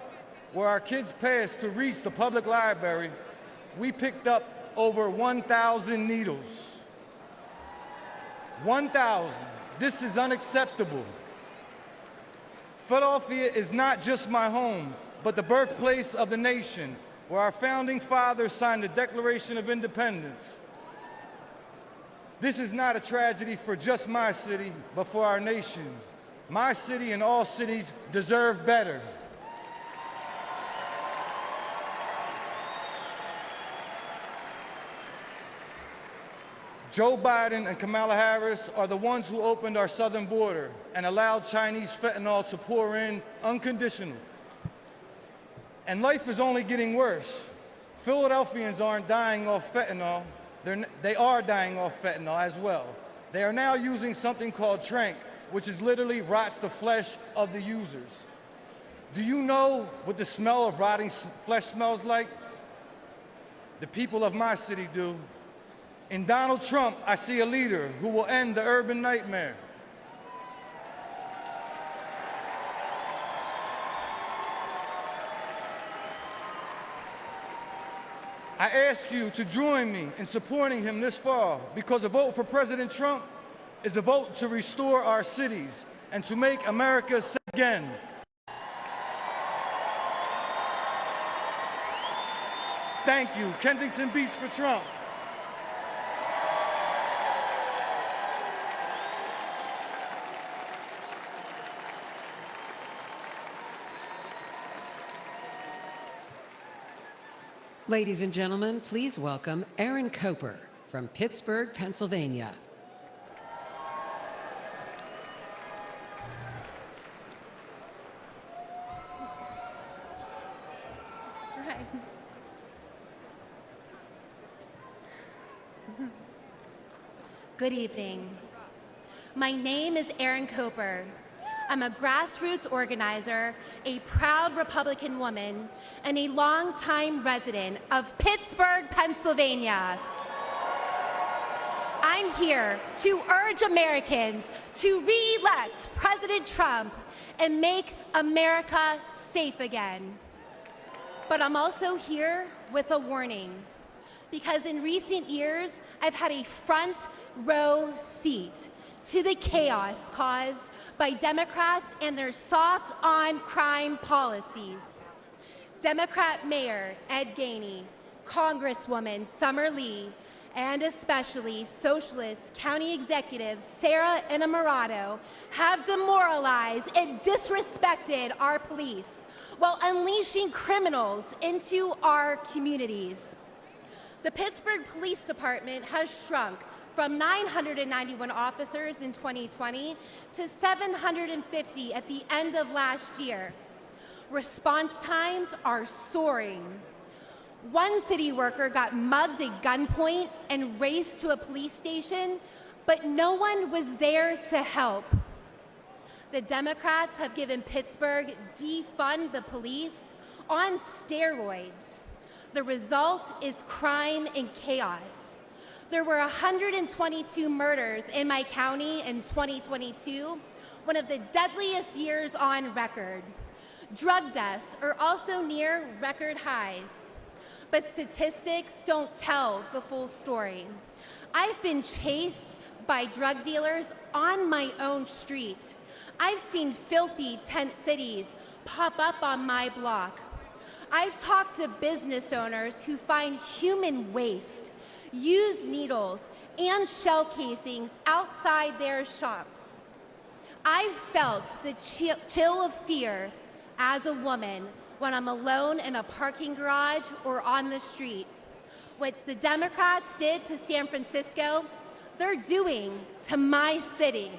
where our kids passed to reach the public library, we picked up over 1,000 needles. 1,000. This is unacceptable. Philadelphia is not just my home, but the birthplace of the nation, where our founding fathers signed the Declaration of Independence. This is not a tragedy for just my city, but for our nation. My city and all cities deserve better. Joe Biden and Kamala Harris are the ones who opened our southern border and allowed Chinese fentanyl to pour in unconditionally. And life is only getting worse. Philadelphians aren't dying off fentanyl. They are dying off fentanyl as well. They are now using something called tranq, which is literally rots the flesh of the users. Do you know what the smell of rotting flesh smells like? The people of my city do. In Donald Trump, I see a leader who will end the urban nightmare. I ask you to join me in supporting him this fall, because a vote for President Trump is a vote to restore our cities and to make America safe again. Thank you. Kensington Beach for Trump. Ladies and gentlemen, please welcome Aaron Koper from Pittsburgh, Pennsylvania. That's right. Good evening. My name is Aaron Koper. I'm a grassroots organizer, a proud Republican woman, and a longtime resident of Pittsburgh, Pennsylvania. I'm here to urge Americans to re-elect President Trump and make America safe again. But I'm also here with a warning, because in recent years, I've had a front row seat to the chaos caused by Democrats and their soft on crime policies. Democrat Mayor Ed Gainey, Congresswoman Summer Lee, and especially Socialist County Executives Sarah Innamorato have demoralized and disrespected our police while unleashing criminals into our communities. The Pittsburgh Police Department has shrunk from 991 officers in 2020 to 750 at the end of last year. Response times are soaring. One city worker got mugged at gunpoint and raced to a police station, but no one was there to help. The Democrats have given Pittsburgh defund the police on steroids. The result is crime and chaos. There were 122 murders in my county in 2022, one of the deadliest years on record. Drug deaths are also near record highs. But statistics don't tell the full story. I've been chased by drug dealers on my own street. I've seen filthy tent cities pop up on my block. I've talked to business owners who find human waste, used needles, and shell casings outside their shops. I've felt the chill of fear as a woman when I'm alone in a parking garage or on the street. What the Democrats did to San Francisco, they're doing to my city.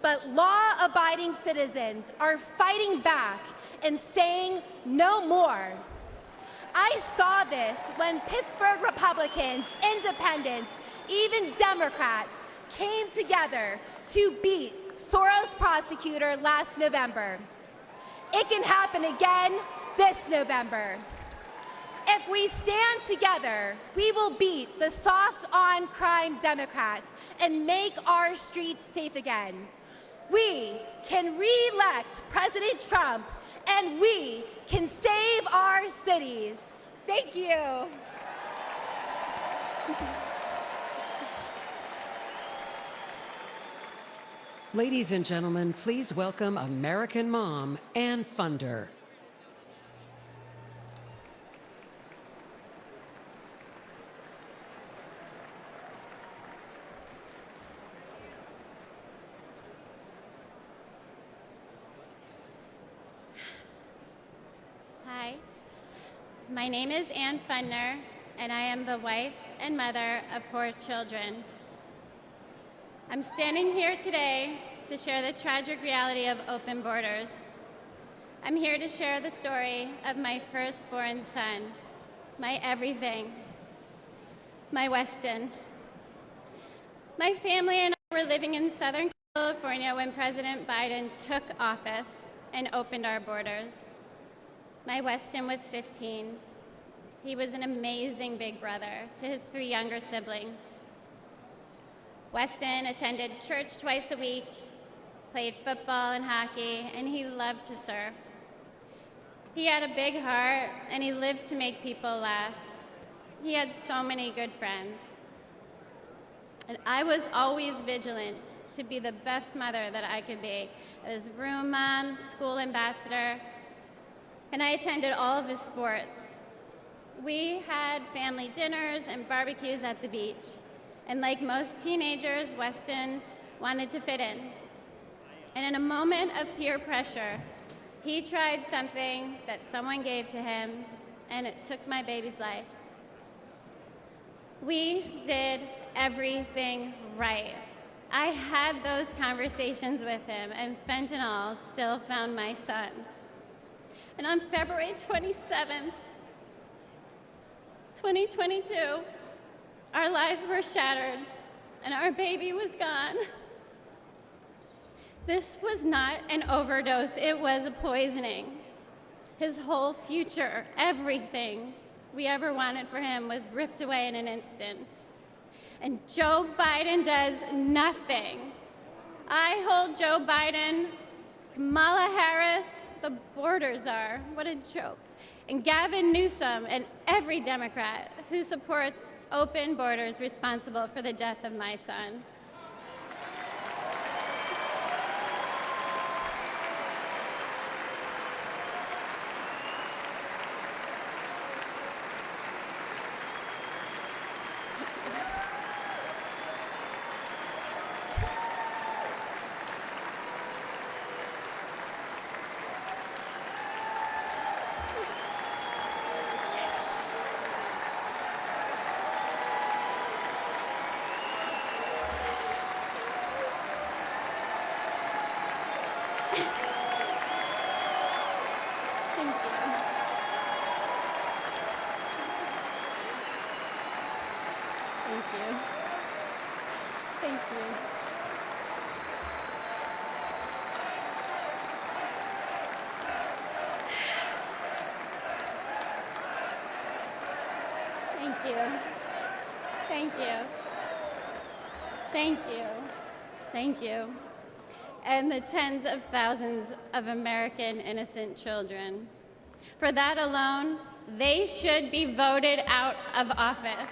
But law-abiding citizens are fighting back and saying no more. I saw this when Pittsburgh Republicans, independents, even Democrats came together to beat Soros prosecutor last November. It can happen again this November. If we stand together, we will beat the soft on crime Democrats and make our streets safe again. We can re-elect President Trump, and we can save our cities. Thank you. Ladies and gentlemen, please welcome American mom and funder. My name is Ann Funner, and I am the wife and mother of 4 children. I'm standing here today to share the tragic reality of open borders. I'm here to share the story of my firstborn son, my everything, my Weston. My family and I were living in Southern California when President Biden took office and opened our borders. My Weston was 15. He was an amazing big brother to his 3 younger siblings. Weston attended church twice a week, played football and hockey, and he loved to surf. He had a big heart, and he lived to make people laugh. He had so many good friends. And I was always vigilant to be the best mother that I could be. I was room mom, school ambassador, and I attended all of his sports. We had family dinners and barbecues at the beach. And like most teenagers, Weston wanted to fit in. And in a moment of peer pressure, he tried something that someone gave to him, and it took my baby's life. We did everything right. I had those conversations with him, and fentanyl still found my son. And on February 27th, 2022, our lives were shattered, and our baby was gone. This was not an overdose, it was a poisoning. His whole future, everything we ever wanted for him was ripped away in an instant. And Joe Biden does nothing. I hold Joe Biden, Kamala Harris, the border czar, what a joke, and Gavin Newsom and every Democrat who supports open borders responsible for the death of my son. Thank you. And the tens of thousands of American innocent children. For that alone, they should be voted out of office.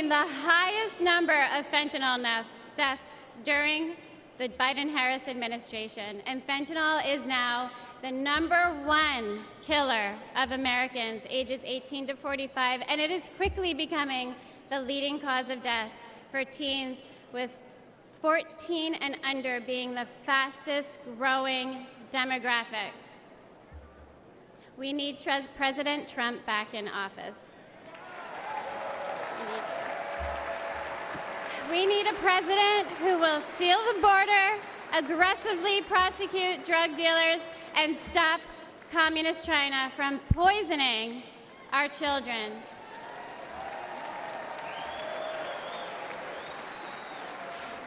The highest number of fentanyl deaths during the Biden-Harris administration, and fentanyl is now the #1 killer of Americans ages 18 to 45, and it is quickly becoming the leading cause of death for teens, with 14 and under being the fastest growing demographic. We need President Trump back in office. We need a president who will seal the border, aggressively prosecute drug dealers, and stop Communist China from poisoning our children.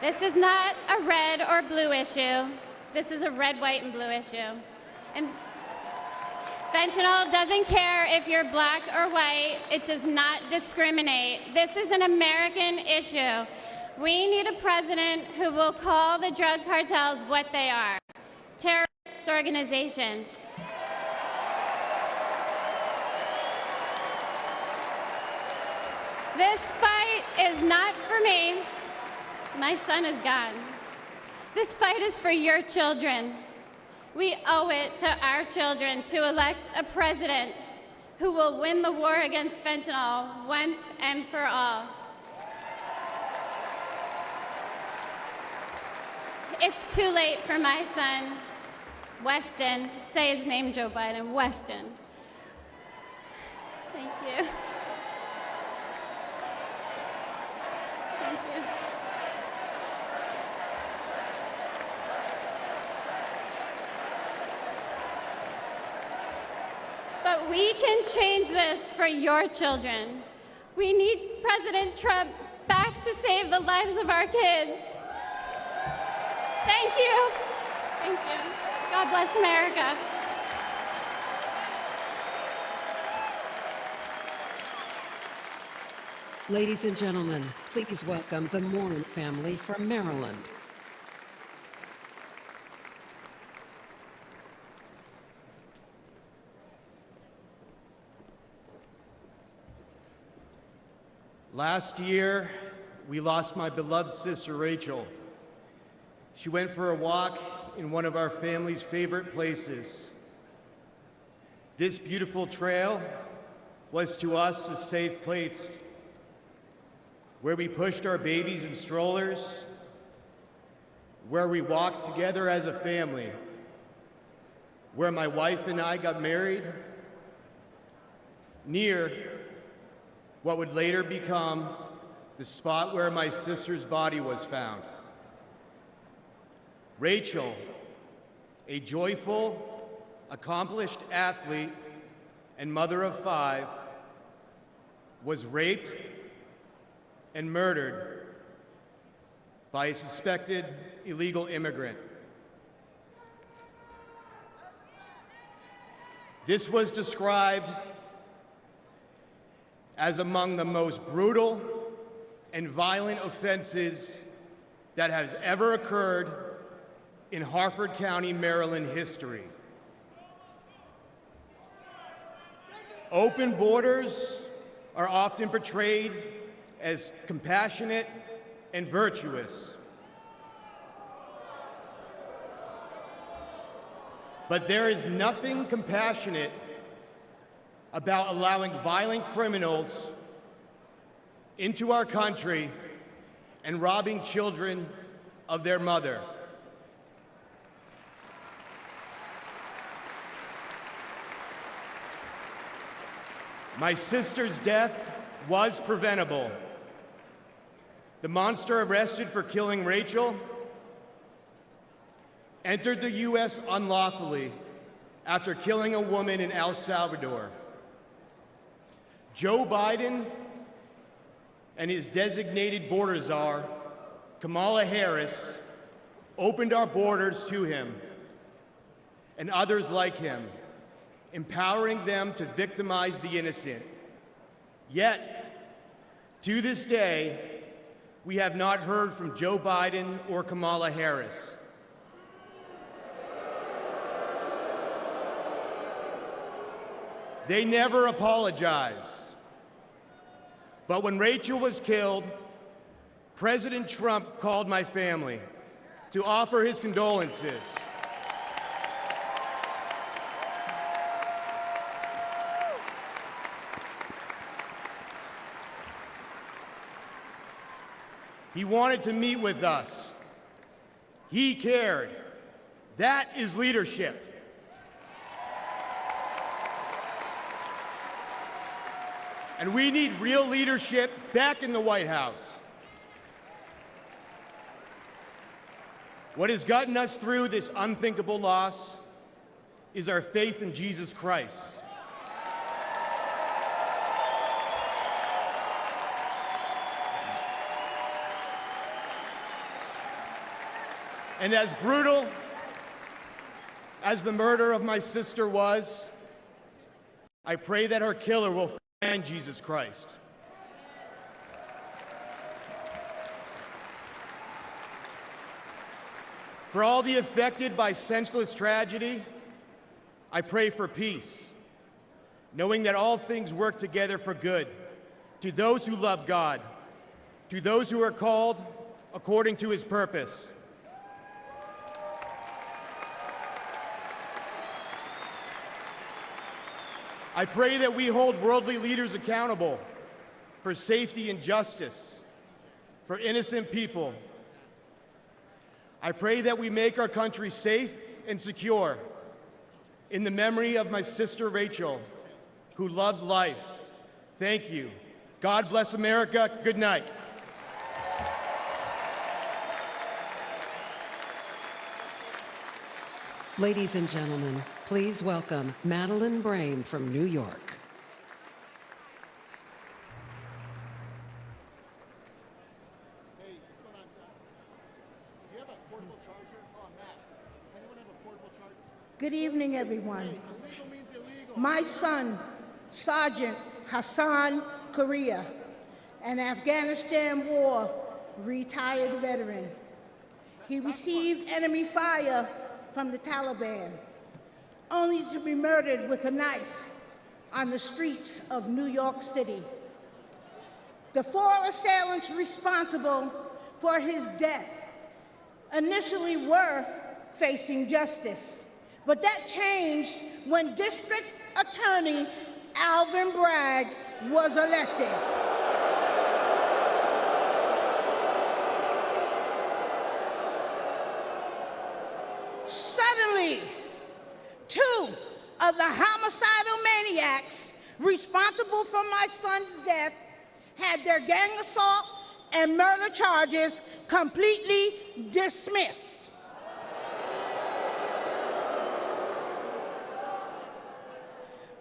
This is not a red or blue issue. This is a red, white, and blue issue. And fentanyl doesn't care if you're black or white. It does not discriminate. This is an American issue. We need a president who will call the drug cartels what they are, terrorist organizations. This fight is not for me. My son is gone. This fight is for your children. We owe it to our children to elect a president who will win the war against fentanyl once and for all. It's too late for my son, Weston. Say his name, Joe Biden. Weston. Thank you. Thank you. But we can change this for your children. We need President Trump back to save the lives of our kids. Thank you. Thank you. God bless America. Ladies and gentlemen, please welcome the Moore family from Maryland. Last year, we lost my beloved sister, Rachel. She went for a walk in one of our family's favorite places. This beautiful trail was to us a safe place where we pushed our babies in strollers, where we walked together as a family, where my wife and I got married, near what would later become the spot where my sister's body was found. Rachel, a joyful, accomplished athlete and mother of 5, was raped and murdered by a suspected illegal immigrant. This was described as among the most brutal and violent offenses that has ever occurred in Harford County, Maryland history. Open borders are often portrayed as compassionate and virtuous. But there is nothing compassionate about allowing violent criminals into our country and robbing children of their mother. My sister's death was preventable. The monster arrested for killing Rachel entered the U.S. unlawfully after killing a woman in El Salvador. Joe Biden and his designated border czar, Kamala Harris, opened our borders to him and others like him, empowering them to victimize the innocent. Yet, to this day, we have not heard from Joe Biden or Kamala Harris. They never apologized. But when Rachel was killed, President Trump called my family to offer his condolences. He wanted to meet with us. He cared. That is leadership. And we need real leadership back in the White House. What has gotten us through this unthinkable loss is our faith in Jesus Christ. And as brutal as the murder of my sister was, I pray that her killer will find Jesus Christ. For all the affected by senseless tragedy, I pray for peace, knowing that all things work together for good to those who love God, to those who are called according to his purpose. I pray that we hold worldly leaders accountable for safety and justice, for innocent people. I pray that we make our country safe and secure in the memory of my sister Rachel, who loved life. Thank you. God bless America. Good night. Ladies and gentlemen, please welcome Madeline Brame from New York. Good evening, everyone. My son, Sergeant Hassan Korea, an Afghanistan War retired veteran. He received enemy fire from the Taliban, only to be murdered with a knife on the streets of New York City. The 4 assailants responsible for his death initially were facing justice, but that changed when District Attorney Alvin Bragg was elected. Suddenly, 2 of the homicidal maniacs responsible for my son's death had their gang assault and murder charges completely dismissed.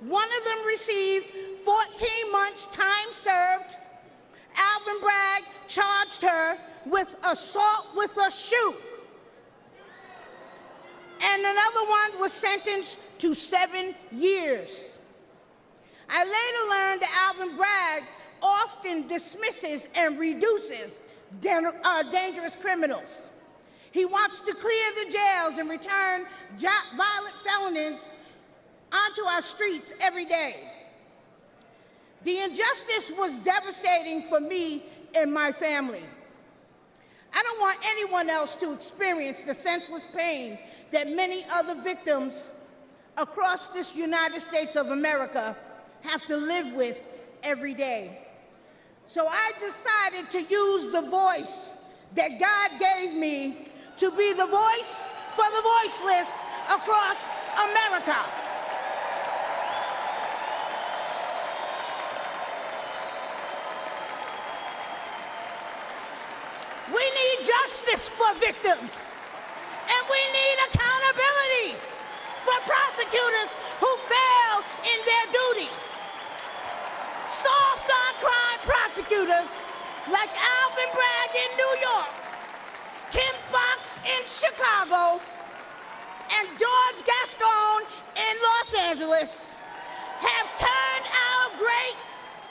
One of them received 14 months time served. Alvin Bragg charged her with assault with a shoe. And another one was sentenced to 7 years. I later learned that Alvin Bragg often dismisses and reduces dangerous criminals. He wants to clear the jails and return violent felons onto our streets every day. The injustice was devastating for me and my family. I don't want anyone else to experience the senseless pain that many other victims across this United States of America have to live with every day. So I decided to use the voice that God gave me to be the voice for the voiceless across America. We need justice for victims, and we need accountability for prosecutors who fail in their duty. Soft on crime prosecutors like Alvin Bragg in New York, Kim Fox in Chicago, and George Gascon in Los Angeles have turned our great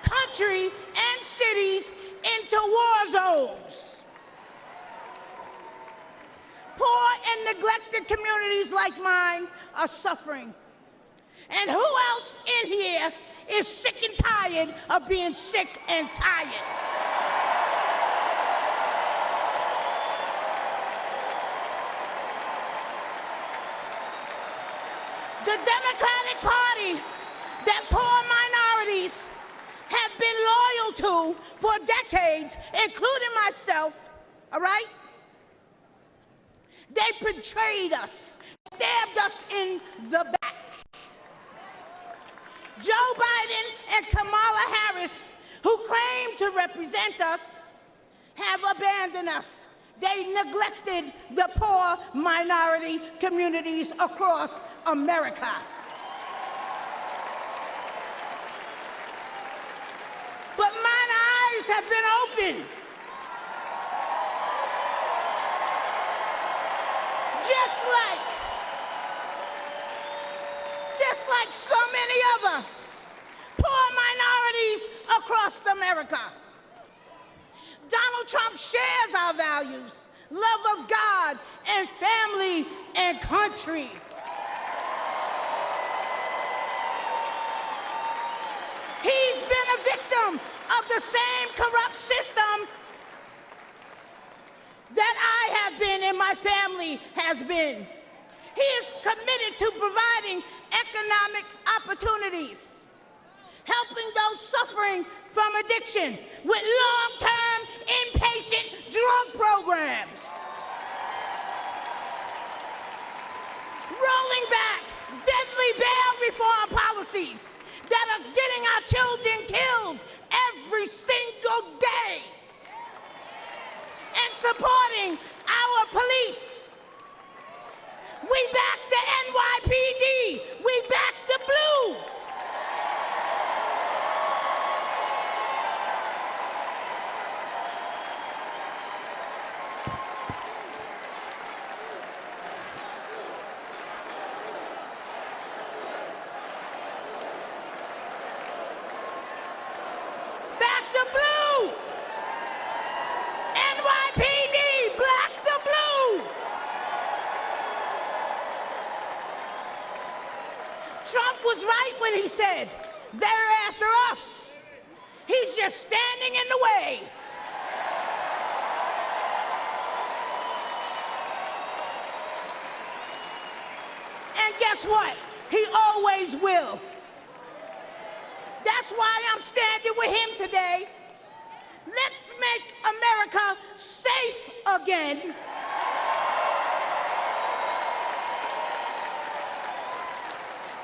country and cities into war zones. Poor and neglected communities like mine are suffering. And who else in here is sick and tired of being sick and tired? The Democratic Party that poor minorities have been loyal to for decades, including myself, all right? They betrayed us, stabbed us in the back. Joe Biden and Kamala Harris, who claim to represent us, have abandoned us. They neglected the poor minority communities across America. But mine eyes have been opened. Just like so many other poor minorities across America. Donald Trump shares our values love of God and family and country. He's been a victim of the same corrupt system that I have been and my family has been. He is committed to providing economic opportunities, helping those suffering from addiction with long-term inpatient drug programs, rolling back deadly bail reform policies that are getting our children killed every single day, and supporting our police. We back the NYPD. We back the blue. Back the blue. NYPD, black the blue. Trump was right when he said, they're after us. He's just standing in the way. And guess what? He always will. That's why I'm standing with him today. Let's make America safe again.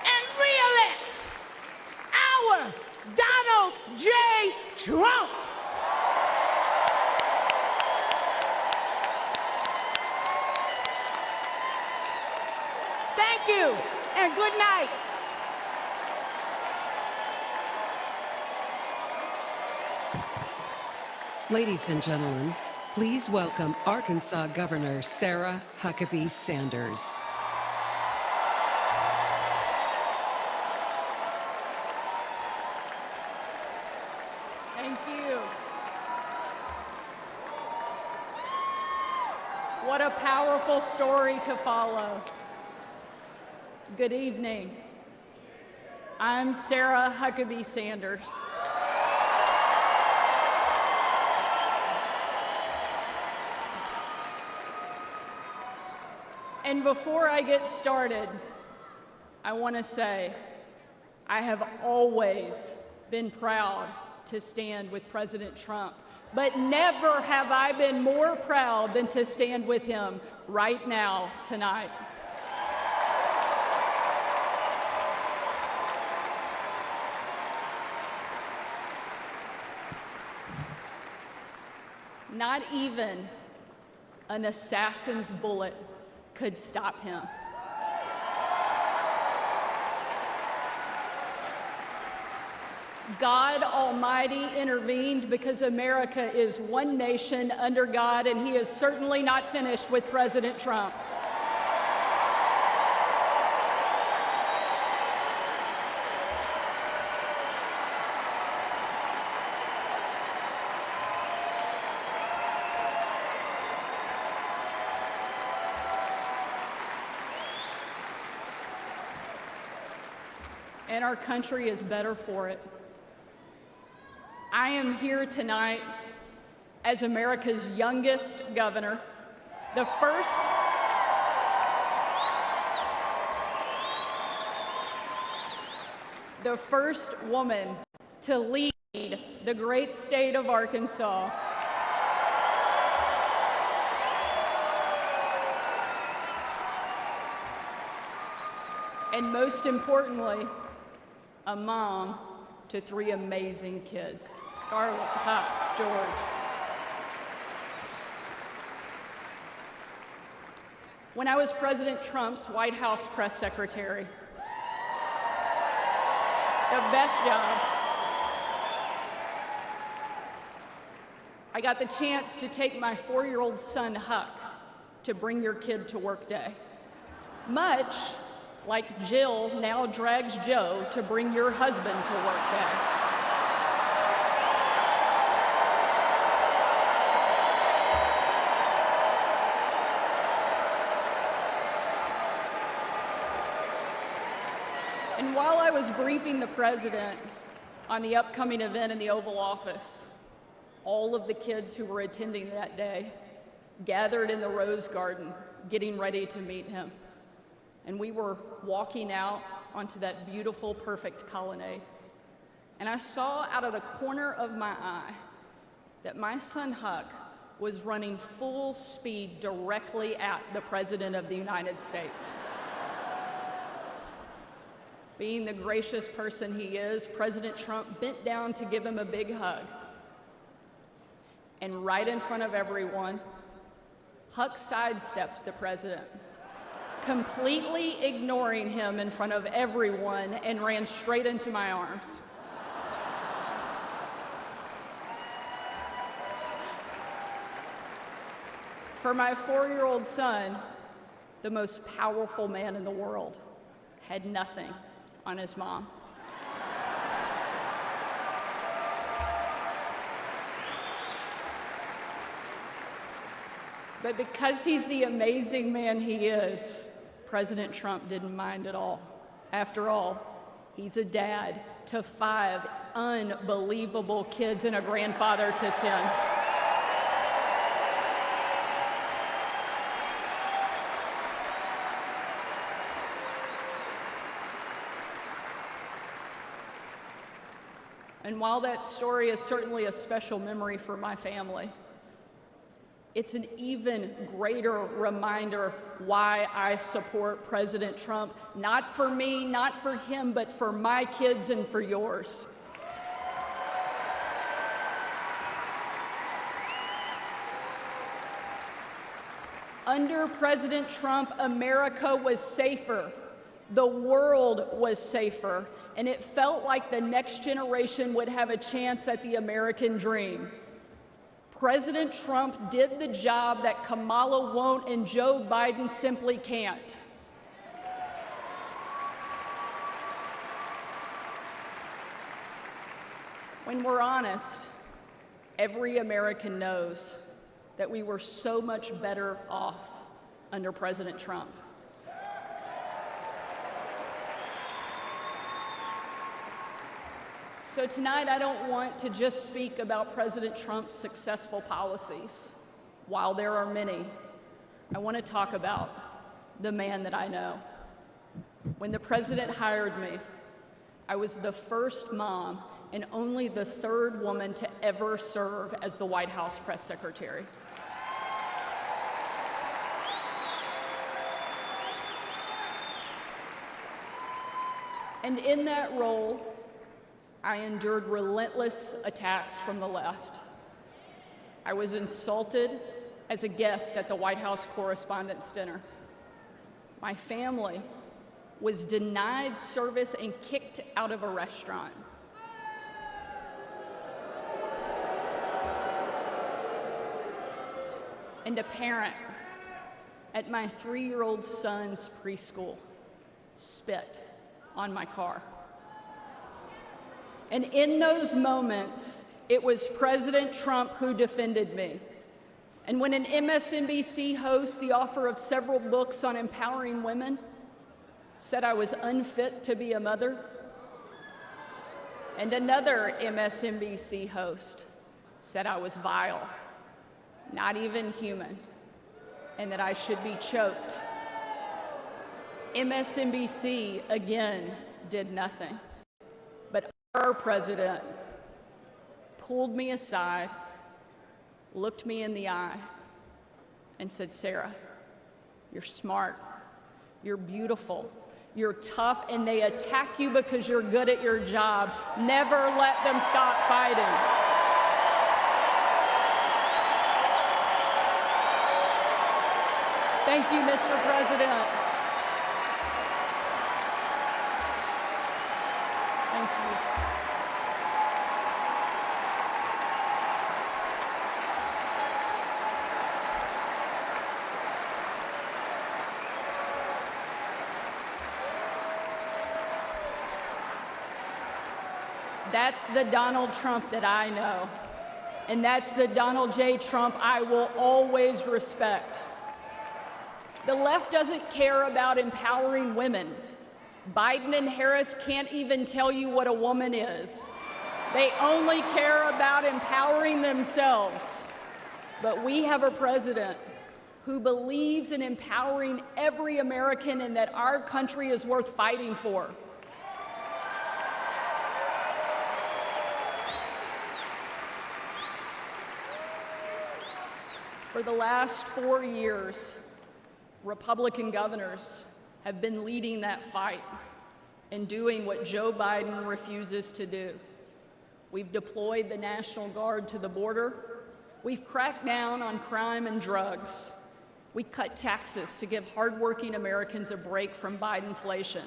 And re-elect our Donald J. Trump. Thank you, and good night. Ladies and gentlemen, please welcome Arkansas Governor Sarah Huckabee Sanders. Thank you. What a powerful story to follow. Good evening. I'm Sarah Huckabee Sanders. And before I get started, I want to say I have always been proud to stand with President Trump, but never have I been more proud than to stand with him right now, tonight. Not even an assassin's bullet could stop him. God Almighty intervened because America is one nation under God, and he is certainly not finished with President Trump. And our country is better for it. I am here tonight as America's youngest governor, the first woman to lead the great state of Arkansas. And most importantly, a mom to 3 amazing kids, Scarlett, Huck, George. When I was President Trump's White House press secretary, the best job, I got the chance to take my 4-year-old son, Huck, to Bring Your Kid to Work Day. Much like Jill now drags Joe to Bring Your Husband to Work Day. And while I was briefing the president on the upcoming event in the Oval Office, all of the kids who were attending that day gathered in the Rose Garden, getting ready to meet him. And we were walking out onto that beautiful, perfect colonnade. And I saw out of the corner of my eye that my son Huck was running full speed directly at the President of the United States. Being the gracious person he is, President Trump bent down to give him a big hug. And right in front of everyone, Huck sidestepped the president, completely ignoring him in front of everyone, and ran straight into my arms. For my 4-year-old son, the most powerful man in the world had nothing on his mom. But because he's the amazing man he is, President Trump didn't mind at all. After all, he's a dad to 5 unbelievable kids and a grandfather to 10. And while that story is certainly a special memory for my family, it's an even greater reminder why I support President Trump, not for me, not for him, but for my kids and for yours. Under President Trump, America was safer, the world was safer, and it felt like the next generation would have a chance at the American dream. President Trump did the job that Kamala won't and Joe Biden simply can't. When we're honest, every American knows that we were so much better off under President Trump. So tonight, I don't want to just speak about President Trump's successful policies. While there are many, I want to talk about the man that I know. When the president hired me, I was the first mom and only the 3rd woman to ever serve as the White House press secretary. And in that role, I endured relentless attacks from the left. I was insulted as a guest at the White House Correspondents' Dinner. My family was denied service and kicked out of a restaurant. And a parent at my 3-year-old son's preschool spit on my car. And in those moments, it was President Trump who defended me. And when an MSNBC host, the author of several books on empowering women, said I was unfit to be a mother, and another MSNBC host said I was vile, not even human, and that I should be choked, MSNBC again did nothing. But our president pulled me aside, looked me in the eye, and said, "Sarah, you're smart, you're beautiful, you're tough, and they attack you because you're good at your job. Never let them stop fighting." Thank you, Mr. President. Thank you. That's the Donald Trump that I know. And that's the Donald J. Trump I will always respect. The left doesn't care about empowering women. Biden and Harris can't even tell you what a woman is. They only care about empowering themselves. But we have a president who believes in empowering every American and that our country is worth fighting for. For the last 4 years, Republican governors have been leading that fight and doing what Joe Biden refuses to do. We've deployed the National Guard to the border. We've cracked down on crime and drugs. We cut taxes to give hardworking Americans a break from Bidenflation.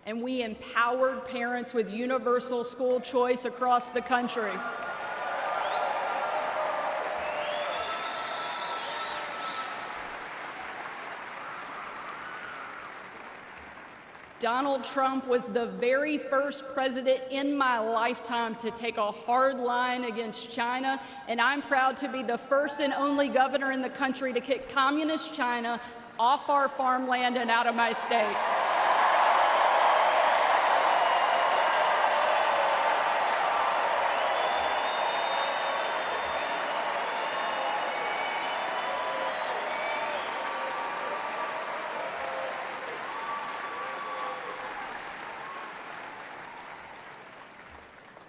And we empowered parents with universal school choice across the country. Donald Trump was the very first president in my lifetime to take a hard line against China, and I'm proud to be the first and only governor in the country to kick communist China off our farmland and out of my state.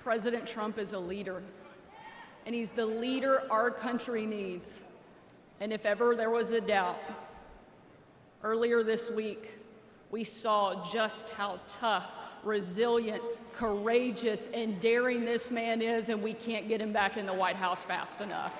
President Trump is a leader, and he's the leader our country needs. And if ever there was a doubt, earlier this week, we saw just how tough, resilient, courageous, and daring this man is, and we can't get him back in the White House fast enough.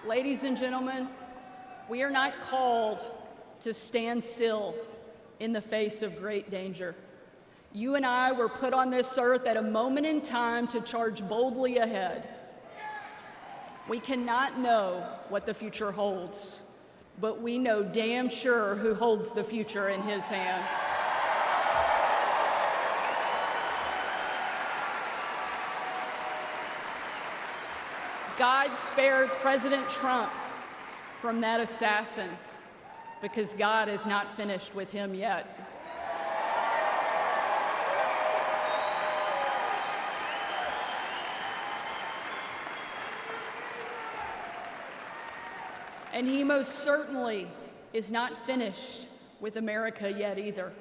Ladies and gentlemen, we are not called to stand still in the face of great danger. You and I were put on this earth at a moment in time to charge boldly ahead. We cannot know what the future holds, but we know damn sure who holds the future in his hands. God spared President Trump from that assassin because God is not finished with him yet. And he most certainly is not finished with America yet either.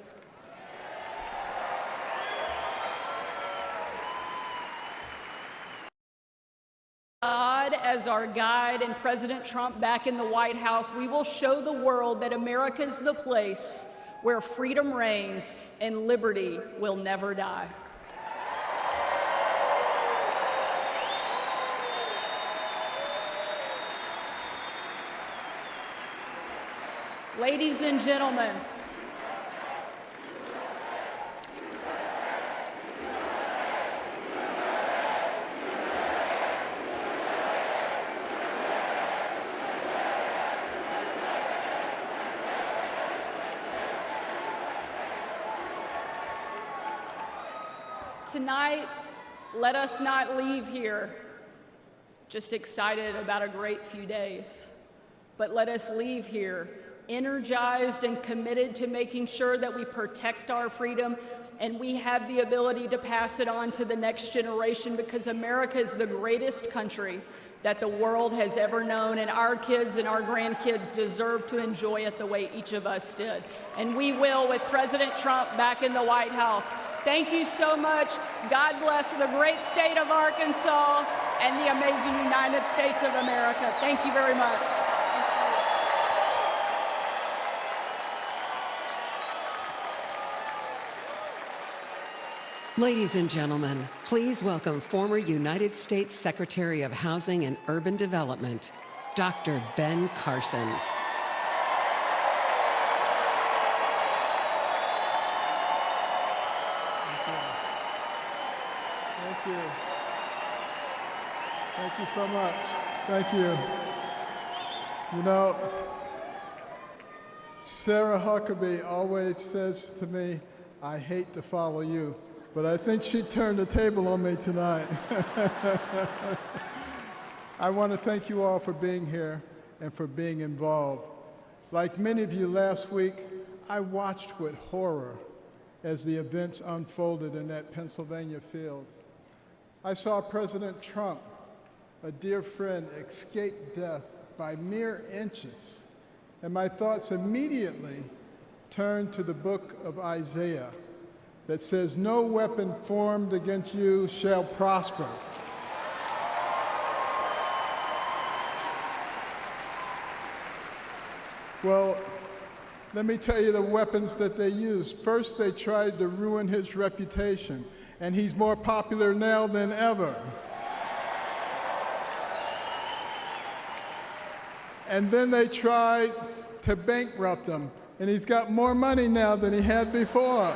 God as our guide and President Trump back in the White House, we will show the world that America is the place where freedom reigns and liberty will never die. Ladies and gentlemen, tonight, let us not leave here just excited about a great few days, but let us leave here energized and committed to making sure that we protect our freedom and we have the ability to pass it on to the next generation, because America is the greatest country that the world has ever known, and our kids and our grandkids deserve to enjoy it the way each of us did. And we will with President Trump back in the White House. Thank you so much. God bless the great state of Arkansas and the amazing United States of America. Thank you very much. Ladies and gentlemen, please welcome former United States Secretary of Housing and Urban Development, Dr. Ben Carson. Thank you. Thank you so much. Thank you. You know, Sarah Huckabee always says to me, I hate to follow you, but I think she turned the table on me tonight. I want to thank you all for being here and for being involved. Like many of you last week, I watched with horror as the events unfolded in that Pennsylvania field. I saw President Trump, a dear friend, escape death by mere inches, and my thoughts immediately turned to the book of Isaiah that says, "No weapon formed against you shall prosper." Well, let me tell you the weapons that they used. First, they tried to ruin his reputation, and he's more popular now than ever. And then they tried to bankrupt him, and he's got more money now than he had before.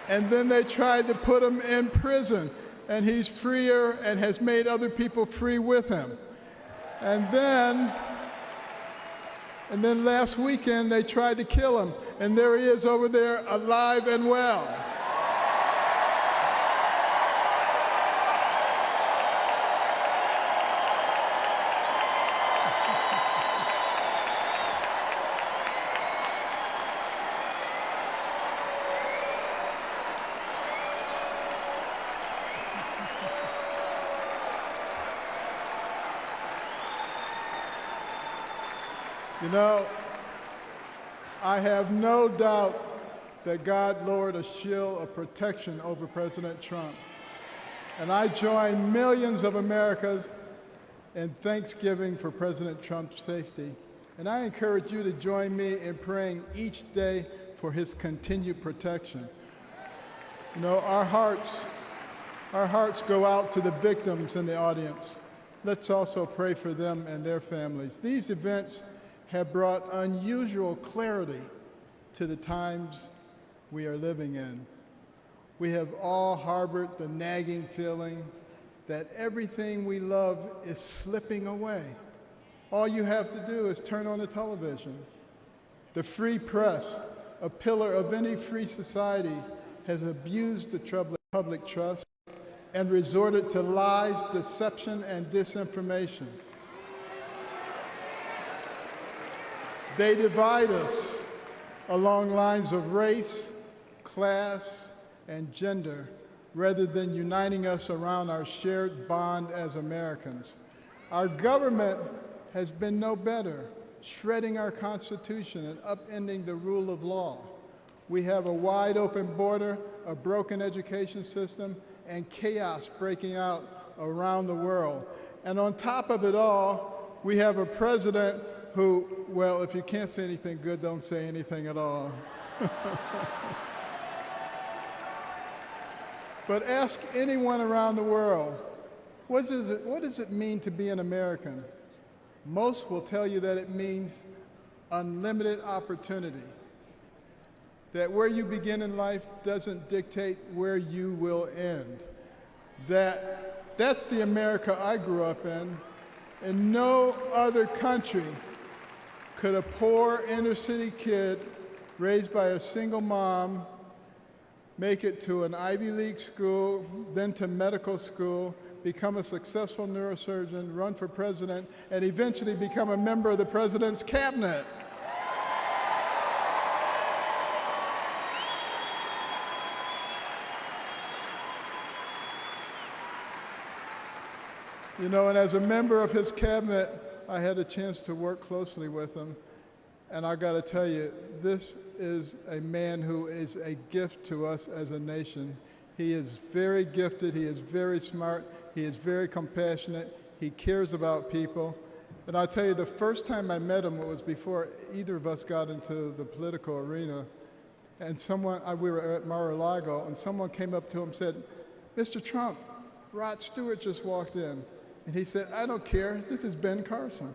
And then they tried to put him in prison, and he's freer and has made other people free with him. And then last weekend they tried to kill him, and there he is over there alive and well. You know, I have no doubt that God lowered a shield of protection over President Trump. And I join millions of Americans in thanksgiving for President Trump's safety. And I encourage you to join me in praying each day for his continued protection. You know, our hearts go out to the victims in the audience. Let's also pray for them and their families. These events have brought unusual clarity to the times we are living in. We have all harbored the nagging feeling that everything we love is slipping away. All you have to do is turn on the television. The free press, a pillar of any free society, has abused the public trust and resorted to lies, deception, and disinformation. They divide us along lines of race, class, and gender, rather than uniting us around our shared bond as Americans. Our government has been no better, shredding our Constitution and upending the rule of law. We have a wide open border, a broken education system, and chaos breaking out around the world. And on top of it all, we have a president who, well, if you can't say anything good, don't say anything at all. But ask anyone around the world, what does it mean to be an American? Most will tell you that it means unlimited opportunity, that where you begin in life doesn't dictate where you will end. That's the America I grew up in. In no other country could a poor inner-city kid raised by a single mom make it to an Ivy League school, then to medical school, become a successful neurosurgeon, run for president, and eventually become a member of the president's cabinet. You know, and as a member of his cabinet, I had a chance to work closely with him. And I got to tell you, this is a man who is a gift to us as a nation. He is very gifted, he is very smart, he is very compassionate, he cares about people. And I'll tell you, the first time I met him, it was before either of us got into the political arena. And we were at Mar-a-Lago, and someone came up to him and said, "Mr. Trump, Rod Stewart just walked in." And he said, "I don't care, this is Ben Carson."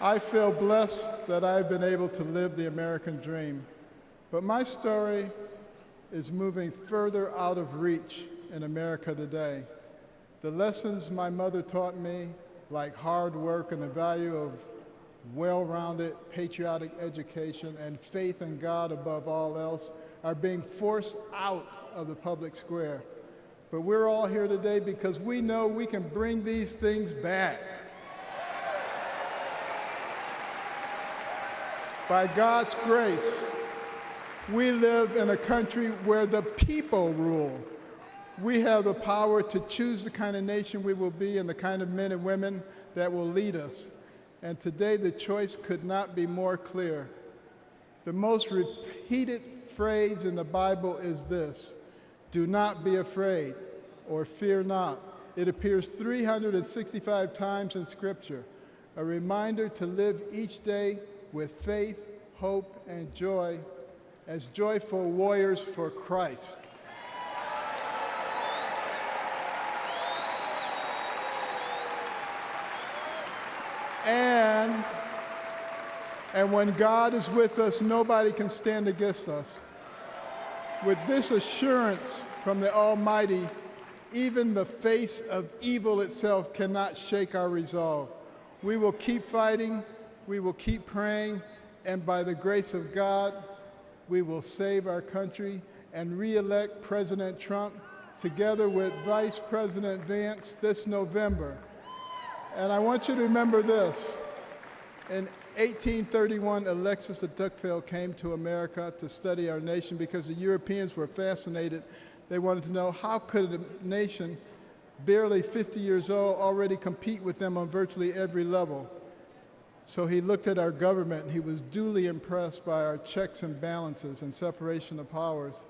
I feel blessed that I've been able to live the American dream. But my story is moving further out of reach in America today. The lessons my mother taught me, like hard work and the value of well-rounded patriotic education and faith in God above all else, are being forced out of the public square. But we're all here today because we know we can bring these things back. By God's grace, we live in a country where the people rule. We have the power to choose the kind of nation we will be and the kind of men and women that will lead us. And today the choice could not be more clear. The most repeated phrase in the Bible is this: do not be afraid, or fear not. It appears 365 times in Scripture, a reminder to live each day with faith, hope, and joy as joyful warriors for Christ. And when God is with us, nobody can stand against us. With this assurance from the Almighty, even the face of evil itself cannot shake our resolve. We will keep fighting, we will keep praying, and by the grace of God, we will save our country and re-elect President Trump together with Vice President Vance this November. And I want you to remember this. In 1831, Alexis de Tocqueville came to America to study our nation because the Europeans were fascinated. They wanted to know, how could a nation barely 50 years old already compete with them on virtually every level? So he looked at our government, and he was duly impressed by our checks and balances and separation of powers.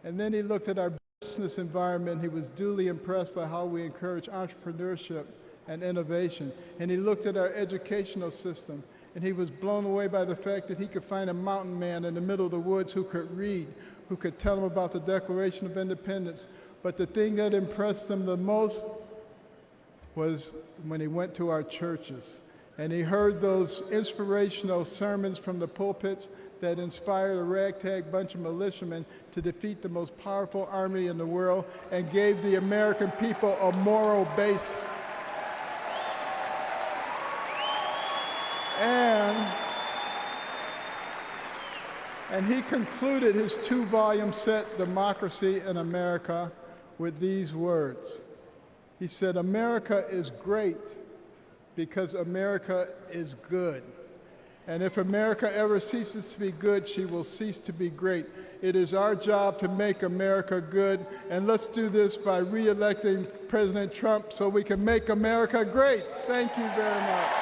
And then he looked at our business environment, and he was duly impressed by how we encourage entrepreneurship and innovation. And he looked at our educational system, and he was blown away by the fact that he could find a mountain man in the middle of the woods who could read, who could tell him about the Declaration of Independence. But the thing that impressed him the most was when he went to our churches, and he heard those inspirational sermons from the pulpits that inspired a ragtag bunch of militiamen to defeat the most powerful army in the world and gave the American people a moral base. And he concluded his 2-volume set, Democracy in America, with these words. He said, "America is great because America is good. And if America ever ceases to be good, she will cease to be great. It is our job to make America good, and let's do this by re-electing President Trump so we can make America great." Thank you very much.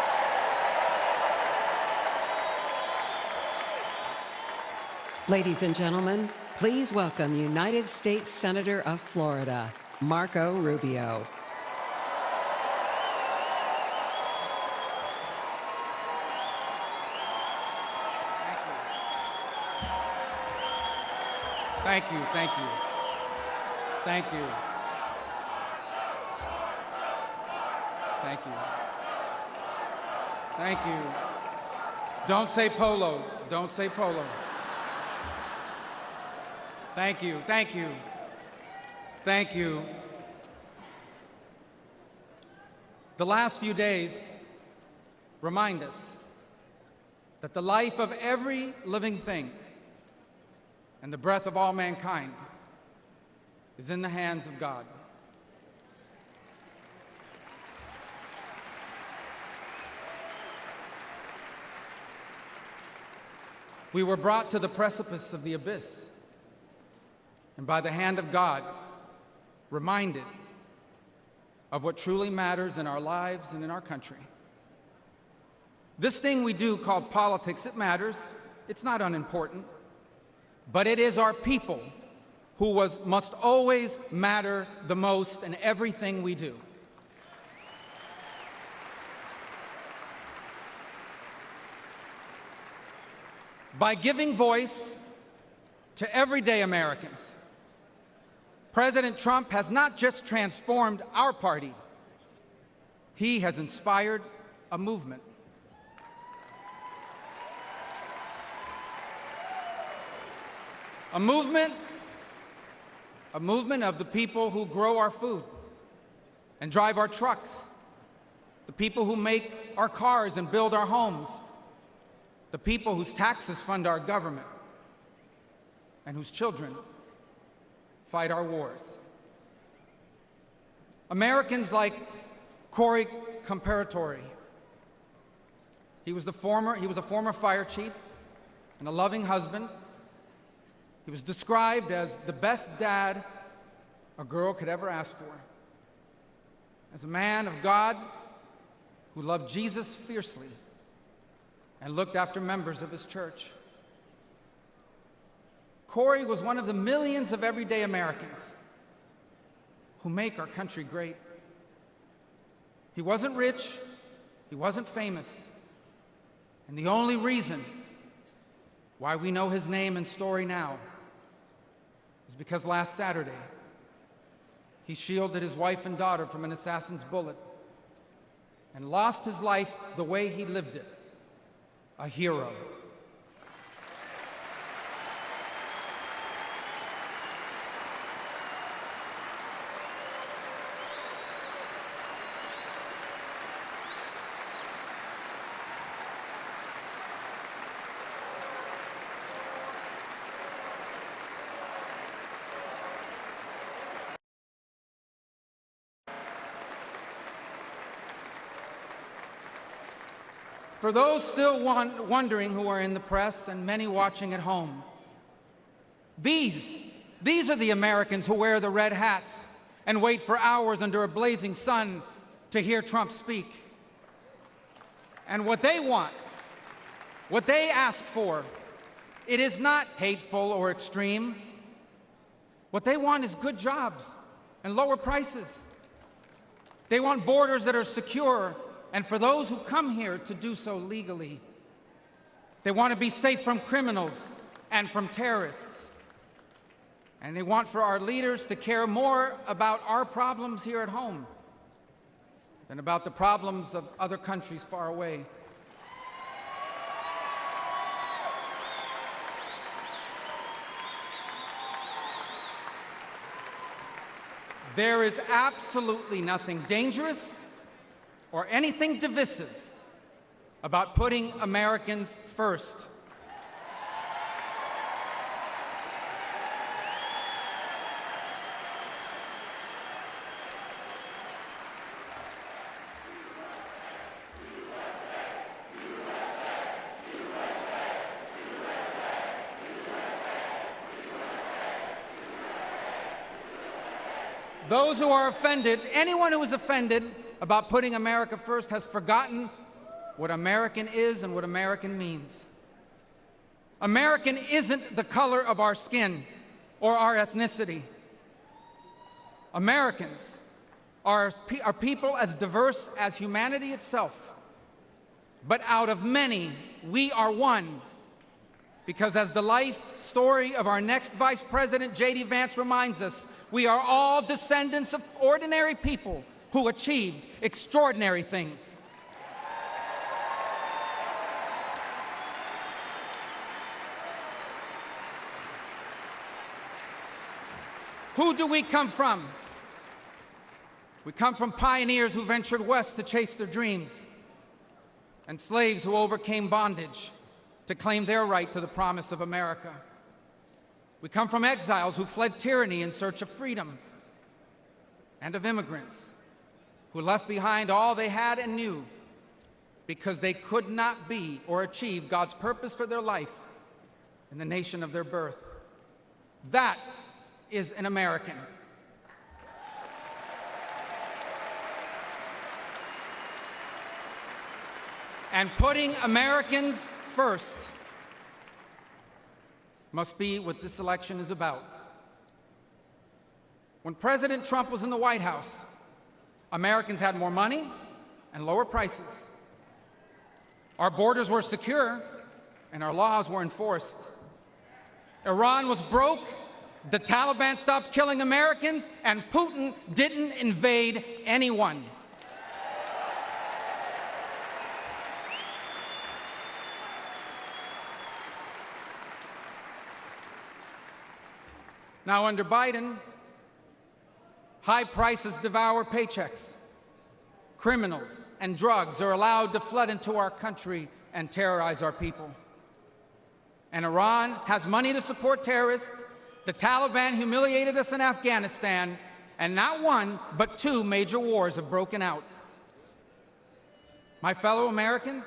Ladies and gentlemen, please welcome United States Senator of Florida, Marco Rubio. Thank you, thank you. Thank you. Thank you. Thank you. Don't say polo. Don't say polo. Thank you, thank you. Thank you. The last few days remind us that the life of every living thing and the breath of all mankind is in the hands of God. We were brought to the precipice of the abyss, and by the hand of God, reminded of what truly matters in our lives and in our country. This thing we do called politics, it matters. It's not unimportant. But it is our people who must always matter the most in everything we do. By giving voice to everyday Americans, President Trump has not just transformed our party, he has inspired a movement. A movement of the people who grow our food and drive our trucks, the people who make our cars and build our homes, the people whose taxes fund our government, and whose children fight our wars. Americans like Corey Comparatori. He was a former fire chief and a loving husband. He was described as the best dad a girl could ever ask for. As a man of God who loved Jesus fiercely and looked after members of his church. Corey was one of the millions of everyday Americans who make our country great. He wasn't rich, he wasn't famous, and the only reason why we know his name and story now is because last Saturday, he shielded his wife and daughter from an assassin's bullet and lost his life the way he lived it, a hero. For those still wondering who are in the press and many watching at home, these are the Americans who wear the red hats and wait for hours under a blazing sun to hear Trump speak. And what they want, what they ask for, it is not hateful or extreme. What they want is good jobs and lower prices. They want borders that are secure, and for those who come here to do so legally. They want to be safe from criminals and from terrorists. And they want for our leaders to care more about our problems here at home than about the problems of other countries far away. There is absolutely nothing dangerous or anything divisive about putting Americans first. Those who are offended, anyone who is offended about putting America first has forgotten what American is and what American means. American isn't the color of our skin or our ethnicity. Americans are people as diverse as humanity itself. But out of many, we are one. Because as the life story of our next Vice President, J.D. Vance, reminds us, we are all descendants of ordinary people who achieved extraordinary things. Who do we come from? We come from pioneers who ventured west to chase their dreams, and slaves who overcame bondage to claim their right to the promise of America. We come from exiles who fled tyranny in search of freedom, and of immigrants who left behind all they had and knew because they could not be or achieve God's purpose for their life in the nation of their birth. That is an American. And putting Americans first must be what this election is about. When President Trump was in the White House, Americans had more money and lower prices. Our borders were secure and our laws were enforced. Iran was broke, the Taliban stopped killing Americans, and Putin didn't invade anyone. Now, under Biden, high prices devour paychecks. Criminals and drugs are allowed to flood into our country and terrorize our people. And Iran has money to support terrorists. The Taliban humiliated us in Afghanistan, and not one, but two major wars have broken out. My fellow Americans,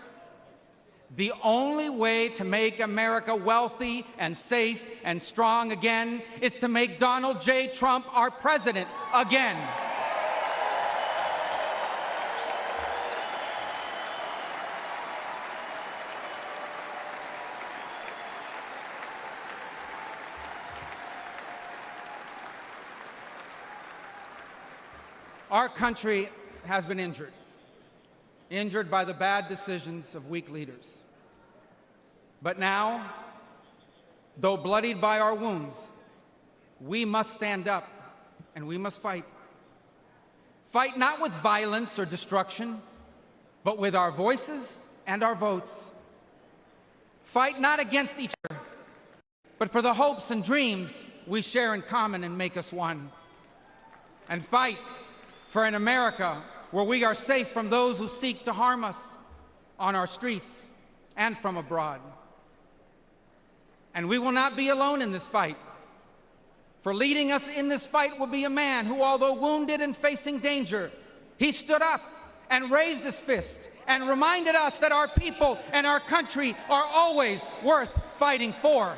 the only way to make America wealthy and safe and strong again is to make Donald J. Trump our president again. Our country has been injured by the bad decisions of weak leaders. But now, though bloodied by our wounds, we must stand up and we must fight. Fight not with violence or destruction, but with our voices and our votes. Fight not against each other, but for the hopes and dreams we share in common and make us one. And fight for an America where we are safe from those who seek to harm us on our streets and from abroad. And we will not be alone in this fight. For leading us in this fight will be a man who, although wounded and facing danger, he stood up and raised his fist and reminded us that our people and our country are always worth fighting for.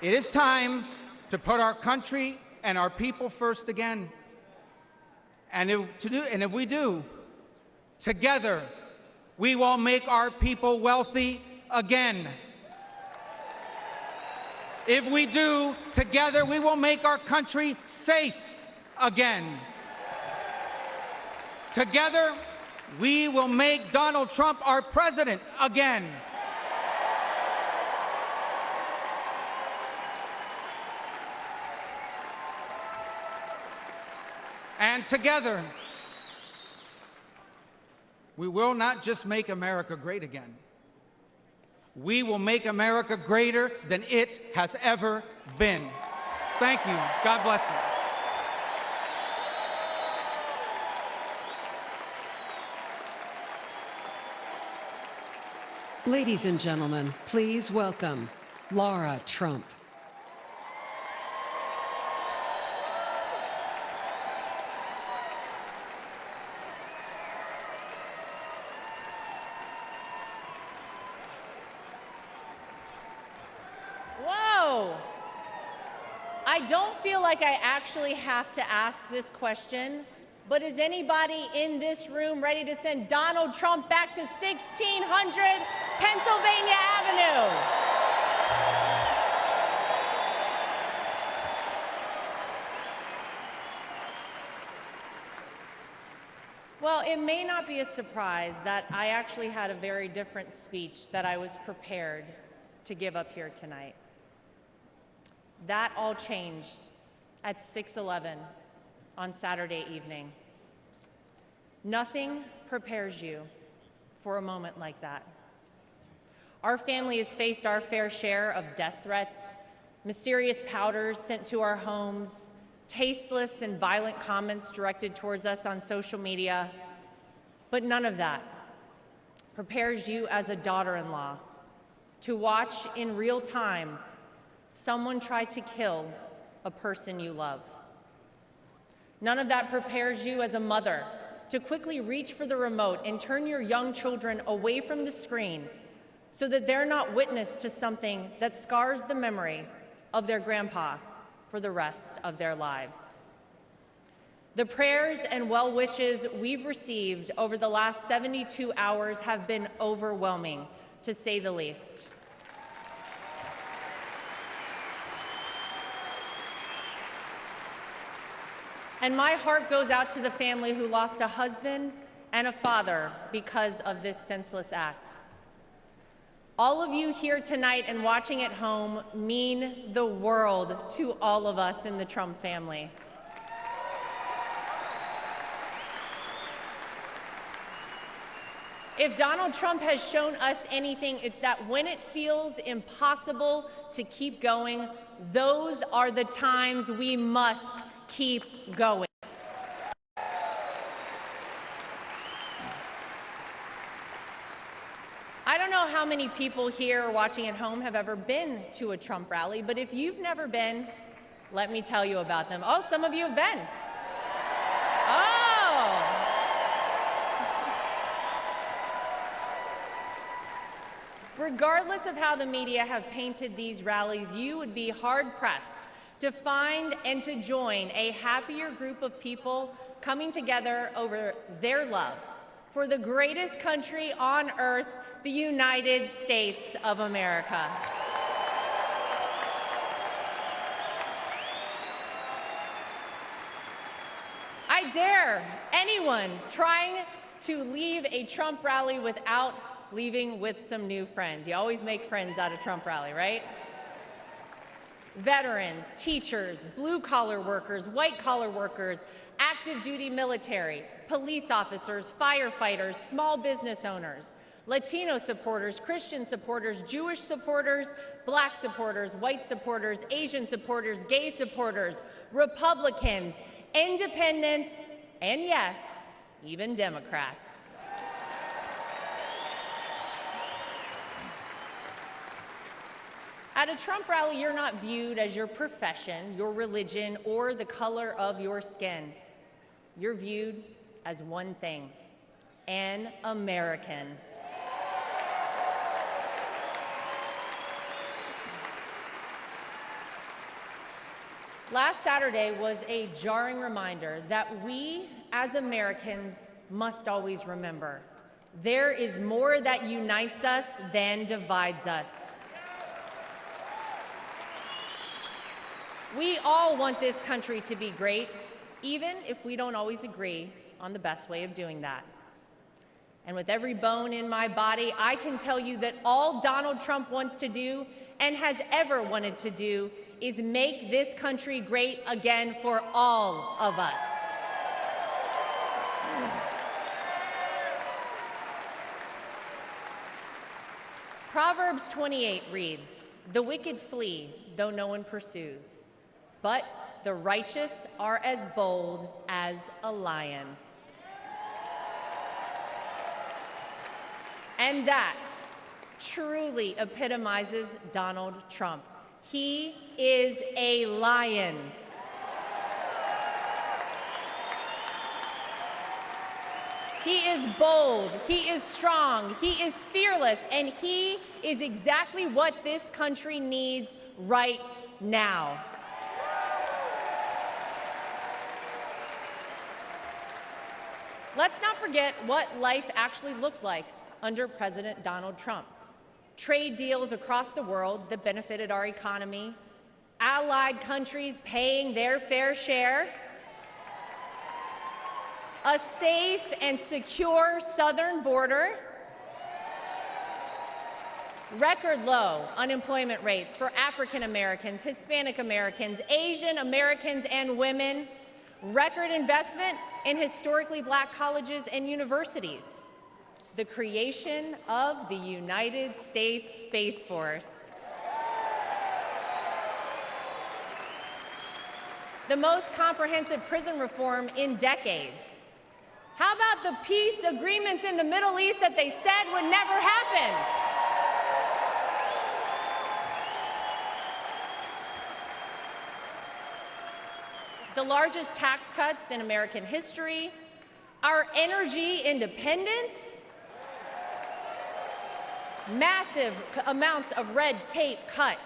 It is time to put our country and our people first again. And if we do, together, we will make our people wealthy again. If we do, together, we will make our country safe again. Together, we will make Donald Trump our president again. And together, we will not just make America great again. We will make America greater than it has ever been. Thank you. God bless you. Ladies and gentlemen, please welcome Laura Trump. I don't feel like I actually have to ask this question, but is anybody in this room ready to send Donald Trump back to 1600 Pennsylvania Avenue? Well, it may not be a surprise that I actually had a very different speech that I was prepared to give up here tonight. That all changed at 6:11 on Saturday evening. Nothing prepares you for a moment like that. Our family has faced our fair share of death threats, mysterious powders sent to our homes, tasteless and violent comments directed towards us on social media, but none of that prepares you as a daughter-in-law to watch in real time someone try to kill a person you love. None of that prepares you as a mother to quickly reach for the remote and turn your young children away from the screen so that they're not witness to something that scars the memory of their grandpa for the rest of their lives. The prayers and well wishes we've received over the last 72 hours have been overwhelming, to say the least. And my heart goes out to the family who lost a husband and a father because of this senseless act. All of you here tonight and watching at home mean the world to all of us in the Trump family. If Donald Trump has shown us anything, it's that when it feels impossible to keep going, those are the times we must keep going. I don't know how many people here watching at home have ever been to a Trump rally, but if you've never been, let me tell you about them. Oh, some of you have been. Oh! Regardless of how the media have painted these rallies, you would be hard-pressed to find and to join a happier group of people coming together over their love for the greatest country on earth, the United States of America. I dare anyone trying to leave a Trump rally without leaving with some new friends. You always make friends out of Trump rally, right? Veterans, teachers, blue-collar workers, white-collar workers, active duty military, police officers, firefighters, small business owners, Latino supporters, Christian supporters, Jewish supporters, black supporters, white supporters, Asian supporters, gay supporters, Republicans, independents, and yes, even Democrats. At a Trump rally, you're not viewed as your profession, your religion, or the color of your skin. You're viewed as one thing: an American. Last Saturday was a jarring reminder that we, as Americans, must always remember: there is more that unites us than divides us. We all want this country to be great, even if we don't always agree on the best way of doing that. And with every bone in my body, I can tell you that all Donald Trump wants to do and has ever wanted to do is make this country great again for all of us. Proverbs 28 reads, "The wicked flee, though no one pursues, but the righteous are as bold as a lion." And that truly epitomizes Donald Trump. He is a lion. He is bold, he is strong, he is fearless, and he is exactly what this country needs right now. Let's not forget what life actually looked like under President Donald Trump. Trade deals across the world that benefited our economy, allied countries paying their fair share, a safe and secure southern border, record low unemployment rates for African Americans, Hispanic Americans, Asian Americans, and women, record investment in historically black colleges and universities, the creation of the United States Space Force, the most comprehensive prison reform in decades. How about the peace agreements in the Middle East that they said would never happen? The largest tax cuts in American history, our energy independence, massive amounts of red tape cut,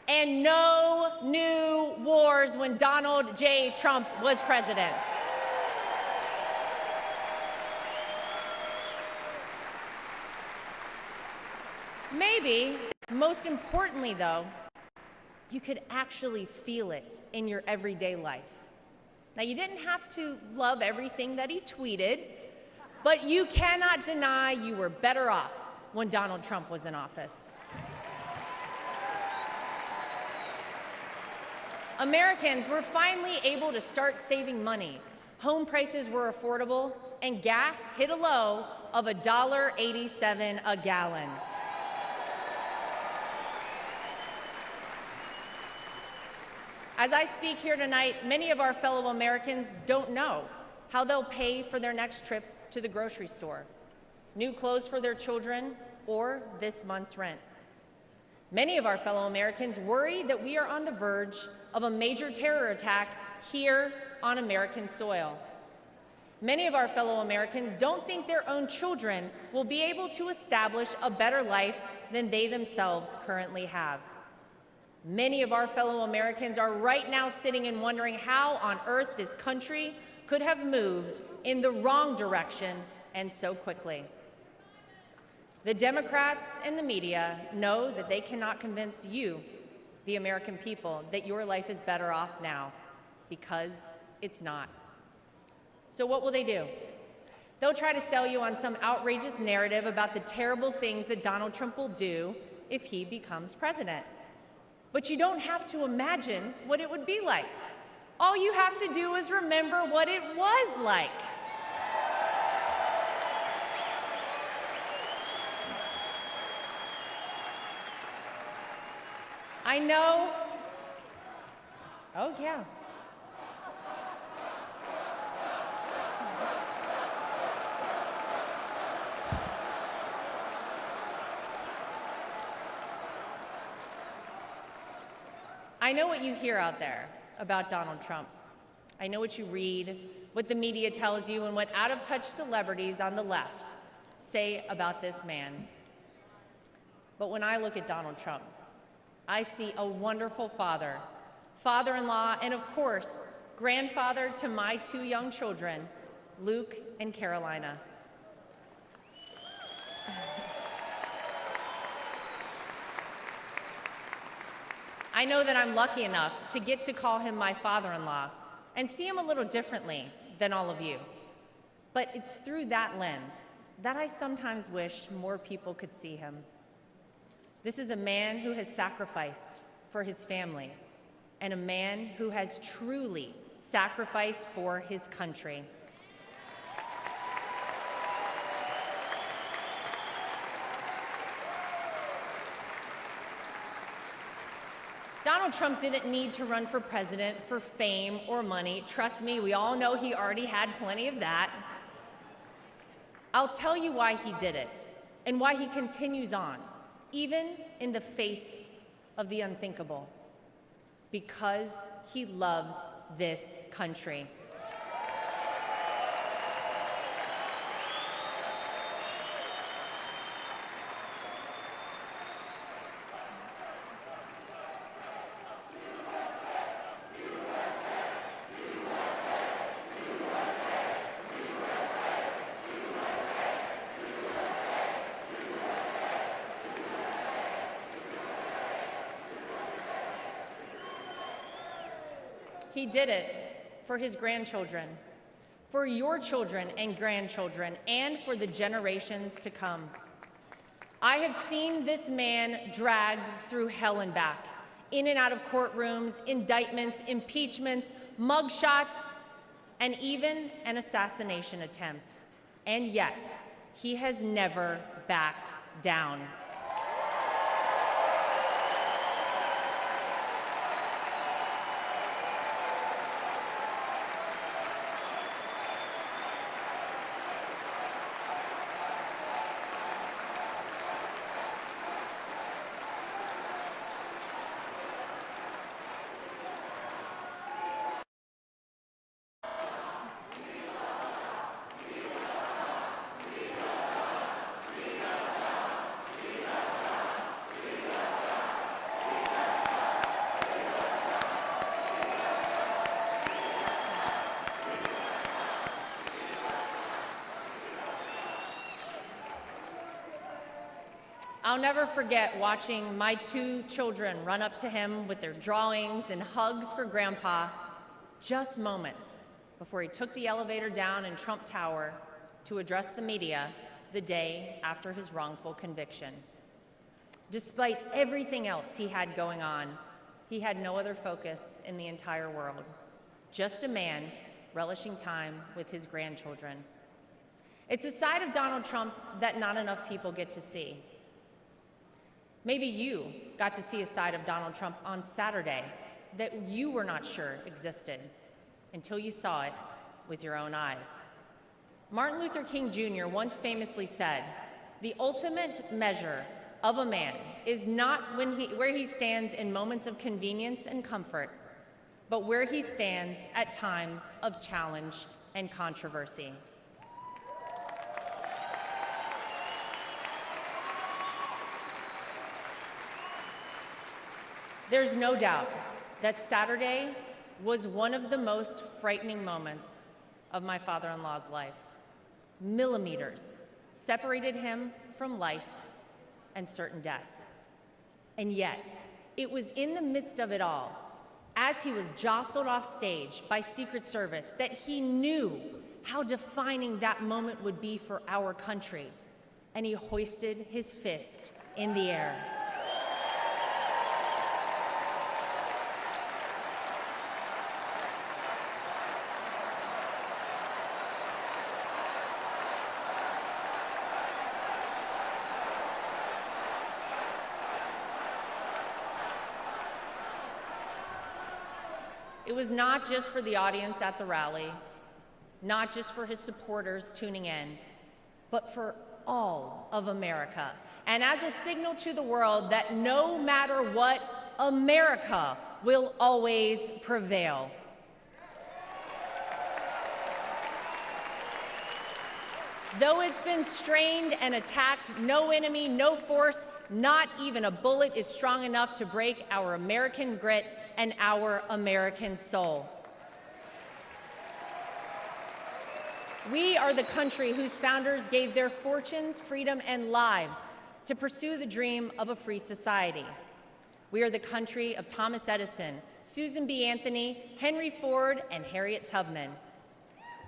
and no new wars when Donald J. Trump was president. Maybe, most importantly though, you could actually feel it in your everyday life. Now, you didn't have to love everything that he tweeted, but you cannot deny you were better off when Donald Trump was in office. Americans were finally able to start saving money. Home prices were affordable, and gas hit a low of $1.87 a gallon. As I speak here tonight, many of our fellow Americans don't know how they'll pay for their next trip to the grocery store, new clothes for their children, or this month's rent. Many of our fellow Americans worry that we are on the verge of a major terror attack here on American soil. Many of our fellow Americans don't think their own children will be able to establish a better life than they themselves currently have. Many of our fellow Americans are right now sitting and wondering how on earth this country could have moved in the wrong direction and so quickly. The Democrats and the media know that they cannot convince you, the American people, that your life is better off now, because it's not. So what will they do? They'll try to sell you on some outrageous narrative about the terrible things that Donald Trump will do if he becomes president. But you don't have to imagine what it would be like. All you have to do is remember what it was like. I know. Oh, yeah. I know what you hear out there about Donald Trump. I know what you read, what the media tells you, and what out-of-touch celebrities on the left say about this man. But when I look at Donald Trump, I see a wonderful father, father-in-law, and of course, grandfather to my two young children, Luke and Carolina. I know that I'm lucky enough to get to call him my father-in-law and see him a little differently than all of you. But it's through that lens that I sometimes wish more people could see him. This is a man who has sacrificed for his family and a man who has truly sacrificed for his country. Donald Trump didn't need to run for president for fame or money. Trust me, we all know he already had plenty of that. I'll tell you why he did it and why he continues on, even in the face of the unthinkable. Because he loves this country. He did it for his grandchildren, for your children and grandchildren, and for the generations to come. I have seen this man dragged through hell and back, in and out of courtrooms, indictments, impeachments, mugshots, and even an assassination attempt. And yet, he has never backed down. I'll never forget watching my two children run up to him with their drawings and hugs for Grandpa, just moments before he took the elevator down in Trump Tower to address the media the day after his wrongful conviction. Despite everything else he had going on, he had no other focus in the entire world, just a man relishing time with his grandchildren. It's a side of Donald Trump that not enough people get to see. Maybe you got to see a side of Donald Trump on Saturday that you were not sure existed until you saw it with your own eyes. Martin Luther King Jr. once famously said, "The ultimate measure of a man is not where he stands in moments of convenience and comfort, but where he stands at times of challenge and controversy." There's no doubt that Saturday was one of the most frightening moments of my father-in-law's life. Millimeters separated him from life and certain death. And yet, it was in the midst of it all, as he was jostled off stage by Secret Service, that he knew how defining that moment would be for our country, and he hoisted his fist in the air. It was not just for the audience at the rally, not just for his supporters tuning in, but for all of America. And as a signal to the world that no matter what, America will always prevail. Though it's been strained and attacked, no enemy, no force, not even a bullet is strong enough to break our American grit and our American soul. We are the country whose founders gave their fortunes, freedom, and lives to pursue the dream of a free society. We are the country of Thomas Edison, Susan B. Anthony, Henry Ford, and Harriet Tubman.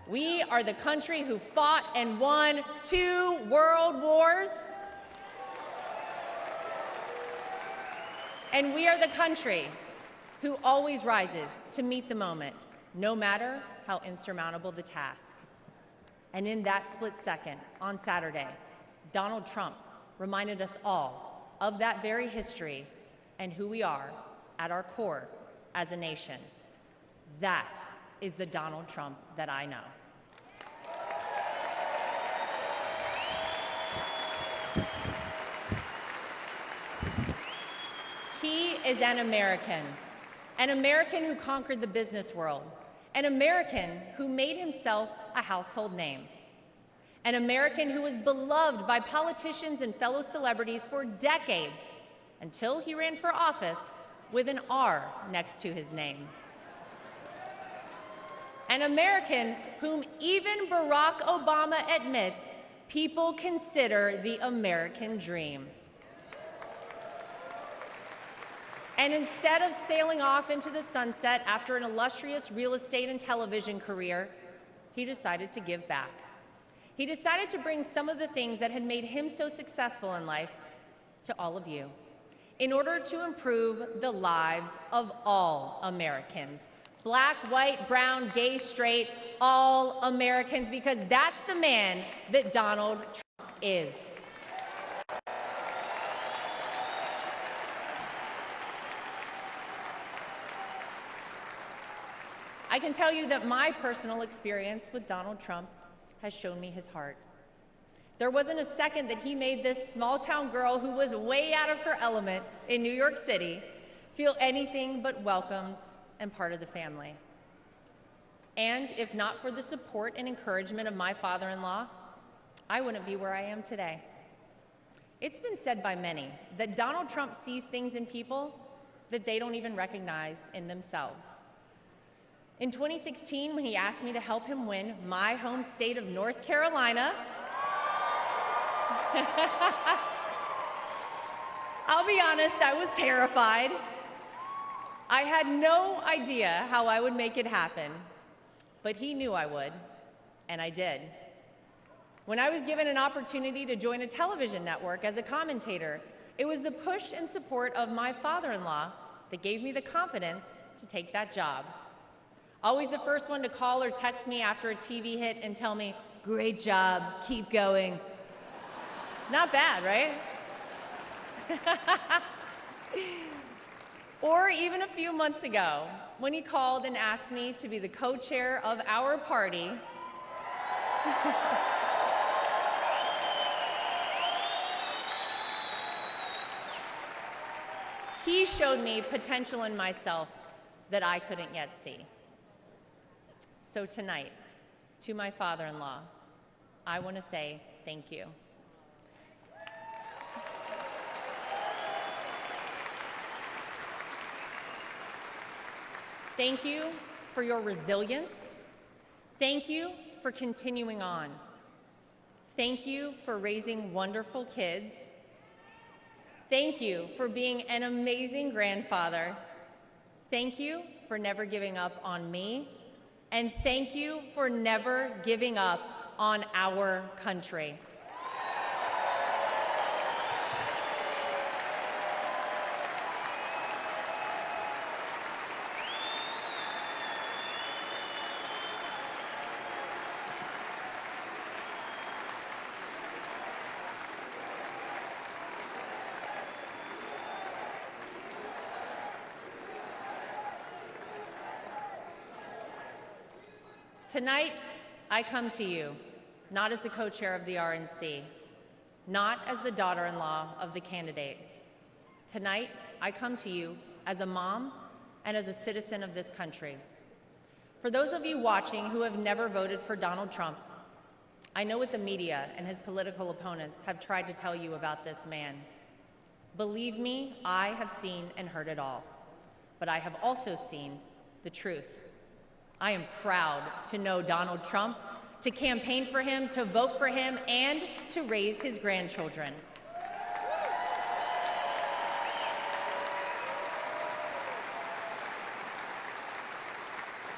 We are the country who fought and won 2 world wars. And we are the country who always rises to meet the moment, no matter how insurmountable the task. And in that split second, on Saturday, Donald Trump reminded us all of that very history and who we are at our core as a nation. That is the Donald Trump that I know. He is an American who conquered the business world, an American who made himself a household name, an American who was beloved by politicians and fellow celebrities for decades until he ran for office with an R next to his name. An American whom even Barack Obama admits people consider the American dream. And instead of sailing off into the sunset after an illustrious real estate and television career, he decided to give back. He decided to bring some of the things that had made him so successful in life to all of you, in order to improve the lives of all Americans. Black, white, brown, gay, straight, all Americans, because that's the man that Donald Trump is. I can tell you that my personal experience with Donald Trump has shown me his heart. There wasn't a second that he made this small-town girl who was way out of her element in New York City feel anything but welcomed and part of the family. And if not for the support and encouragement of my father-in-law, I wouldn't be where I am today. It's been said by many that Donald Trump sees things in people that they don't even recognize in themselves. In 2016, when he asked me to help him win my home state of North Carolina, I'll be honest, I was terrified. I had no idea how I would make it happen, but he knew I would, and I did. When I was given an opportunity to join a television network as a commentator, it was the push and support of my father-in-law that gave me the confidence to take that job. Always the first one to call or text me after a TV hit and tell me, "Great job, keep going." Not bad, right? Or even a few months ago, when he called and asked me to be the co-chair of our party, he showed me potential in myself that I couldn't yet see. So tonight, to my father-in-law, I want to say thank you. Thank you for your resilience. Thank you for continuing on. Thank you for raising wonderful kids. Thank you for being an amazing grandfather. Thank you for never giving up on me. And thank you for never giving up on our country. Tonight, I come to you, not as the co-chair of the RNC, not as the daughter-in-law of the candidate. Tonight, I come to you as a mom and as a citizen of this country. For those of you watching who have never voted for Donald Trump, I know what the media and his political opponents have tried to tell you about this man. Believe me, I have seen and heard it all, but I have also seen the truth. I am proud to know Donald Trump, to campaign for him, to vote for him, and to raise his grandchildren.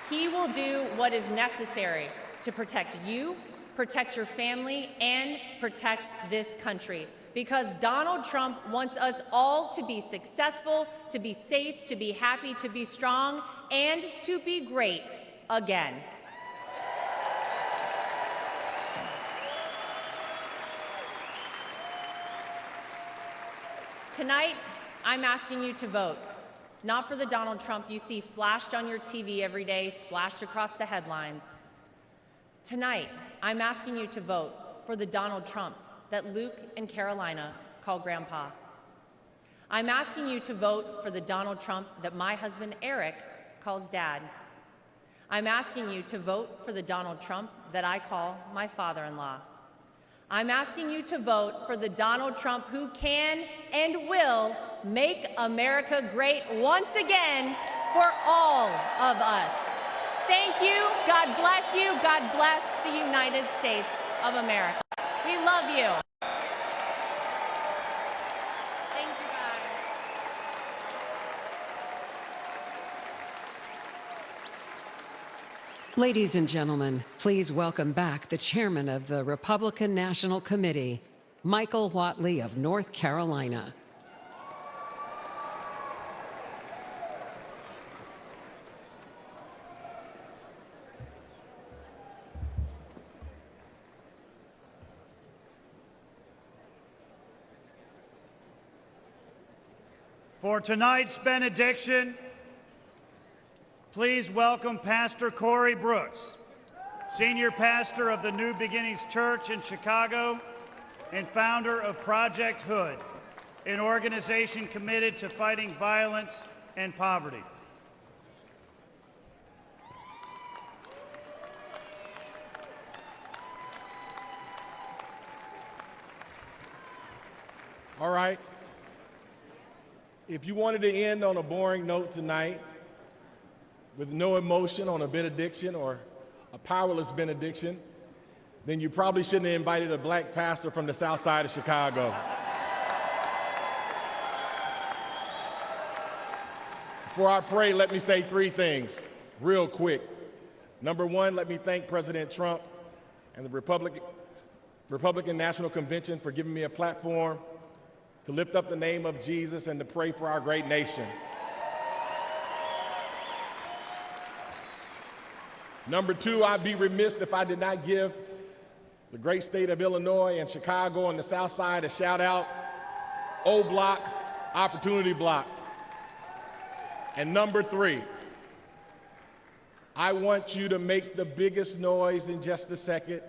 He will do what is necessary to protect you, protect your family, and protect this country. Because Donald Trump wants us all to be successful, to be safe, to be happy, to be strong, and to be great again. Tonight, I'm asking you to vote, not for the Donald Trump you see flashed on your TV every day, splashed across the headlines. Tonight, I'm asking you to vote for the Donald Trump that Luke and Carolina call Grandpa. I'm asking you to vote for the Donald Trump that my husband Eric calls Dad. I'm asking you to vote for the Donald Trump that I call my father-in-law. I'm asking you to vote for the Donald Trump who can and will make America great once again for all of us. Thank you. God bless you. God bless the United States of America. We love you. Thank you, guys. Ladies and gentlemen, please welcome back the chairman of the Republican National Committee, Michael Whatley of North Carolina. For tonight's benediction, please welcome Pastor Corey Brooks, senior pastor of the New Beginnings Church in Chicago and founder of Project Hood, an organization committed to fighting violence and poverty. All right. If you wanted to end on a boring note tonight, with no emotion on a benediction or a powerless benediction, then you probably shouldn't have invited a black pastor from the south side of Chicago. Before I pray, let me say three things real quick. Number one, let me thank President Trump and the Republican National Convention for giving me a platform to lift up the name of Jesus and to pray for our great nation. Number two, I'd be remiss if I did not give the great state of Illinois and Chicago on the South Side a shout out. O Block, Opportunity Block. And number three, I want you to make the biggest noise in just a second.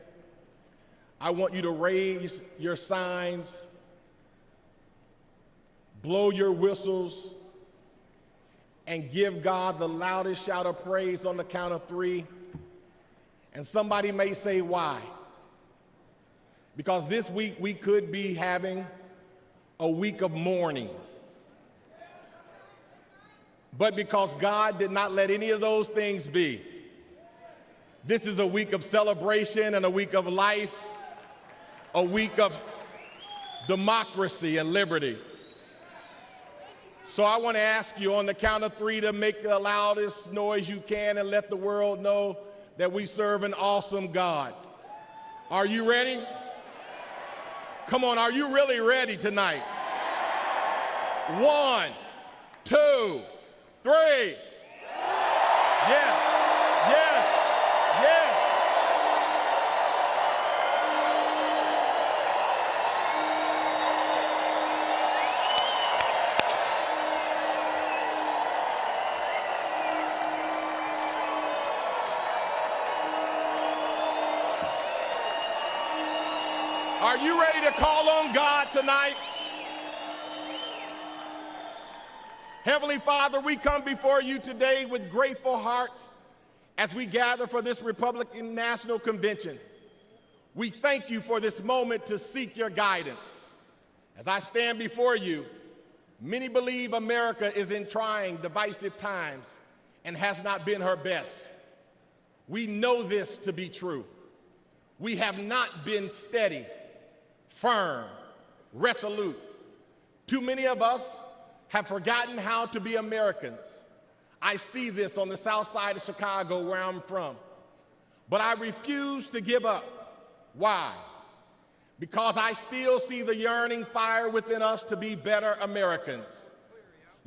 I want you to raise your signs, blow your whistles, and give God the loudest shout of praise on the count of three. And somebody may say, why? Because this week we could be having a week of mourning. But because God did not let any of those things be, this is a week of celebration and a week of life, a week of democracy and liberty. So I want to ask you on the count of three to make the loudest noise you can and let the world know that we serve an awesome God. Are you ready? Come on, are you really ready tonight? 1, 2, 3. Yes, yes, yes. Are you ready to call on God tonight? Heavenly Father, we come before you today with grateful hearts as we gather for this Republican National Convention. We thank you for this moment to seek your guidance. As I stand before you, many believe America is in trying, divisive times and has not been her best. We know this to be true. We have not been steady, firm, resolute. Too many of us have forgotten how to be Americans. I see this on the south side of Chicago where I'm from. But I refuse to give up. Why? Because I still see the yearning fire within us to be better Americans.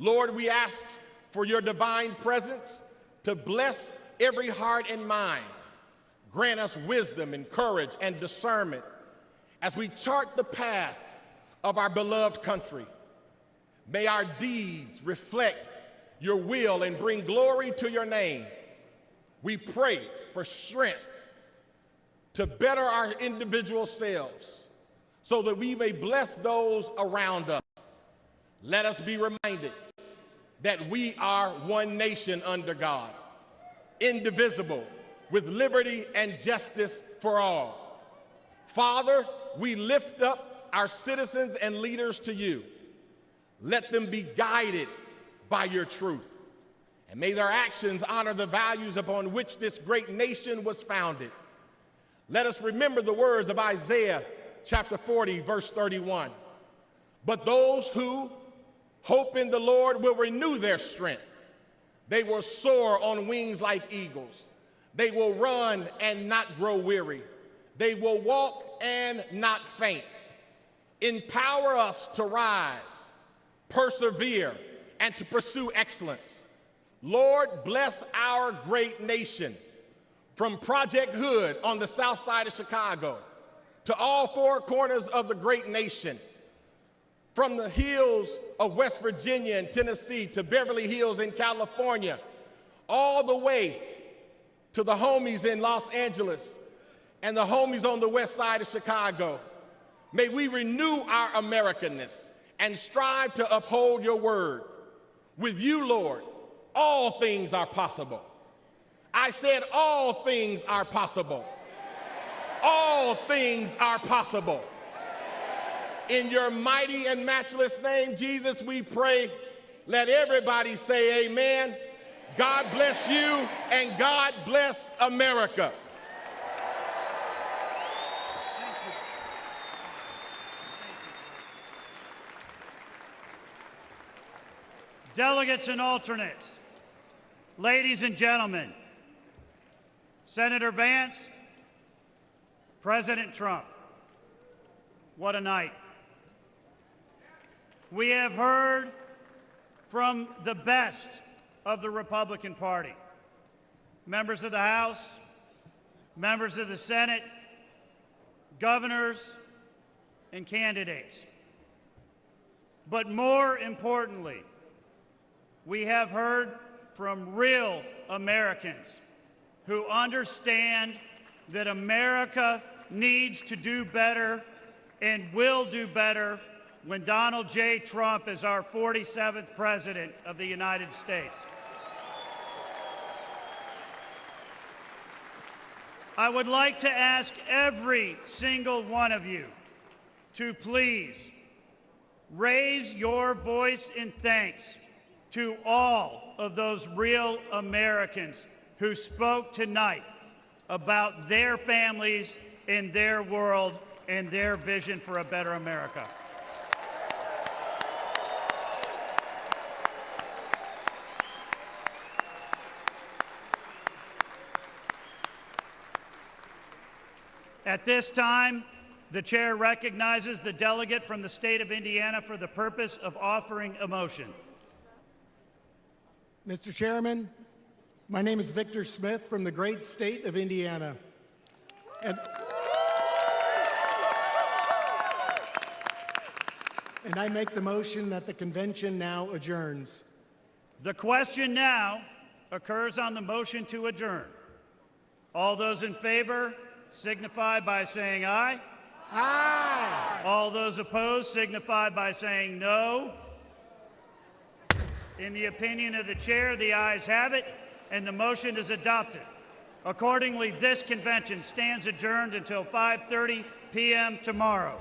Lord, we ask for your divine presence to bless every heart and mind. Grant us wisdom and courage and discernment as we chart the path of our beloved country. May our deeds reflect your will and bring glory to your name. We pray for strength to better our individual selves so that we may bless those around us. Let us be reminded that we are one nation under God, indivisible, with liberty and justice for all. Father, we lift up our citizens and leaders to you. Let them be guided by your truth. And may their actions honor the values upon which this great nation was founded. Let us remember the words of Isaiah chapter 40, verse 31. But those who hope in the Lord will renew their strength. They will soar on wings like eagles. They will run and not grow weary. They will walk and not faint. Empower us to rise, persevere, and to pursue excellence. Lord, bless our great nation, from Project Hood on the south side of Chicago to all four corners of the great nation, from the hills of West Virginia and Tennessee to Beverly Hills in California, all the way to the homies in Los Angeles and the homies on the west side of Chicago. May we renew our Americanness and strive to uphold your word. With you, Lord, all things are possible. I said all things are possible. All things are possible. In your mighty and matchless name, Jesus, we pray. Let everybody say amen. God bless you and God bless America. Delegates and alternates, ladies and gentlemen, Senator Vance, President Trump, what a night. We have heard from the best of the Republican Party, members of the House, members of the Senate, governors, and candidates. But more importantly, we have heard from real Americans who understand that America needs to do better and will do better when Donald J. Trump is our 47th President of the United States. I would like to ask every single one of you to please raise your voice in thanks to all of those real Americans who spoke tonight about their families and their world and their vision for a better America. At this time, the chair recognizes the delegate from the state of Indiana for the purpose of offering a motion. Mr. Chairman, my name is Victor Smith from the great state of Indiana. And I make the motion that the convention now adjourns. The question now occurs on the motion to adjourn. All those in favor signify by saying aye. Aye. All those opposed signify by saying no. In the opinion of the chair, the ayes have it, and the motion is adopted. Accordingly, this convention stands adjourned until 5:30 p.m. tomorrow.